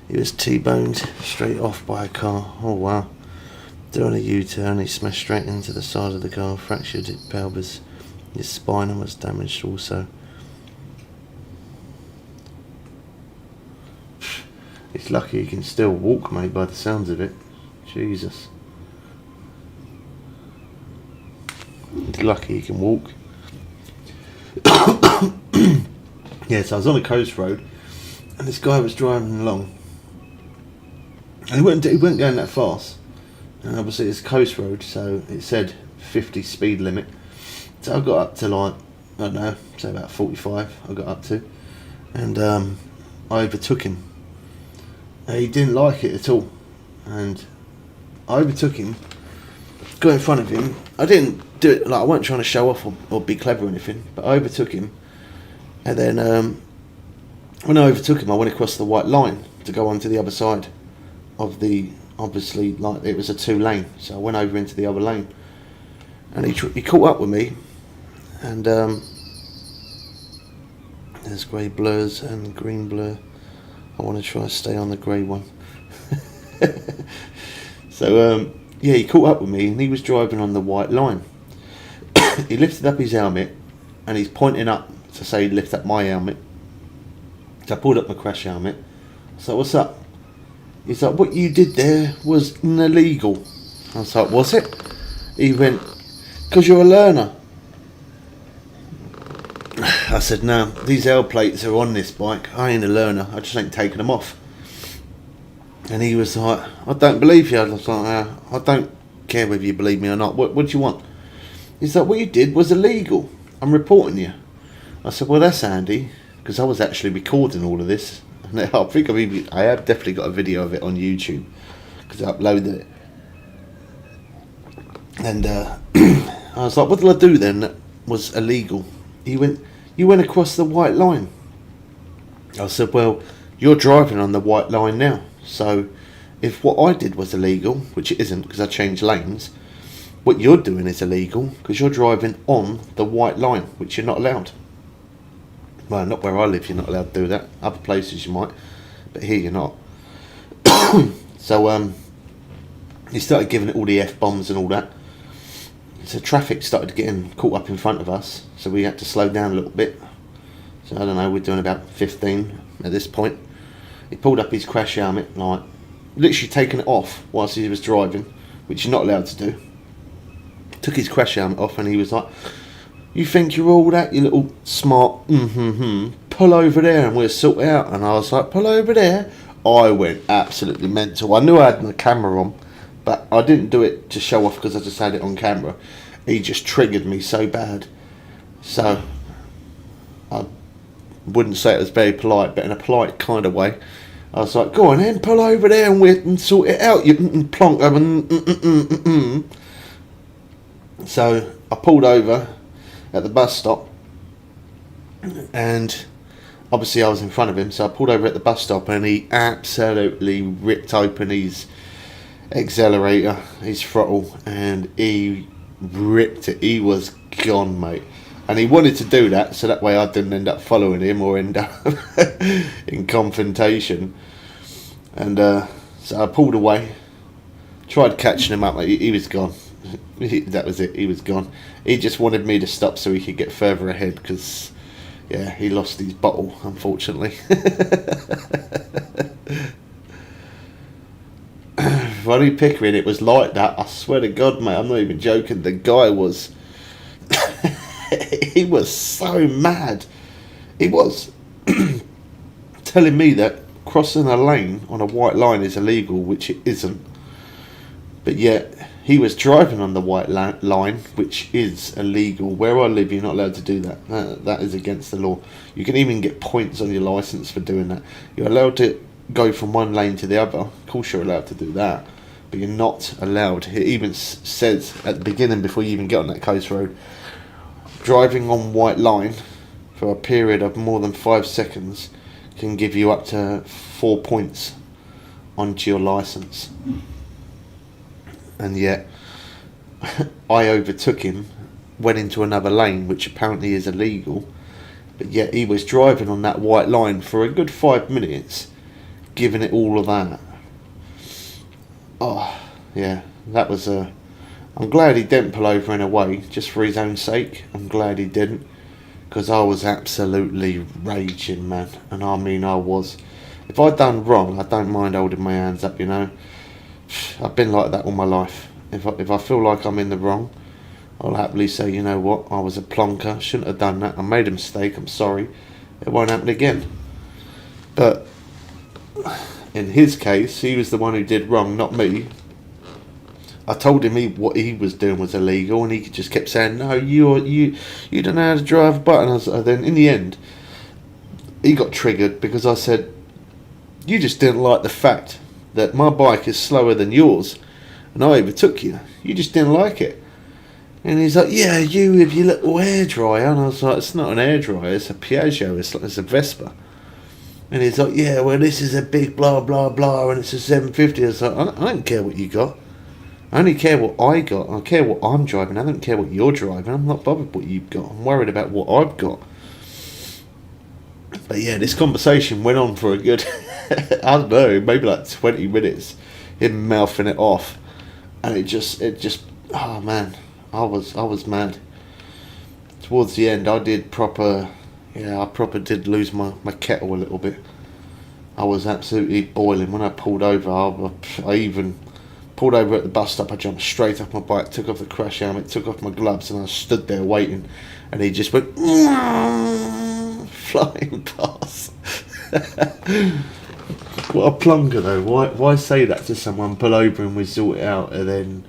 He was T-boned straight off by a car. Oh wow. Doing a U-turn, he smashed straight into the side of the car, fractured his pelvis. His spine was damaged also. He's lucky he can still walk, mate, by the sounds of it. Jesus. He's lucky he can walk. Yeah, so I was on a coast road, and this guy was driving along. And he weren't going that fast, and obviously it's coast road, so it said 50 speed limit. So I got up to, like, I don't know, say about 45 I got up to, and I overtook him. And he didn't like it at all, and I overtook him, got in front of him. I didn't do it, like, I wasn't trying to show off or be clever or anything, but I overtook him, and then when I overtook him, I went across the white line to go onto the other side of the, obviously, like, it was a 2-lane, so I went over into the other lane, and he caught up with me, and there's grey blurs and green blur. I want to try to stay on the grey one. So yeah, he caught up with me, and he was driving on the white line. He lifted up his helmet, and he's pointing up to say lift up my helmet. So I pulled up my crash helmet. So what's up? He's like, what you did there was illegal. I was like, was it? He went, because you're a learner. I said, no, these L plates are on this bike. I ain't a learner. I just ain't taking them off. And he was like, I don't believe you. I was like, I don't care whether you believe me or not. What do you want? He's like, what you did was illegal. I'm reporting you. I said, well, that's handy, because I was actually recording all of this. And I think I have definitely got a video of it on YouTube, because I uploaded it. And I was like, what did I do then that was illegal? He went, you went across the white line. I said, well, you're driving on the white line now. So if what I did was illegal, which it isn't because I changed lanes, what you're doing is illegal because you're driving on the white line, which you're not allowed. Well, not where I live, you're not allowed to do that. Other places you might, but here you're not. So he started giving it all the F-bombs and all that. So traffic started getting caught up in front of us, so we had to slow down a little bit. So I don't know, we're doing about 15 at this point. He pulled up his crash helmet, like, literally taken it off whilst he was driving, which you're not allowed to do. Took his crash helmet off, and he was like, "You think you're all that, you little smart, pull over there and we'll sort it out." And I was like, "Pull over there?" I went absolutely mental. I knew I had my camera on, but I didn't do it to show off because I just had it on camera. He just triggered me so bad. So, I wouldn't say it was very polite, but in a polite kind of way, I was like, "Go on then, pull over there and we'll sort it out, you plonk." So, I pulled over at the bus stop, and obviously I was in front of him, so I pulled over at the bus stop, and he absolutely ripped open his accelerator, his throttle, and he ripped it. He was gone, mate. And he wanted to do that so that way I didn't end up following him or end up in confrontation. And so I pulled away, tried catching him up, mate. He was gone. That was it, he was gone. He just wanted me to stop so he could get further ahead, because yeah, he lost his bottle, unfortunately. Ronnie Pickering, it was like that. I swear to God, mate, I'm not even joking. The guy was... he was so mad. He was telling me that crossing a lane on a white line is illegal, which it isn't. But yet, he was driving on the white line, which is illegal. Where I live, you're not allowed to do that. That is against the law. You can even get points on your licence for doing that. You're allowed to go from one lane to the other. Of course you're allowed to do that. But you're not allowed. It even says at the beginning, before you even get on that coast road, driving on white line for a period of more than 5 seconds can give you up to 4 points onto your licence. And yet, I overtook him, went into another lane, which apparently is illegal, but yet he was driving on that white line for a good 5 minutes, giving it all of that. Oh, yeah, that was a... I'm glad he didn't pull over in a way, just for his own sake. I'm glad he didn't, because I was absolutely raging, man. And I mean, I was. If I'd done wrong, I don't mind holding my hands up, you know. I've been like that all my life. If I feel like I'm in the wrong, I'll happily say, you know what, I was a plonker, shouldn't have done that, I made a mistake, I'm sorry, it won't happen again. But in his case, he was the one who did wrong, not me. I told him what he was doing was illegal, and he just kept saying, "No, you don't know how to drive a bike." And then in the end, he got triggered because I said, "You just didn't like the fact that my bike is slower than yours, and I overtook you. You just didn't like it." And he's like, "Yeah, you with your little hairdryer." And I was like, "It's not an hairdryer, it's a Piaggio, it's a Vespa." And he's like, "Yeah, well, this is a big blah, blah, blah, and it's a 750. I was like, I don't care what you got. I only care what I got. I care what I'm driving. I don't care what you're driving. I'm not bothered what you've got. I'm worried about what I've got." But yeah, this conversation went on for a good, I don't know, maybe like 20 minutes, him mouthing it off. And it just, oh man, I was mad. Towards the end, I proper did lose my kettle a little bit. I was absolutely boiling. When I pulled over, I even pulled over at the bus stop. I jumped straight off my bike, took off the crash helmet, took off my gloves, and I stood there waiting. And he just went flying past. What a plonker though. Why say that to someone? Pull over and we sort it out, and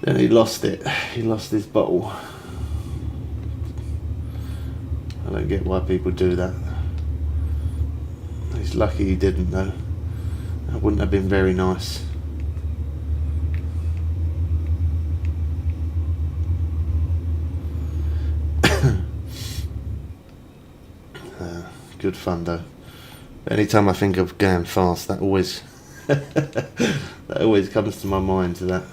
then he lost it. He lost his bottle. I don't get why people do that. He's lucky he didn't though. That wouldn't have been very nice. Good fun though. Anytime I think of going fast, that always that always comes to my mind to that.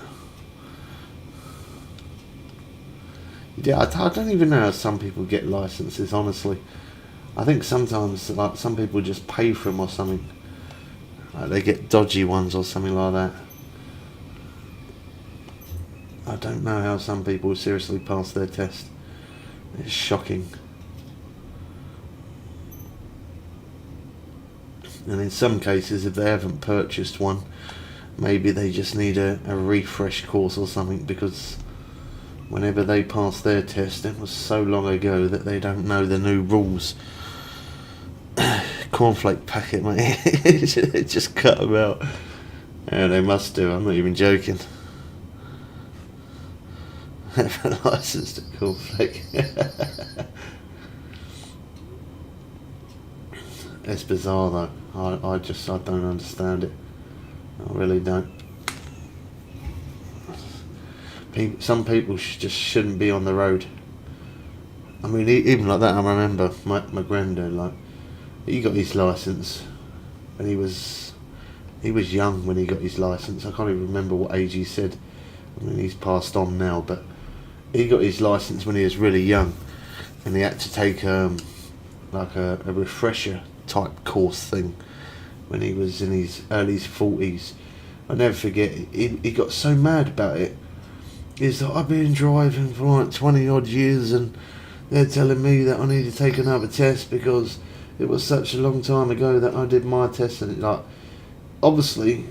Yeah, I don't even know how some people get licenses, honestly. I think sometimes like some people just pay for them or something. Like they get dodgy ones or something like that. I don't know how some people seriously pass their test. It's shocking. And in some cases, if they haven't purchased one, maybe they just need a refresh course or something, because whenever they pass their test, it was so long ago that they don't know the new rules. Cornflake packet, mate. It just cut them out. Yeah, they must do. I'm not even joking. Have a license to cornflake. It's bizarre though. I don't understand it. I really don't. Some people just shouldn't be on the road. I mean, even like that, I remember my granddad, like, he got his license when he was young when he got his license. I can't even remember what age he said. I mean, he's passed on now, but he got his license when he was really young, and he had to take like a refresher type course thing when he was in his early 40s. I'll never forget, he got so mad about it. He's like, I've been driving for like 20 odd years and they're telling me that I need to take another test because it was such a long time ago that I did my test. And it, like, obviously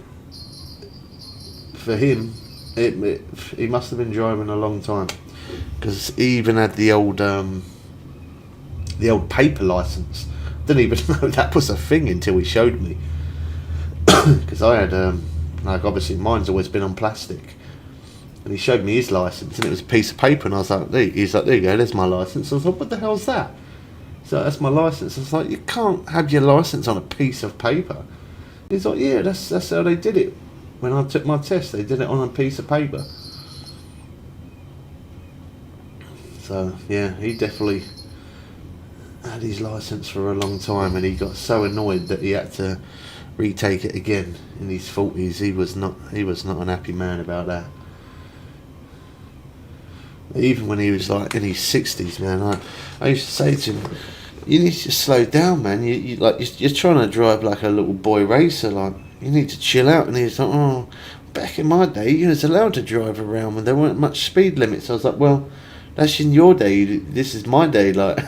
for him, he must have been driving a long time, because he even had the old paper license. Didn't even know that was a thing until he showed me. Because I had like, obviously mine's always been on plastic, and he showed me his license and it was a piece of paper, and I was like, he's like, there you go, there's my license. I was like, what the hell's that? So that's my license. I was like, you can't have your license on a piece of paper. He's like, yeah, that's how they did it. When I took my test, they did it on a piece of paper. So yeah, he definitely had his license for a long time, and he got so annoyed that he had to retake it again in his 40s. He was not an happy man about that. Even when he was like in his 60s, man, I used to say to him, you need to slow down, man. You're trying to drive like a little boy racer, like, you need to chill out. And he was like, oh, back in my day, you was allowed to drive around when there weren't much speed limits. I was like, well, that's in your day. This is my day. Like,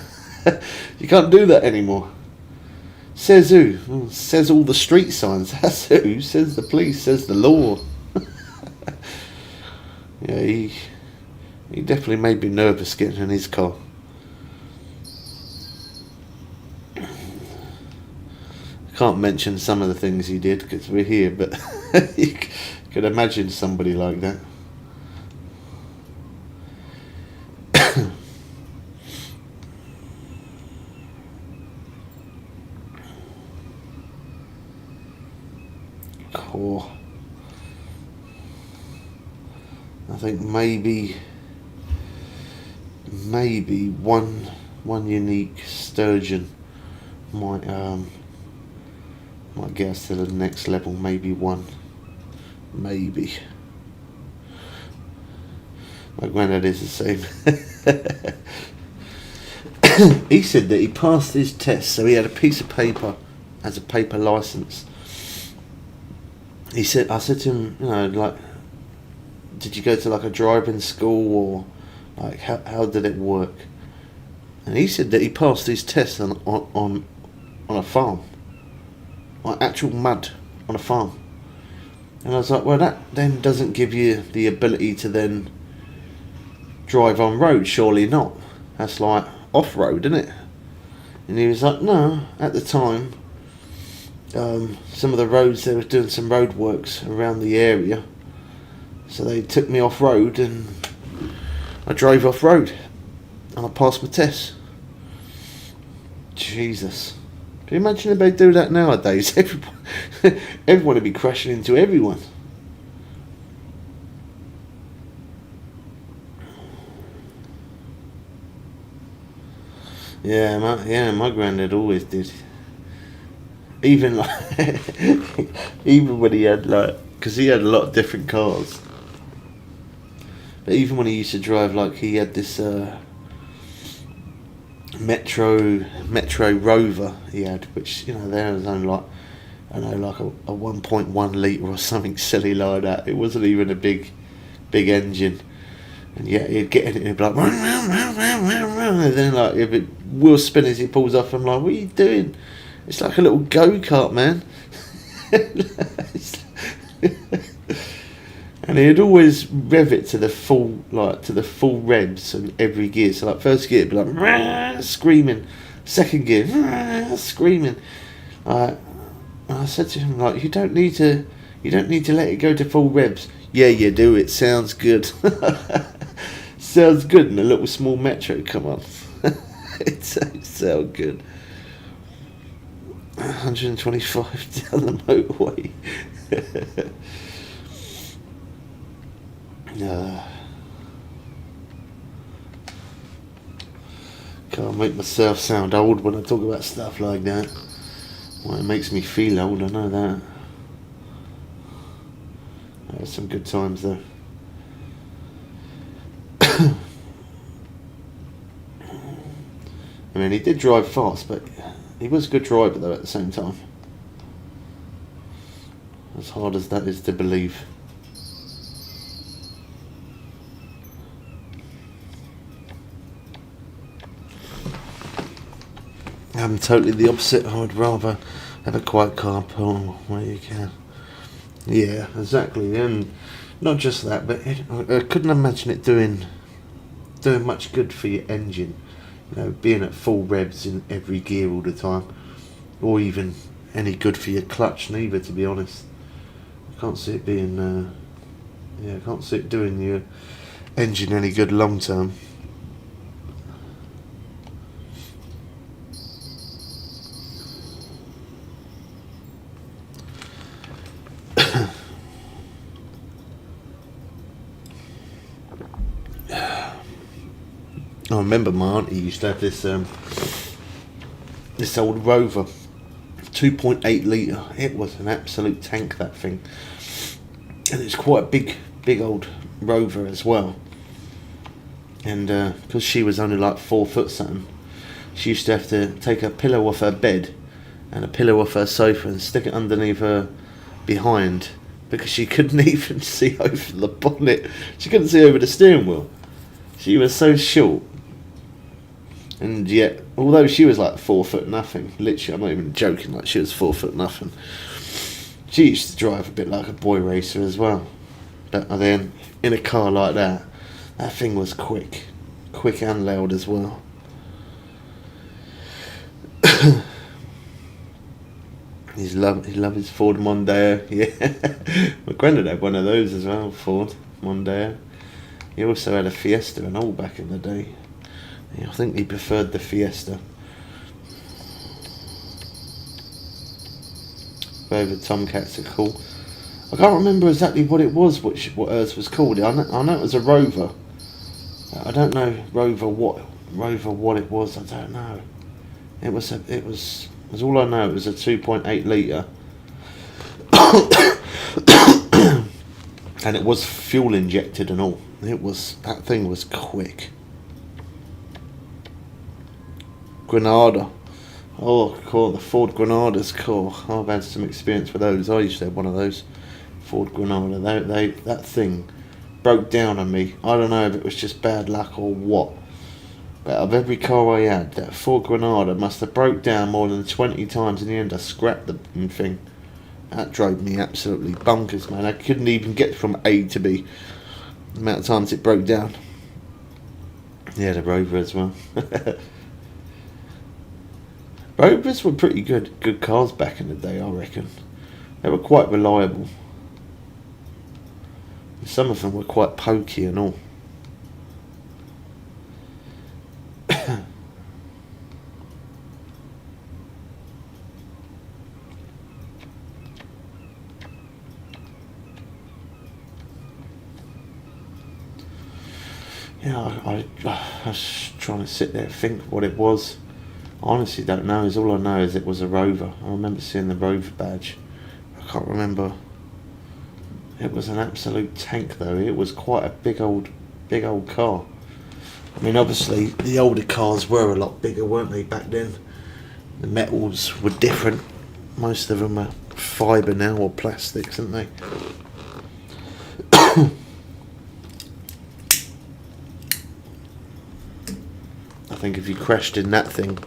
you can't do that anymore. Says who? Well, says all the street signs. That's who. Says the police. Says the law. Yeah, he definitely made me nervous getting in his car. I can't mention some of the things he did because we're here, but you could imagine somebody like that. Cool. I think maybe one unique sturgeon might get us to the next level. Maybe one. Maybe. My granddad is the same. He said that he passed his test, so he had a piece of paper as a paper license. I said to him, you know, like, did you go to like a driving school, or like how did it work? And he said that he passed his test on a farm, like actual mud on a farm. And I was like, well, that then doesn't give you the ability to then drive on road, surely not. That's like off-road, isn't it? And he was like, no, at the time, some of the roads, they were doing some road works around the area, so they took me off-road and I drove off-road and I passed my test. Jesus. Can you imagine if they do that nowadays? Everyone would be crashing into everyone. Yeah, my granddad always did. Even like, even when he had like, because he had a lot of different cars. But even when he used to drive, like, he had this Metro Rover he had, which, you know, there was only like, I don't know, like a 1.1 litre or something silly like that. It wasn't even a big engine. And yeah, he'd get in it and he'd be like, and then like, if it wheel spin as he pulls off, I'm like, what are you doing? It's like a little go-kart, man. And he'd always rev it to the full, revs in every gear. So like first gear, it'd be like "Rah!" screaming. Second gear, "Rah!" screaming. And I said to him, like, you don't need to let it go to full revs. Yeah, you do. It sounds good. Sounds good. And a little small metro come on. It sounds good. 125 down the motorway. Can't make myself sound old when I talk about stuff like that. Well, it makes me feel old, I know that. There's some good times though. I mean, he did drive fast, but he was a good driver though at the same time. As hard as that is to believe. I'm totally the opposite. I'd rather have a quiet car pull where you can. Yeah, exactly. And not just that, but I couldn't imagine it doing much good for your engine. You know, being at full revs in every gear all the time, or even any good for your clutch neither. To be honest, I can't see it being. I can't see it doing your engine any good long term. I remember my auntie used to have this old Rover, 2.8 litre. It was an absolute tank, that thing, and it's quite a big old Rover as well. And because she was only like 4 foot something, she used to have to take a pillow off her bed and a pillow off her sofa and stick it underneath her behind, because she couldn't even see over the bonnet. She couldn't see over the steering wheel. She was so short. And yet, although she was like 4 foot nothing, literally, I'm not even joking, like she was 4 foot nothing, she used to drive a bit like a boy racer as well. But then, in a car like that thing was quick and loud as well. He loved his Ford Mondeo, yeah. My granddad had one of those as well, Ford Mondeo. He also had a Fiesta and all back in the day. I think he preferred the Fiesta over Tomcats are cool. I can't remember exactly what it was, what hers was called. I know it was a Rover. I don't know Rover what it was. I don't know. It was all I know. It was a 2.8 litre, and it was fuel injected and all. That thing was quick. Granada. Oh, cool. The Ford Granada's cool. I've had some experience with those. I used to have one of those Ford Granada. That thing broke down on me. I don't know if it was just bad luck or what. But of every car I had, that Ford Granada must have broke down more than 20 times. In the end, I scrapped the thing. That drove me absolutely bonkers, man. I couldn't even get from A to B. The amount of times it broke down. Yeah, the Rover as well. Rovers were pretty good cars back in the day, I reckon. They were quite reliable. Some of them were quite pokey and all. Yeah, I was trying to sit there and think what it was. I honestly don't know. All I know is it was a Rover. I remember seeing the Rover badge. I can't remember. It was an absolute tank though. It was quite a big old car. I mean, obviously the older cars were a lot bigger, weren't they, back then? The metals were different. Most of them are fibre now, or plastics, aren't they? I think if you crashed in that thing,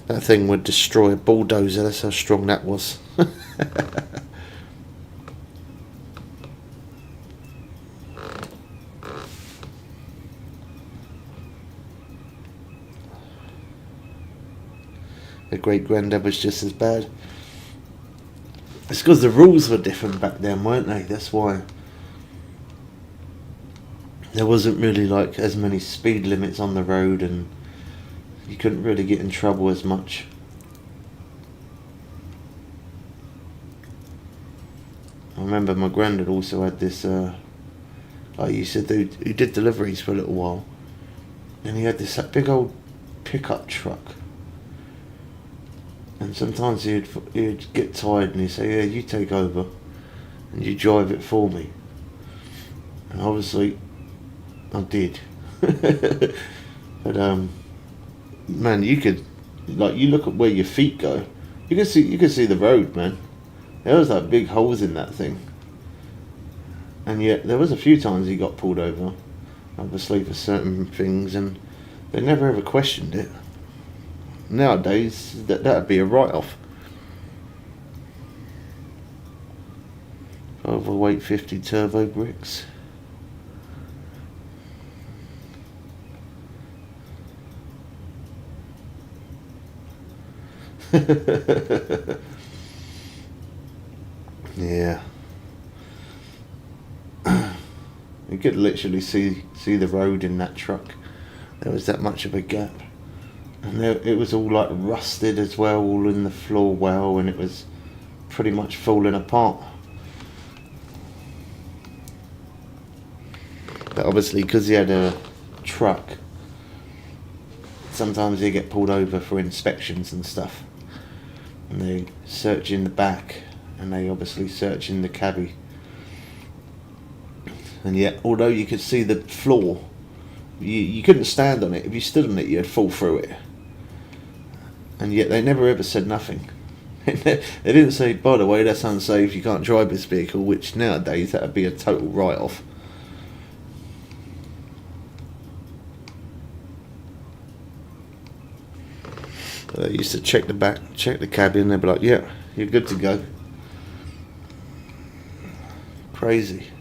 That thing would destroy a bulldozer, that's how strong that was. The great granddad was just as bad. It's because the rules were different back then, weren't they? That's why. There wasn't really like as many speed limits on the road, and you couldn't really get in trouble as much. I remember my granddad also had this, I used to do, he did deliveries for a little while, and he had this big old pickup truck. And sometimes he'd get tired and he'd say, yeah, you take over and you drive it for me. And obviously I did. But man, you could, like, you look at where your feet go, you could see the road, man. There was like big holes in that thing. And yet there was a few times he got pulled over, obviously for certain things, and they never ever questioned it. Nowadays, that'd be a write-off. Overweight 50 turbo bricks. Yeah. You could literally see the road in that truck. There was that much of a gap. And it was all like rusted as well, all in the floor well, and it was pretty much falling apart. But obviously, because he had a truck, sometimes he'd get pulled over for inspections and stuff. And they search in the back, and they obviously search in the cabbie. And yet, although you could see the floor, you couldn't stand on it. If you stood on it, you'd fall through it. And yet they never ever said nothing. They didn't say, by the way, that's unsafe, you can't drive this vehicle, which nowadays that would be a total write-off. They used to check the back, check the cabin, and they'd be like, yeah, you're good to go. Crazy.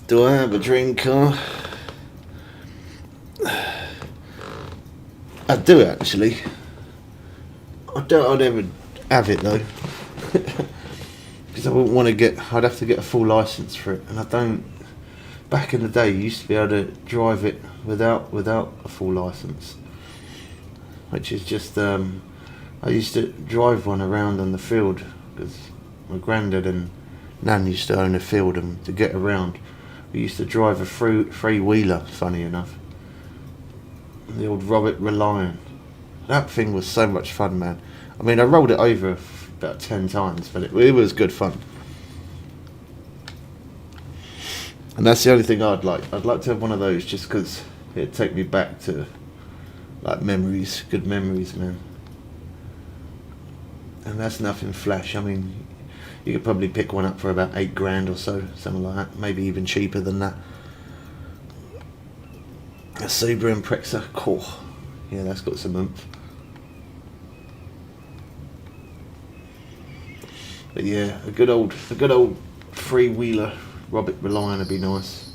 Do I have a dream car? I do actually. I doubt I'd ever have it though. Because I wouldn't want to I'd have to get a full license for it, and I don't. Back in the day, you used to be able to drive it without a full license. Which is just, I used to drive one around on the field, because my granddad and nan used to own a field, and to get around, we used to drive a three-wheeler, funny enough. The old Robert Reliant. That thing was so much fun, man. I mean, I rolled it over about 10 times, but it was good fun. And that's the only thing I'd like. I'd like to have one of those just because it'd take me back to, like, memories, good memories, man. And that's nothing flash. I mean, you could probably pick one up for about $8 or so, something like that. Maybe even cheaper than that. A Subaru Impreza, cool. Yeah, that's got some oomph. But yeah, a good old three-wheeler Robert Reliant would be nice.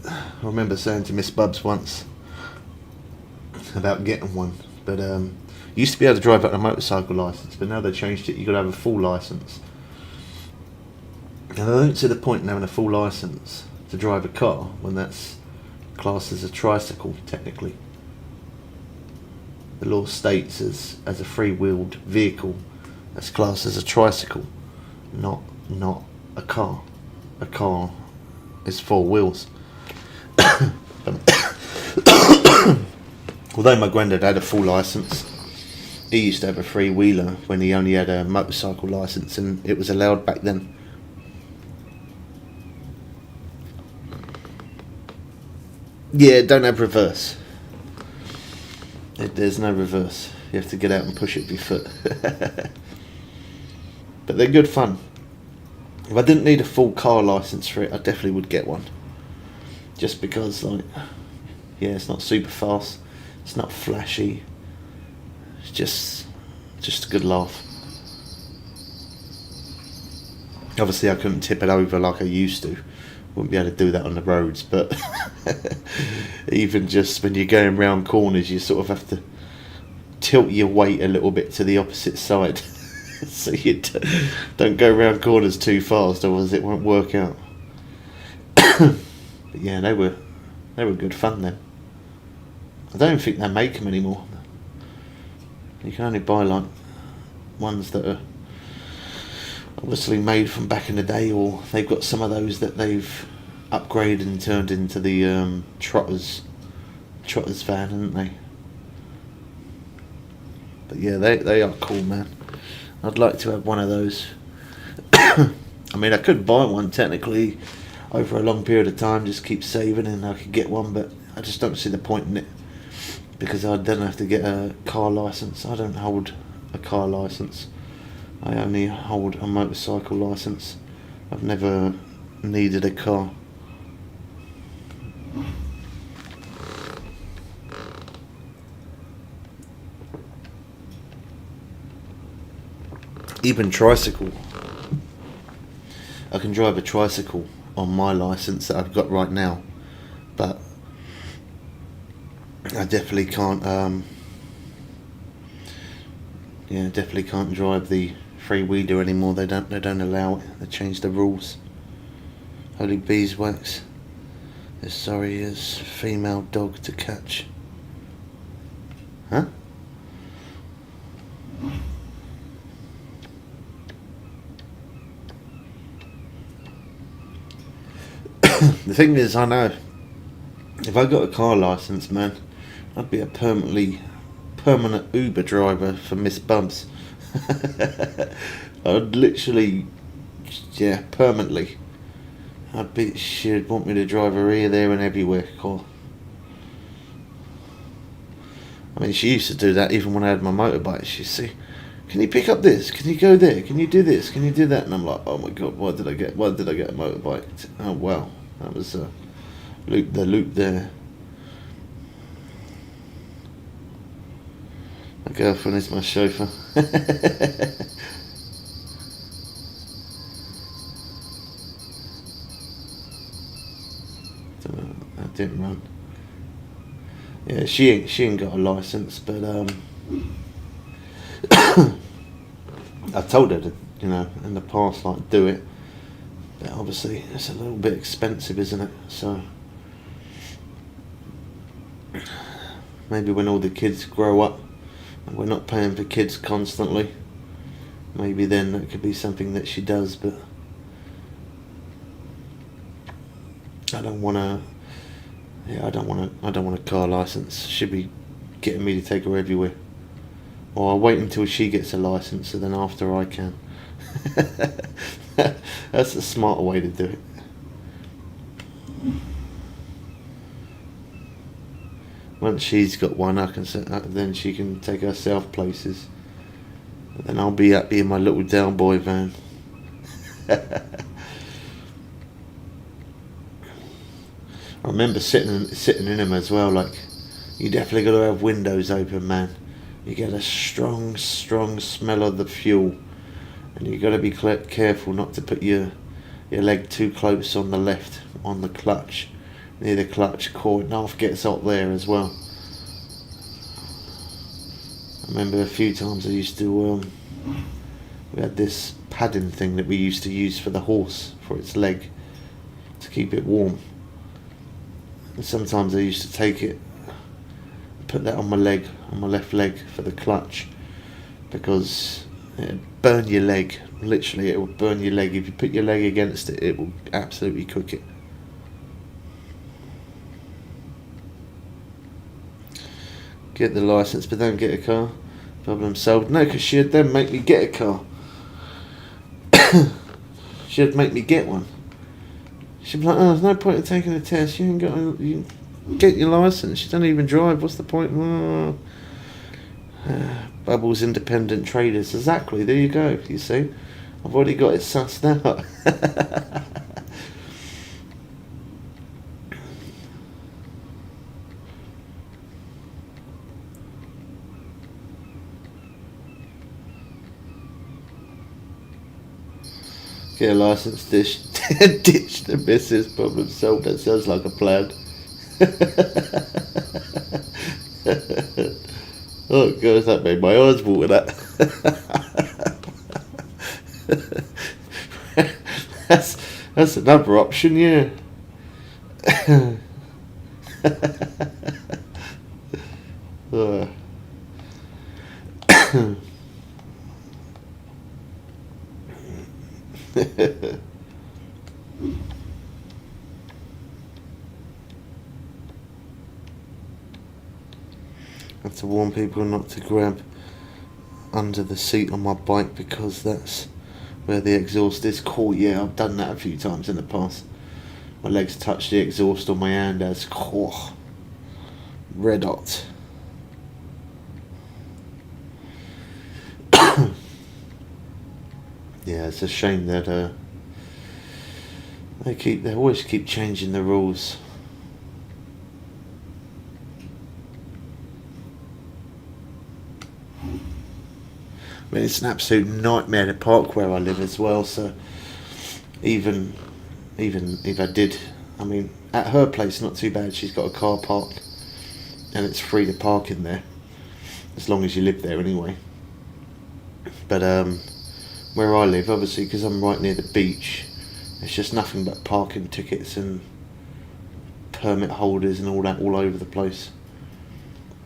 I remember saying to Miss Bubs once about getting one, but you used to be able to drive out a motorcycle license, but now they changed it. You got to have a full license. And I don't see the point in having a full license to drive a car when that's classed as a tricycle, technically. The law states as a free-wheeled vehicle that's classed as a tricycle, not a car. A car is 4 wheels. Although my granddad had a full license, He used to have a three-wheeler when he only had a motorcycle licence, and it was allowed back then. Yeah, don't have reverse. There's no reverse. You have to get out and push it with your foot. But they're good fun. If I didn't need a full car licence for it, I definitely would get one. Just because, like, yeah, it's not super fast, it's not flashy, it's just a good laugh. Obviously I couldn't tip it over like I used to, wouldn't be able to do that on the roads, but even just when you're going round corners, you sort of have to tilt your weight a little bit to the opposite side so you don't go round corners too fast, otherwise it won't work out. But yeah, they were good fun then. I don't think they make them anymore. You can only buy like ones that are obviously made from back in the day, or they've got some of those that they've upgraded and turned into the trotters van, haven't they? But yeah, they are cool, man. I'd like to have one of those. I mean, I could buy one technically over a long period of time, just keep saving, and I could get one, but I just don't see the point in it, because I'd then have to get a car licence. I don't hold a car licence. I only hold a motorcycle licence. I've never needed a car. Even tricycle. I can drive a tricycle on my licence that I've got right now, but I definitely can't. Definitely can't drive the three-wheeler anymore. They don't allow it. They changed the rules. Holy beeswax. As sorry as female dog to catch. Huh? The thing is, I know if I got a car licence, man, I'd be a permanent Uber driver for Miss Bumps. I'd literally, yeah, permanently. She'd want me to drive her here, there and everywhere. Cool. I mean, she used to do that even when I had my motorbike. She'd say, can you pick up this? Can you go there? Can you do this? Can you do that? And I'm like, oh my god, why did I get a motorbike? Oh wow, that was the loop there. My girlfriend is my chauffeur. That didn't run. Yeah, she ain't got a licence, but I told her to, in the past, like, do it. But obviously it's a little bit expensive, isn't it? So maybe when all the kids grow up and we're not paying for kids constantly, maybe then that could be something that she does. But I don't want a car licence. She'd be getting me to take her everywhere. Or I'll wait until she gets a licence, and then after I can. That's a smarter way to do it. Once she's got one, then she can take herself places. But then I'll be happy in my little down boy van. I remember sitting in them as well. Like, you definitely got to have windows open, man. You get a strong smell of the fuel, and you got to be careful not to put your leg too close on the clutch, near the clutch cord. Knife gets hot there as well. I remember a few times I used to we had this padding thing that we used to use for the horse, for its leg, to keep it warm. And sometimes I used to take it, put that on my left leg for the clutch, because it'd burn your leg. Literally, it would burn your leg. If you put your leg against it, it will absolutely cook it. Get the licence, but don't get a car. Problem solved. No, because she'd then make me get a car. She'd make me get one. She'd be like, oh, there's no point in taking a test. You ain't got you get your licence. You don't even drive. What's the point? Oh. Bubbles independent traders. Exactly. There you go. You see? I've already got it sussed out. Get a licence, ditch the missus, problem solved. That sounds like a plan. Oh God, that made my eyes water. That's another option, yeah. I have to warn people not to grab under the seat on my bike because that's where the exhaust is. Cool, yeah, I've done that a few times in the past. My legs touch the exhaust on my hand as red hot. Yeah, it's a shame that they always keep changing the rules. I mean, it's an absolute nightmare to park where I live as well. So even if I did, I mean, at her place not too bad. She's got a car park, and it's free to park in there as long as you live there anyway. But where I live, obviously, because I'm right near the beach, it's just nothing but parking tickets and permit holders and all that all over the place.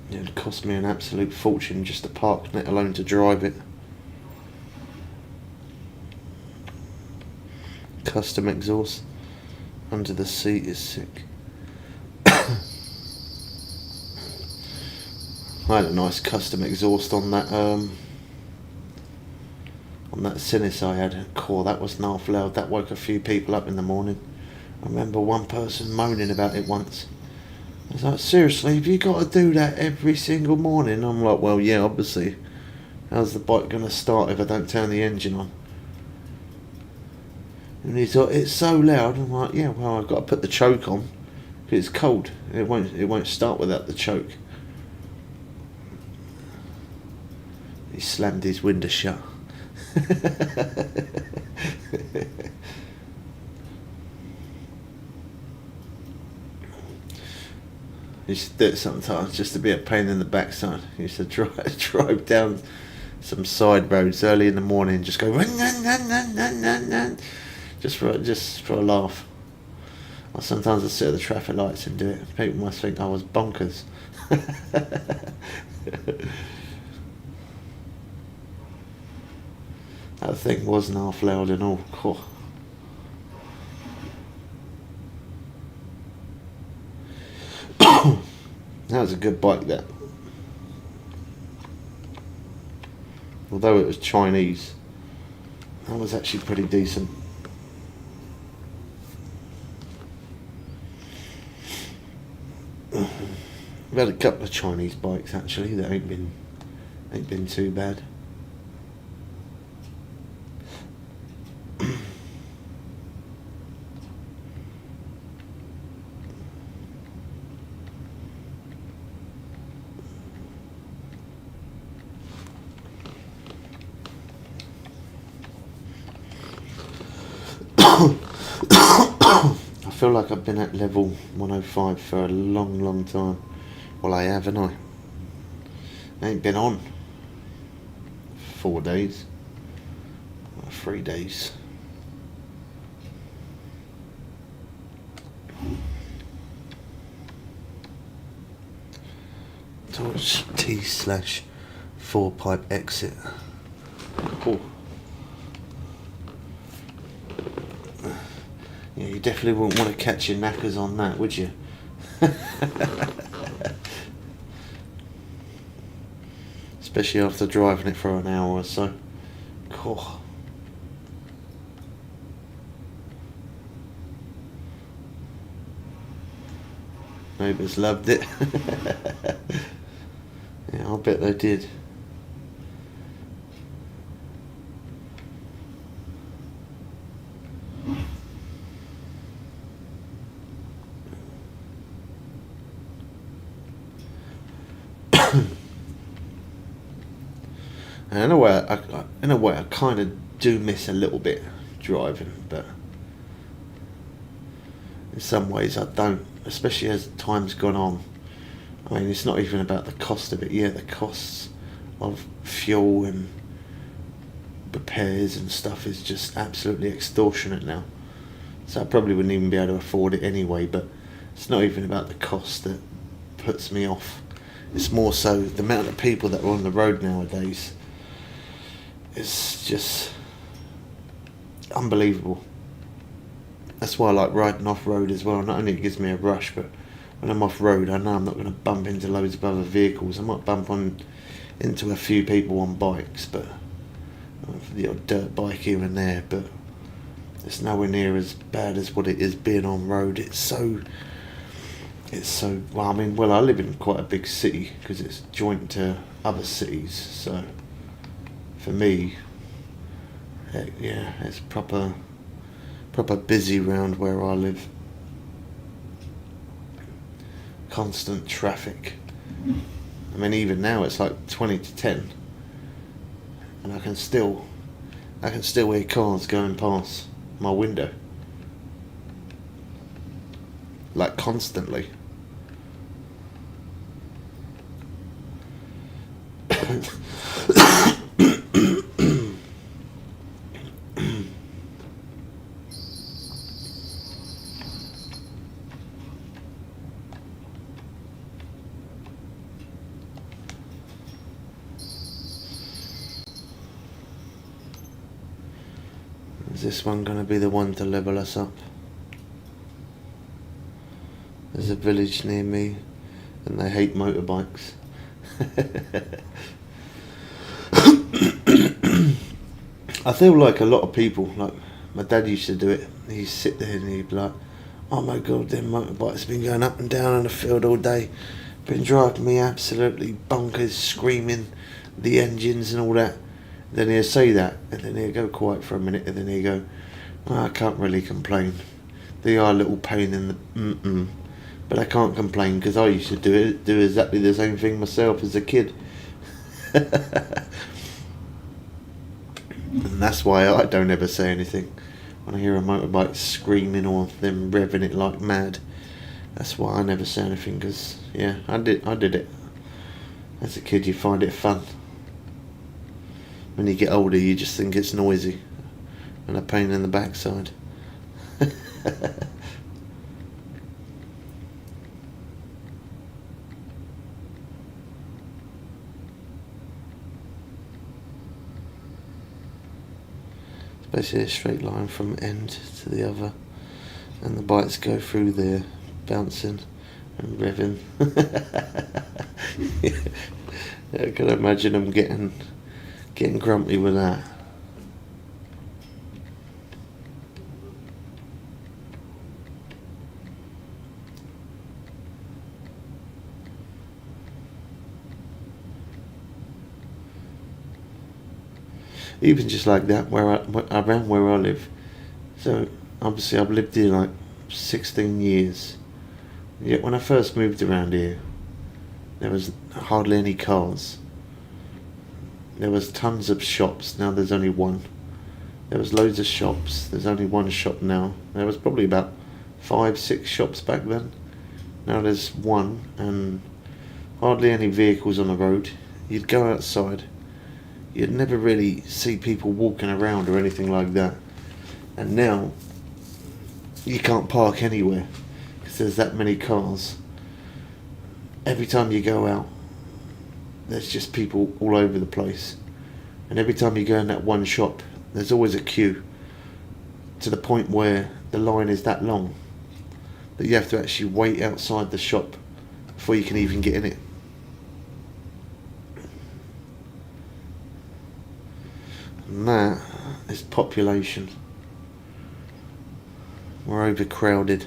It would cost me an absolute fortune just to park, let alone to drive it. Custom exhaust under the seat is sick. I had a nice custom exhaust on that Sinis I had. Cool, that was half loud. That woke a few people up in the morning. I remember one person moaning about it once. I was like, seriously, have you got to do that every single morning? I'm like, well, yeah, obviously. How's the bike going to start if I don't turn the engine on? And he's like, it's so loud. I'm like, yeah, well, I've got to put the choke on. Because it's cold. It won't start without the choke. He slammed his window shut. He used to do it sometimes just to be a pain in the backside. He used to drive down some side roads early in the morning and just go run, just for a laugh. Or sometimes I'd sit at the traffic lights and do it. People must think I was bonkers. That thing wasn't half loud and all. Oh. That was a good bike, that. Although it was Chinese, that was actually pretty decent. I've had a couple of Chinese bikes actually that ain't been too bad. I feel like I've been at level 105 for a long time. Well, I have, haven't I ain't been on 4 days, 3 days. Torch T/4 pipe exit. Oh. Yeah, you definitely wouldn't want to catch your knackers on that, would you? especially after driving it for an hour or so. Cool. Neighbours loved it. Yeah, I'll bet they did. And in a way, I kind of do miss a little bit driving, but in some ways I don't, especially as time's gone on. I mean, it's not even about the cost of it. Yeah, the costs of fuel and repairs and stuff is just absolutely extortionate now. So I probably wouldn't even be able to afford it anyway, but it's not even about the cost that puts me off. It's more so the amount of people that are on the road nowadays. It's just unbelievable. That's why I like riding off-road as well. Not only it gives me a rush, but when I'm off-road, I know I'm not going to bump into loads of other vehicles. I might bump into a few people on bikes, but the odd dirt bike here and there, but it's nowhere near as bad as what it is being on road. It's so well, I mean, I live in quite a big city because it's joint to other cities, so for me, yeah, it's proper busy round where I live. Constant traffic. I mean, even now it's like 20 to 10, and I can still hear cars going past my window, like constantly. Is this one going to be the one to level us up? There's a village near me and they hate motorbikes. I feel like a lot of people, like my dad used to do it, he'd sit there and he'd be like, oh my god, them motorbikes been going up and down on the field all day, been driving me absolutely bonkers, screaming the engines and all that. Then he'll say that, and then he'll go quiet for a minute, and then he'll go, oh, I can't really complain. They are a little pain in the but I can't complain because I used to do exactly the same thing myself as a kid. And that's why I don't ever say anything when I hear a motorbike screaming or them revving it like mad. That's why I never say anything, because yeah, I did it as a kid. You find it fun. When you get older, you just think it's noisy and a pain in the backside. It's basically a straight line from end to the other, and the bikes go through there, bouncing and revving. I can imagine them getting grumpy with that. Even just like that, around where I live. So obviously I've lived here like 16 years. Yet when I first moved around here, there was hardly any cars. There was tons of shops, now there's only one. There was loads of shops, there's only one shop now. There was probably about 5-6 shops back then. Now there's one, and hardly any vehicles on the road. You'd go outside, you'd never really see people walking around or anything like that. And now, you can't park anywhere, because there's that many cars. Every time you go out, there's just people all over the place, and every time you go in that one shop, there's always a queue, to the point where the line is that long that you have to actually wait outside the shop before you can even get in it. And that is population. We're overcrowded.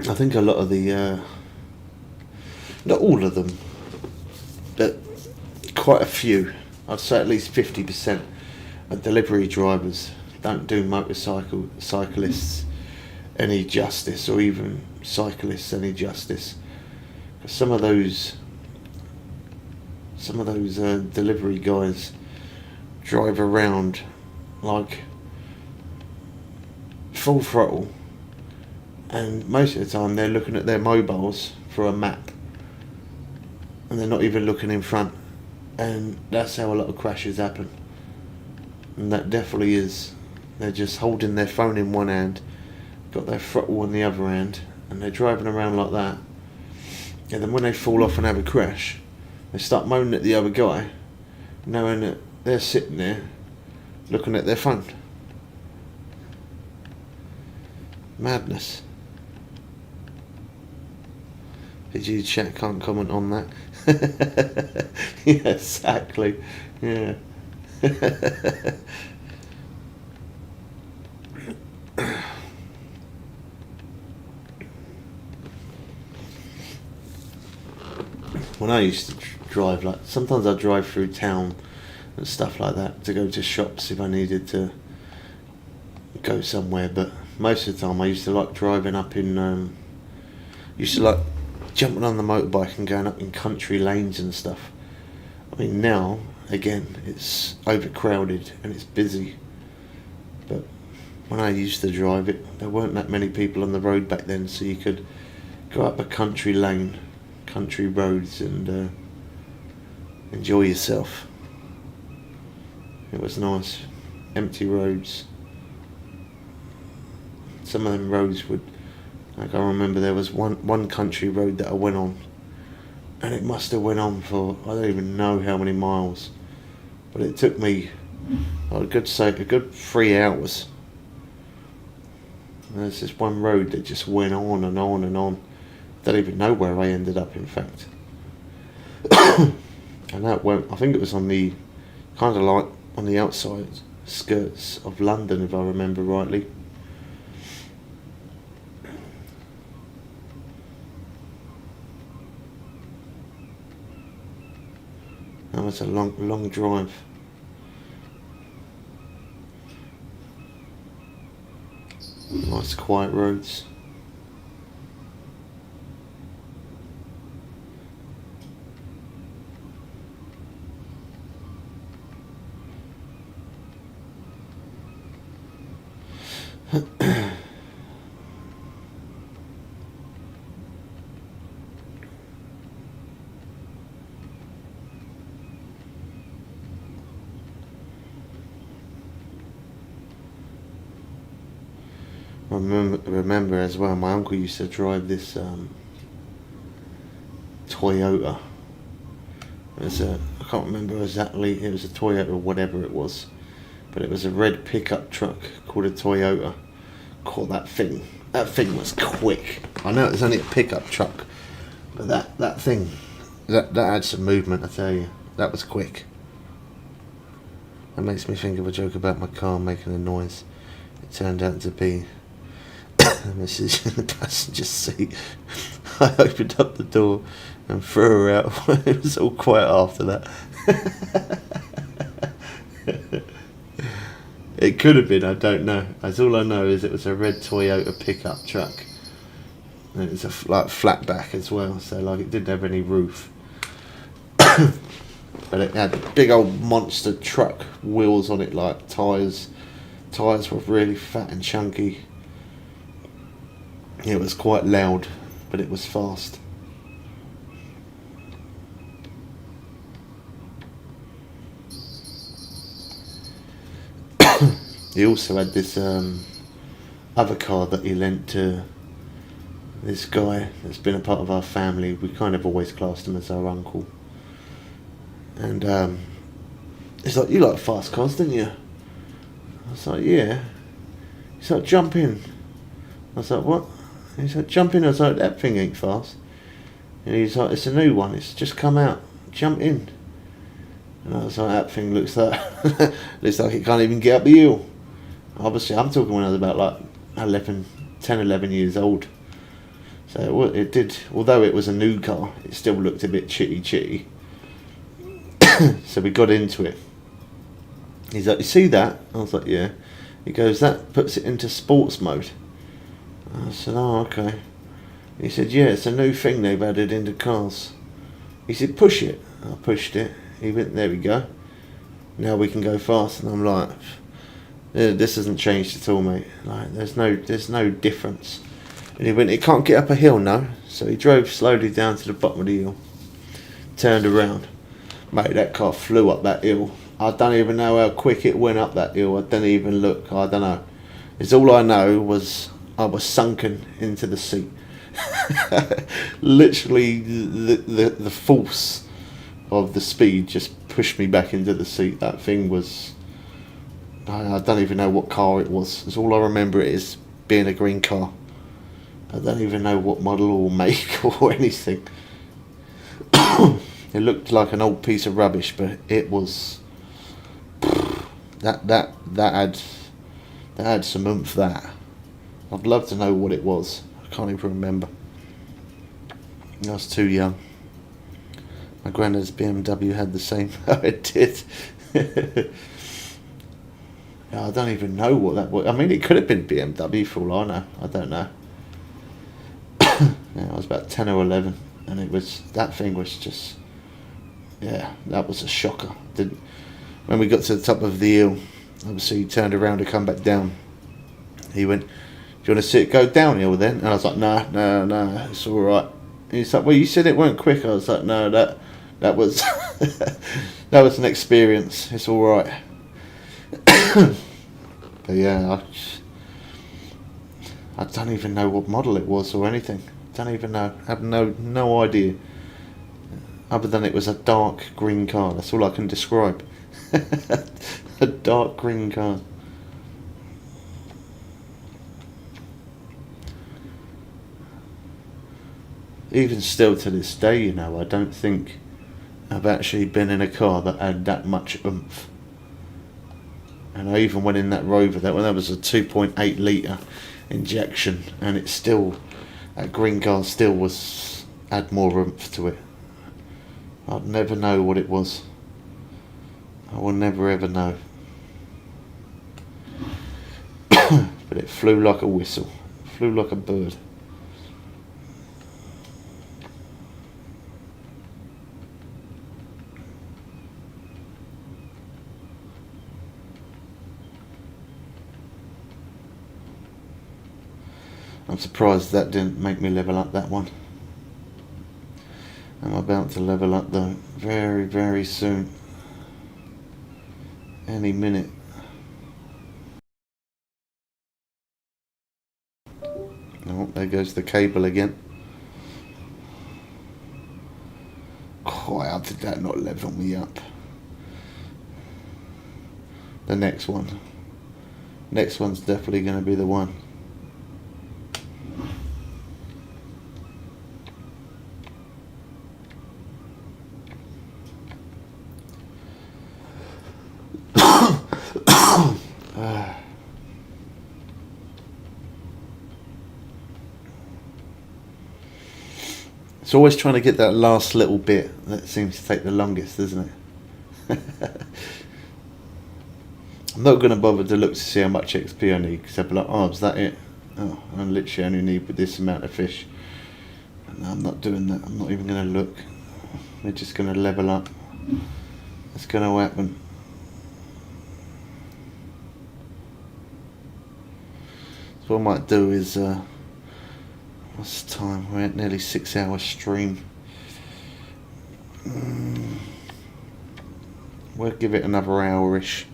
I think a lot of the, not all of them, but quite a few, I'd say at least 50% of delivery drivers don't do cyclists any justice, or even cyclists any justice. 'Cause some of those delivery guys drive around like full throttle, and most of the time they're looking at their mobiles for a map, and they're not even looking in front, and that's how a lot of crashes happen. And that definitely is, they're just holding their phone in one hand, got their throttle on the other hand, and they're driving around like that. And then when they fall off and have a crash, they start moaning at the other guy, knowing that they're sitting there looking at their phone. Madness. PG chat can't comment on that. Yeah, exactly. Yeah. When I used to drive, like sometimes I'd drive through town and stuff like that to go to shops if I needed to go somewhere, but most of the time I used to like driving up in, used to like jumping on the motorbike and going up in country lanes and stuff. I mean, now, again, it's overcrowded and it's busy, but when I used to drive it, there weren't that many people on the road back then, so you could go up a country lane, country roads, and enjoy yourself. It was nice. Empty roads. Some of them roads would, like I remember there was one country road that I went on, and it must have went on for, I don't even know how many miles, but it took me, a good 3 hours. And there's this one road that just went on and on and on. Don't even know where I ended up, in fact. And that went, I think it was on the, kind of like on the outside skirts of London, if I remember rightly. That was a long drive. Nice quiet roads. Remember as well, my uncle used to drive this Toyota. It was I can't remember exactly, it was a Toyota or whatever it was, but it was a red pickup truck called a Toyota. Called that thing was quick. I know it was only a pickup truck, but that thing, that had some movement, I tell you. That was quick. That makes me think of a joke about my car making a noise. It turned out to be a message in the passenger seat. I opened up the door and threw her out. It was all quiet after that. It could have been, I don't know. As all I know is it was a red Toyota pickup truck. And it was like flat back as well, so like it didn't have any roof. But it had big old monster truck wheels on it, like tyres. Tyres were really fat and chunky. It was quite loud, but it was fast. He also had this other car that he lent to this guy that's been a part of our family. We kind of always classed him as our uncle. And it's like, you like fast cars, didn't you? I was like, yeah. He's like, jump in. I was like, what? He's like, jump in. I was like, that thing ain't fast. And he's like, it's a new one. It's just come out. Jump in. And I was like, that thing looks like looks like it can't even get up the hill. Obviously, I'm talking when I was about like 10, 11 years old. So it did, although it was a new car, it still looked a bit chitty. So we got into it. He's like, you see that? I was like, yeah. He goes, that puts it into sports mode. I said, oh, okay. He said, yeah, it's a new thing they've added into cars. He said, push it. I pushed it. He went, there we go. Now we can go fast. And I'm like, this hasn't changed at all, mate. Like, there's no difference. And he went, it can't get up a hill, no. So he drove slowly down to the bottom of the hill. Turned around. Mate, that car flew up that hill. I don't even know how quick it went up that hill. I didn't even look. I don't know. It's all I know was I was sunken into the seat. Literally, the force of the speed just pushed me back into the seat. That thing was, I don't even know what car it was. It's all I remember is being a green car. I don't even know what model or make or anything. It looked like an old piece of rubbish, but it was that had some oomph. That I'd love to know what it was. I can't even remember. I was too young. My granddad's BMW had the same. It did. Yeah, I don't even know what that was. I mean, it could have been BMW for all I know. I don't know. Yeah, I was about 10 or 11, and that thing was just, yeah, that was a shocker. When we got to the top of the hill, obviously he turned around to come back down. He went, do you want to see it go downhill then? And I was like, no, it's all right. And he's like, well, you said it weren't quick. I was like, no, that was that was an experience. It's all right. But yeah, I don't even know what model it was or anything. Don't even know. I have no idea. Other than it was a dark green car. That's all I can describe. A dark green car. Even still to this day, you know, I don't think I've actually been in a car that had that much oomph. And I even went in that Rover, that was a 2.8 litre injection, and it still, that green car still had more oomph to it. I'd never know what it was. I will never ever know. But it flew like a whistle. Flew like a bird. I'm surprised that didn't make me level up that one. I'm about to level up though, very, very soon. Any minute. Oh, there goes the cable again. Oh, how did that not level me up? The next one. Next one's definitely going to be the one. It's always trying to get that last little bit that seems to take the longest, doesn't it? I'm not going to bother to look to see how much XP I need, because I'll be like, oh, is that it? Oh, I literally only need this amount of fish. No, I'm not doing that. I'm not even going to look. We're just going to level up. It's going to happen. So what I might do is, what's the time? We're at nearly 6 hour stream. We'll give it another hour-ish.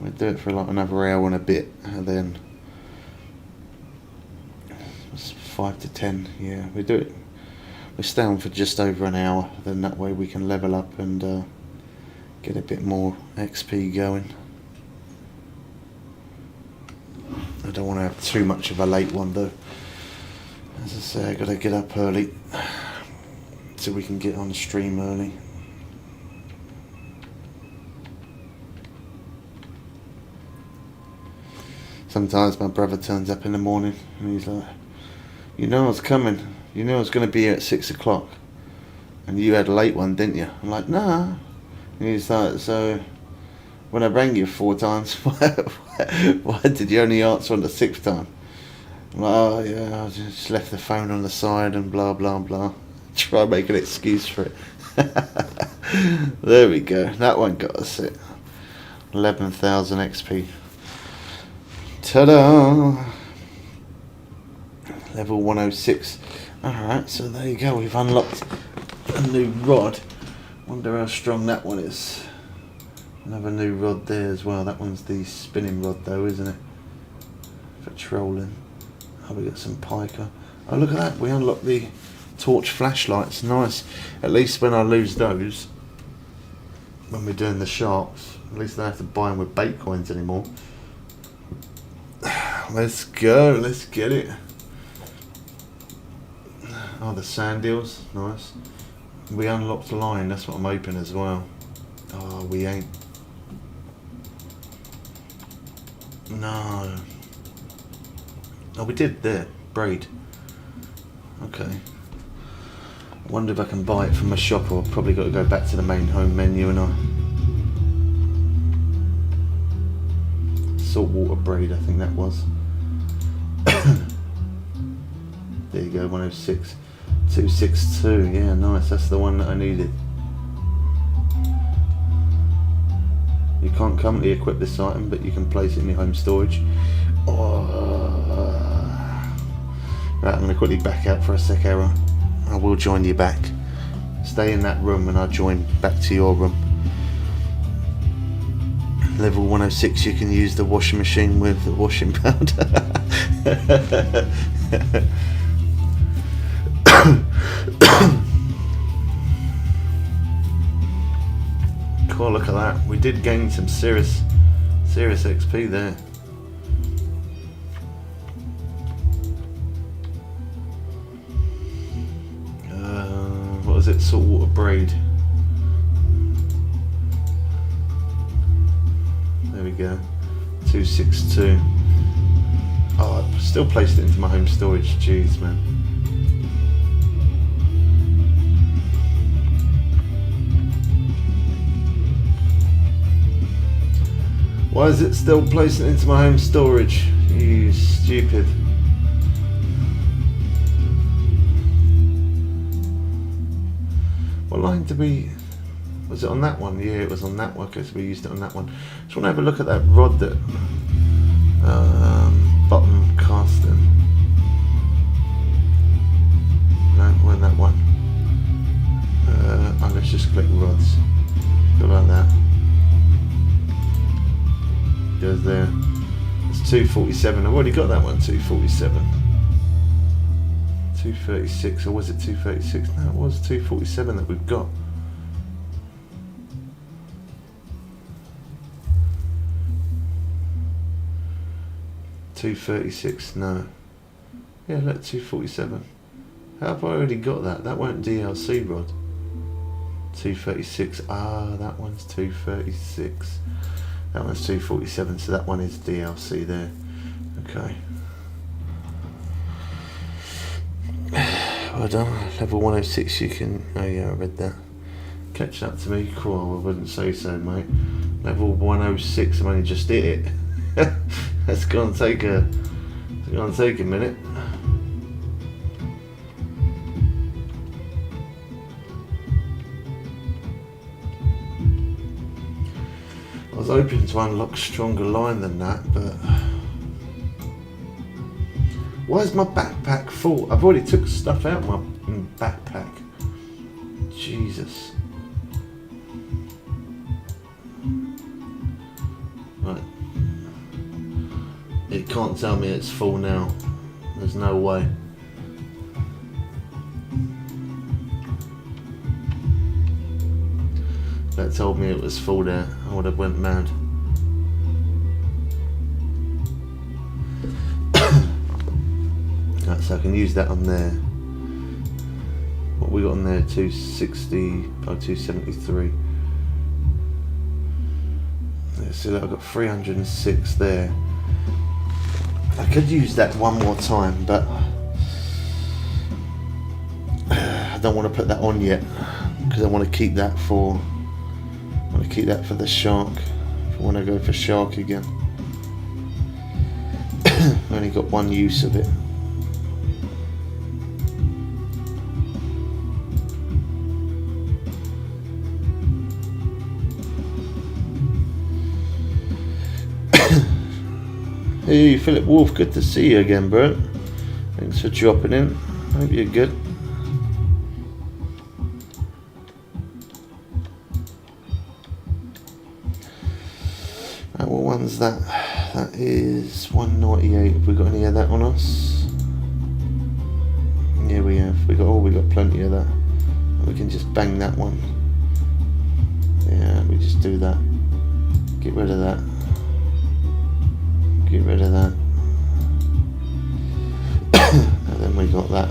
We'll do it for like another hour and a bit, and then it's 5 to 10. Yeah, we do it. We stay on for just over an hour. Then that way we can level up and get a bit more XP going. don't want to have too much of a late one though. As I say, I gotta get up early so we can get on the stream early. Sometimes my brother turns up in the morning and he's like, you know I was coming, you know I was going to be here at 6 o'clock and you had a late one, didn't you? I'm like, nah. And he's like, so when I rang you 4 times, why did you only answer on the 6th time? I'm like, oh yeah, I just left the phone on the side and blah blah blah. Try and make an excuse for it. There we go, that one got us it. 11,000 XP. Ta-da! Level 106. Alright, so there you go. We've unlocked a new rod. Wonder how strong that one is. Another new rod there as well. That one's the spinning rod though, isn't it? For trolling. Oh, we got some piker. Oh, look at that. We unlocked the torch flashlights. Nice. At least when I lose those, when we're doing the sharks, at least I don't have to buy them with bait coins anymore. Let's go, let's get it. Oh, the sand deals, nice. We unlocked the line, that's what I'm hoping as well. Oh, we ain't. No. Oh, we did there, braid. Okay. I wonder if I can buy it from a shop, or I've probably got to go back to the main home menu and saltwater braid, I think that was. There you go, 106 262. Yeah, nice, that's the one that I needed. You can't currently equip this item, but you can place it in your home storage. Right, I'm going to quickly back out for a sec, Era. I will join you back. Stay in that room and I'll join back to your room. Level 106, you can use the washing machine with the washing powder. Cool, look at that. We did gain some serious XP there. What was it? Saltwater braid. There we go. 262. Oh, I still placed it into my home storage. Jeez, man. Why is it still placing it into my home storage? You stupid. What line did we... Was it on that one? Yeah, it was on that one, because we used it on that one. Just want to have a look at that rod that... bottom casting. No, we're in that one. Oh, let's just click rods. Go like that. Goes there. It's 247. I've already got that one, 247. 236, or was it 236? No, it was 247 that we've got. $236, no. Yeah, look, 247. How have I already got that? That won't DLC rod. 236. Ah, that one's 236. That one's 247, so that one is DLC there. Okay. Well done. Level 106 you can... Oh yeah, I read that. Catch up to me? Cool, I wouldn't say so, mate. Level 106, I'm only just hit it. That's gonna take a minute. I was hoping to unlock stronger line than that, but why is my backpack full? I've already took stuff out of my backpack. Jesus. Right. It can't tell me it's full now. There's no way. That told me it was full there. I would have went mad. Right, so I can use that on there. What we got on there? 260 or 273. So that I've got 306 there. I could use that one more time, but I don't want to put that on yet because I want to keep that for. I want to keep that for the shark. If I want to go for shark again, I only got one use of it. Hey Philip Wolf, good to see you again, bro. Thanks for dropping in. Hope you're good. Right, what one's that? That is 198. Have we got any of that on us? Yeah, we have. We got plenty of that. We can just bang that one. Yeah, we just do that. Get rid of that. Get rid of that. And then we got that.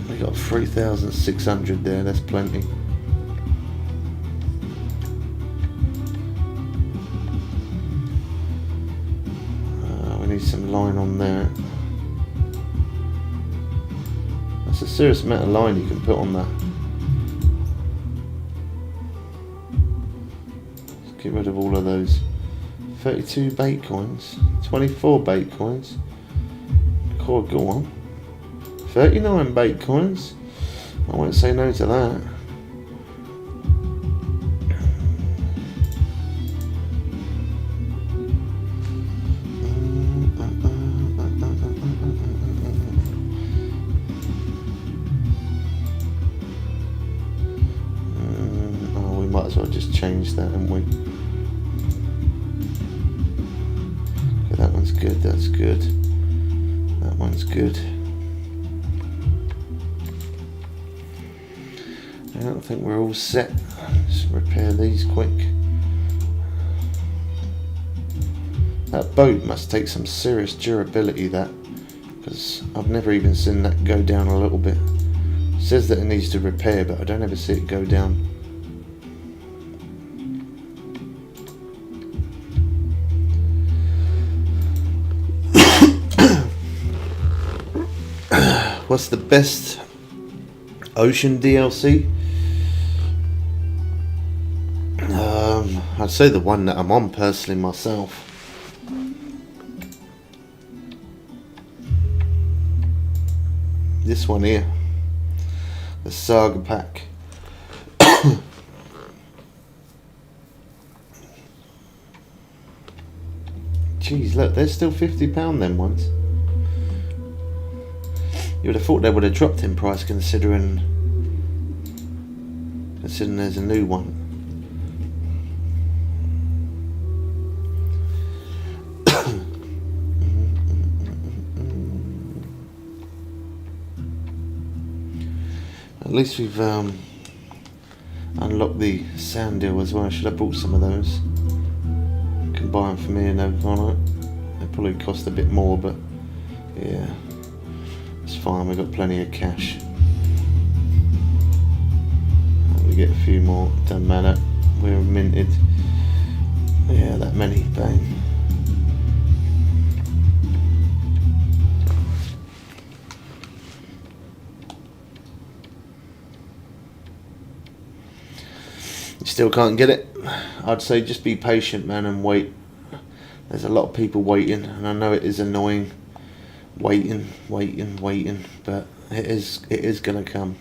We got 3,600 there. That's plenty. We need some line on there. That's a serious amount of line you can put on that. Let's get rid of all of those. 32 bait coins, 24 bait coins. Cool, go on. 39 bait coins. I won't say no to that. Oh, we might as well just change that, haven't we? That one's good, that's good. That one's good. I don't think we're all set. Just repair these quick. That boat must take some serious durability, that, because I've never even seen that go down a little bit. It says that it needs to repair, but I don't ever see it go down. What's the best ocean DLC? I'd say the one that I'm on personally myself. This one here, the Saga pack. Jeez, look, they're still £50 them ones. You would have thought they would have dropped in price considering there's a new one. At least we've unlocked the sand deal as well. I should have bought some of those. Can buy them for me and everyone. They probably cost a bit more, but yeah. It's fine, we've got plenty of cash. We get a few more, doesn't matter. We're minted. Yeah, that many, bang. You still can't get it? I'd say just be patient, man, and wait. There's a lot of people waiting, and I know it is annoying. Waiting, but it is gonna come.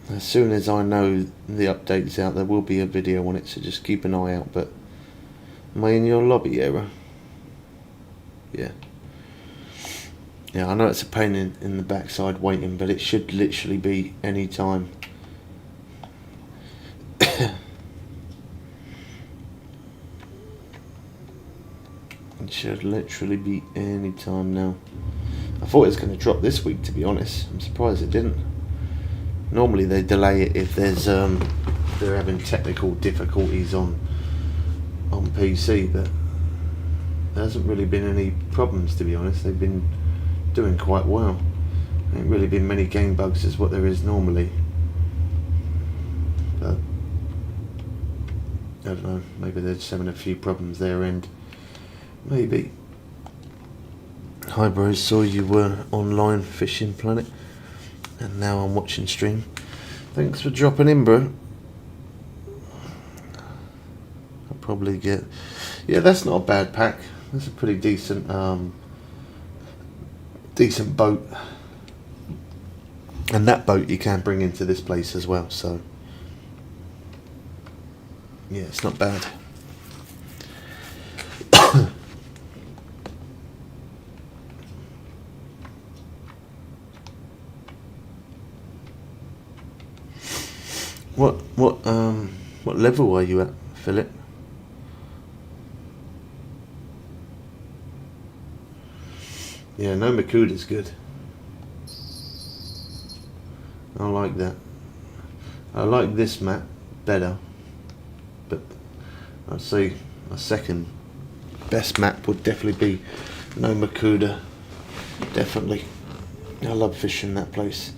As soon as I know the update's out, there will be a video on it, so just keep an eye out. But am I in your lobby, Era? Yeah. Yeah, I know it's a pain in the backside waiting, but it should literally be any time. It should literally be any time now. I thought it was going to drop this week, to be honest. I'm surprised it didn't. Normally they delay it if there's they're having technical difficulties on PC, but there hasn't really been any problems, to be honest. They've been doing quite well. There ain't really been many game bugs as what there is normally. But I don't know, maybe they're just having a few problems their end. Maybe. Hi bros, saw you were online fishing Planet, and now I'm watching stream. Thanks for dropping in, bro. I'll probably get... Yeah, that's not a bad pack. That's a pretty decent decent boat. And that boat you can bring into this place as well, so yeah, it's not bad. What level are you at, Philip? Yeah, no Makuda's good. I like that. I like this map better, but I'd say my second best map would definitely be no Makuda. Definitely. I love fishing that place.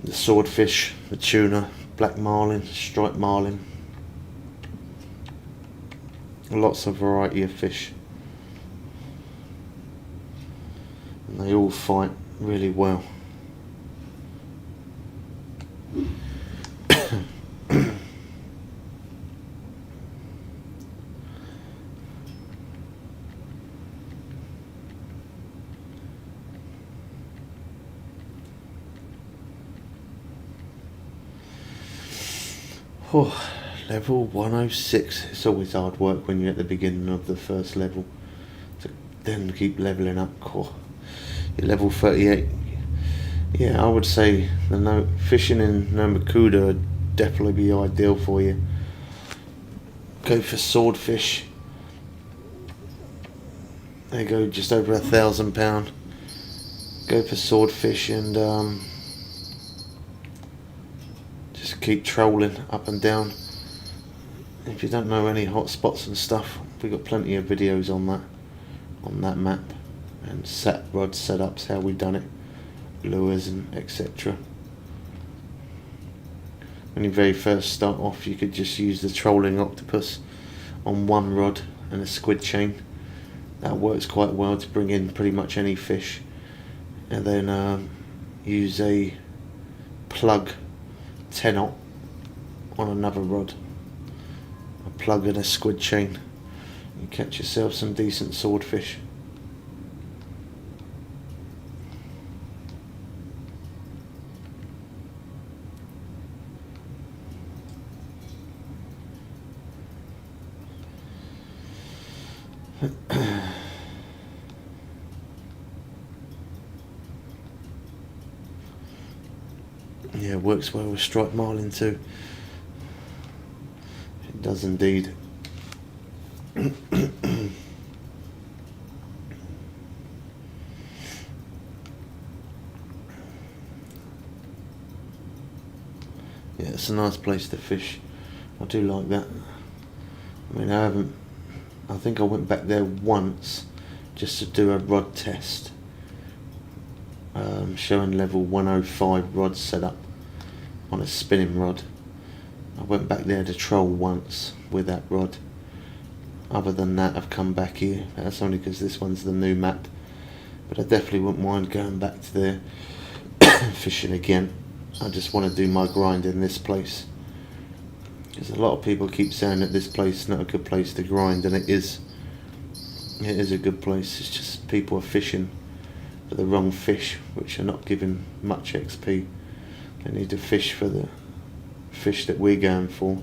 The swordfish, the tuna, black marlin, striped marlin. Lots of variety of fish. And they all fight really well. Oh, level 106. It's always hard work when you're at the beginning of the first level to then keep leveling up. Oh, you're level 38. Yeah, I would say the fishing in Nomakuda would definitely be ideal for you. Go for swordfish. They go just over £1,000. Go for swordfish and just keep trolling up and down. If you don't know any hot spots and stuff, we've got plenty of videos on that map, and rod setups, how we've done it, lures and etc. When you very first start off, you could just use the trolling octopus on one rod and a squid chain. That works quite well to bring in pretty much any fish, and then use a plug 10-aught on another rod, a plug and a squid chain. You catch yourself some decent swordfish. Yeah, works well with striped marlin too. It does indeed. Yeah, it's a nice place to fish. I do like that. I mean, I think I went back there once just to do a rod test, showing level 105 rod setup on a spinning rod. I went back there to troll once with that rod. Other than that, I've come back here. That's only because this one's the new map, but I definitely wouldn't mind going back to there fishing again. I just want to do my grind in this place, because a lot of people keep saying that this place is not a good place to grind, and it is. It is a good place. It's just people are fishing for the wrong fish, which are not giving much XP. They need to fish for the fish that we're going for,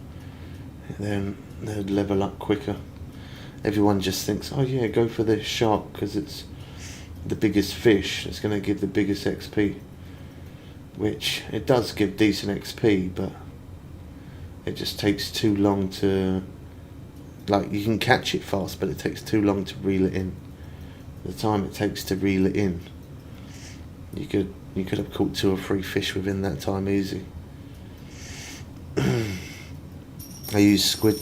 then they'd level up quicker. Everyone just thinks, oh yeah, go for the shark because it's the biggest fish, it's going to give the biggest XP, which it does give decent XP, but it just takes too long to, like, you can catch it fast, but it takes too long to reel it in. The time it takes to reel it in, you could have caught 2 or 3 fish within that time easy. I use squid.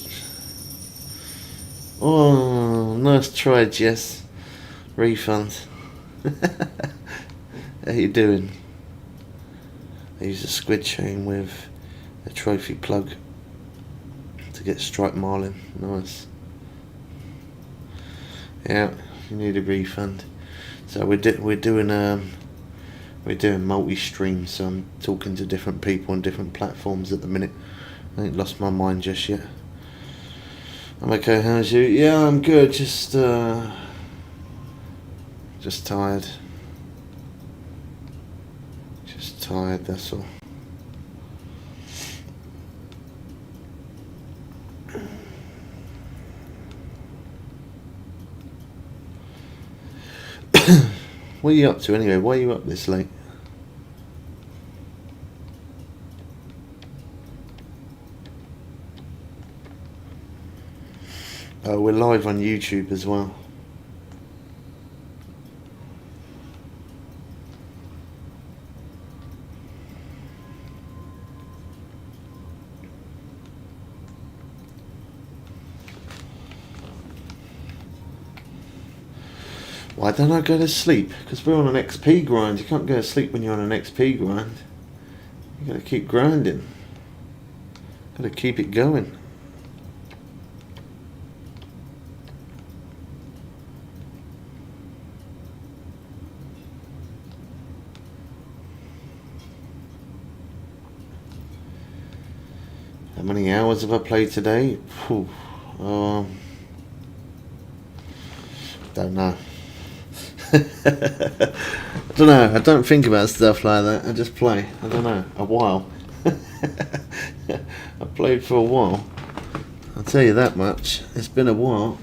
Oh, nice try, Jess. Refund. How you doing? I use a squid chain with a trophy plug to get striped marlin. Nice. Yeah, you need a refund. So we're doing multi-stream. So I'm talking to different people on different platforms at the minute. I ain't lost my mind just yet. I'm okay. How's you? Yeah, I'm good. Just tired. Just tired. That's all. What are you up to anyway? Why are you up this late? Oh, we're live on YouTube as well. Why don't I go to sleep? Because we're on an XP grind. You can't go to sleep when you're on an XP grind. You gotta keep grinding. Gotta keep it going. How many hours have I played today? Whew. Don't know. I don't know. I don't think about stuff like that. I just play. I don't know. A while. I played for a while. I'll tell you that much. It's been a while.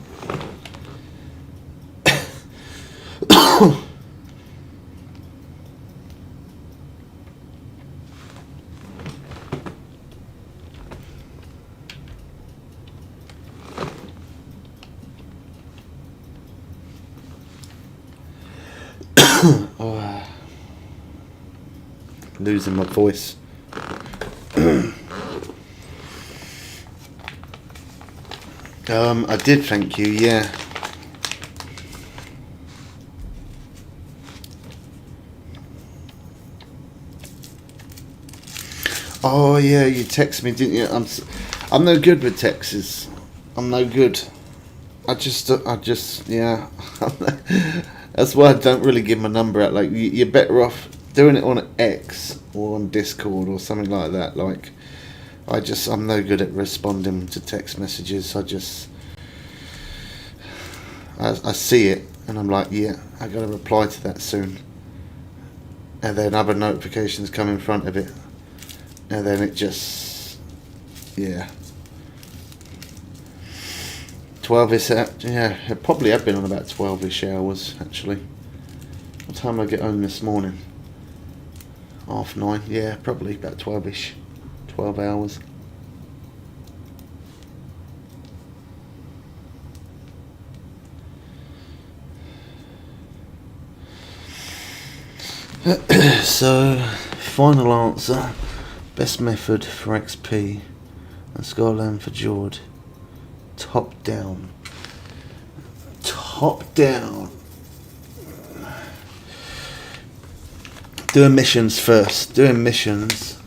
Losing my voice. I did, thank you, yeah. Oh yeah, you texted me, didn't you? I'm no good with texts. I'm no good. I just, yeah. That's why I don't really give my number out. Like, you're better off doing it on X or on Discord or something like that. Like, I'm no good at responding to text messages. I see it and I'm like, yeah, I gotta reply to that soon. And then other notifications come in front of it. And then it just, yeah. 12-ish, yeah, it probably have been on about 12-ish hours, actually. What time did I get home this morning? 9:30, yeah, probably about 12-ish. 12 hours. So, final answer. Best method for XP and SKARLAND FJORD. Top down. Top down. Doing missions first. Doing missions.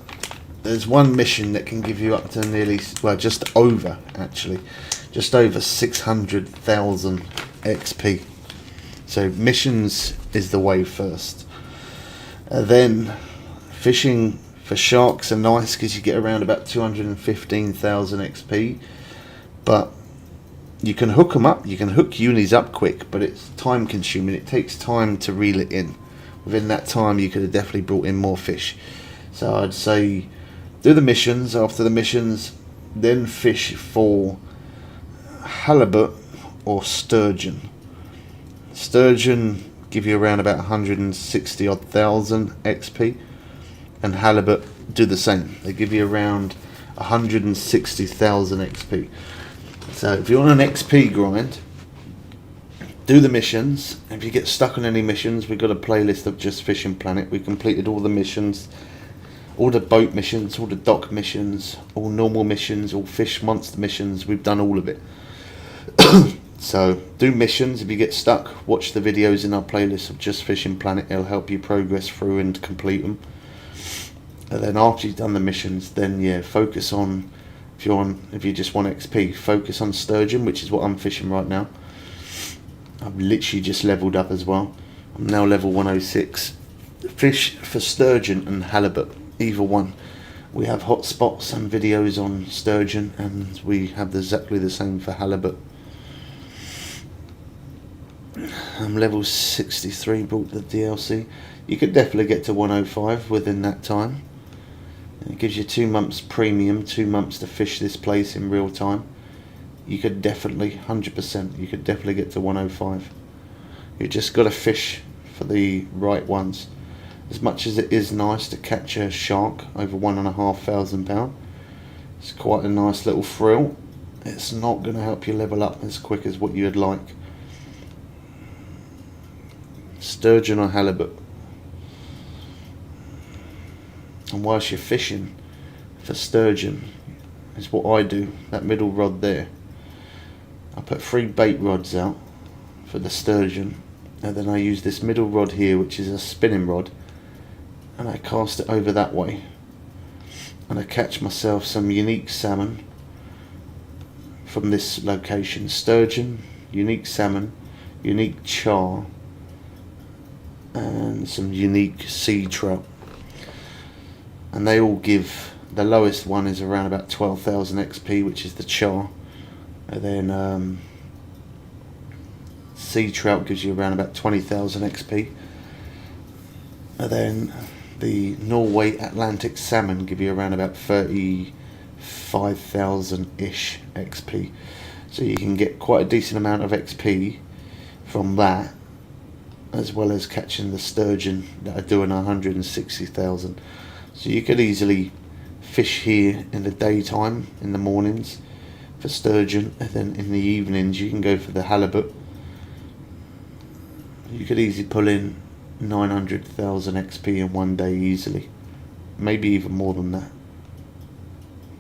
There's one mission that can give you up to nearly, well, just over 600,000 XP. So missions is the way first. Then fishing for sharks are nice because you get around about 215,000 XP. But you can hook them up, you can hook unis up quick, but it's time consuming. It takes time to reel it in. Within that time you could have definitely brought in more fish. So I'd say do the missions. After the missions, then fish for halibut or sturgeon. Sturgeon give you around about 160 odd thousand XP, and halibut do the same. They give you around 160,000 XP. So if you're on an XP grind, do the missions. If you get stuck on any missions, we've got a playlist of just Fishing Planet. We completed all the missions, all the boat missions, all the dock missions, all normal missions, all fish monster missions. We've done all of it. So do missions. If you get stuck, watch the videos in our playlist of Just Fishing Planet. It'll help you progress through and complete them. And then after you've done the missions, then yeah, focus on, if you just want XP, focus on sturgeon, which is what I'm fishing right now. I've literally just leveled up as well. I'm now level 106. Fish for sturgeon and halibut, either one. We have hot spots and videos on sturgeon, and we have exactly the same for halibut. I'm level 63, bought the DLC. You could definitely get to 105 within that time. It gives you 2 months premium, 2 months to fish this place in real time. You could definitely, 100%, you could definitely get to 105. You just got to fish for the right ones. As much as it is nice to catch a shark over £1,500, it's quite a nice little thrill. It's not going to help you level up as quick as what you'd like. Sturgeon or halibut. And whilst you're fishing for sturgeon, is what I do, that middle rod there. I put 3 bait rods out for the sturgeon, and then I use this middle rod here, which is a spinning rod, and I cast it over that way, and I catch myself some unique salmon from this location. Sturgeon, unique salmon, unique char, and some unique sea trout, and they all give, the lowest one is around about 12,000 XP, which is the char, and then sea trout gives you around about 20,000 XP, and then the Norway Atlantic salmon give you around about 35,000 ish XP. So you can get quite a decent amount of XP from that, as well as catching the sturgeon that are doing 160,000. So you could easily fish here in the daytime, in the mornings, for sturgeon, and then in the evenings you can go for the halibut. You could easily pull in 900,000 XP in one day easily, maybe even more than that.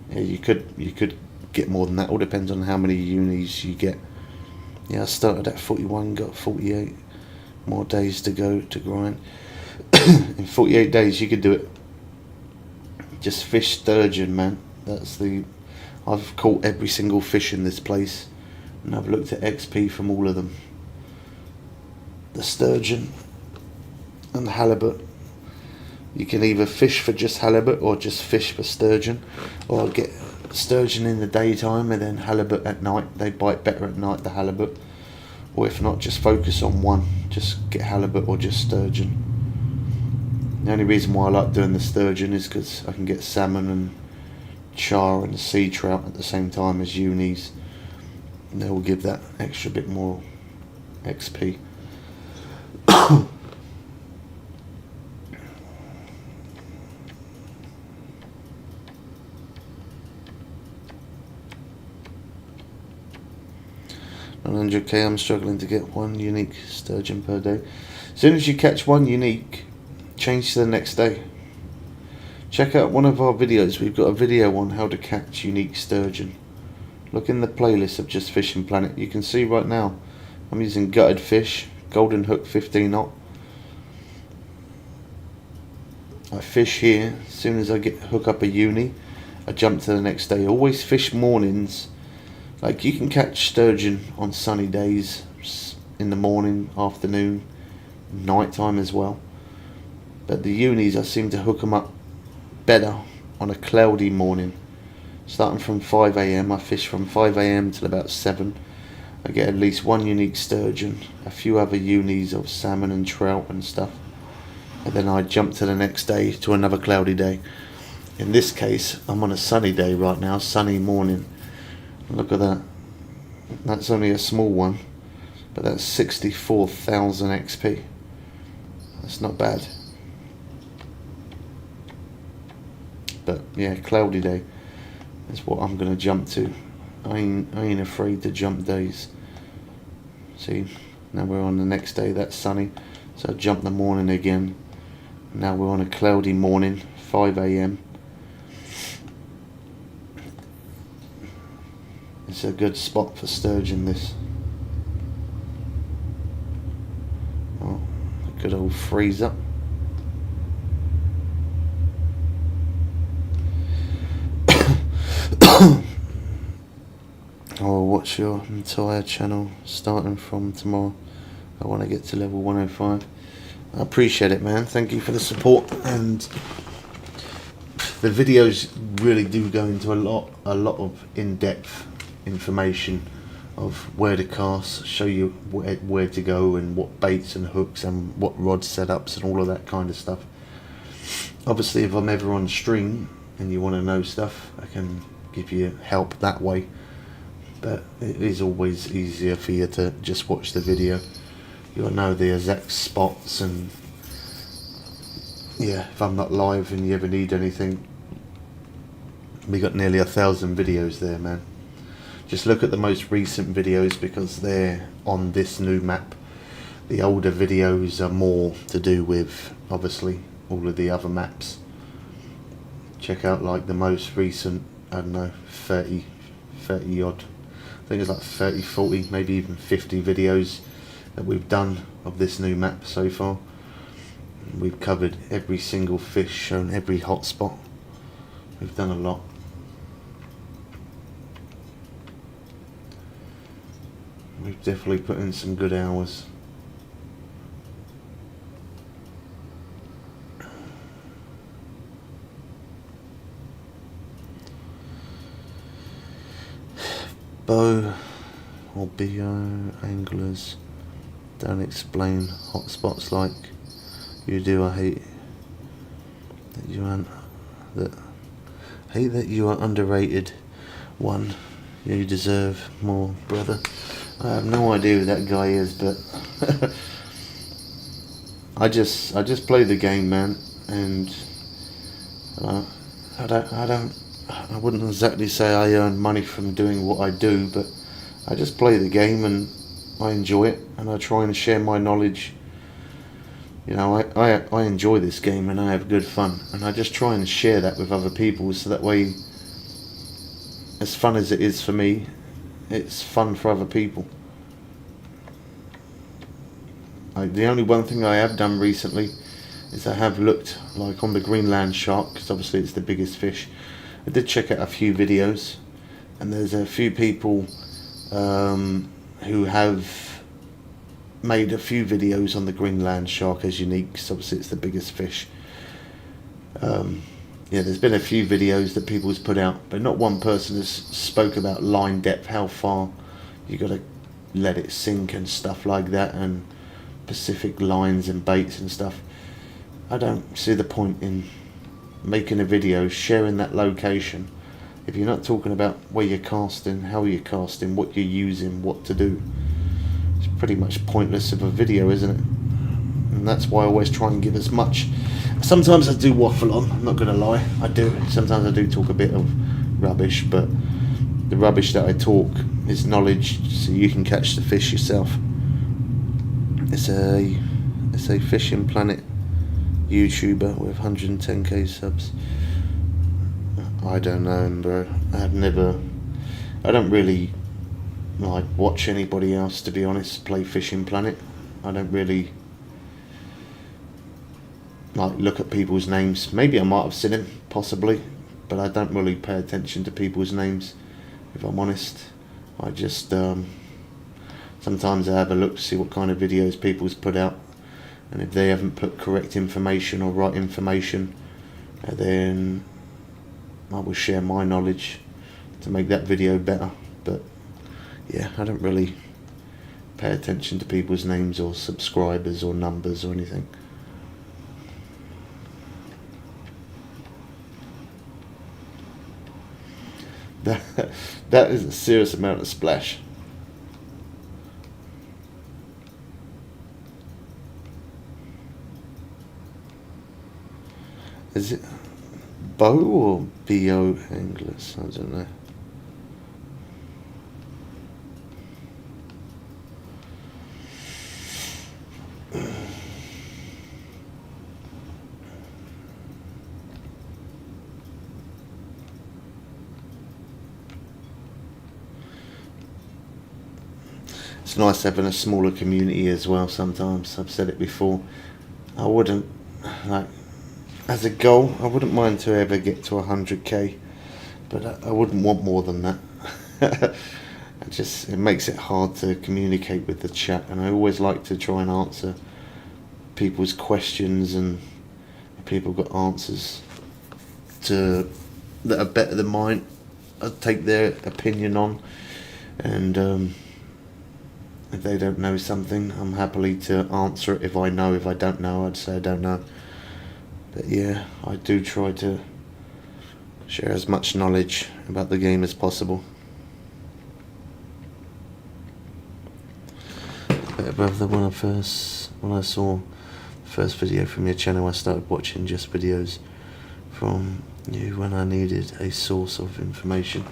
Yeah, you could get more than that. All depends on how many unis you get. Yeah, I started at 41, got 48 more days to go to grind. In 48 days you could do it. Just fish sturgeon, man. I've caught every single fish in this place, and I've looked at XP from all of them. The sturgeon and the halibut, you can either fish for just halibut or just fish for sturgeon, or get sturgeon in the daytime and then halibut at night. They bite better at night, the halibut. Or if not, just focus on one, just get halibut or just sturgeon. The only reason why I like doing the sturgeon is because I can get salmon and char and sea trout at the same time as unis, and they will give that extra bit more XP. $100k, I'm struggling to get one unique sturgeon per day. As soon as you catch one unique, change to the next day. Check out one of our videos. We've got a video on how to catch unique sturgeon. Look in the playlist of Just Fishing Planet. You can see right now I'm using gutted fish, golden hook 15-aught. I fish here. As soon as I hook up a uni, I jump to the next day. Always fish mornings. Like, you can catch sturgeon on sunny days, in the morning, afternoon, night time as well. But the unis, I seem to hook them up better on a cloudy morning. Starting from 5 AM, I fish from 5 AM till about 7. I get at least one unique sturgeon, a few other unis of salmon and trout and stuff. And then I jump to the next day to another cloudy day. In this case, I'm on a sunny day right now, sunny morning. Look at that. That's only a small one, but that's 64,000 XP. That's not bad. But yeah, cloudy day is what I'm gonna jump to. I ain't afraid to jump days. See, now we're on the next day, that's sunny. So I jump the morning again. Now we're on a cloudy morning, 5 AM. It's a good spot for sturgeon, this. Good old freezer. I'll watch your entire channel starting from tomorrow. I want to get to level 105. I appreciate it, man. Thank you for the support, and the videos really do go into a lot of in-depth information of where to cast, show you where to go and what baits and hooks and what rod setups and all of that kind of stuff. Obviously, if I'm ever on stream and you want to know stuff, I can give you help that way, but it is always easier for you to just watch the video. You'll know the exact spots, and yeah, if I'm not live and you ever need anything, we got nearly 1,000 videos there, man. Just look at the most recent videos because they're on this new map. The older videos are more to do with, obviously, all of the other maps. Check out like the most recent, I don't know, 30 odd, I think it's like 30, 40, maybe even 50 videos that we've done of this new map so far. We've covered every single fish, shown every hotspot. We've done a lot. We've definitely put in some good hours. Bow or BO anglers don't explain hotspots like you do. I hate that you are underrated. One, you deserve more, brother. I have no idea who that guy is, but I just play the game, man, and I wouldn't exactly say I earn money from doing what I do, but I just play the game and I enjoy it, and I try and share my knowledge. You know, I enjoy this game and I have good fun, and I just try and share that with other people, so that way, as fun as it is for me, it's fun for other people. The only one thing I have done recently is I have looked like on the Greenland shark, because obviously it's the biggest fish. I did check out a few videos, and there's a few people who have made a few videos on the Greenland shark as unique, because obviously it's the biggest fish. Yeah, there's been a few videos that people's put out, but not one person has spoke about line depth, how far you got to let it sink and stuff like that, and Pacific lines and baits and stuff. I don't see the point in making a video sharing that location if you're not talking about where you're casting, how you're casting, what you're using, what to do. It's pretty much pointless of a video, isn't it? And that's why I always try and give as much. Sometimes I do waffle on, I'm not going to lie, I do. Sometimes I do talk a bit of rubbish, but the rubbish that I talk is knowledge, so you can catch the fish yourself. It's a Fishing Planet YouTuber with 110k subs. I don't know him, bro. I don't really like watch anybody else, to be honest, play Fishing Planet. I don't really like look at people's names. Maybe I might have seen him, possibly, but I don't really pay attention to people's names, if I'm honest. I just sometimes I have a look to see what kind of videos people's put out, and if they haven't put correct information or right information, then I will share my knowledge to make that video better. But yeah, I don't really pay attention to people's names or subscribers or numbers or anything. That is a serious amount of splash. Is it bow or BO anglers? I don't know. It's nice having a smaller community as well sometimes. I've said it before. I wouldn't, like, as a goal, I wouldn't mind to ever get to 100k, but I wouldn't want more than that. It makes it hard to communicate with the chat, and I always like to try and answer people's questions, and if people got answers that are better than mine, I'd take their opinion on, and if they don't know something, I'm happily to answer it. If I know, if I don't know, I'd say I don't know. But yeah, I do try to share as much knowledge about the game as possible. But above the when I saw the first video from your channel, I started watching just videos from you when I needed a source of information.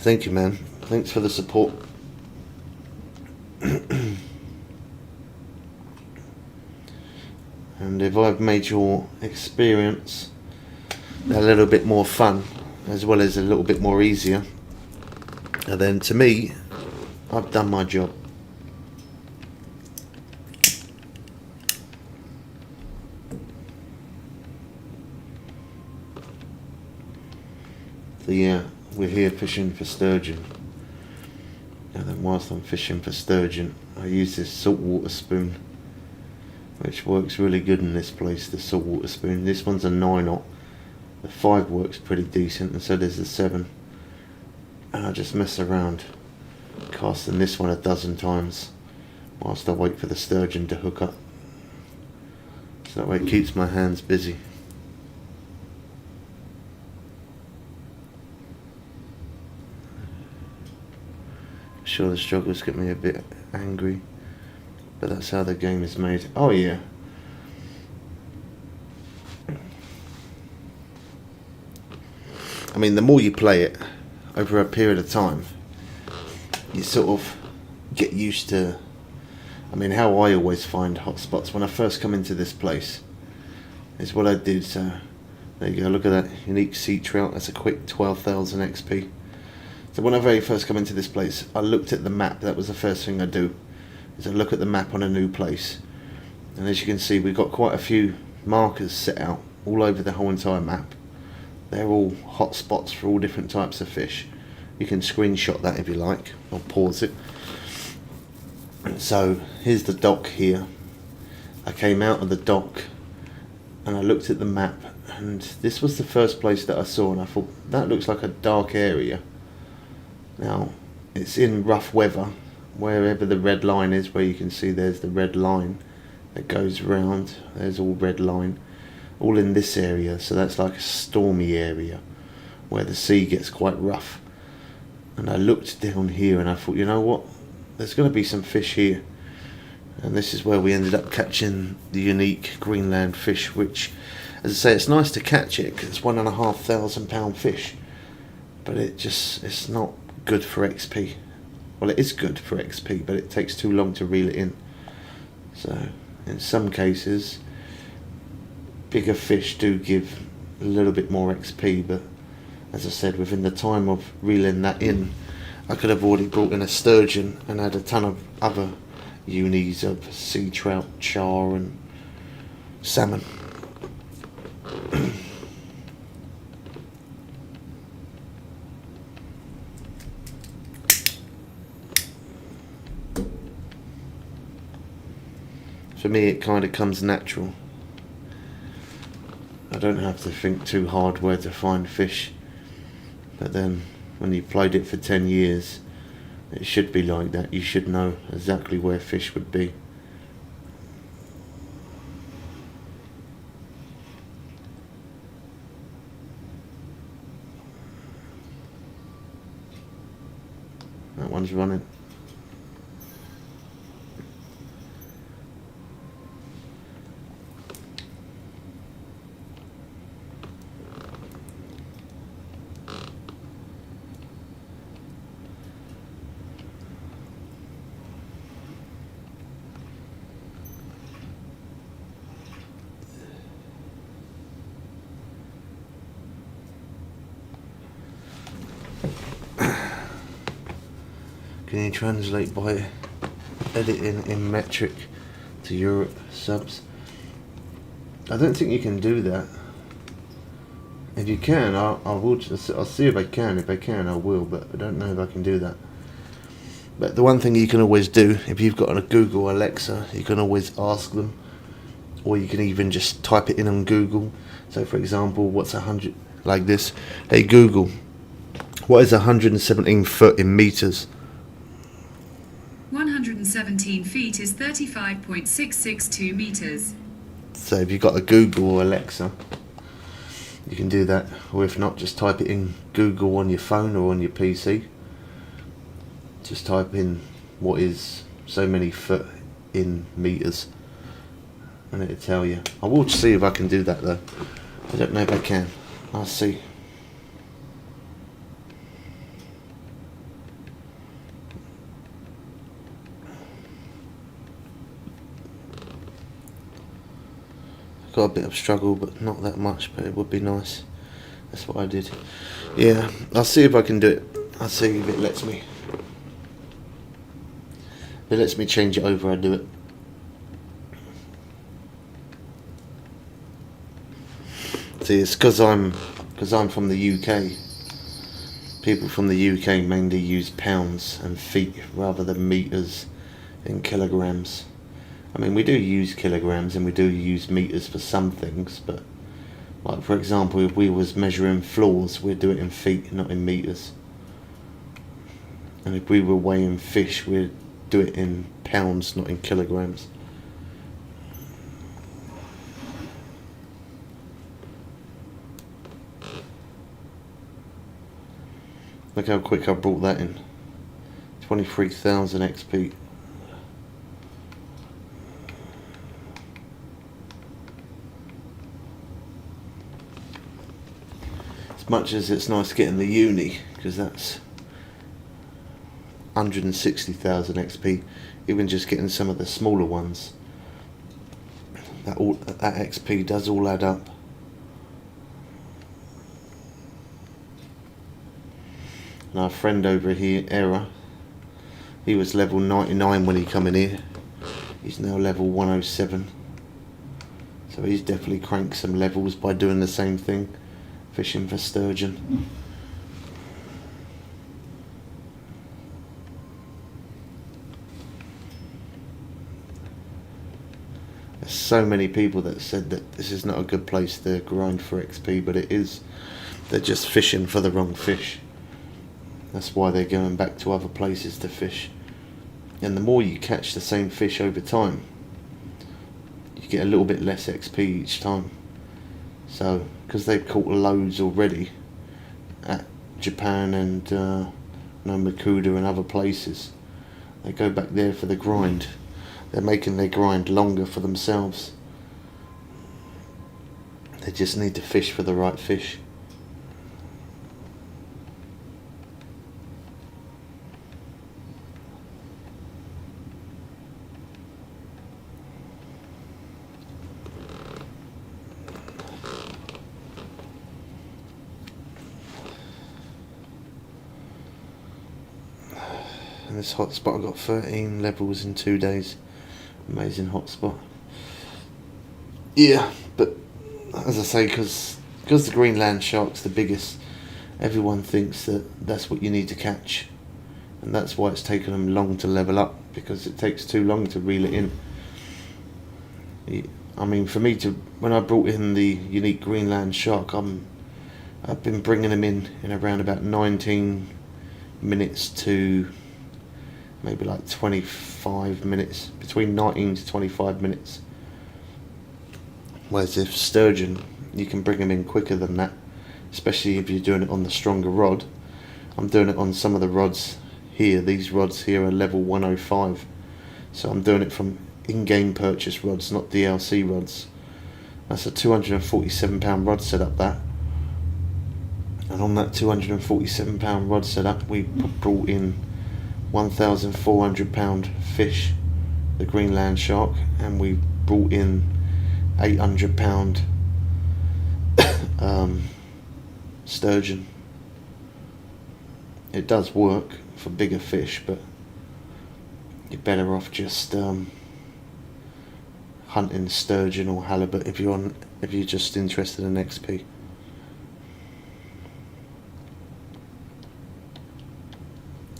Thank you, man. Thanks for the support. And if I've made your experience a little bit more fun, as well as a little bit more easier, then to me, I've done my job. So yeah, we're here fishing for sturgeon. And then whilst I'm fishing for sturgeon, I use this saltwater spoon, which works really good in this place, the saltwater spoon. This one's a 9/0. The 5 works pretty decent, and so does the 7. And I just mess around, casting this one a dozen times whilst I wait for the sturgeon to hook up. So that way it keeps my hands busy. Sure, the struggles get me a bit angry, but that's how the game is made. Oh yeah. I mean, the more you play it over a period of time, you sort of get used to, I mean, how I always find hotspots when I first come into this place is what I did. So there you go, look at that unique sea trout. That's a quick 12,000 XP. So when I very first come into this place, I looked at the map. That was the first thing I do, is I look at the map on a new place. And as you can see, we've got quite a few markers set out all over the whole entire map. They're all hot spots for all different types of fish. You can screenshot that if you like, or pause it. So here's the dock here. I came out of the dock and I looked at the map, and this was the first place that I saw, and I thought, that looks like a dark area. Now, it's in rough weather, wherever the red line is, where you can see there's the red line that goes round. There's all red line, all in this area. So that's like a stormy area where the sea gets quite rough. And I looked down here and I thought, you know what, there's going to be some fish here. And this is where we ended up catching the unique Greenland fish, which, as I say, it's nice to catch it because it's 1,500 pound fish, but it's not good for XP. Well, it is good for XP, but it takes too long to reel it in. So in some cases, bigger fish do give a little bit more XP, but as I said, within the time of reeling that in, I could have already brought in a sturgeon and had a ton of other unis of sea trout, char and salmon. For me, it kind of comes natural. I don't have to think too hard where to find fish. But then, when you've played it for 10 years, it should be like that. You should know exactly where fish would be. That one's running. Can you translate by editing in metric to Europe subs. I don't think you can do that. If you can, I'll see if I can. If I can, I will, but I don't know if I can do that. But the one thing you can always do, if you've got a Google Alexa, you can always ask them, or you can even just type it in on Google. So for example, what's 100, like this, hey Google, what is 117 foot in meters? 117 feet is 35.662 meters. So if you've got a Google or Alexa, you can do that, or if not, just type it in Google on your phone or on your PC. Just type in what is so many foot in meters, and it'll tell you. I will see if I can do that though. I don't know if I can. I'll see. Got a bit of struggle, but not that much, but it would be nice. That's what I did. Yeah, I'll see if I can do it. I'll see if it lets me. If it lets me change it over, I'll do it. See, it's because I'm from the UK. People from the UK mainly use pounds and feet rather than meters and kilograms. I mean, we do use kilograms and we do use meters for some things, but like for example, if we was measuring floors, we'd do it in feet, not in meters. And if we were weighing fish, we'd do it in pounds, not in kilograms. Look how quick I brought that in. 23,000 XP. Much as it's nice getting the uni, because that's 160,000 XP, even just getting some of the smaller ones, that XP does all add up. And our friend over here, Era, he was level 99 when he come in here. He's now level 107. So he's definitely cranked some levels by doing the same thing. Fishing for sturgeon. There's so many people that said that this is not a good place to grind for XP, but it is. They're just fishing for the wrong fish. That's why they're going back to other places to fish. And the more you catch the same fish over time, you get a little bit less XP each time. So, because they've caught loads already at Japan and Makuda and other places, they go back there for the grind. They're making their grind longer for themselves. They just need to fish for the right fish. And this hotspot, I got 13 levels in 2 days. Amazing hotspot. Yeah, but as I say, because the Greenland shark's the biggest, everyone thinks that that's what you need to catch, and that's why it's taken them long to level up, because it takes too long to reel it in. I mean, for me to, when I brought in the unique Greenland shark, I've been bringing them in around about 19 minutes to maybe like 25 minutes, between 19 to 25 minutes. Whereas if sturgeon, you can bring them in quicker than that, especially if you're doing it on the stronger rod. I'm doing it on some of the rods here. These rods here are level 105, so I'm doing it from in-game purchase rods, not DLC rods. That's a 247 pound rod setup, that. And on that 247 pound rod setup, we brought in 1,400 pound fish, the Greenland shark, and we brought in 800 pound sturgeon. It does work for bigger fish, but you're better off just hunting sturgeon or halibut if you're just interested in XP.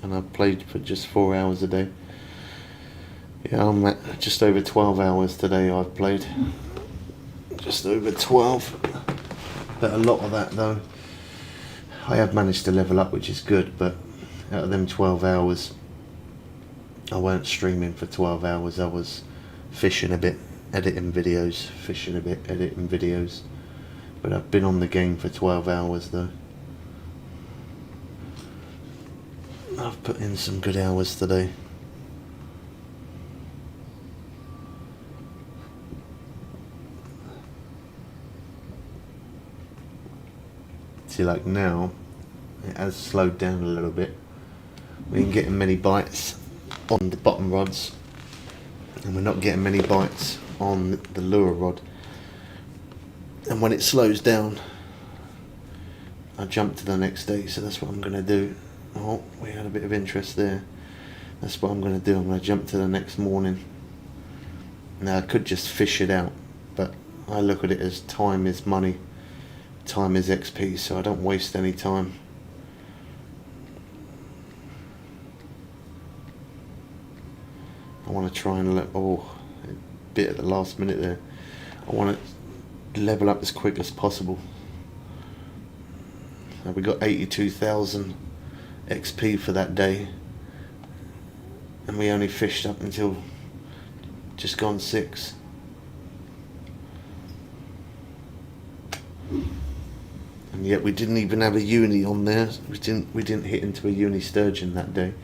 And I've played for just 4 hours a day. Yeah, I'm at just over 12 hours today. I've played just over 12, but a lot of that though I have managed to level up, which is good. But out of them 12 hours, I weren't streaming for 12 hours. I was fishing a bit, editing videos, fishing a bit, editing videos. But I've been on the game for 12 hours though. I've put in some good hours today. See, like now, it has slowed down a little bit. We ain't getting many bites on the bottom rods, and we're not getting many bites on the lure rod. And when it slows down, I jump to the next day, so that's what I'm going to do. Oh, we had a bit of interest there. That's what I'm going to do. I'm going to jump to the next morning. Now, I could just fish it out, but I look at it as time is money. Time is XP, so I don't waste any time. I want to try and a bit at the last minute there. I want to level up as quick as possible. Now we got 82,000 XP for that day, and we only fished up until just gone 6. And yet we didn't even have a uni on there. We didn't hit into a uni sturgeon that day.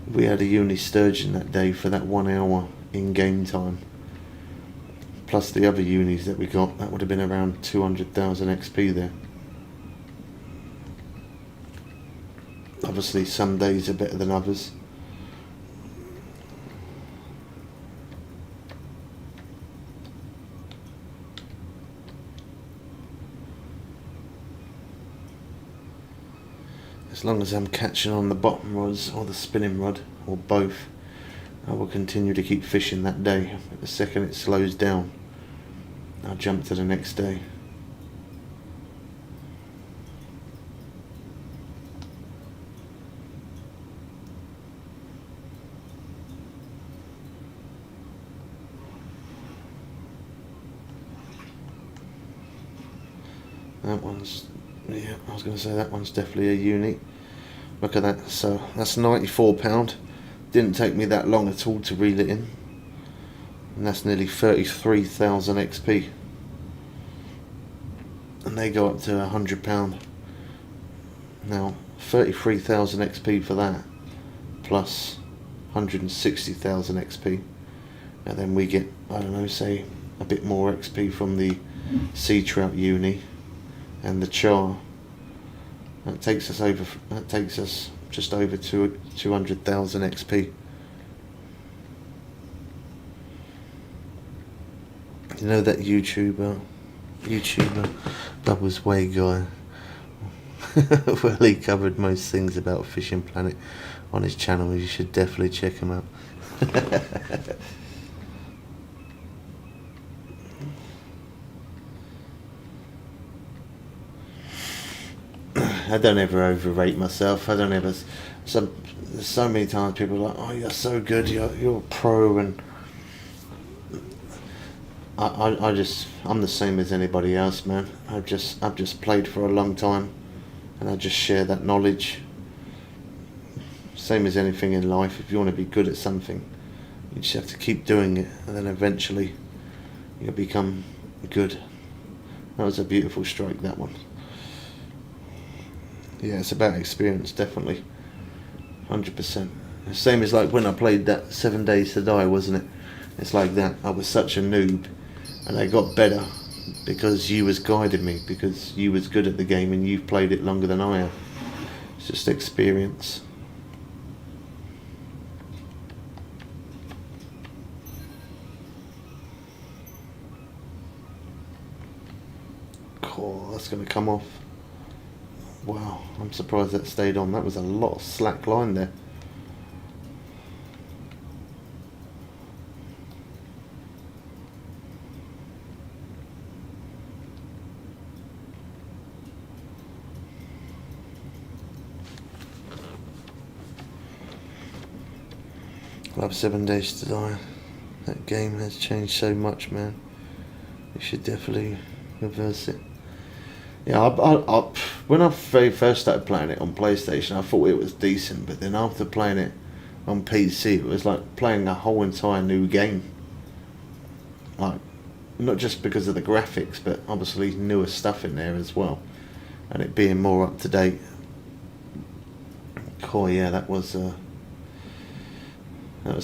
If we had a uni sturgeon that day for that 1 hour in game time, plus the other unis that we got, that would have been around 200,000 XP there. Obviously some days are better than others. As long as I'm catching on the bottom rods or the spinning rod or both, I will continue to keep fishing that day. But the second it slows down, I'll jump to the next day. That one's, yeah, I was going to say that one's definitely a uni. Look at that. So that's £94. Didn't take me that long at all to reel it in, and that's nearly 33,000 XP. And they go up to £100 now. 33,000 XP for that, plus 160,000 XP, and then we get, I don't know, say a bit more XP from the sea trout uni and the char. That takes us just over 200,000 XP. You know that YouTuber Bubbles Way guy? Well, he covered most things about Fishing Planet on his channel. You should definitely check him out. I don't ever overrate myself. I don't ever. So many times people are like, "Oh, you're so good. You're a pro," and I'm the same as anybody else, man. I've just played for a long time, and I just share that knowledge. Same as anything in life. If you want to be good at something, you just have to keep doing it, and then eventually you'll become good. That was a beautiful strike, that one. Yeah, it's about experience, definitely. 100%. The same as like when I played that 7 Days to Die, wasn't it? It's like that. I was such a noob, and I got better because you was guiding me, because you was good at the game and you've played it longer than I have. It's just experience. Cool, that's going to come off. Wow, I'm surprised that stayed on. That was a lot of slack line there. Love 7 Days to Die. That game has changed so much, man. You should definitely reverse it. Yeah, when I very first started playing it on PlayStation, I thought it was decent, but then after playing it on PC, it was like playing a whole entire new game. Like, not just because of the graphics, but obviously newer stuff in there as well, and it being more up to date. Oh yeah, that was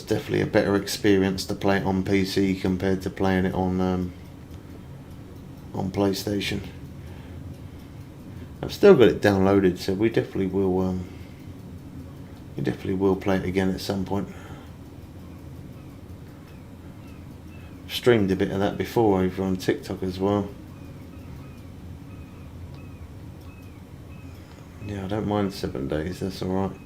definitely a better experience to play it on PC compared to playing it on PlayStation. I've still got it downloaded, so we definitely will play it again at some point. I've streamed a bit of that before over on TikTok as well. Yeah, I don't mind 7 Days, that's alright.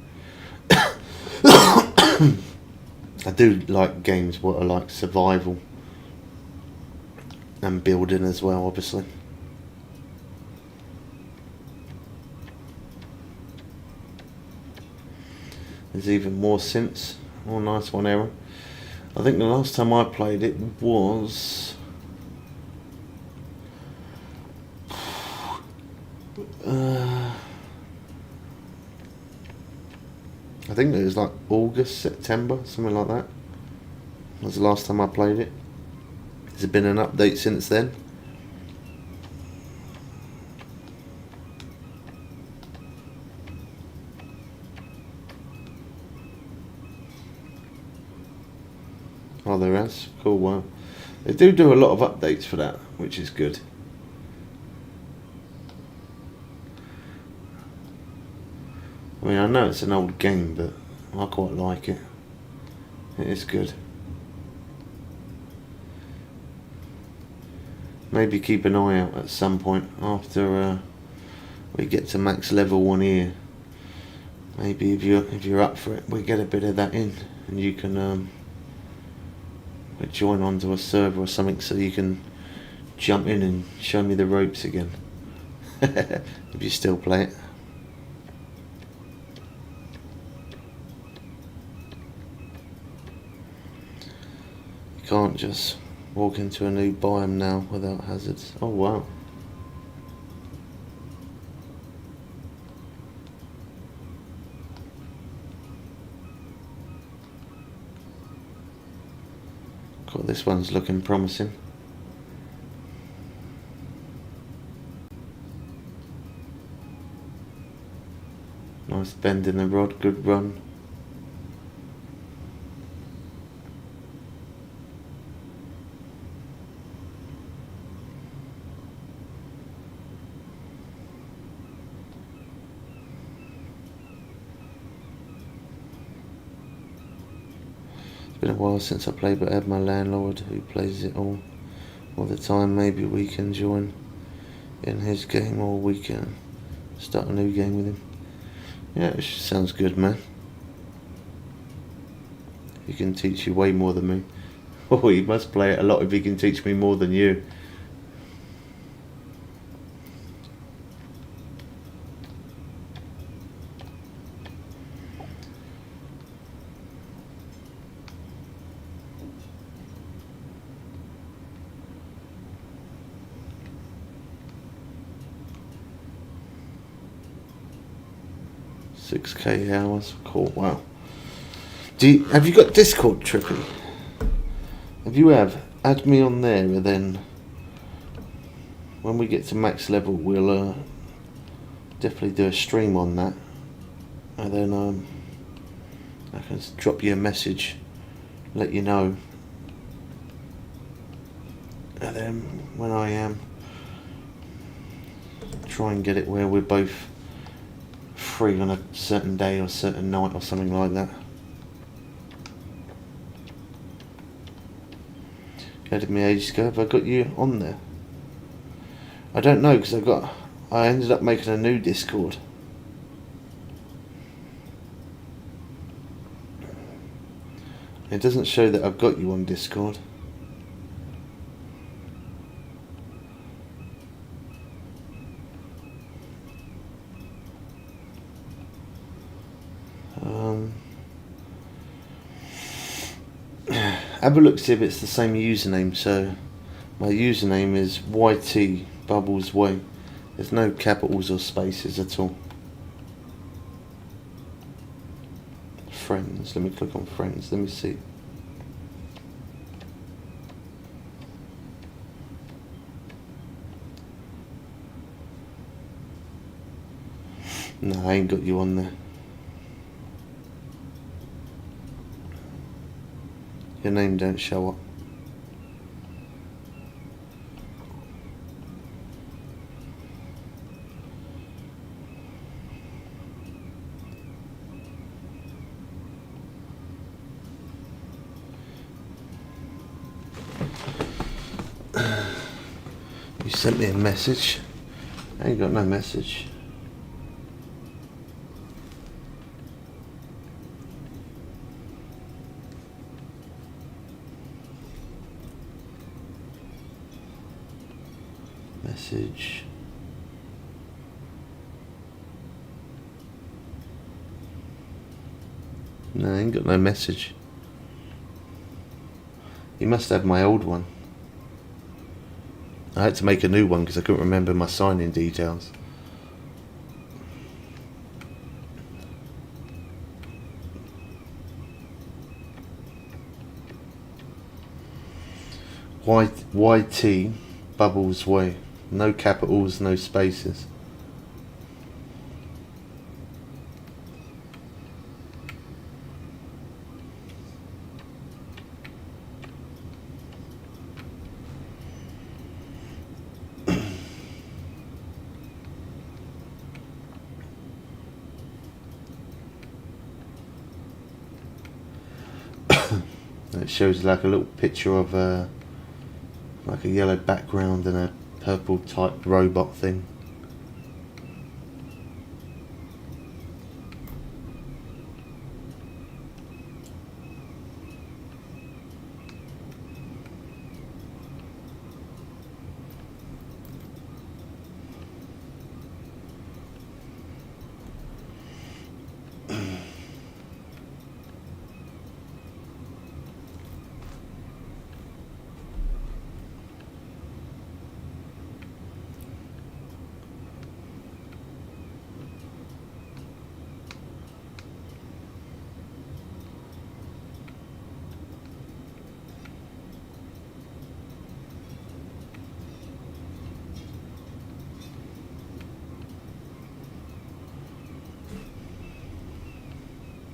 I do like games what are like survival and building as well, obviously. There's even more since. Oh, nice one, Aaron. I think the last time I played it was I think it was like August, September, something like that. That was the last time I played it. Has there been an update since then? Oh, there has? Cool, wow. They do a lot of updates for that, which is good. I mean, I know it's an old game, but I quite like it. It is good. Maybe keep an eye out at some point after we get to max level 1 here. Maybe if you're up for it, we get a bit of that in, and you can join onto a server or something, so you can jump in and show me the ropes again. If you still play it. You can't just walk into a new biome now without hazards. Oh wow. God, this one's looking promising. Nice bend in the rod, good run. Been a while since I played, but I have my landlord who plays it all the time. Maybe we can join in his game, or we can start a new game with him. Yeah, it sounds good, man. He can teach you way more than me. Oh, he must play it a lot if he can teach me more than you. $6K hours. Cool. Wow. Have you got Discord, Trippy? If you have, add me on there, and then when we get to max level, we'll definitely do a stream on that, and then I can drop you a message, let you know, and then when I am, try and get it where we're both free on a certain day or certain night or something like that. You added me ages ago. Have I got you on there? I don't know, because I ended up making a new Discord. It doesn't show that I've got you on Discord. Have a look, see if it's the same username. So my username is YT Bubbles Way. There's no capitals or spaces at all. Friends, let me click on friends, let me see. No, I ain't got you on there. Your name don't show up. You sent me a message. I ain't got no message. Message. No, I ain't got no message. You must have my old one. I had to make a new one because I couldn't remember my sign-in details. YT Bubbles Way. No capitals, no spaces. It shows like a little picture of like a yellow background and a purple type robot thing.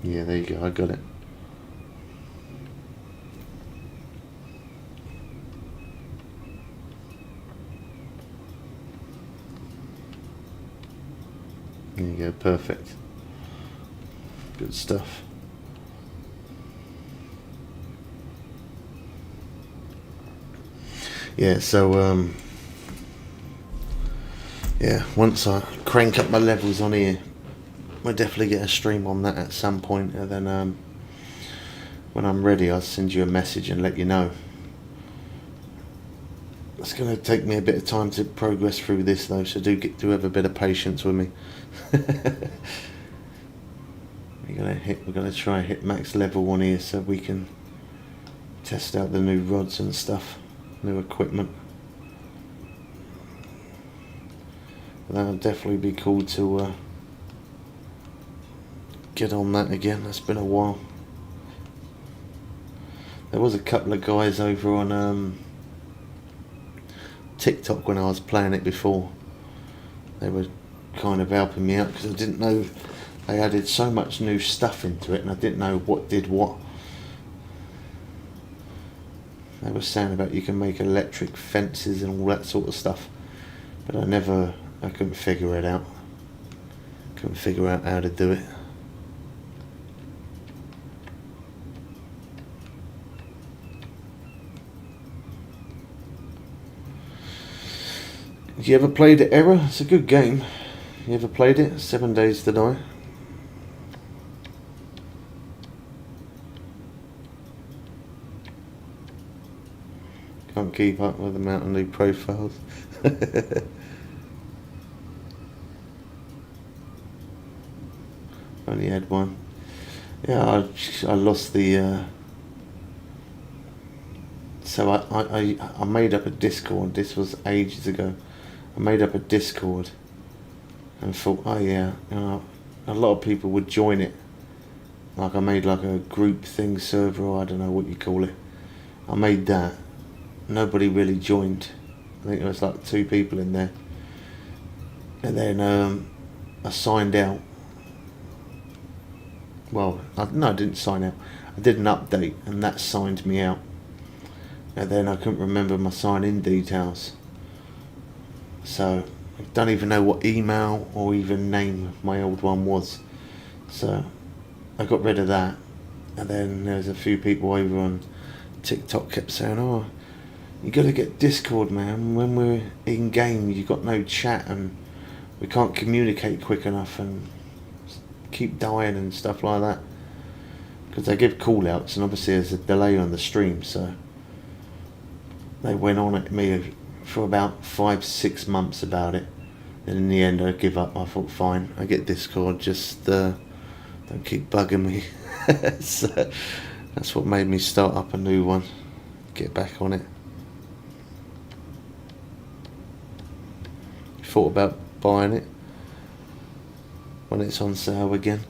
Yeah, there you go, I got it. There you go, perfect. Good stuff. Yeah, so yeah, once I crank up my levels on here, we'll definitely get a stream on that at some point, and then when I'm ready I'll send you a message and let you know. It's going to take me a bit of time to progress through this though, so do have a bit of patience with me. We're gonna try and hit max level on here so we can test out the new rods and stuff, new equipment. That'll definitely be cool to get on that again. It's been a while. There was a couple of guys over on TikTok when I was playing it before. They were kind of helping me out because I didn't know they added so much new stuff into it and I didn't know what did what. They were saying about you can make electric fences and all that sort of stuff, but I couldn't figure it out. Couldn't figure out how to do it. You ever played it, Error? It's a good game. You ever played it? 7 Days to Die. Can't keep up with the amount of new profiles. Only had one. Yeah, I lost the So I made up a Discord. This was ages ago. I made up a Discord and thought, oh yeah, you know, a lot of people would join it. Like I made like a group thing server, or I don't know what you call it. I made that. Nobody really joined. I think there was like 2 people in there. And then I signed out. Well, no, I didn't sign out. I did an update and that signed me out. And then I couldn't remember my sign-in details. So I don't even know what email or even name my old one was. So I got rid of that. And then there's a few people over on TikTok kept saying, oh, you got to get Discord, man. When we're in game, you got no chat and we can't communicate quick enough and keep dying and stuff like that. Because they give call outs and obviously there's a delay on the stream, so they went on at me for about 5-6 months about it. And in the end I give up. I thought fine, I get Discord, just don't keep bugging me. So that's what made me start up a new one, get back on it. Thought about buying it when it's on sale again.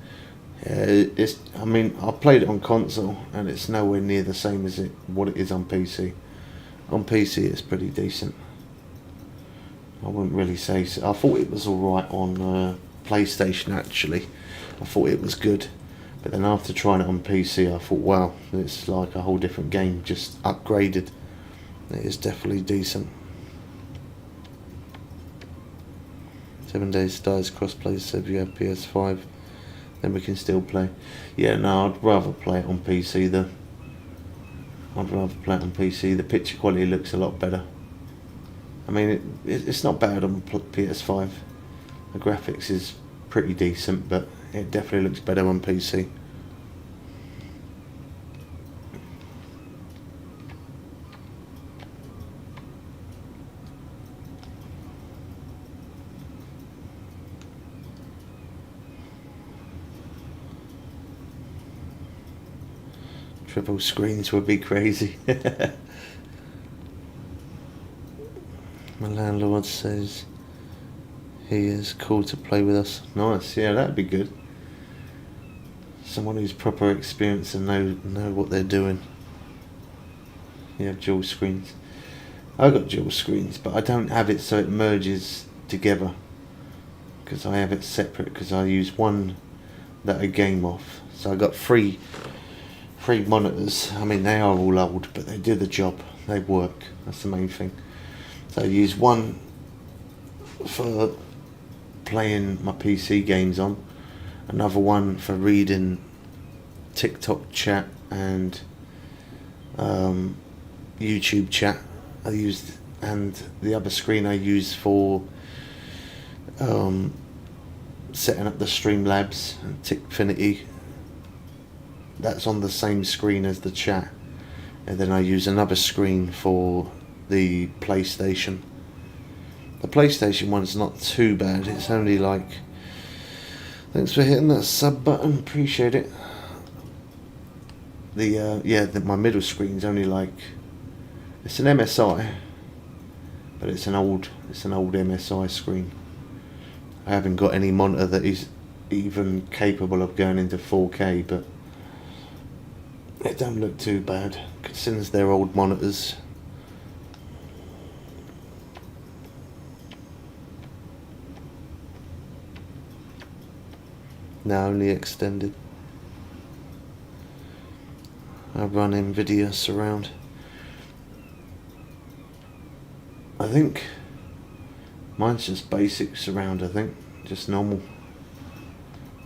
I mean, I played it on console and it's nowhere near the same as what it is on PC. On PC it's pretty decent. I wouldn't really say so. I thought it was alright on PlayStation actually. I thought it was good. But then after trying it on PC I thought, wow, it's like a whole different game, just upgraded. It is definitely decent. 7 days dies crossplay, so if you have PS5 then we can still play. Yeah, no, I'd rather play it on PC though. I'd rather play it on PC. The picture quality looks a lot better. I mean, it's not bad on PS5. The graphics is pretty decent, but it definitely looks better on PC. Triple screens would be crazy. My landlord says he is cool to play with us. Nice, yeah, that'd be good. Someone who's proper experienced and know what they're doing. You have dual screens. I've got dual screens, but I don't have it so it merges together. Because I have it separate, because I use one that I game off. So I got three monitors. I mean, they are all old, but they do the job. They work. That's the main thing. So I use one for playing my PC games on, another one for reading TikTok chat and YouTube chat. And the other screen I use for setting up the Streamlabs and Tickfinity. That's on the same screen as the chat, and then I use another screen for the PlayStation. The PlayStation one's not too bad. It's only like, thanks for hitting that sub button, appreciate it. My middle screen's only like, it's an MSI, but it's an old MSI screen. I haven't got any monitor that is even capable of going into 4K, but it don't look too bad since they're old monitors. Now only extended. I run NVIDIA Surround. I think mine's just basic Surround, I think. Just normal.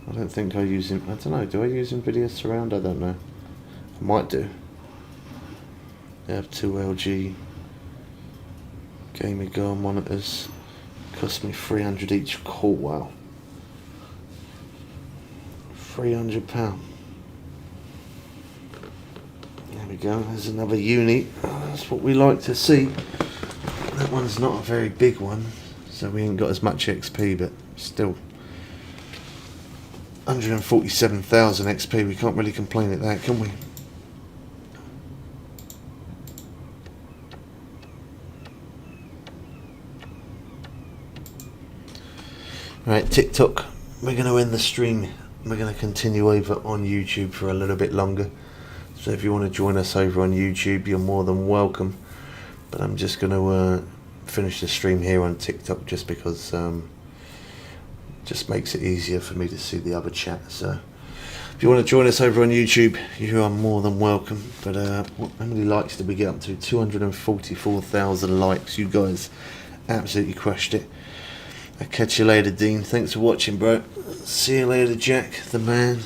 I don't think I use I don't know, do I use NVIDIA Surround? I don't know. I might do. They have 2 LG Gaming Girl monitors. Cost me $300 each. Cool, wow. £300. There we go, there's another uni. That's what we like to see. That one's not a very big one, so we ain't got as much XP, but still 147,000 XP. We can't really complain at that, can we? Right, TikTok, we're going to end the stream. We're going to continue over on YouTube for a little bit longer. So if you want to join us over on YouTube, you're more than welcome. But I'm just going to finish the stream here on TikTok just because just makes it easier for me to see the other chat. So if you want to join us over on YouTube, you are more than welcome. But how many likes did we get up to? 244,000 likes. You guys absolutely crushed it. I'll catch you later, Dean. Thanks for watching, bro. See you later, Jack, the man.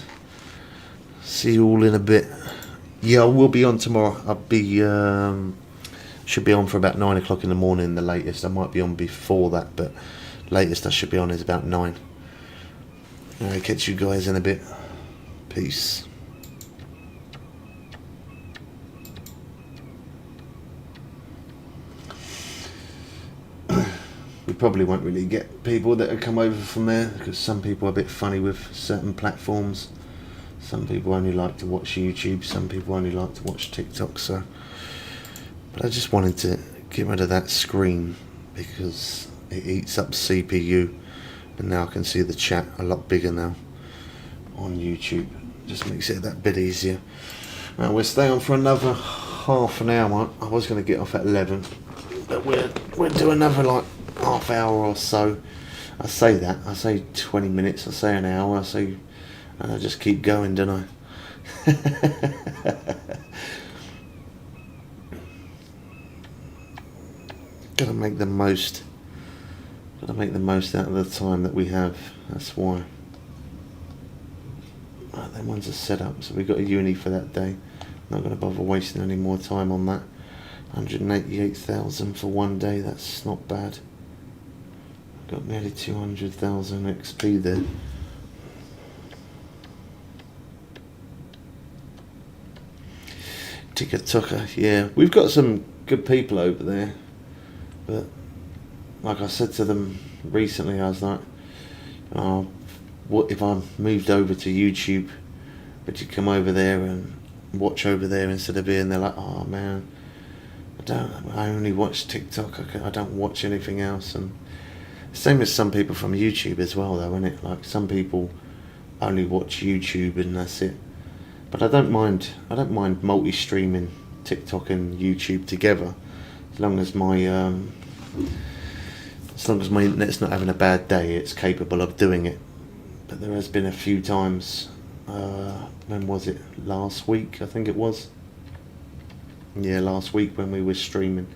See you all in a bit. Yeah, I will be on tomorrow. I'll be should be on for about 9 o'clock in the morning, the latest. I might be on before that, but latest I should be on is about 9. Alright, catch you guys in a bit. Peace. We probably won't really get people that come over from there because some people are a bit funny with certain platforms. Some people only like to watch YouTube, some people only like to watch TikTok. So, but I just wanted to get rid of that screen because it eats up CPU, and now I can see the chat a lot bigger now on YouTube. Just makes it that bit easier. Right, we'll stay on for another half an hour. I was going to get off at 11, but we'll do another like half hour or so. I say that, I say 20 minutes, I say an hour, I say, and I just keep going, don't I? Gotta make the most out of the time that we have. That's why. Right, them ones are set up, so we've got a uni for that day. Not gonna bother wasting any more time on that. 188,000 for one day, that's not bad. Got nearly 200,000 XP there. TikToker, yeah, we've got some good people over there, but like I said to them recently, I was like, oh, what if I moved over to YouTube, but you come over there and watch over there instead of being there? Like, oh man, I only watch TikTok, I don't watch anything else. And same as some people from YouTube as well, though, isn't it? Like some people only watch YouTube and that's it. But I don't mind multi-streaming TikTok and YouTube together, as long as my internet's not having a bad day, it's capable of doing it. But there has been a few times. When was it? Last week, I think it was. Yeah, last week when we were streaming.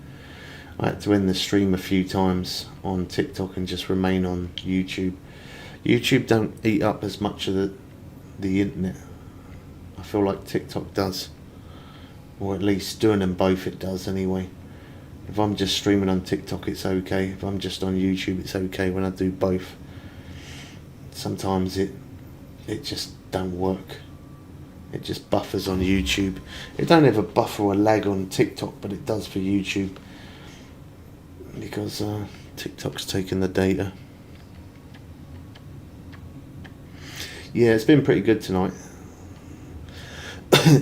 I had to end the stream a few times on TikTok and just remain on YouTube. YouTube don't eat up as much of the internet. I feel like TikTok does. Or at least doing them both it does anyway. If I'm just streaming on TikTok it's okay. If I'm just on YouTube it's okay. When I do both, sometimes it just don't work. It just buffers on YouTube. It don't ever buffer or lag on TikTok, but it does for YouTube. Because TikTok's taking the data. Yeah, it's been pretty good tonight.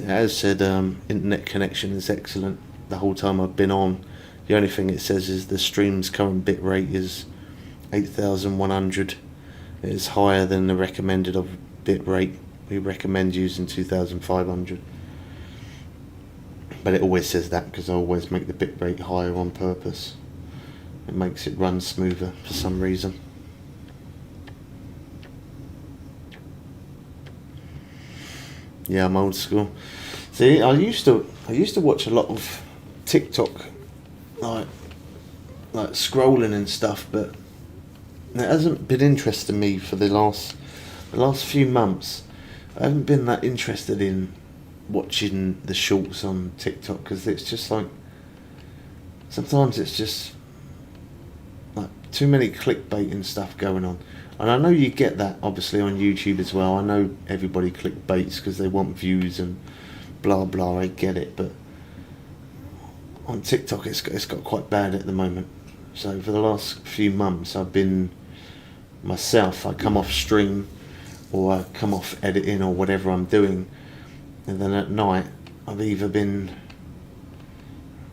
As said, internet connection is excellent the whole time I've been on. The only thing it says is the stream's current bit rate is 8,100. It is higher than the recommended of bit rate. We recommend using 2,500. But it always says that because I always make the bit rate higher on purpose. It makes it run smoother for some reason. Yeah, I'm old school. See, I used to watch a lot of TikTok, like scrolling and stuff, but it hasn't been interesting me for the last few months. I haven't been that interested in watching the shorts on TikTok because it's just like sometimes it's just like too many clickbait and stuff going on. And I know you get that obviously on YouTube as well. I know everybody clickbaits because they want views and blah blah. I get it, but on TikTok it's got quite bad at the moment. So for the last few months I've been myself. I come off stream or I come off editing or whatever I'm doing, and then at night I've either been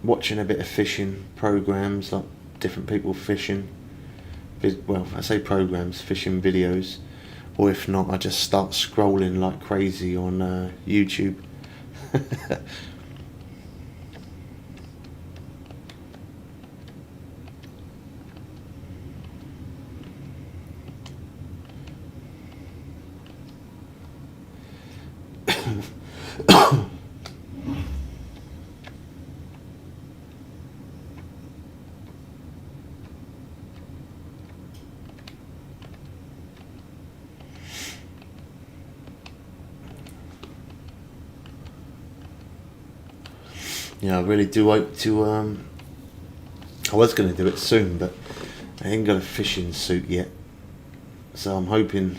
watching a bit of fishing programs, like different people fishing, well, I say programs, fishing videos, or if not, I just start scrolling like crazy on YouTube. Yeah, I really do hope to. I was going to do it soon, but I ain't got a fishing suit yet. So I'm hoping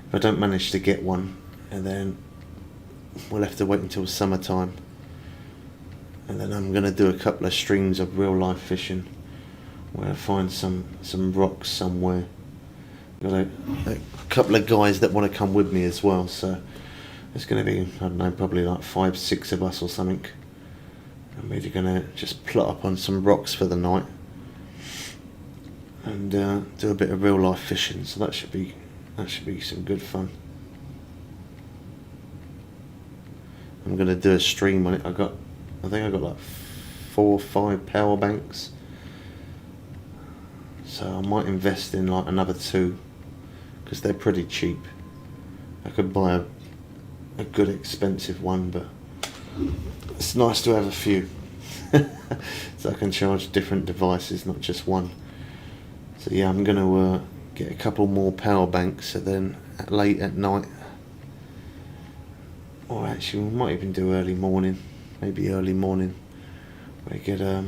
if I don't manage to get one, and then we'll have to wait until summertime. And then I'm going to do a couple of streams of real life fishing, where I find some rocks somewhere. Got a couple of guys that want to come with me as well, so it's going to be, I don't know, probably like 5-6 of us or something. And we're going to just plot up on some rocks for the night and do a bit of real life fishing. So that should be some good fun. I'm going to do a stream on it. I think I got like 4 or 5 power banks. So I might invest in like another 2 because they're pretty cheap. I could buy a good expensive one, but it's nice to have a few. So I can charge different devices, not just one. So yeah, I'm going to get a couple more power banks, so then late at night, or actually we might even do early morning, maybe early morning, we get are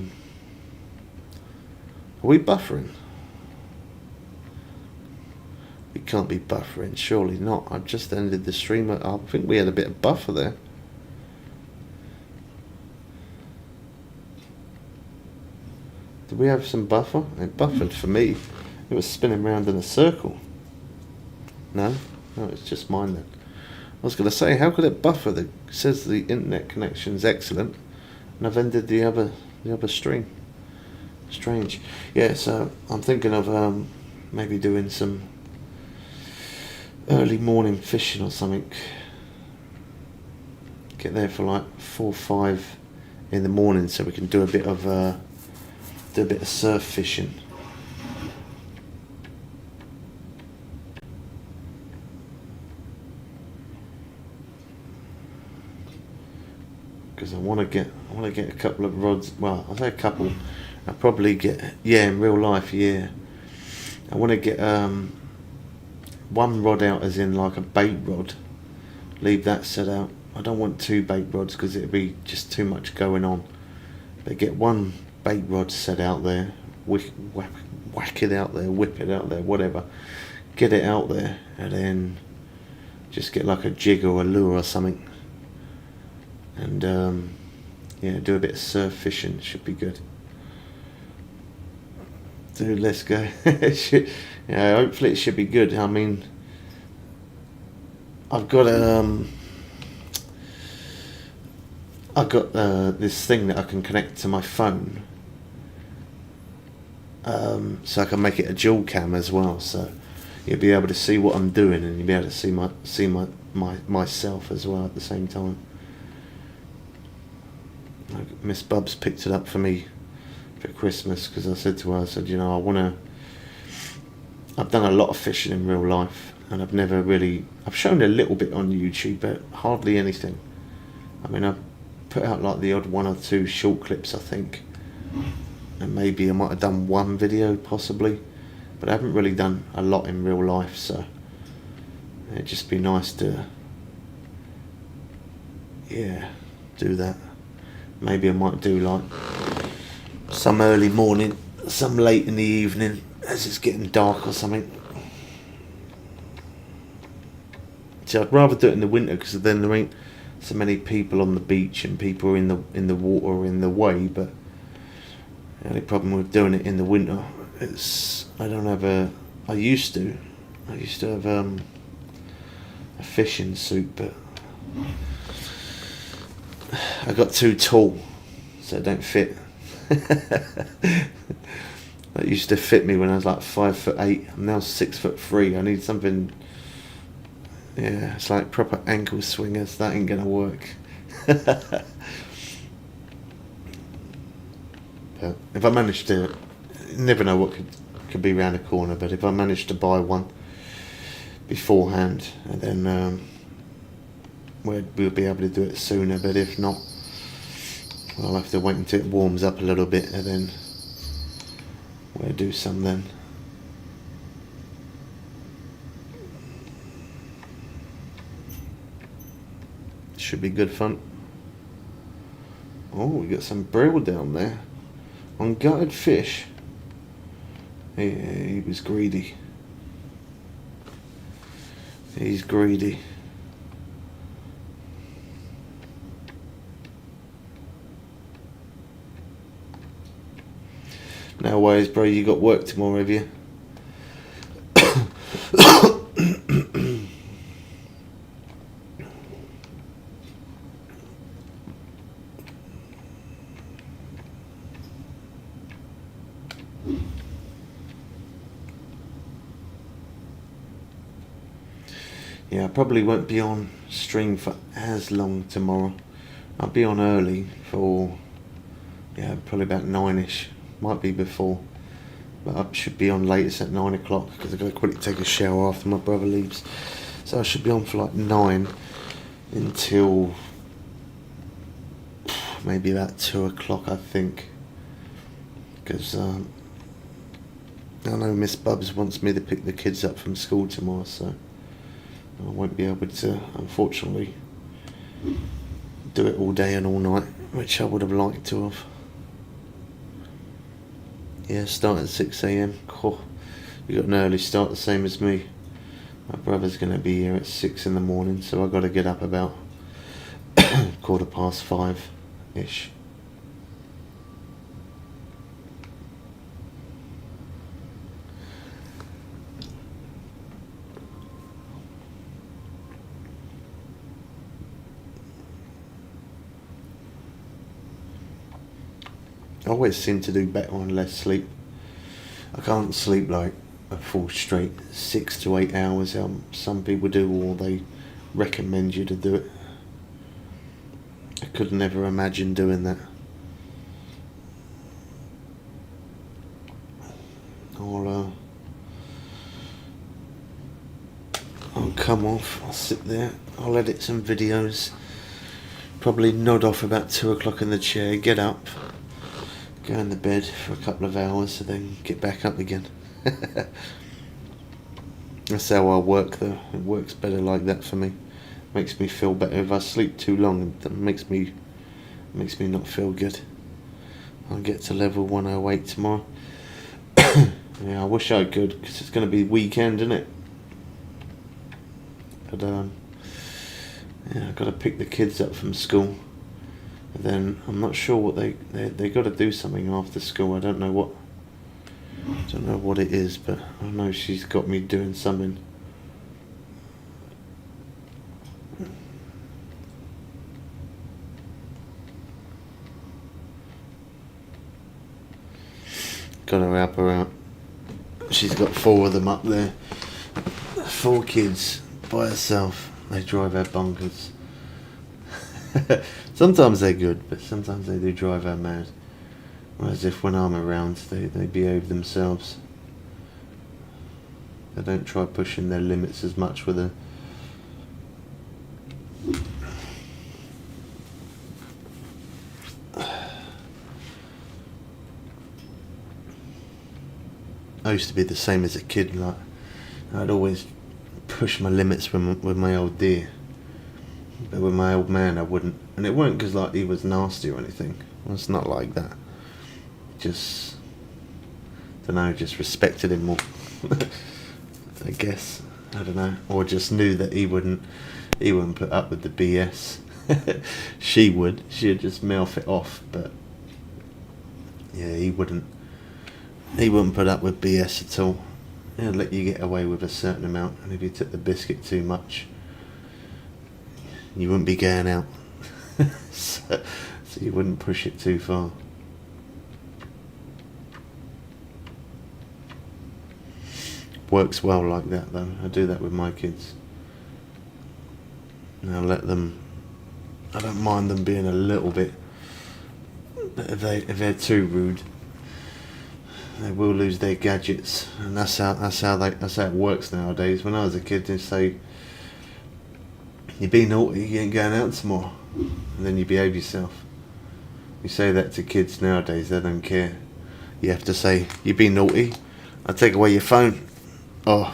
we buffering? We can't be buffering, surely not. I've just ended the stream. I think we had a bit of buffer there. Did we have some buffer? It buffered for me. It was spinning around in a circle. No, it's just mine then. I was going to say, how could it buffer? It says the internet connection's excellent, and I've ended the other stream. Strange. Yeah, so I'm thinking of maybe doing some early morning fishing or something. Get there for like 4 or 5 in the morning, so we can do a bit of surf fishing. Because I want to get a couple of rods. Well, I'll say a couple. I'll probably get, in real life, I want to get one rod out, as in like a bait rod. Leave that set out. I don't want 2 bait rods because it'd be just too much going on. But get one bait rod set out there, whack it out there, whip it out there, whatever. Get it out there, and then just get like a jig or a lure or something. And do a bit of surf fishing. Should be good. Dude, let's go. Hopefully it should be good. I mean, I've got this thing that I can connect to my phone, so I can make it a dual cam as well. So you'll be able to see what I'm doing, and you'll be able to see myself as well at the same time. Miss Bubs picked it up for me for Christmas because I said to her, I've done a lot of fishing in real life, and I've shown a little bit on YouTube, but hardly anything. I mean, I've put out like the odd 1 or 2 short clips, I think, and maybe I might have done 1 video possibly, but I haven't really done a lot in real life, so it'd just be nice to do that. Maybe I might do like some early morning, some late in the evening as it's getting dark or something. So I'd rather do it in the winter because then there ain't so many people on the beach and people in the water or in the way. But the only problem with doing it in the winter is I used to have a fishing suit, but I got too tall, so it don't fit. That used to fit me when I was like 5'8". I'm now 6'3". I need something. Yeah, it's like proper ankle swingers. That ain't gonna work. But if I manage to, you never know what could be around the corner. But if I manage to buy one beforehand, and then we'll be able to do it sooner. But if not, I'll have to wait until it warms up a little bit, and then we'll do some then. Should be good fun. Oh, we got some brill down there. On gutted fish. He was greedy. He's greedy. No worries, bro. You got work tomorrow, have you? Yeah, I probably won't be on stream for as long tomorrow. I'll be on early for, yeah, probably about 9ish. Might be before, but I should be on latest at 9 o'clock because I've got to quickly take a shower after my brother leaves. So I should be on for like 9 until maybe about 2 o'clock, I think. Because I know Miss Bubs wants me to pick the kids up from school tomorrow, so I won't be able to, unfortunately, do it all day and all night, which I would have liked to have. Yeah, start at 6 AM. Cool. You got an early start, the same as me. My brother's going to be here at 6 in the morning, so I've got to get up about 5:15-ish. I always seem to do better on less sleep. I can't sleep like a full straight 6 to 8 hours. Some people do, or they recommend you to do it. I could never imagine doing that. I'll come off, I'll sit there, I'll edit some videos, probably nod off about 2 o'clock in the chair, get up, go in the bed for a couple of hours, and then get back up again. That's how I work though. It works better like that for me. Makes me feel better. If I sleep too long, it makes me not feel good. I'll get to level 108 tomorrow. Yeah, I wish I could, because it's going to be weekend, isn't it? But yeah, I've got to pick the kids up from school. And then I'm not sure what they got to do something after school. I don't know what it is, but I know she's got me doing something. Got to help her out. She's got 4 of them up there. 4 kids by herself. They drive her bonkers. Sometimes they're good, but sometimes they do drive her mad. Whereas if when I'm around, they behave themselves. They don't try pushing their limits as much with her. I used to be the same as a kid. Like, I'd always push my limits with my old dear, but with my old man I wouldn't. And it weren't because like he was nasty or anything. It's not like that. Just, don't know, just respected him more. I guess, I don't know, or just knew that he wouldn't put up with the BS. She would. She'd just mouth it off, but yeah, he wouldn't put up with BS at all. He'll let you get away with a certain amount, and if you took the biscuit too much, you wouldn't be going out. so you wouldn't push it too far. works well like that though. I do that with my kids. And I let them, I don't mind them being a little bit, but if they're too rude, they will lose their gadgets, and that's how it works nowadays. When I was a kid, they'd say, "You be naughty, you ain't going out tomorrow," and then you behave yourself. You say that to kids nowadays, they don't care. You have to say, "You be naughty, I'll take away your phone." Oh,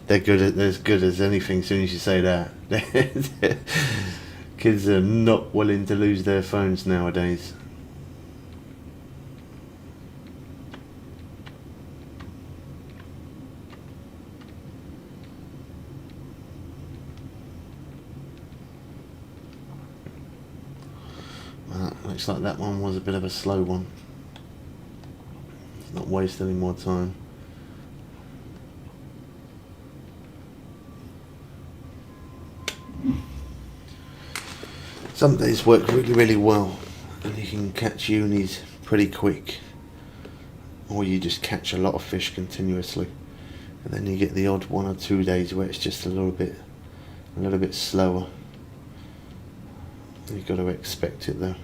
they're as good as anything. As soon as you say that, kids are not willing to lose their phones nowadays. Well, looks like that one was a bit of a slow one. Let's not waste any more time. Some days work really, really well, and you can catch unis pretty quick, or you just catch a lot of fish continuously, and then you get the odd 1 or 2 days where it's just a little bit slower. You've got to expect it though.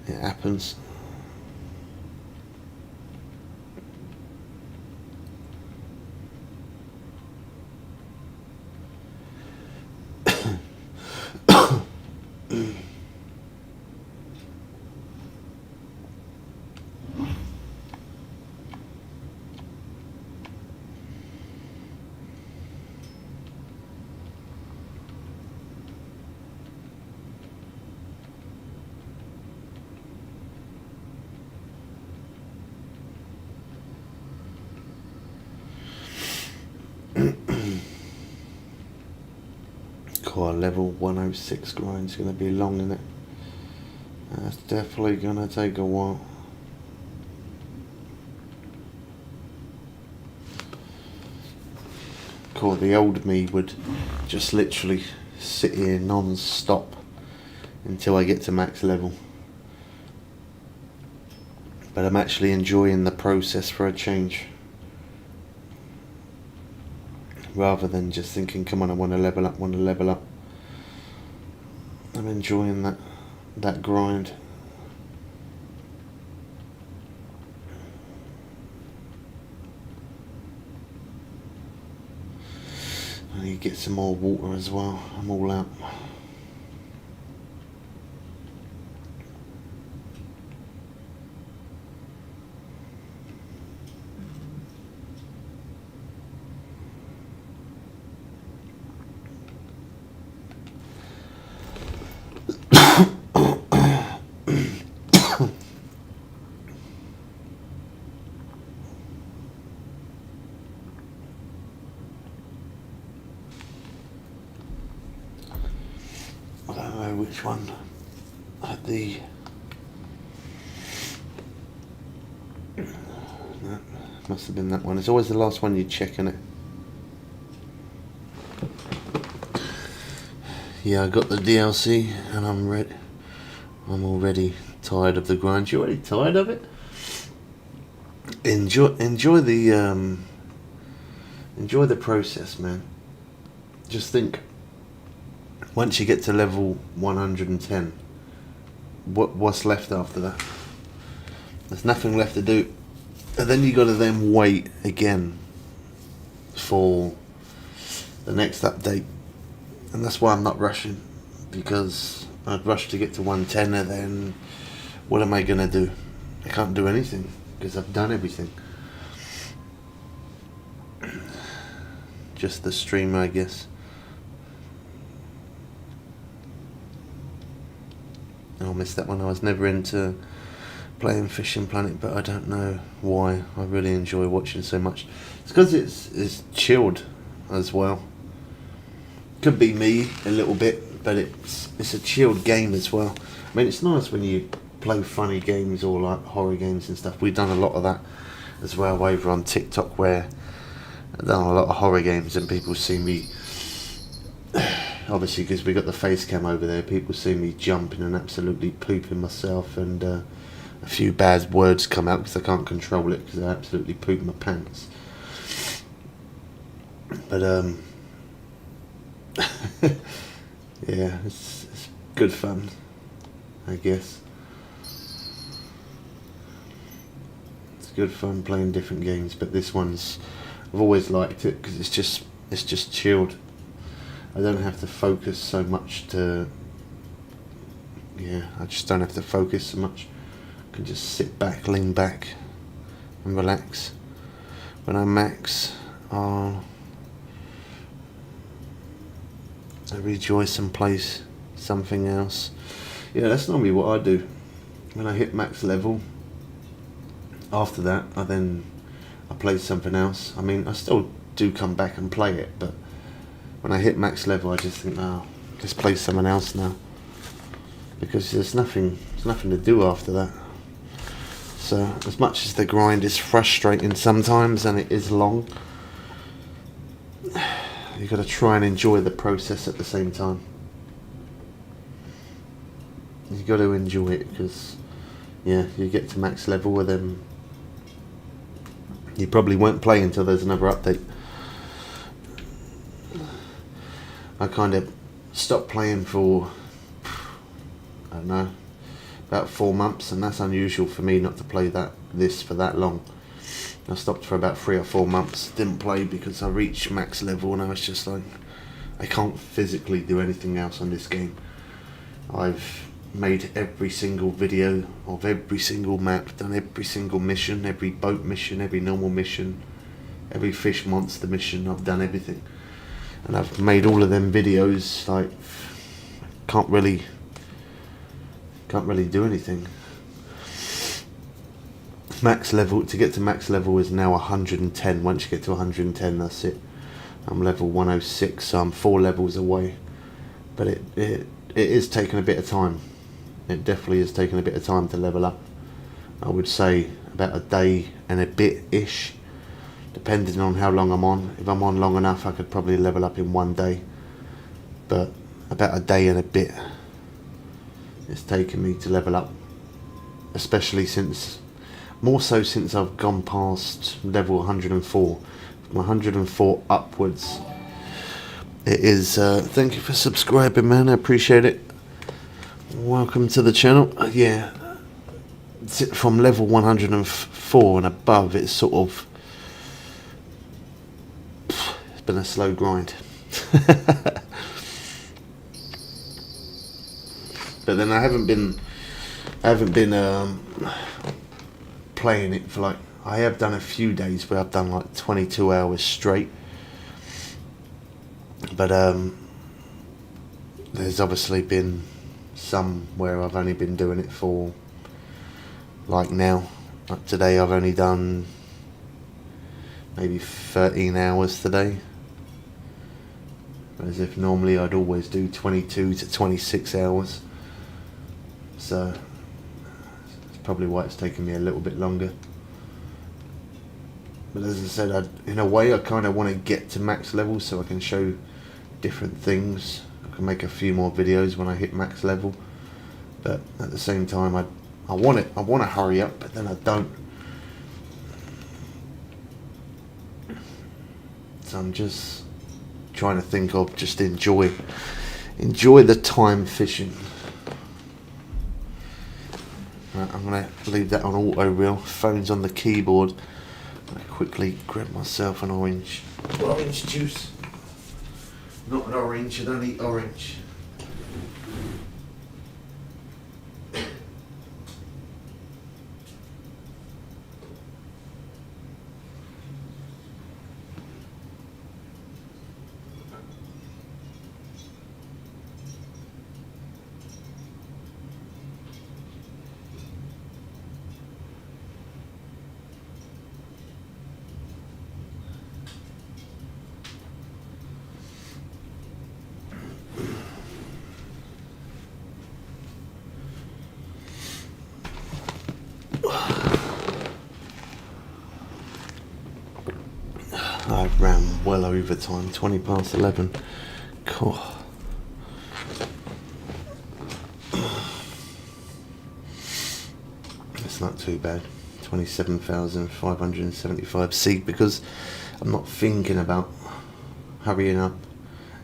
It happens. Core level 106 grind's going to be long, isn't it? That's definitely going to take a while. Core, the old me would just literally sit here non-stop until I get to max level. But I'm actually enjoying the process for a change, rather than just thinking, come on, I want to level up. I'm enjoying that grind. I need to get some more water as well. I'm all out. I don't know which one had the... No, must have been that one. It's always the last one you check, isn't it? Yeah, I got the DLC and I'm ready. I'm already tired of the grind. You already tired of it? Enjoy the process, man. Just think, once you get to level 110, what's left after that? There's nothing left to do, and then you got to then wait again for the next update, and that's why I'm not rushing, because I'd rush to get to 110 and then what am I gonna do? I can't do anything because I've done everything. Just the streamer, I guess. I missed that one. I was never into playing Fishing Planet, but I don't know why. I really enjoy watching so much. It's because it's chilled as well. Could be me a little bit, but it's a chilled game as well. I mean, it's nice when you play funny games or like horror games and stuff. We've done a lot of that as well over on TikTok, where I've done a lot of horror games and people see me, obviously because we got the face cam over there, people see me jumping and absolutely pooping myself, and a few bad words come out because I can't control it because I absolutely poop my pants. But yeah, it's good fun, I guess. It's good fun playing different games, but this one's, I've always liked it because it's just chilled. I don't have to focus so much to, yeah, I just don't have to focus so much. I can just sit back, lean back and relax. When I max, I rejoice and play something else. Yeah, that's normally what I do. When I hit max level, after that I play something else. I mean, I still do come back and play it, but when I hit max level I just think, oh, let's play someone else now, because there's nothing to do after that. So as much as the grind is frustrating sometimes and it is long, you've got to try and enjoy the process at the same time. You've got to enjoy it, because yeah, you get to max level and then you probably won't play until there's another update. I kind of stopped playing for, I don't know, about 4 months, and that's unusual for me not to play this for that long. I stopped for about 3 or 4 months, didn't play because I reached max level and I was just like, I can't physically do anything else on this game. I've made every single video of every single map, done every single mission, every boat mission, every normal mission, every fish monster mission. I've done everything, and I've made all of them videos. Like, can't really do anything. Max level, to get to max level is now 110. Once you get to 110, that's it. I'm level 106, so I'm 4 levels away. But it is taking a bit of time. It definitely is taking a bit of time to level up. I would say about a day and a bit-ish, depending on how long I'm on. If I'm on long enough, I could probably level up in 1 day. But about a day and a bit it's taken me to level up. Especially more so since I've gone past level 104. From 104 upwards, it is, thank you for subscribing, man, I appreciate it. Welcome to the channel. Yeah, from level 104 and above, it's sort of, it's been a slow grind. But then I haven't been playing it for like, I have done a few days where I've done like 22 hours straight. But there's obviously been some where I've only been doing it for, like now, like today I've only done maybe 13 hours today. As if normally I'd always do 22 to 26 hours. So that's probably why it's taken me a little bit longer. But as I said, in a way I kind of want to get to max level so I can show different things. I can make a few more videos when I hit max level. But at the same time, I want to hurry up, but then I don't. So I'm just trying to think of just enjoy the time fishing. Right, I'm going to leave that on auto reel. Phone's on the keyboard. I quickly grab myself an orange juice. Not an orange, I don't eat orange. I've ran well over time, 20 past 11. Cool. It's not too bad. 27,575 seed, because I'm not thinking about hurrying up,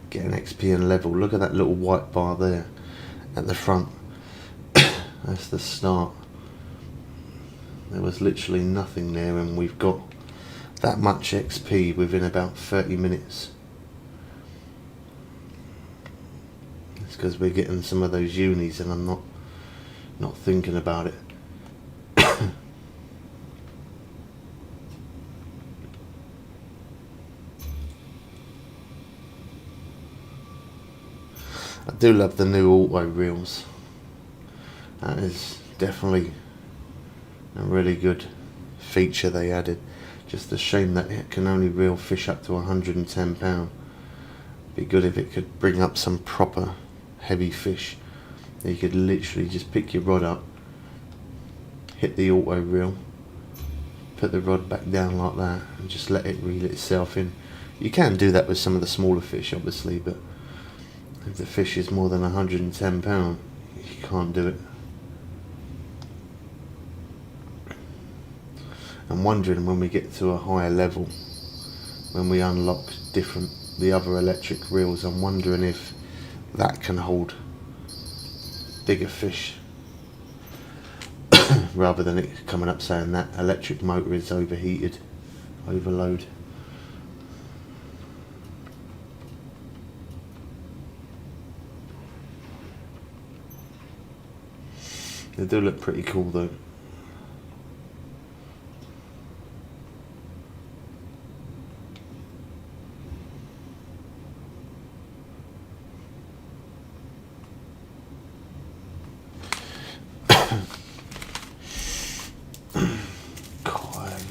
getting XP and level. Look at that little white bar there at the front. That's the start. There was literally nothing there, and we've got that much XP within about 30 minutes. It's because we're getting some of those unis and I'm not thinking about it. I do love the new auto reels. That is definitely a really good feature they added. Just a shame that it can only reel fish up to £110. Be good if it could bring up some proper heavy fish. You could literally just pick your rod up, hit the auto reel, put the rod back down like that, and just let it reel itself in. You can do that with some of the smaller fish, obviously, but if the fish is more than £110, you can't do it. I'm wondering when we get to a higher level, when we unlock the other electric reels, I'm wondering if that can hold bigger fish rather than it coming up saying that electric motor is overheated, overload. They do look pretty cool though.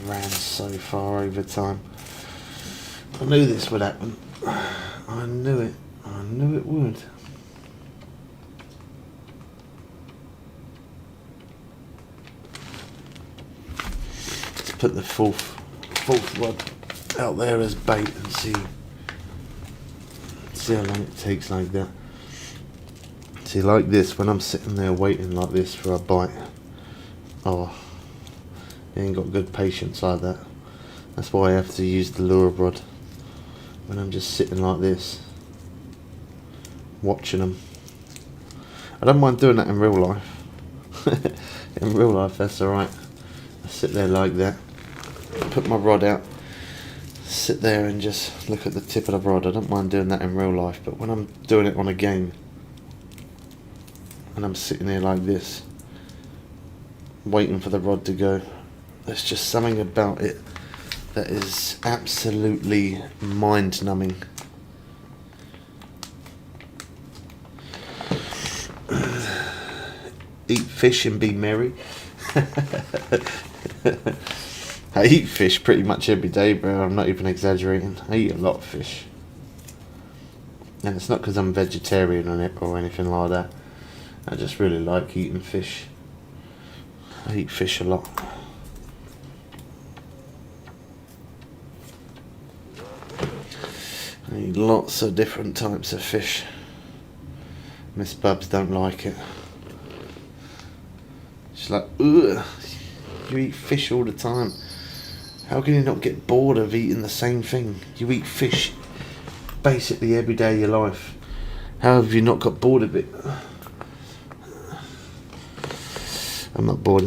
Ran so far over time. I knew this would happen. I knew it. I knew it would. Let's put the fourth rod out there as bait and see how long it takes like that. See, like this, when I'm sitting there waiting like this for a bite, oh, you ain't got good patience like that. That's why I have to use the lure rod when I'm just sitting like this, watching them. I don't mind doing that in real life. In real life, that's alright. I sit there like that, put my rod out, sit there and just look at the tip of the rod. I don't mind doing that in real life, but when I'm doing it on a game and I'm sitting there like this, waiting for the rod to go, there's just something about it that is absolutely mind-numbing. Eat fish and be merry. I eat fish pretty much every day, bro. I'm not even exaggerating. I eat a lot of fish. And it's not because I'm vegetarian on it or anything like that. I just really like eating fish. I eat fish a lot. I eat lots of different types of fish. Miss Bubs don't like it. She's like, ugh, you eat fish all the time. How can you not get bored of eating the same thing? You eat fish basically every day of your life. How have you not got bored of it? I'm not bored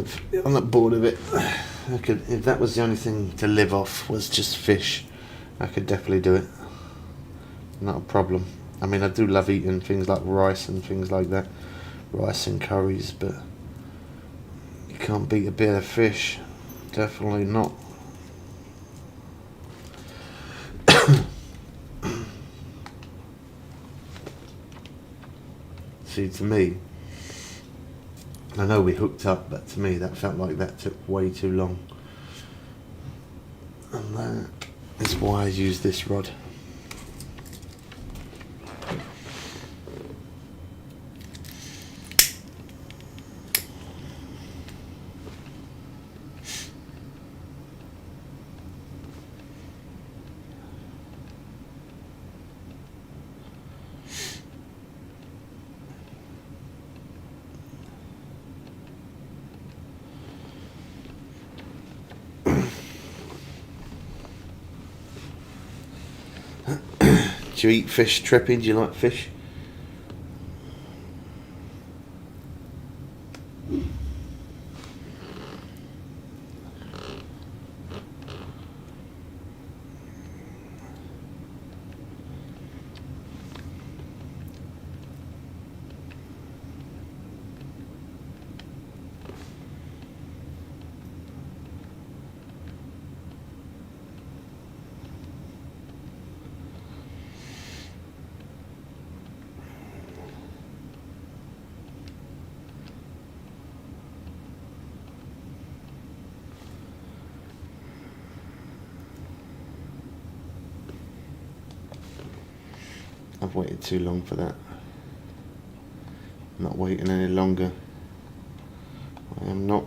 of it. I could, if that was the only thing to live off was just fish, I could definitely do it. Not a problem. I mean, I do love eating things like rice and things like that, rice and curries, but you can't beat a bit of fish. Definitely not. See, to me, I know we hooked up, but to me that felt like that took way too long. And that is why I use this rod. Do you eat fish, Trippy? Do you like fish? I've waited too long for that. I'm not waiting any longer. I am not.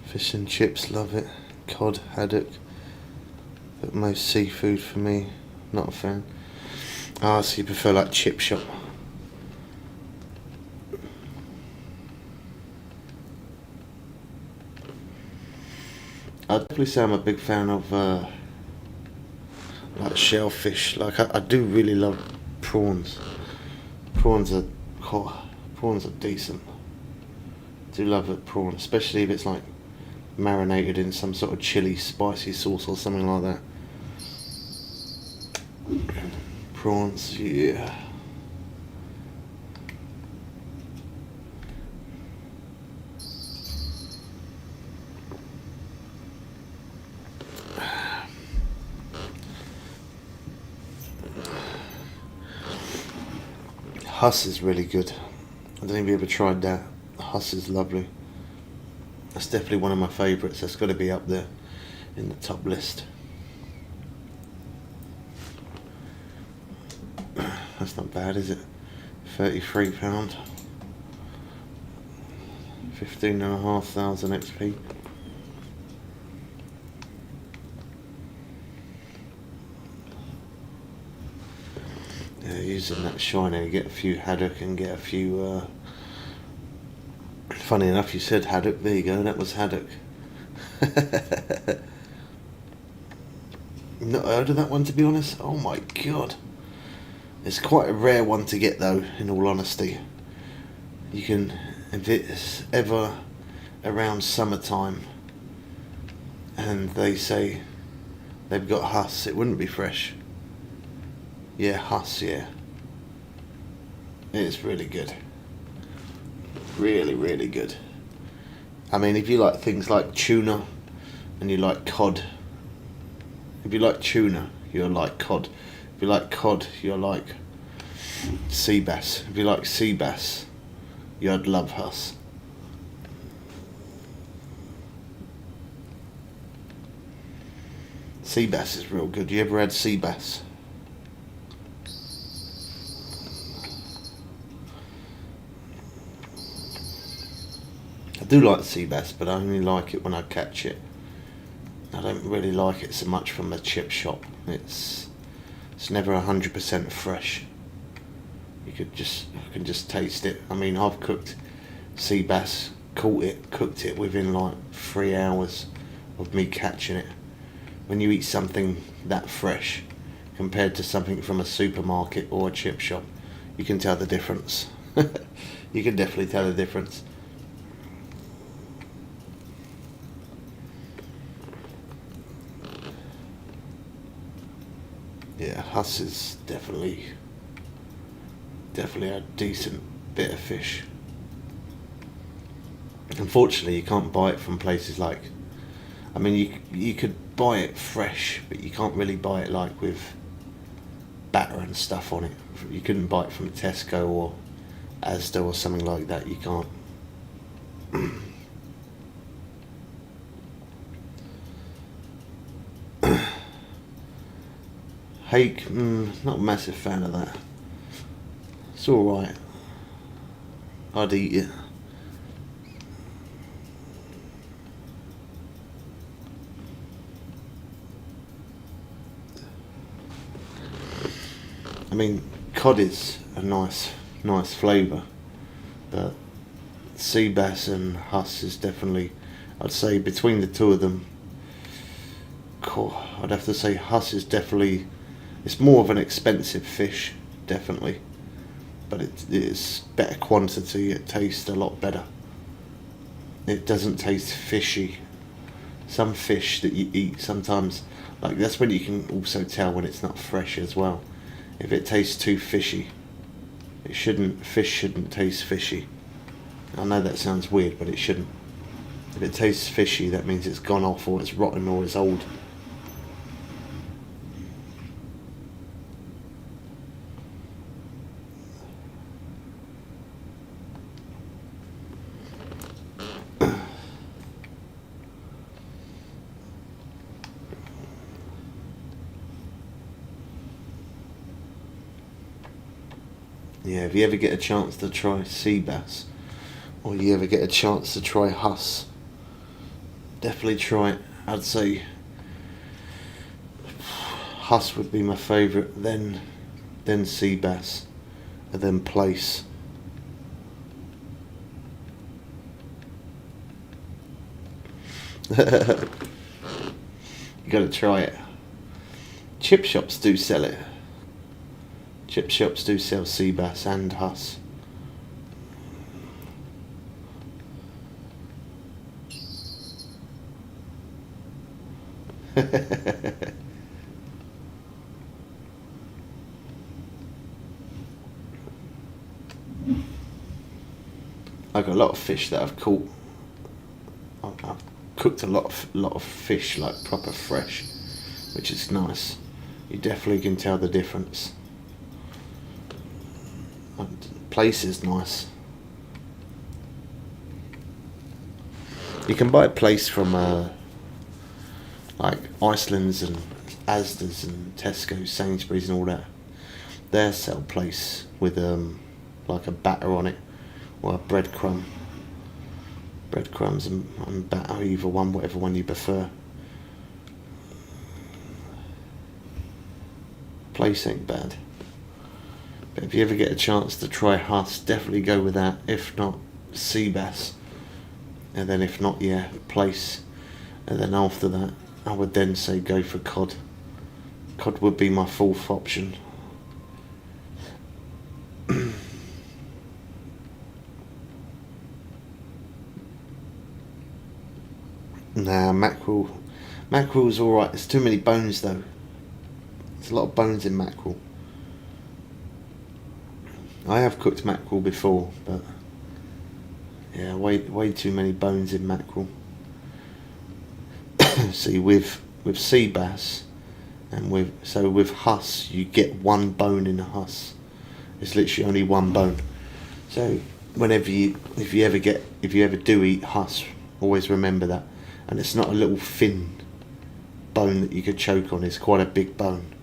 Fish and chips, love it. Cod, haddock. But most seafood for me, not a fan. Ah, so you prefer like chip shop. I'd definitely say I'm a big fan of like shellfish. Like I do really love prawns. Prawns are decent. I do love a prawn, especially if it's like marinated in some sort of chili spicy sauce or something like that. Prawns, yeah. Huss is really good. I don't know if you ever tried that. Huss is lovely. That's definitely one of my favourites. That's got to be up there in the top list. That's not bad, is it? £33. 15,500 XP. Yeah, using that shiner, you get a few haddock and get a few. Funny enough, you said haddock. There you go. That was haddock. Not heard of that one, to be honest. Oh my god. It's quite a rare one to get though, in all honesty. You can, if it's ever around summertime and they say they've got huss, it wouldn't be fresh. Yeah, huss, yeah. It's really good. Really, really good. I mean, if you like things like tuna and you like cod, if you like tuna, you'll like cod. If you like cod, you'll like sea bass. If you like sea bass, you'd love huss. Sea bass is real good. You ever had sea bass? I do like sea bass, but I only like it when I catch it. I don't really like it so much from the chip shop. It's never 100% fresh. You can just taste it. I mean, I've cooked sea bass, caught it, cooked it within like 3 hours of me catching it. When you eat something that fresh compared to something from a supermarket or a chip shop, you can tell the difference. You can definitely tell the difference. Yeah, huss is definitely a decent bit of fish. Unfortunately, you can't buy it from places like, I mean, you could buy it fresh, but you can't really buy it like with batter and stuff on it. You couldn't buy it from Tesco or Asda or something like that. You can't. Hake, not a massive fan of that. It's alright. I'd eat it. I mean, cod is a nice flavour, but sea bass and huss is definitely, I'd say between the two of them, I'd have to say huss is definitely, it's more of an expensive fish, definitely, but it's better quantity. It tastes a lot better. It doesn't taste fishy. Some fish that you eat sometimes, like that's when you can also tell when it's not fresh as well. If it tastes too fishy, fish shouldn't taste fishy. I know that sounds weird, but it shouldn't. If it tastes fishy, that means it's gone off, or it's rotten, or it's old. Yeah, if you ever get a chance to try sea bass, or you ever get a chance to try huss, definitely try it. I'd say huss would be my favourite, then sea bass, and then plaice. You gotta try it. Chip shops do sell it. Chip shops do sell sea bass and huss. I've got a lot of fish that I've caught. I've cooked a lot of fish like proper fresh, which is nice. You definitely can tell the difference. Plaice is nice. You can buy plaice from like Iceland's and Asda's and Tesco's, Sainsbury's and all that. They sell plaice with like a batter on it, or a breadcrumbs and batter, either one, whatever one you prefer. Plaice ain't bad. But if you ever get a chance to try huss, definitely go with that. If not, sea bass. And then if not, yeah, plaice. And then after that, I would then say go for cod. Cod would be my fourth option. Nah, mackerel. Mackerel's alright. There's too many bones though. There's a lot of bones in mackerel. I have cooked mackerel before, but yeah, way too many bones in mackerel. See, with sea bass and with huss, you get one bone in a huss. It's literally only one bone. So if you ever do eat huss, always remember that. And it's not a little thin bone that you could choke on. It's quite a big bone.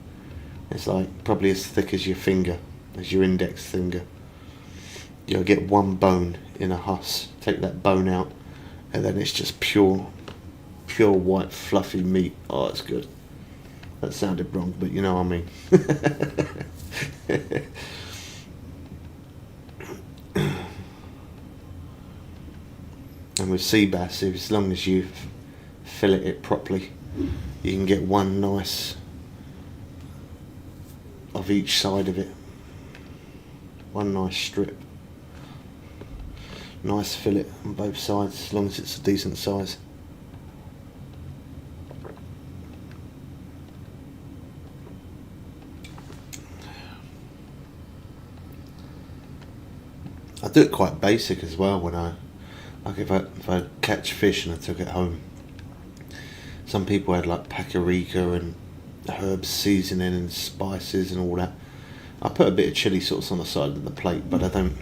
It's like probably as thick as your finger, as your index finger. You'll get one bone in a huss. Take that bone out, and then it's just pure white fluffy meat. Oh, it's good. That sounded wrong, but you know what I mean. And with sea bass, as long as you fillet it properly, you can get one nice of each side of it. One nice strip. Nice fillet on both sides, as long as it's a decent size. I do it quite basic as well when if I catch fish and I took it home. Some people had like paprika and herbs seasoning and spices and all that. I put a bit of chili sauce on the side of the plate, but I don't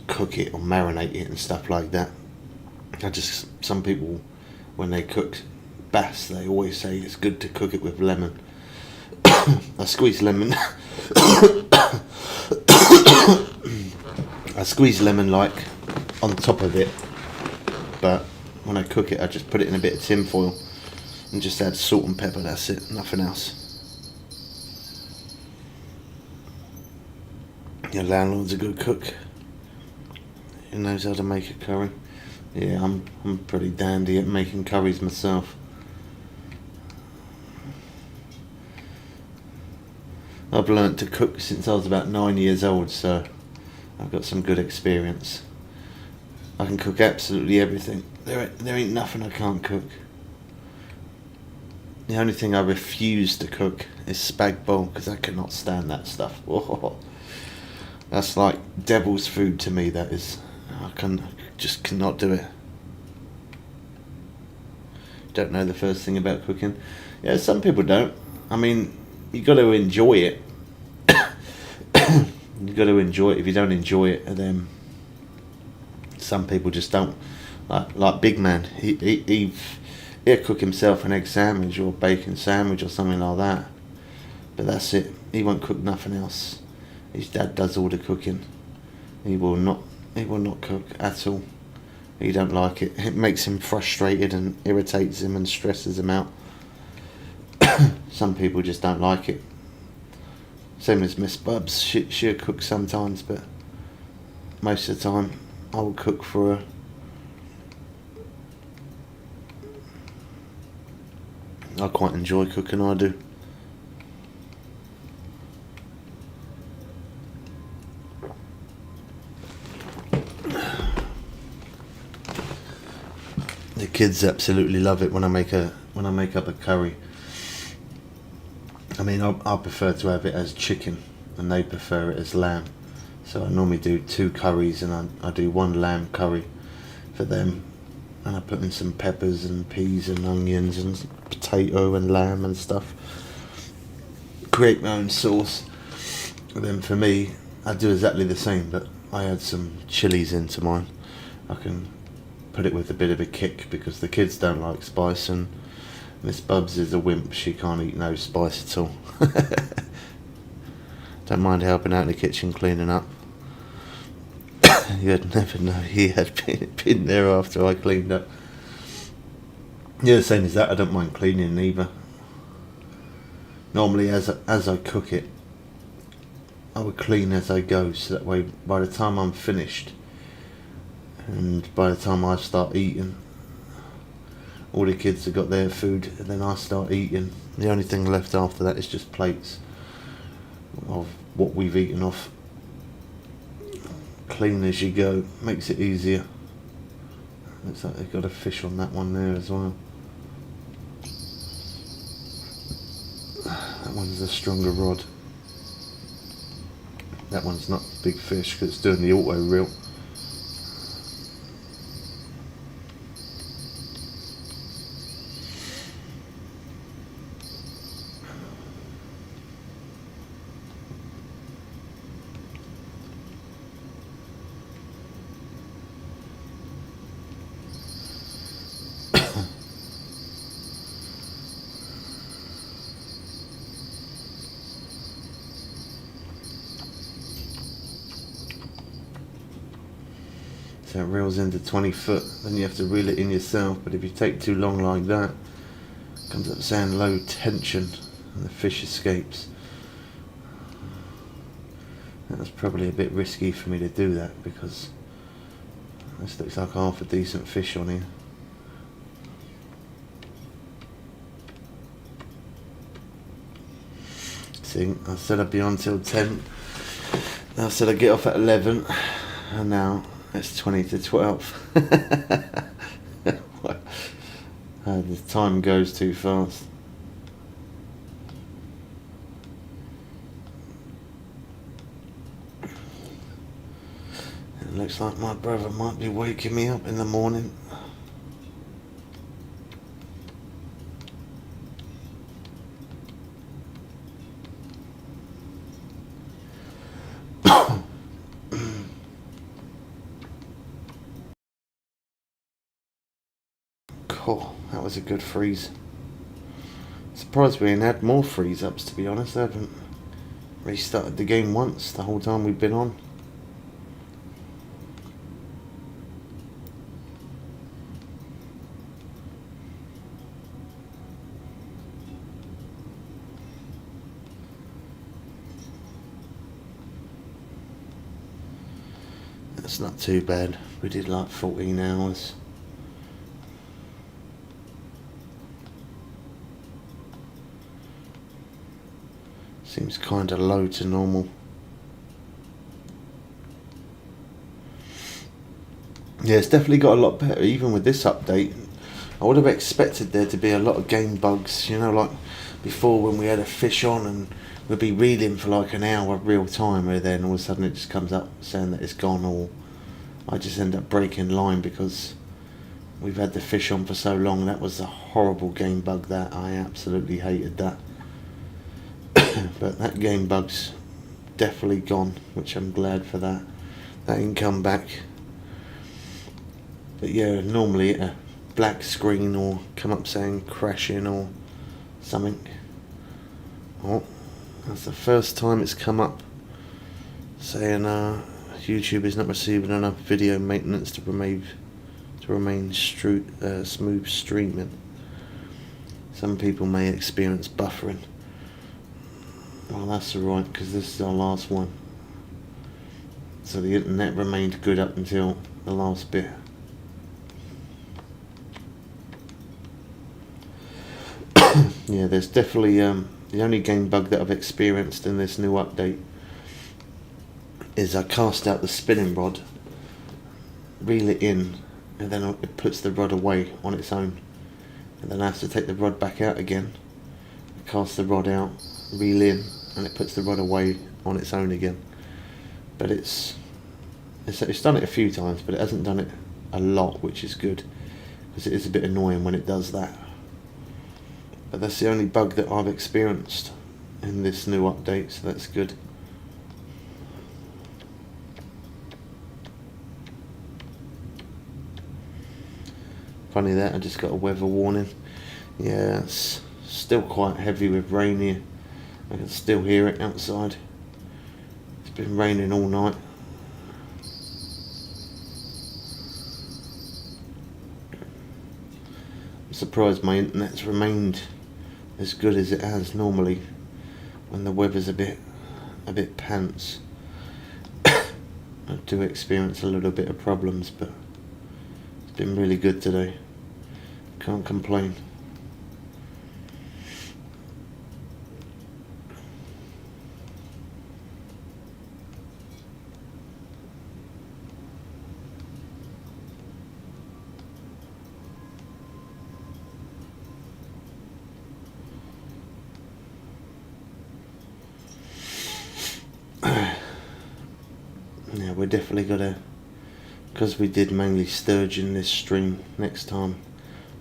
cook it or marinate it and stuff like that. Some people, when they cook bass, they always say it's good to cook it with lemon. I squeeze lemon. I squeeze lemon like on top of it, but when I cook it, I just put it in a bit of tin foil and just add salt and pepper. That's it, nothing else. Your landlord's a good cook. who knows how to make a curry. Yeah, I'm pretty dandy at making curries myself. I've learnt to cook since I was about 9 years old, so I've got some good experience. I can cook absolutely everything. There ain't nothing I can't cook. The only thing I refuse to cook is spag bol, because I cannot stand that stuff. Oh, that's like devil's food to me, that is. Just cannot do it. Don't know the first thing about cooking. Yeah, some people don't. I mean, you got to enjoy it. You got to enjoy it. If you don't enjoy it, then some people just don't. Like Big Man, he'll cook himself an egg sandwich or bacon sandwich or something like that. But that's it. He won't cook nothing else. His dad does all the cooking. He will not cook at all. He don't like it. It makes him frustrated and irritates him and stresses him out. Some people just don't like it. Same as Miss Bubs. She'll cook sometimes, but most of the time I will cook for her. I quite enjoy cooking, I do. The kids absolutely love it when I make up a curry. I mean, I prefer to have it as chicken, and they prefer it as lamb. So I normally do 2 curries, and I do 1 lamb curry for them, and I put in some peppers and peas and onions and potato and lamb and stuff. Create my own sauce. And then for me, I do exactly the same, but I add some chilies into mine. I can put it with a bit of a kick because the kids don't like spice, and Miss Bubs is a wimp. She can't eat no spice at all. Don't mind helping out in the kitchen cleaning up. You'd never know he had been there after I cleaned up. Yeah, the same as that. I don't mind cleaning either. Normally, as I cook it, I would clean as I go, so that way by the time I'm finished and by the time I start eating, all the kids have got their food, and then I start eating. The only thing left after that is just plates of what we've eaten off. Clean as you go, makes it easier. Looks like they've got a fish on that one there as well. That one's a stronger rod. That one's not a big fish because it's doing the auto reel. So it reels into 20 foot, then you have to reel it in yourself, but if you take too long like that, it comes up saying low tension and the fish escapes. That's probably a bit risky for me to do that because this looks like half a decent fish on here. See, I said I'd be on till 10, I said I'd get off at 11, and now it's 20 to 12. The time goes too fast. It looks like my brother might be waking me up in the morning. Cool, that was a good freeze. Surprised we ain't had more freeze ups, to be honest. I haven't restarted the game once the whole time we've been on. That's not too bad. We did like 14 hours. Seems kind of low to normal. Yeah, it's definitely got a lot better. Even with this update, I would have expected there to be a lot of game bugs. You know, like before when we had a fish on and we'd be reeling for like an hour real time, and then all of a sudden it just comes up saying that it's gone, or I just end up breaking line because we've had the fish on for so long. That was a horrible game bug. That I absolutely hated that. But that game bug's definitely gone, which I'm glad for that. That ain't come back. But yeah, normally a black screen or come up saying crashing or something. Oh, that's the first time it's come up saying YouTube is not receiving enough video maintenance to remain smooth streaming. Some people may experience buffering. Well, that's alright, because this is our last one. So the internet remained good up until the last bit. Yeah, there's definitely the only game bug that I've experienced in this new update is I cast out the spinning rod, reel it in, and then it puts the rod away on its own, and then I have to take the rod back out again, cast the rod out, reel in, and it puts the rod away on its own again. But it's done it a few times, but it hasn't done it a lot, which is good, because it is a bit annoying when it does that. But that's the only bug that I've experienced in this new update, so that's good. Funny that, I just got a weather warning. Yeah, it's still quite heavy with rain here. I can still hear it outside. It's been raining all night. I'm surprised my internet's remained as good as it has normally when the weather's a bit pants. I do experience a little bit of problems, but it's been really good today. Can't complain. Yeah, we're definitely gonna, because we did mainly sturgeon this stream, next time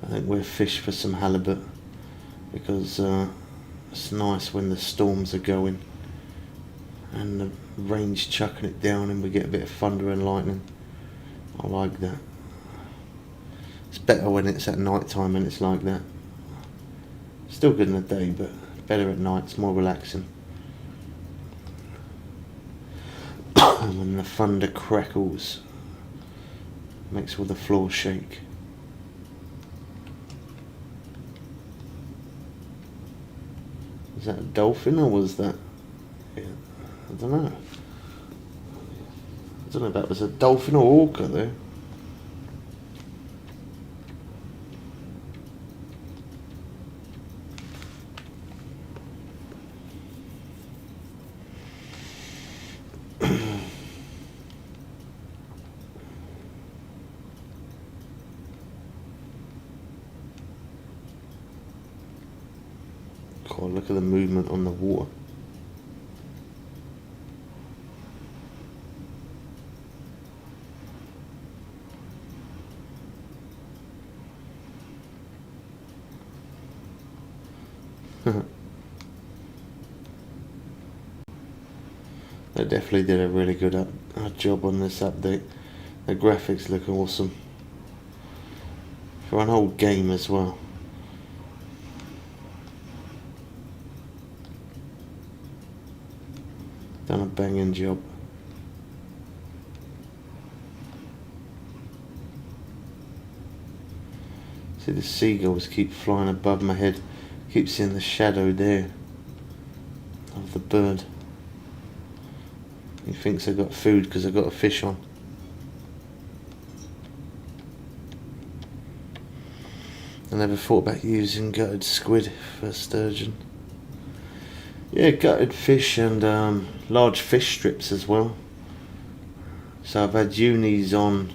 I think we'll fish for some halibut, because it's nice when the storms are going and the rain's chucking it down and we get a bit of thunder and lightning. I like that. It's better when it's at night time and it's like that. Still good in the day, but better at night, it's more relaxing. And when the thunder crackles, makes all the floor shake. Was that a dolphin or was that? Yeah, I don't know. I don't know if that was a dolphin or orca there. God, look at the movement on the water. They definitely did a really good job on this update. The graphics look awesome. For an old game as well. Done a banging job. See the seagulls keep flying above my head. Keep seeing the shadow there of the bird. He thinks I got food because I got a fish on. I never thought about using gutted squid for sturgeon. Yeah, gutted fish and large fish strips as well. So I've had unis on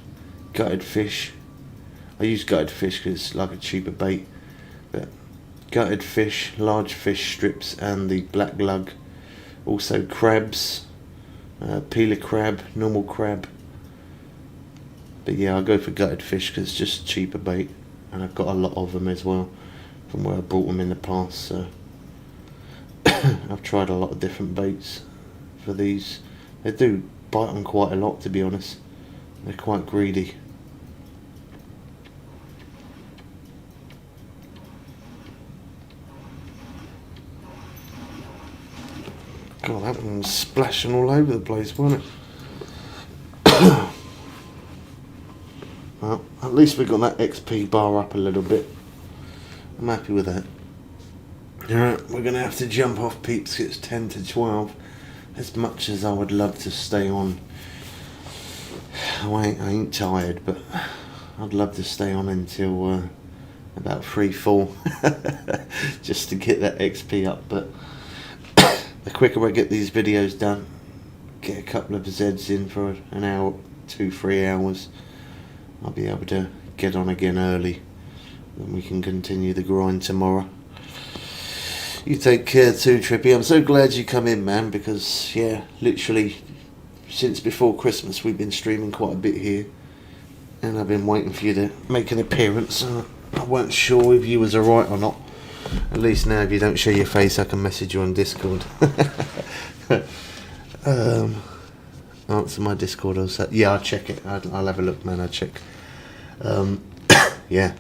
gutted fish. I use gutted fish because it's like a cheaper bait. But gutted fish, large fish strips, and the black lug. Also crabs, peeler crab, normal crab. But yeah, I go for gutted fish because it's just cheaper bait, and I've got a lot of them as well from where I bought them in the past. So I've tried a lot of different baits for these. They do bite on quite a lot, to be honest. They're quite greedy. God, that one was splashing all over the place, wasn't it? Well, at least we got that XP bar up a little bit. I'm happy with that. Alright, we're going to have to jump off, peeps. It's 10 to 12. As much as I would love to stay on, I ain't tired, but I'd love to stay on until about 3-4 just to get that XP up. But the quicker I get these videos done, get a couple of Zeds in for an hour, 2-3 hours, I'll be able to get on again early. Then we can continue the grind tomorrow. You take care too, Trippy. I'm so glad you come in, man, because yeah, literally since before Christmas we've been streaming quite a bit here, and I've been waiting for you to make an appearance. I weren't sure if you was alright or not. At least now, if you don't show your face, I can message you on Discord. Answer my Discord. Yeah, I'll check it. I'll have a look, man. I'll check. Yeah.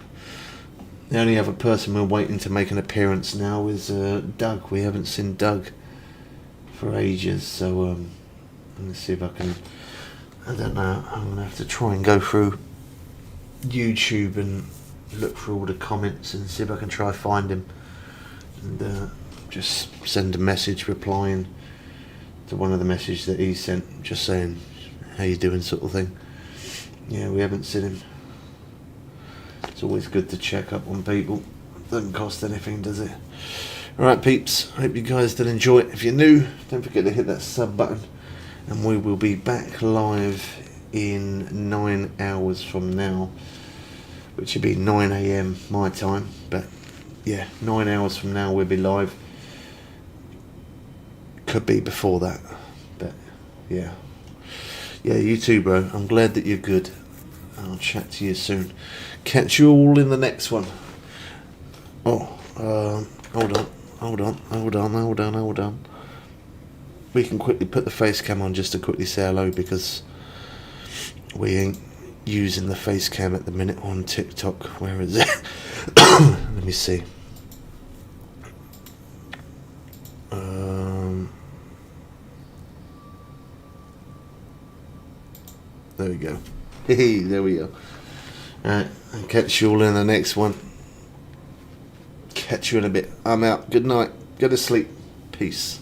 The only other person we're waiting to make an appearance now is Doug. We haven't seen Doug for ages, so let's see if I can. I don't know. I'm gonna have to try and go through YouTube and look through all the comments and see if I can try find him, and just send a message replying to one of the messages that he sent, just saying how you doing, sort of thing. Yeah, we haven't seen him. It's always good to check up on people. Doesn't cost anything, does it? Alright, peeps, hope you guys did enjoy it. If you're new, don't forget to hit that sub button, and we will be back live in 9 hours from now, which would be 9 AM my time. But yeah, 9 hours from now we'll be live. Could be before that, but yeah, you too, bro. I'm glad that you're good. I'll chat to you soon. Catch you all in the next one. Oh, hold on. We can quickly put the face cam on just to quickly say hello, because we ain't using the face cam at the minute on TikTok. Where is it? Let me see. There we go. Hey, there we go. Alright, I'll catch you all in the next one. Catch you in a bit. I'm out. Good night. Go to sleep. Peace.